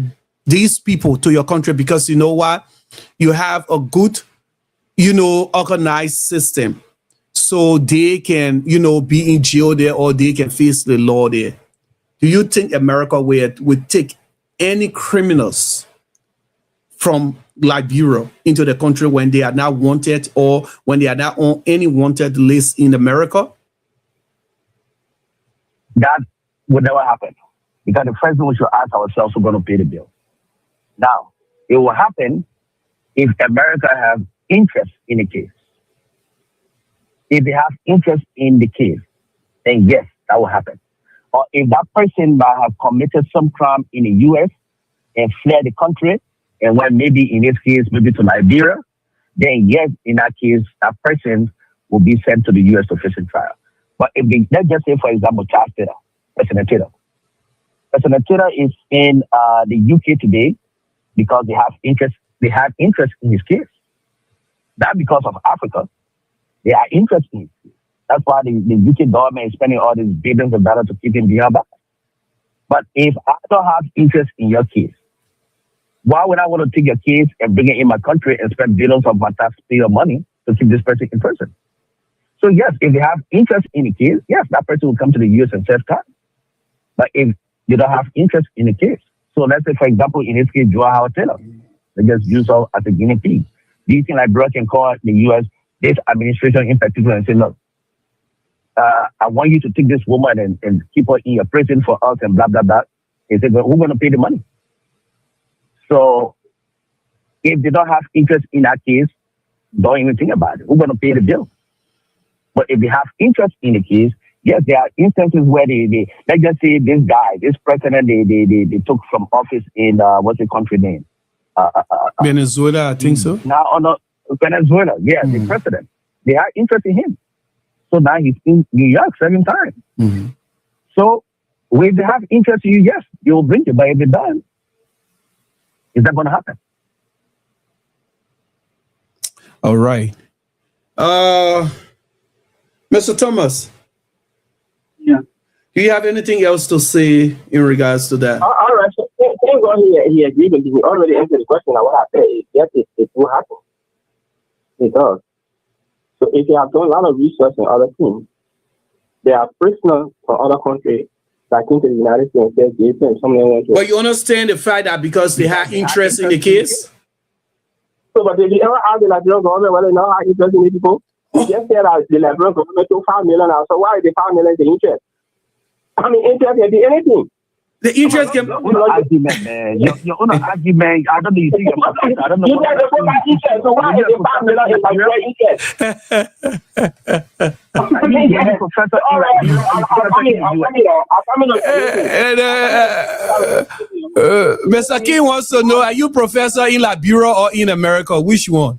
these people to your country because you know what? You have a good, organized system. So they can, be in jail there or they can face the law there. Do you think America would take any criminals from Liberia into the country when they are not wanted or when they are not on any wanted list in America? That would never happen. Because the first thing we should ask ourselves, who's going to pay the bill? Now, it will happen if America has interest in the case. If they have interest in the case, then yes, that will happen. Or if that person might have committed some crime in the U.S. and fled the country and went maybe in this case, maybe to Liberia, then yes, in that case, that person will be sent to the U.S. to face a trial. But if they, let's just say, for example, Charles Taylor, President Taylor. President Taylor is in the UK today because they have interest. They have interest in his case. Not because of Africa. They are interested in it. That's why the UK government is spending all these billions of dollars to keep him behind bars. But if I don't have interest in your case, why would I want to take your case and bring it in my country and spend billions of my taxpayer money to keep this person in prison? So yes, if they have interest in the case, yes, that person will come to the US and serve time. But if they don't have interest in the case, so let's say, for example, in this case, J.Will Howard Taylor, they just use her as a guinea pig. Do you think Liberia can call the US, this administration in particular, and say, look, I want you to take this woman and keep her in your prison for us and blah, blah, blah. They say, well, who's going to pay the money? So if they don't have interest in that case, don't even think about it. Who's going to pay the bill? But if they have interest in the case, yes, there are instances where they let's just say this guy, this president, they took from office in, what's the country name? Venezuela, I think so. Now, Venezuela, yeah, the president. They are interested in him. So now he's in New York 7 times. Mm-hmm. So if they have interest in you, yes, you will bring it. But if they don't, is that going to happen? All right. Mr. Thomas. Yeah. Do you have anything else to say in regards to that? All right. So, thank God he agreed with me. He already answered the question. What I said is, yes, it will happen. It does. So if you have done a lot of research in other things, there are prisoners from other countries that came to the United States and said, Jason, someone went to. But you understand the fact that because they have interest in the case? So, but did you ever ask the Liberian government whether they know how interested in people? You just said that the Liberian government took $5 million out. So why is the $5 million the interest? I mean, interest can be anything. The interest can be argument, man. Your own argument. I don't know. You think I don't know. You guys are about interest. So why is the $5 million in Liberian interest? Professor, Mr. King wants to know: are you professor in Liberia or in America? Which one?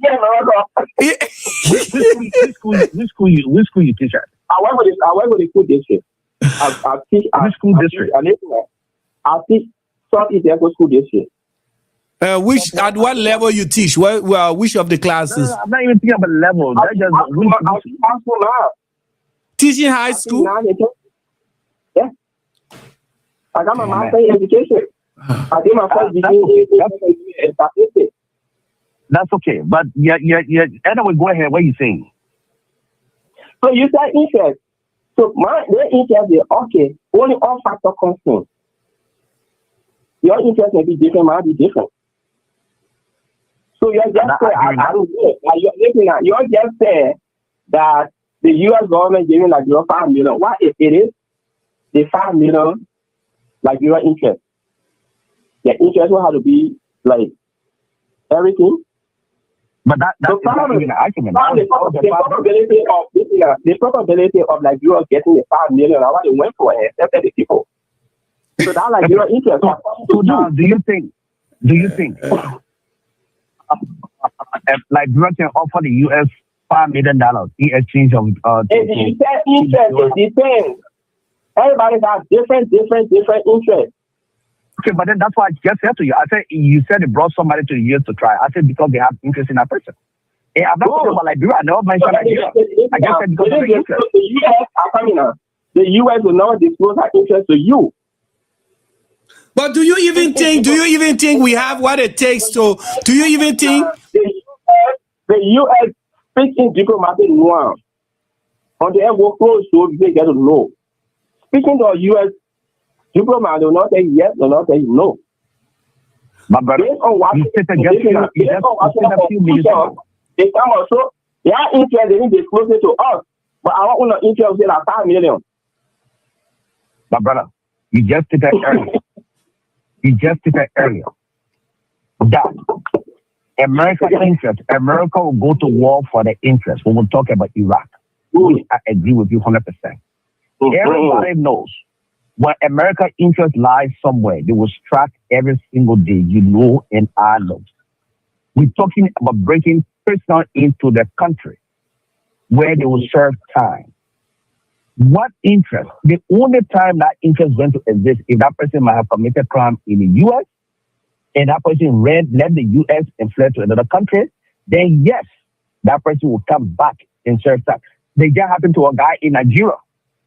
Yeah, America. Which school you teach at? I work with the school district. I teach at school district. I teach Southeast School District. Which at what level you teach? Which of the classes? I'm not even thinking about level. I teach high school now. Teaching high school? Yeah. I got my master in education. I did my first degree in statistics. That's okay. But yeah. Anyway, go ahead. What are you saying? So you said interest. So their interest is okay. Only all factor constant. Your interest may be different, might be different. So you just say, I don't know. You just say that the U.S. government giving like your $5 million. What if it is the $5 million like your interest? The interest will have to be like everything. But that's so not even an argument. The probability of Liberia getting the 5 million, I want to went for it, except the people. So that's like your interest. So now, do you think Liberia can offer the U.S. $5 million in exchange of? It depends. Everybody has different interests. Okay, but then that's why I just said to you. I said you said it brought somebody to the U.S. to try. I said because they have interest in that person. And I'm not talking about Liberia. I never mentioned Liberia. I just said because of the interest. The U.S. will not disclose our interest to you. But do you even think we have what it takes to? Do you even think the U.S. speaking diplomatic nuance on the air will close so they get to know. Speaking to a U.S. diplomat, will not say yes, will not say no. But based on what you said, they come also, they are interested in disclosing to us, but I want to interest in 5 million. My brother, you just said earlier. That America will go to war for the interest. When we talk about Iraq, I agree with you 100%. Everybody knows when America's interest lies somewhere, they will strike every single day, and I know. We're talking about breaking prisoners into the country where they will serve time. What interest? The only time that interest is going to exist if that person might have committed crime in the U.S. and that person left the U.S. and fled to another country, then yes, that person will come back and serve time. They just happened to a guy in Nigeria.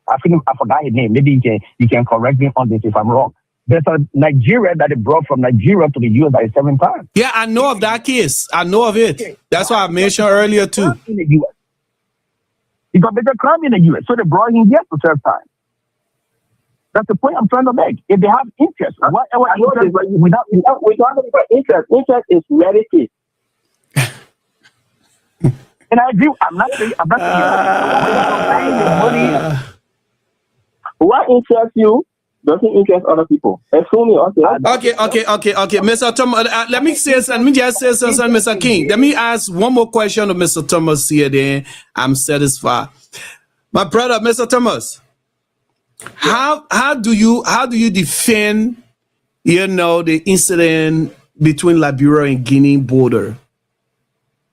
I forgot his name. Maybe you can correct me on this if I'm wrong. There's a Nigerian that they brought from Nigeria to the U.S. by 7 times. Yeah, I know of that case. I know of it. Okay. That's why I mentioned earlier too. In the U.S. He committed crime in the U.S., so they brought him here to serve time. That's the point I'm trying to make. If they have interest, whatever interest, we're talking about interest. Interest is relative. And I agree. I'm not saying what interests you doesn't interest other people. Okay. Mr. Thomas, let me just say something, Mr. King. Let me ask one more question to Mr. Thomas here, then I'm satisfied. My brother, Mr. Thomas, how do you defend, the incident between Liberia and Guinea border?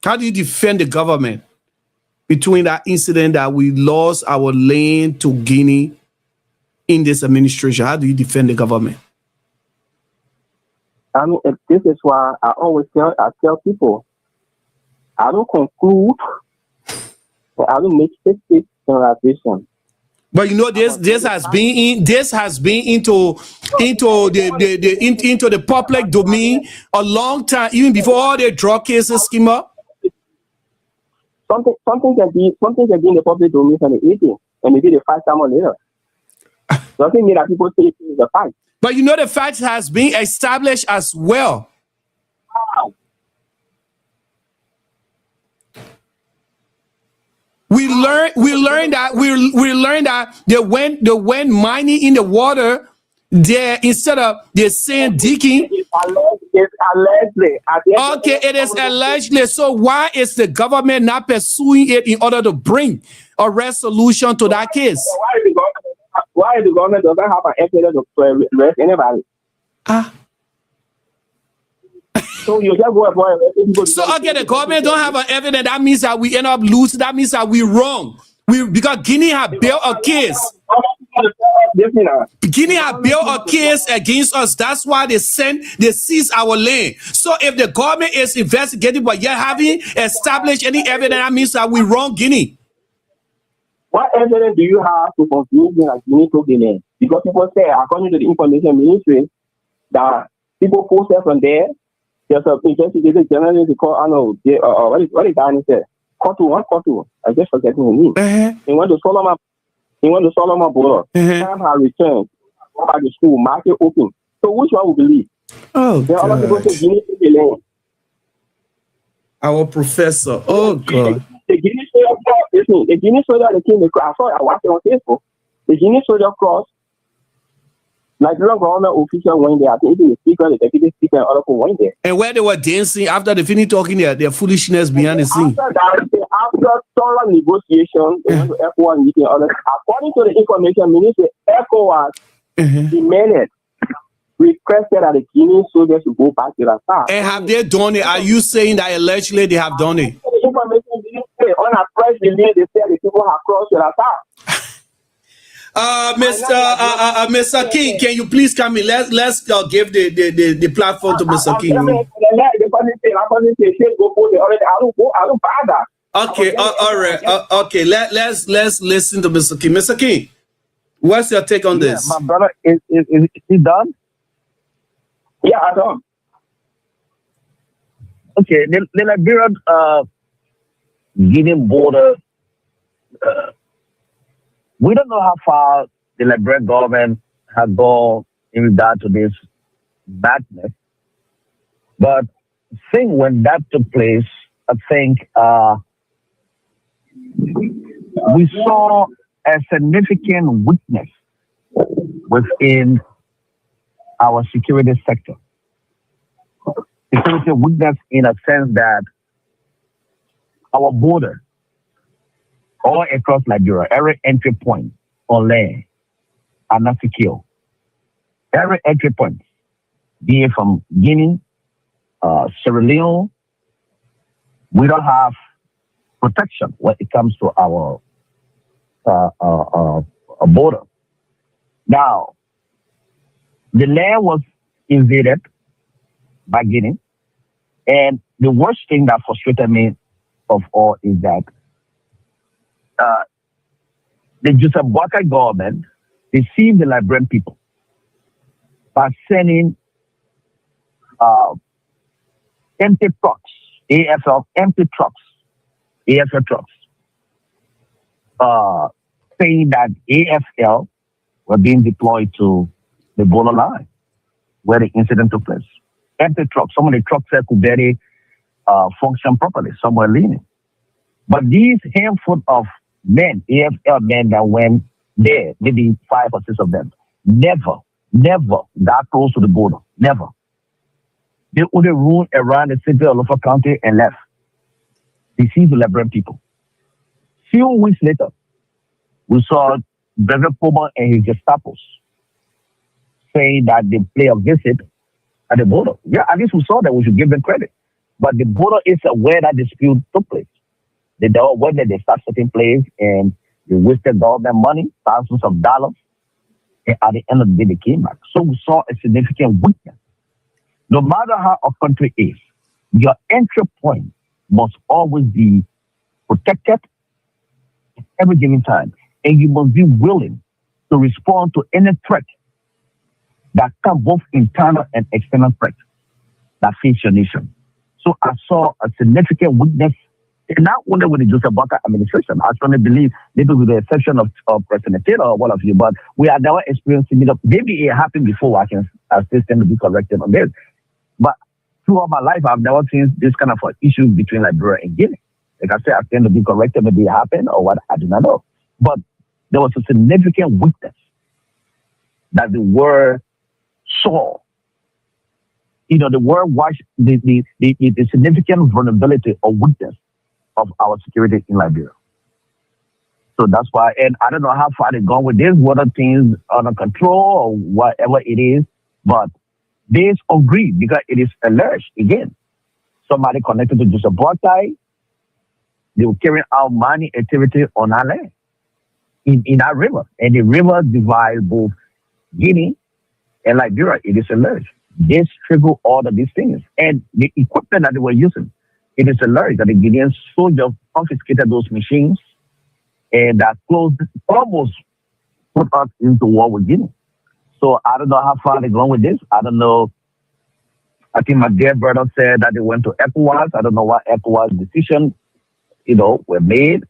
How do you defend the government between that incident that we lost our land to Guinea in this administration? How do you defend the government? I mean, this is why I always tell people, I don't conclude, I don't make specific generalization. But this has been into the public domain a long time, even before all the drug cases came up. Something can be in the public domain from the 80s, and maybe the 5 times later. Doesn't mean that people say it is a fact. But the fact has been established as well. Wow. We learned that they went mining in the water there instead of the sand digging. It's allegedly. Okay, it is allegedly. So why is the government not pursuing it in order to bring a resolution to that case? Why the government doesn't have an evidence to arrest anybody? So you just go for it. So again, the government don't have an evidence. That means that we end up losing. That means that we're wrong. Because Guinea have built a case. Guinea have built a case against us. That's why they seize our land. So if the government is investigating, but yet haven't established any evidence, that means that we wrong Guinea. What evidence do you have to conclude that Guinea took the land? Because people say, according to the information ministry, that people posted from there. There's an investigative journalist called, I know, what is that? Kotu. I just forget his name. He went to Solomon border. Time has returned. Go back to school. Market open. So which one will believe? Oh, there are other people say Guinea took the land. Our professor. Oh God. The Guinea soldier cross. Listen, the Guinea soldier that came across. I watched it on Facebook. The Guinea soldier cross Nigerian government officials went there. I think even the speaker, the deputy speaker, and other people went there. And where they were dancing after they finished talking their foolishness behind the scene. After thorough negotiation, they went to ECOWAS meeting. According to the information, Minister ECOWAS demanded, requested that the Guinean soldiers should go back to the south. And have they done it? Are you saying that allegedly they have done it? The information didn't say. On a press release, they said the people have crossed to the south. Mr. King, can you please come in? Let's give the platform to Mr. King. Okay, all right. Okay, let's listen to Mr. King. Mr. King, what's your take on this? My brother, is he done? Yeah, I'm done. Okay, the Liberian Guinea border. We don't know how far the Liberian government has gone in regard to this madness, but I think when that took place, I think we saw a significant weakness within our security sector. Security weakness in a sense that our border all across Liberia, every entry point on land are not secure. Every entry point, be it from Guinea, Sierra Leone, we don't have protection when it comes to our border. Now, the land was invaded by Guinea, and the worst thing that frustrated me of all is that the Joseph Boakai government deceived the Liberian people by sending empty trucks, AFL trucks, saying that AFL were being deployed to the border line where the incident took place. Empty trucks. Some of the trucks could barely function properly. Some were leaning. But these handful of men, AFL men that went there, maybe 5 or 6 of them, never got close to the border. Never. They only ruled around the city of Lofa County and left. Deceived the Liberian people. Few weeks later, we saw Brevet Poma and his Gestapos saying that they play a visit at the border. Yeah, at least we saw that. We should give them credit. But the border is where that dispute took place. They went there, they start certain place and they wasted government money, thousands of dollars. And at the end of the day, they came back. So we saw a significant weakness. No matter how a country is, your entry point must always be protected at every given time. And you must be willing to respond to any threat that comes, both internal and external threats that face your nation. So I saw a significant weakness, and not only with the Joseph Boakai administration. I strongly believe, maybe with the exception of President Taylor or one of you, but we are never experiencing it. Maybe it happened before. I still stand to be corrected on this. But throughout my life, I've never seen this kind of issue between Liberia and Guinea. Like I said, I stand to be corrected. Maybe it happened or what, I do not know. But there was a significant weakness that the world saw. You know, the world watched the significant vulnerability or weakness of our security in Liberia. So that's why, and I don't know how far they've gone with this, whether things under control or whatever it is, but they agree because it is alleged. Again, somebody connected to Joseph Boakai, they were carrying out mining activity on our land, in our river. And the river divides both Guinea and Liberia. It is alleged. They trigger all of these things. And the equipment that they were using, it is alleged that the Guinean soldiers confiscated those machines and that almost put us into war with Guinea. So I don't know how far they're going with this. I don't know. I think my dear brother said that they went to ECOWAS. I don't know what ECOWAS decision, were made,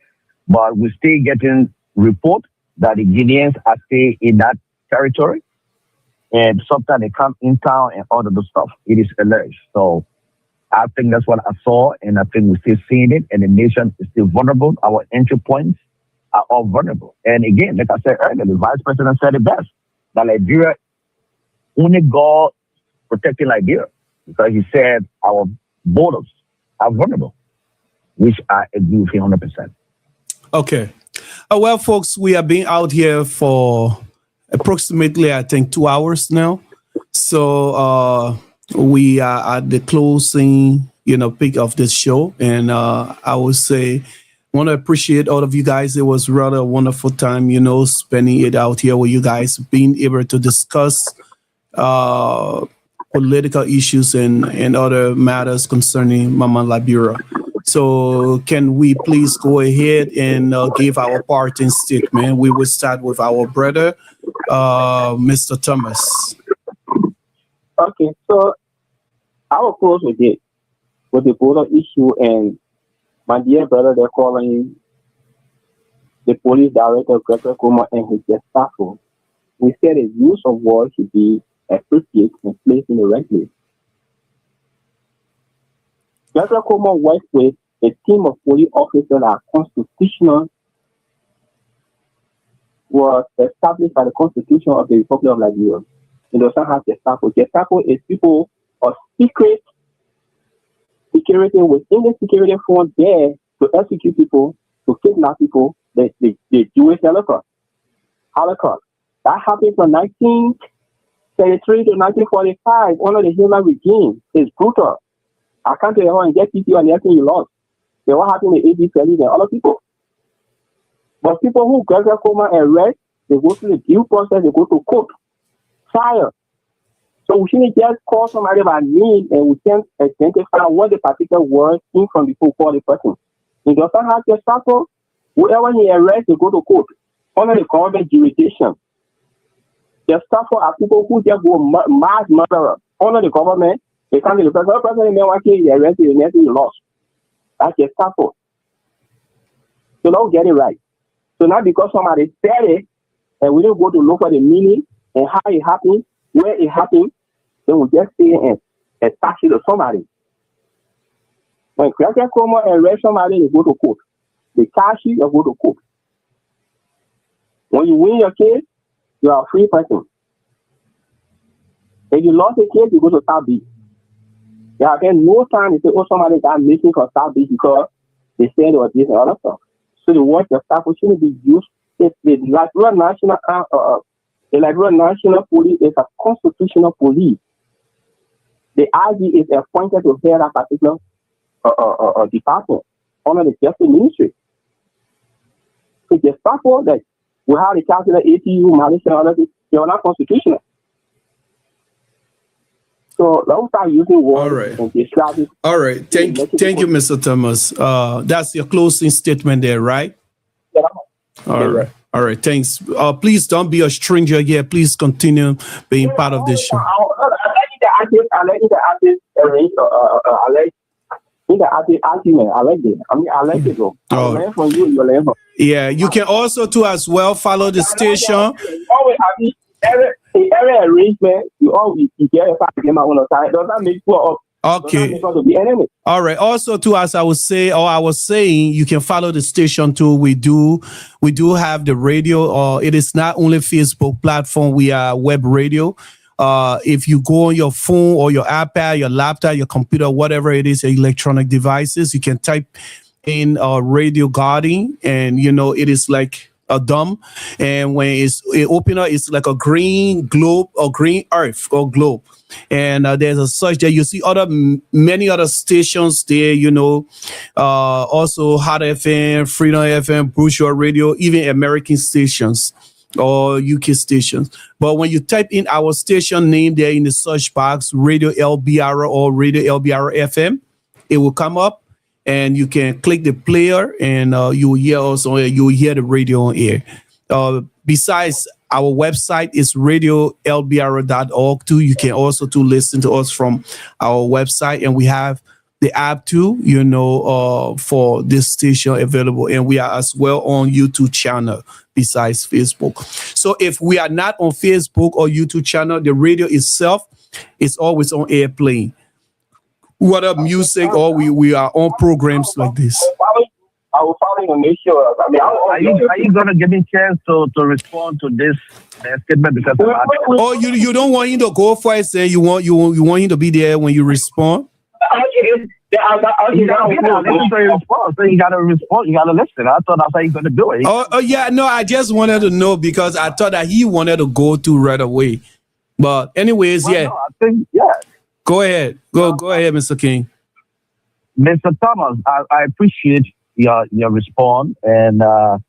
but we're still getting reports that the Guineans are still in that territory. And sometimes they come in town and all of the stuff. It is alleged. So I think that's what I saw, and I think we're still seeing it, and the nation is still vulnerable. Our entry points are all vulnerable. And again, like I said earlier, the vice president said it best, that Liberia only God protecting Liberia, because he said our borders are vulnerable, which I agree with him 100%. Okay. Well, folks, we have been out here for approximately, I think, 2 hours now. So we are at the closing, peak of this show. And I would say, want to appreciate all of you guys. It was rather a wonderful time, spending it out here with you guys, being able to discuss political issues and other matters concerning Mama Liberia. So can we please go ahead and give our parting statement? We will start with our brother, Mr. Thomas. Okay, so I will close with the border issue, and my dear brother, they're calling the police director, Gregory Kuma, and his Gestapo. We said the use of words should be appropriate and placed in the right place. Gregory Kuma works with a team of police officers that are constitutional, was established by the Constitution of the Republic of Liberia. It does not have Gestapo. Gestapo is people of secret security within the security force there to execute people, to kidnap people, the Jewish Holocaust. That happened from 1933 to 1945 under the Hitler regime. It's brutal. I can't tell you how and get people and everything you lost. Then what happened to A.D. Kelly and other people? But people who get their coma and arrest, they go through the due process, they go to court, trial. So we shouldn't just call somebody by name and we can't identify what the particular word came from before we call the person. If the person has Gestapo, whoever he arrests, they go to court under the government jurisdiction. Gestapo are people who just go mass murderer under the government. They come to the person in Milwaukee, they arrest you, and then you lost. That's Gestapo. So don't get it right. So now because somebody said it, and we don't go to look for the meaning and how it happened, where it happened, then we just say and attach it to somebody. When Christian come and arrest somebody, they go to court. They catch you, you go to court. When you win your case, you are a free person. If you lost the case, you go to South Beach. There have been no time to say, oh, somebody got missing from South Beach because they said it was this and other stuff. So the word Gestapo shouldn't be used. It's the Liberian National Police is a constitutional police. The IG is appointed to head that particular department under the Justice Ministry. So Gestapo that we have the Council of ATU, Malaysia, and others, they are not constitutional. So don't start using words and describe it. All right. Thank you, Mr. Thomas. That's your closing statement there, right? Yeah. All right. All right. Thanks. Please don't be a stranger here. Please continue being part of this show. I like it though. I learn from you, you learn from. Yeah, you can also too as well follow the station. Always every arrangement, you always get a part of my own side. Does that make you up? Okay. All right. Also, too, as I was saying, you can follow the station too. We do have the radio. It is not only Facebook platform. We are web radio. If you go on your phone or your iPad, your laptop, your computer, whatever it is, electronic devices, you can type in Radio Guardian, and it is like a dome, and when it open up, it's like a green globe or green earth or globe. And there's a such that you see many other stations there, also Hot FM, Freedom FM, Bourgeois Radio, even American stations or UK stations. But when you type in our station name there in the search box, Radio LBR or Radio LBR FM, it will come up. And you can click the player, and you will hear us on air. You will hear the radio on air. Besides, our website is radiolbr.org too. You can also listen to us from our website, and we have the app too. For this station available, and we are as well on YouTube channel besides Facebook. So if we are not on Facebook or YouTube channel, the radio itself is always on air playing. What up, music, or we are on programs like this. I will finally make sure. I mean, are you going to give me a chance to respond to this statement? Because you don't want him to go first, and you want him to be there when you respond. You gotta listen to your response. So you gotta respond. You gotta listen. I thought that's how you're gonna do it. Oh yeah, no. I just wanted to know because I thought that he wanted to go to right away. But anyways, yeah. No, I think Go ahead. Go ahead, Mr. King. Mr. Thomas, I appreciate your response, and I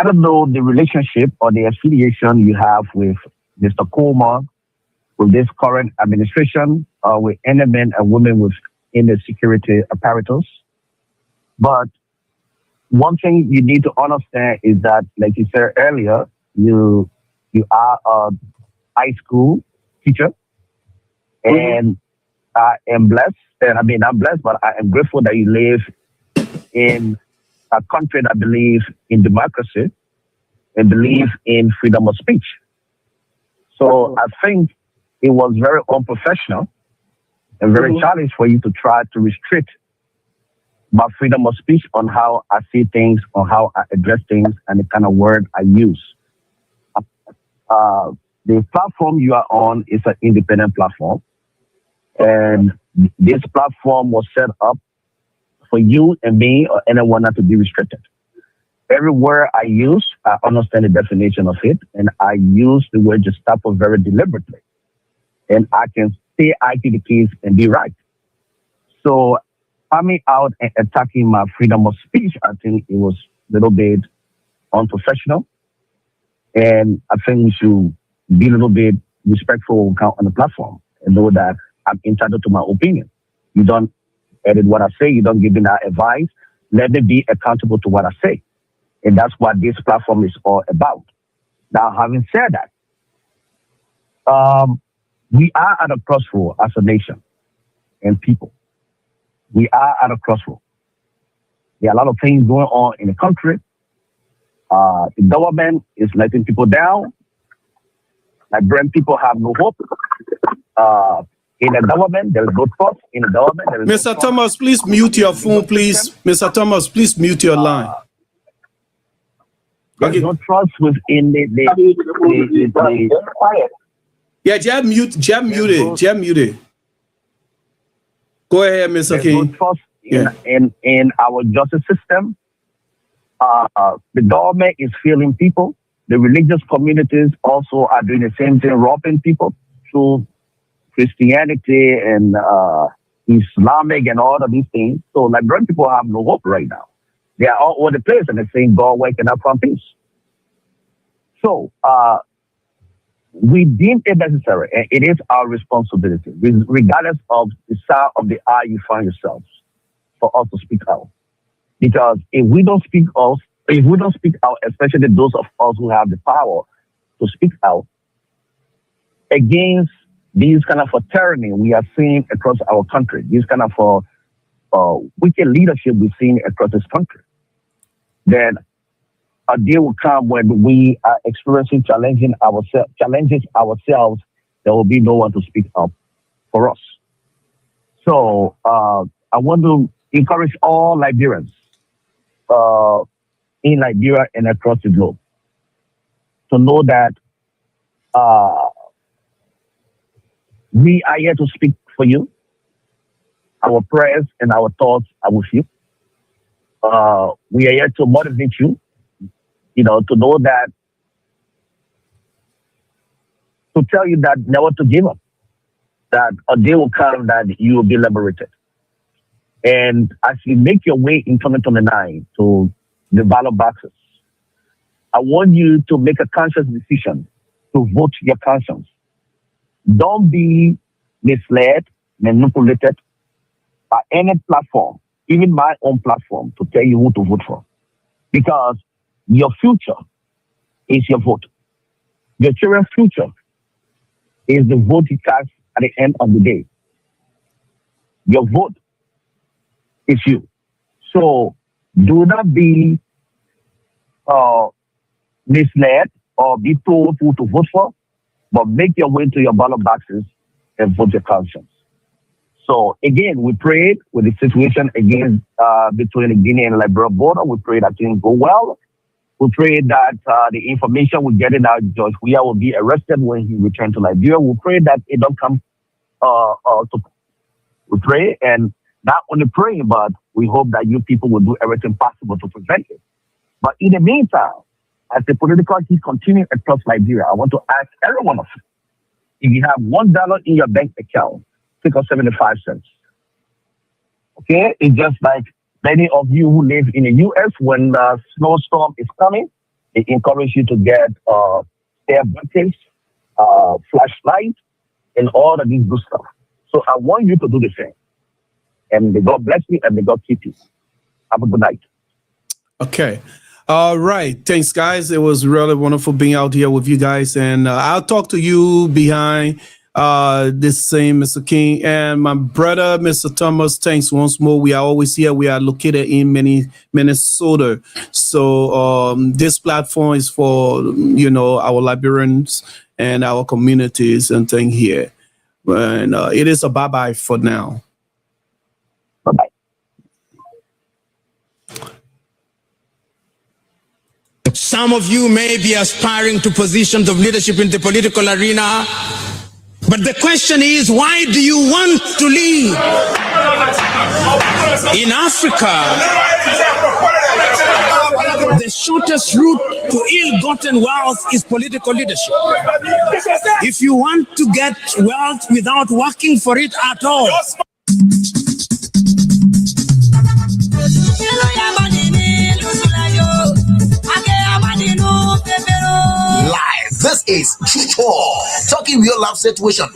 don't know the relationship or the affiliation you have with Mr. Coleman, with this current administration, with any men and women within the security apparatus. But one thing you need to understand is that, like you said earlier, you are a high school teacher, and I am blessed. And I mean, I'm blessed, but I am grateful that you live in a country that believes in democracy and believes in freedom of speech. So I think it was very unprofessional and very challenging for you to try to restrict my freedom of speech on how I see things, on how I address things, and the kind of word I use. The platform you are on is an independent platform, and this platform was set up for you and me or anyone not to be restricted. Every word I use, I understand the definition of it, and I use the word Gestapo very deliberately. And I can say I to the case and be right. So coming out and attacking my freedom of speech, I think it was a little bit unprofessional. And I think we should be a little bit respectful on the platform and know that I'm entitled to my opinion. You don't edit what I say. You don't give me that advice. Let me be accountable to what I say. And that's what this platform is all about. Now, having said that, we are at a crossroad as a nation and people. We are at a crossroad. There are a lot of things going on in the country. The government is letting people down. Liberian people have no hope. In the government, there is no trust. In the government, there is Mr. Thomas, please mute your phone, please. Mr. Thomas, please mute your line. There's no trust within the yeah, Jab muted. Go ahead, Mr. King. No trust in our justice system. The government is failing people. The religious communities also are doing the same thing, robbing people through Christianity and Islamic and all of these things. So Liberian people have no hope right now. They are all over the place and they're saying, God, where can I find peace? So we deem it necessary, and it is our responsibility, regardless of the side of the eye you find yourselves, for us to speak out. Because if we don't speak out, especially those of us who have the power to speak out against these kind of tyranny we are seeing across our country, these kind of wicked leadership we're seeing across this country, then a day will come when we are experiencing challenges ourselves. There will be no one to speak up for us. So I want to encourage all Liberians in Liberia and across the globe to know that we are here to speak for you. Our prayers and our thoughts are with you. We are here to motivate you, to know that, to tell you that never to give up, that a day will come that you will be liberated. And as you make your way in 2029 to the ballot boxes, I want you to make a conscious decision to vote your conscience. Don't be misled, manipulated by any platform, even my own platform, to tell you who to vote for. Because your future is your vote. Your children's future is the vote you cast at the end of the day. Your vote is you. So do not be misled or be told who to vote for, but make your way to your ballot boxes and vote your conscience. So again, we prayed with the situation again between the Guinea and Liberia border. We prayed that things go well. We pray that the information we get in out, George Weah will be arrested when he returns to Liberia. We pray that it don't come we pray, and not only praying, but we hope that you people will do everything possible to prevent it. But in the meantime, as the political heat continues across Liberia, I want to ask every one of you, if you have $1 in your bank account, take out 75 cents. Okay? It's just like many of you who live in the U.S., when the snowstorm is coming, they encourage you to get spare buckets, flashlights, and all of these good stuff. So I want you to do the same. And may God bless you and may God keep you. Have a good night. Okay. All right. Thanks, guys. It was really wonderful being out here with you guys. And I'll talk to you behind this same Mr. King and my brother, Mr. Thomas. Thanks once more. We are always here. We are located in Minnesota. So this platform is for, our Liberians and our communities and things here. And it is a bye-bye for now. Bye-bye. Some of you may be aspiring to positions of leadership in the political arena, but the question is, why do you want to lead? In Africa, the shortest route to ill-gotten wealth is political leadership. If you want to get wealth without working for it at all, Live. This is True Talk, talking real life situation,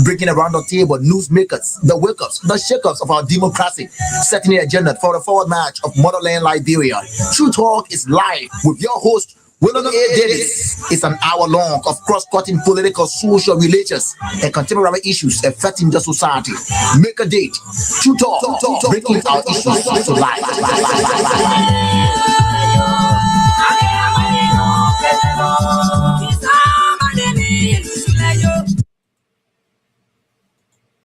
breaking around the table, newsmakers, the wake-ups, the shake-ups of our democracy, setting the agenda for the forward march of motherland Liberia. True Talk is live with your host, William A. Davis. It's an hour long of cross-cutting political, social, religious, and contemporary issues affecting the society. Make a date. True Talk, breaking our issues to life.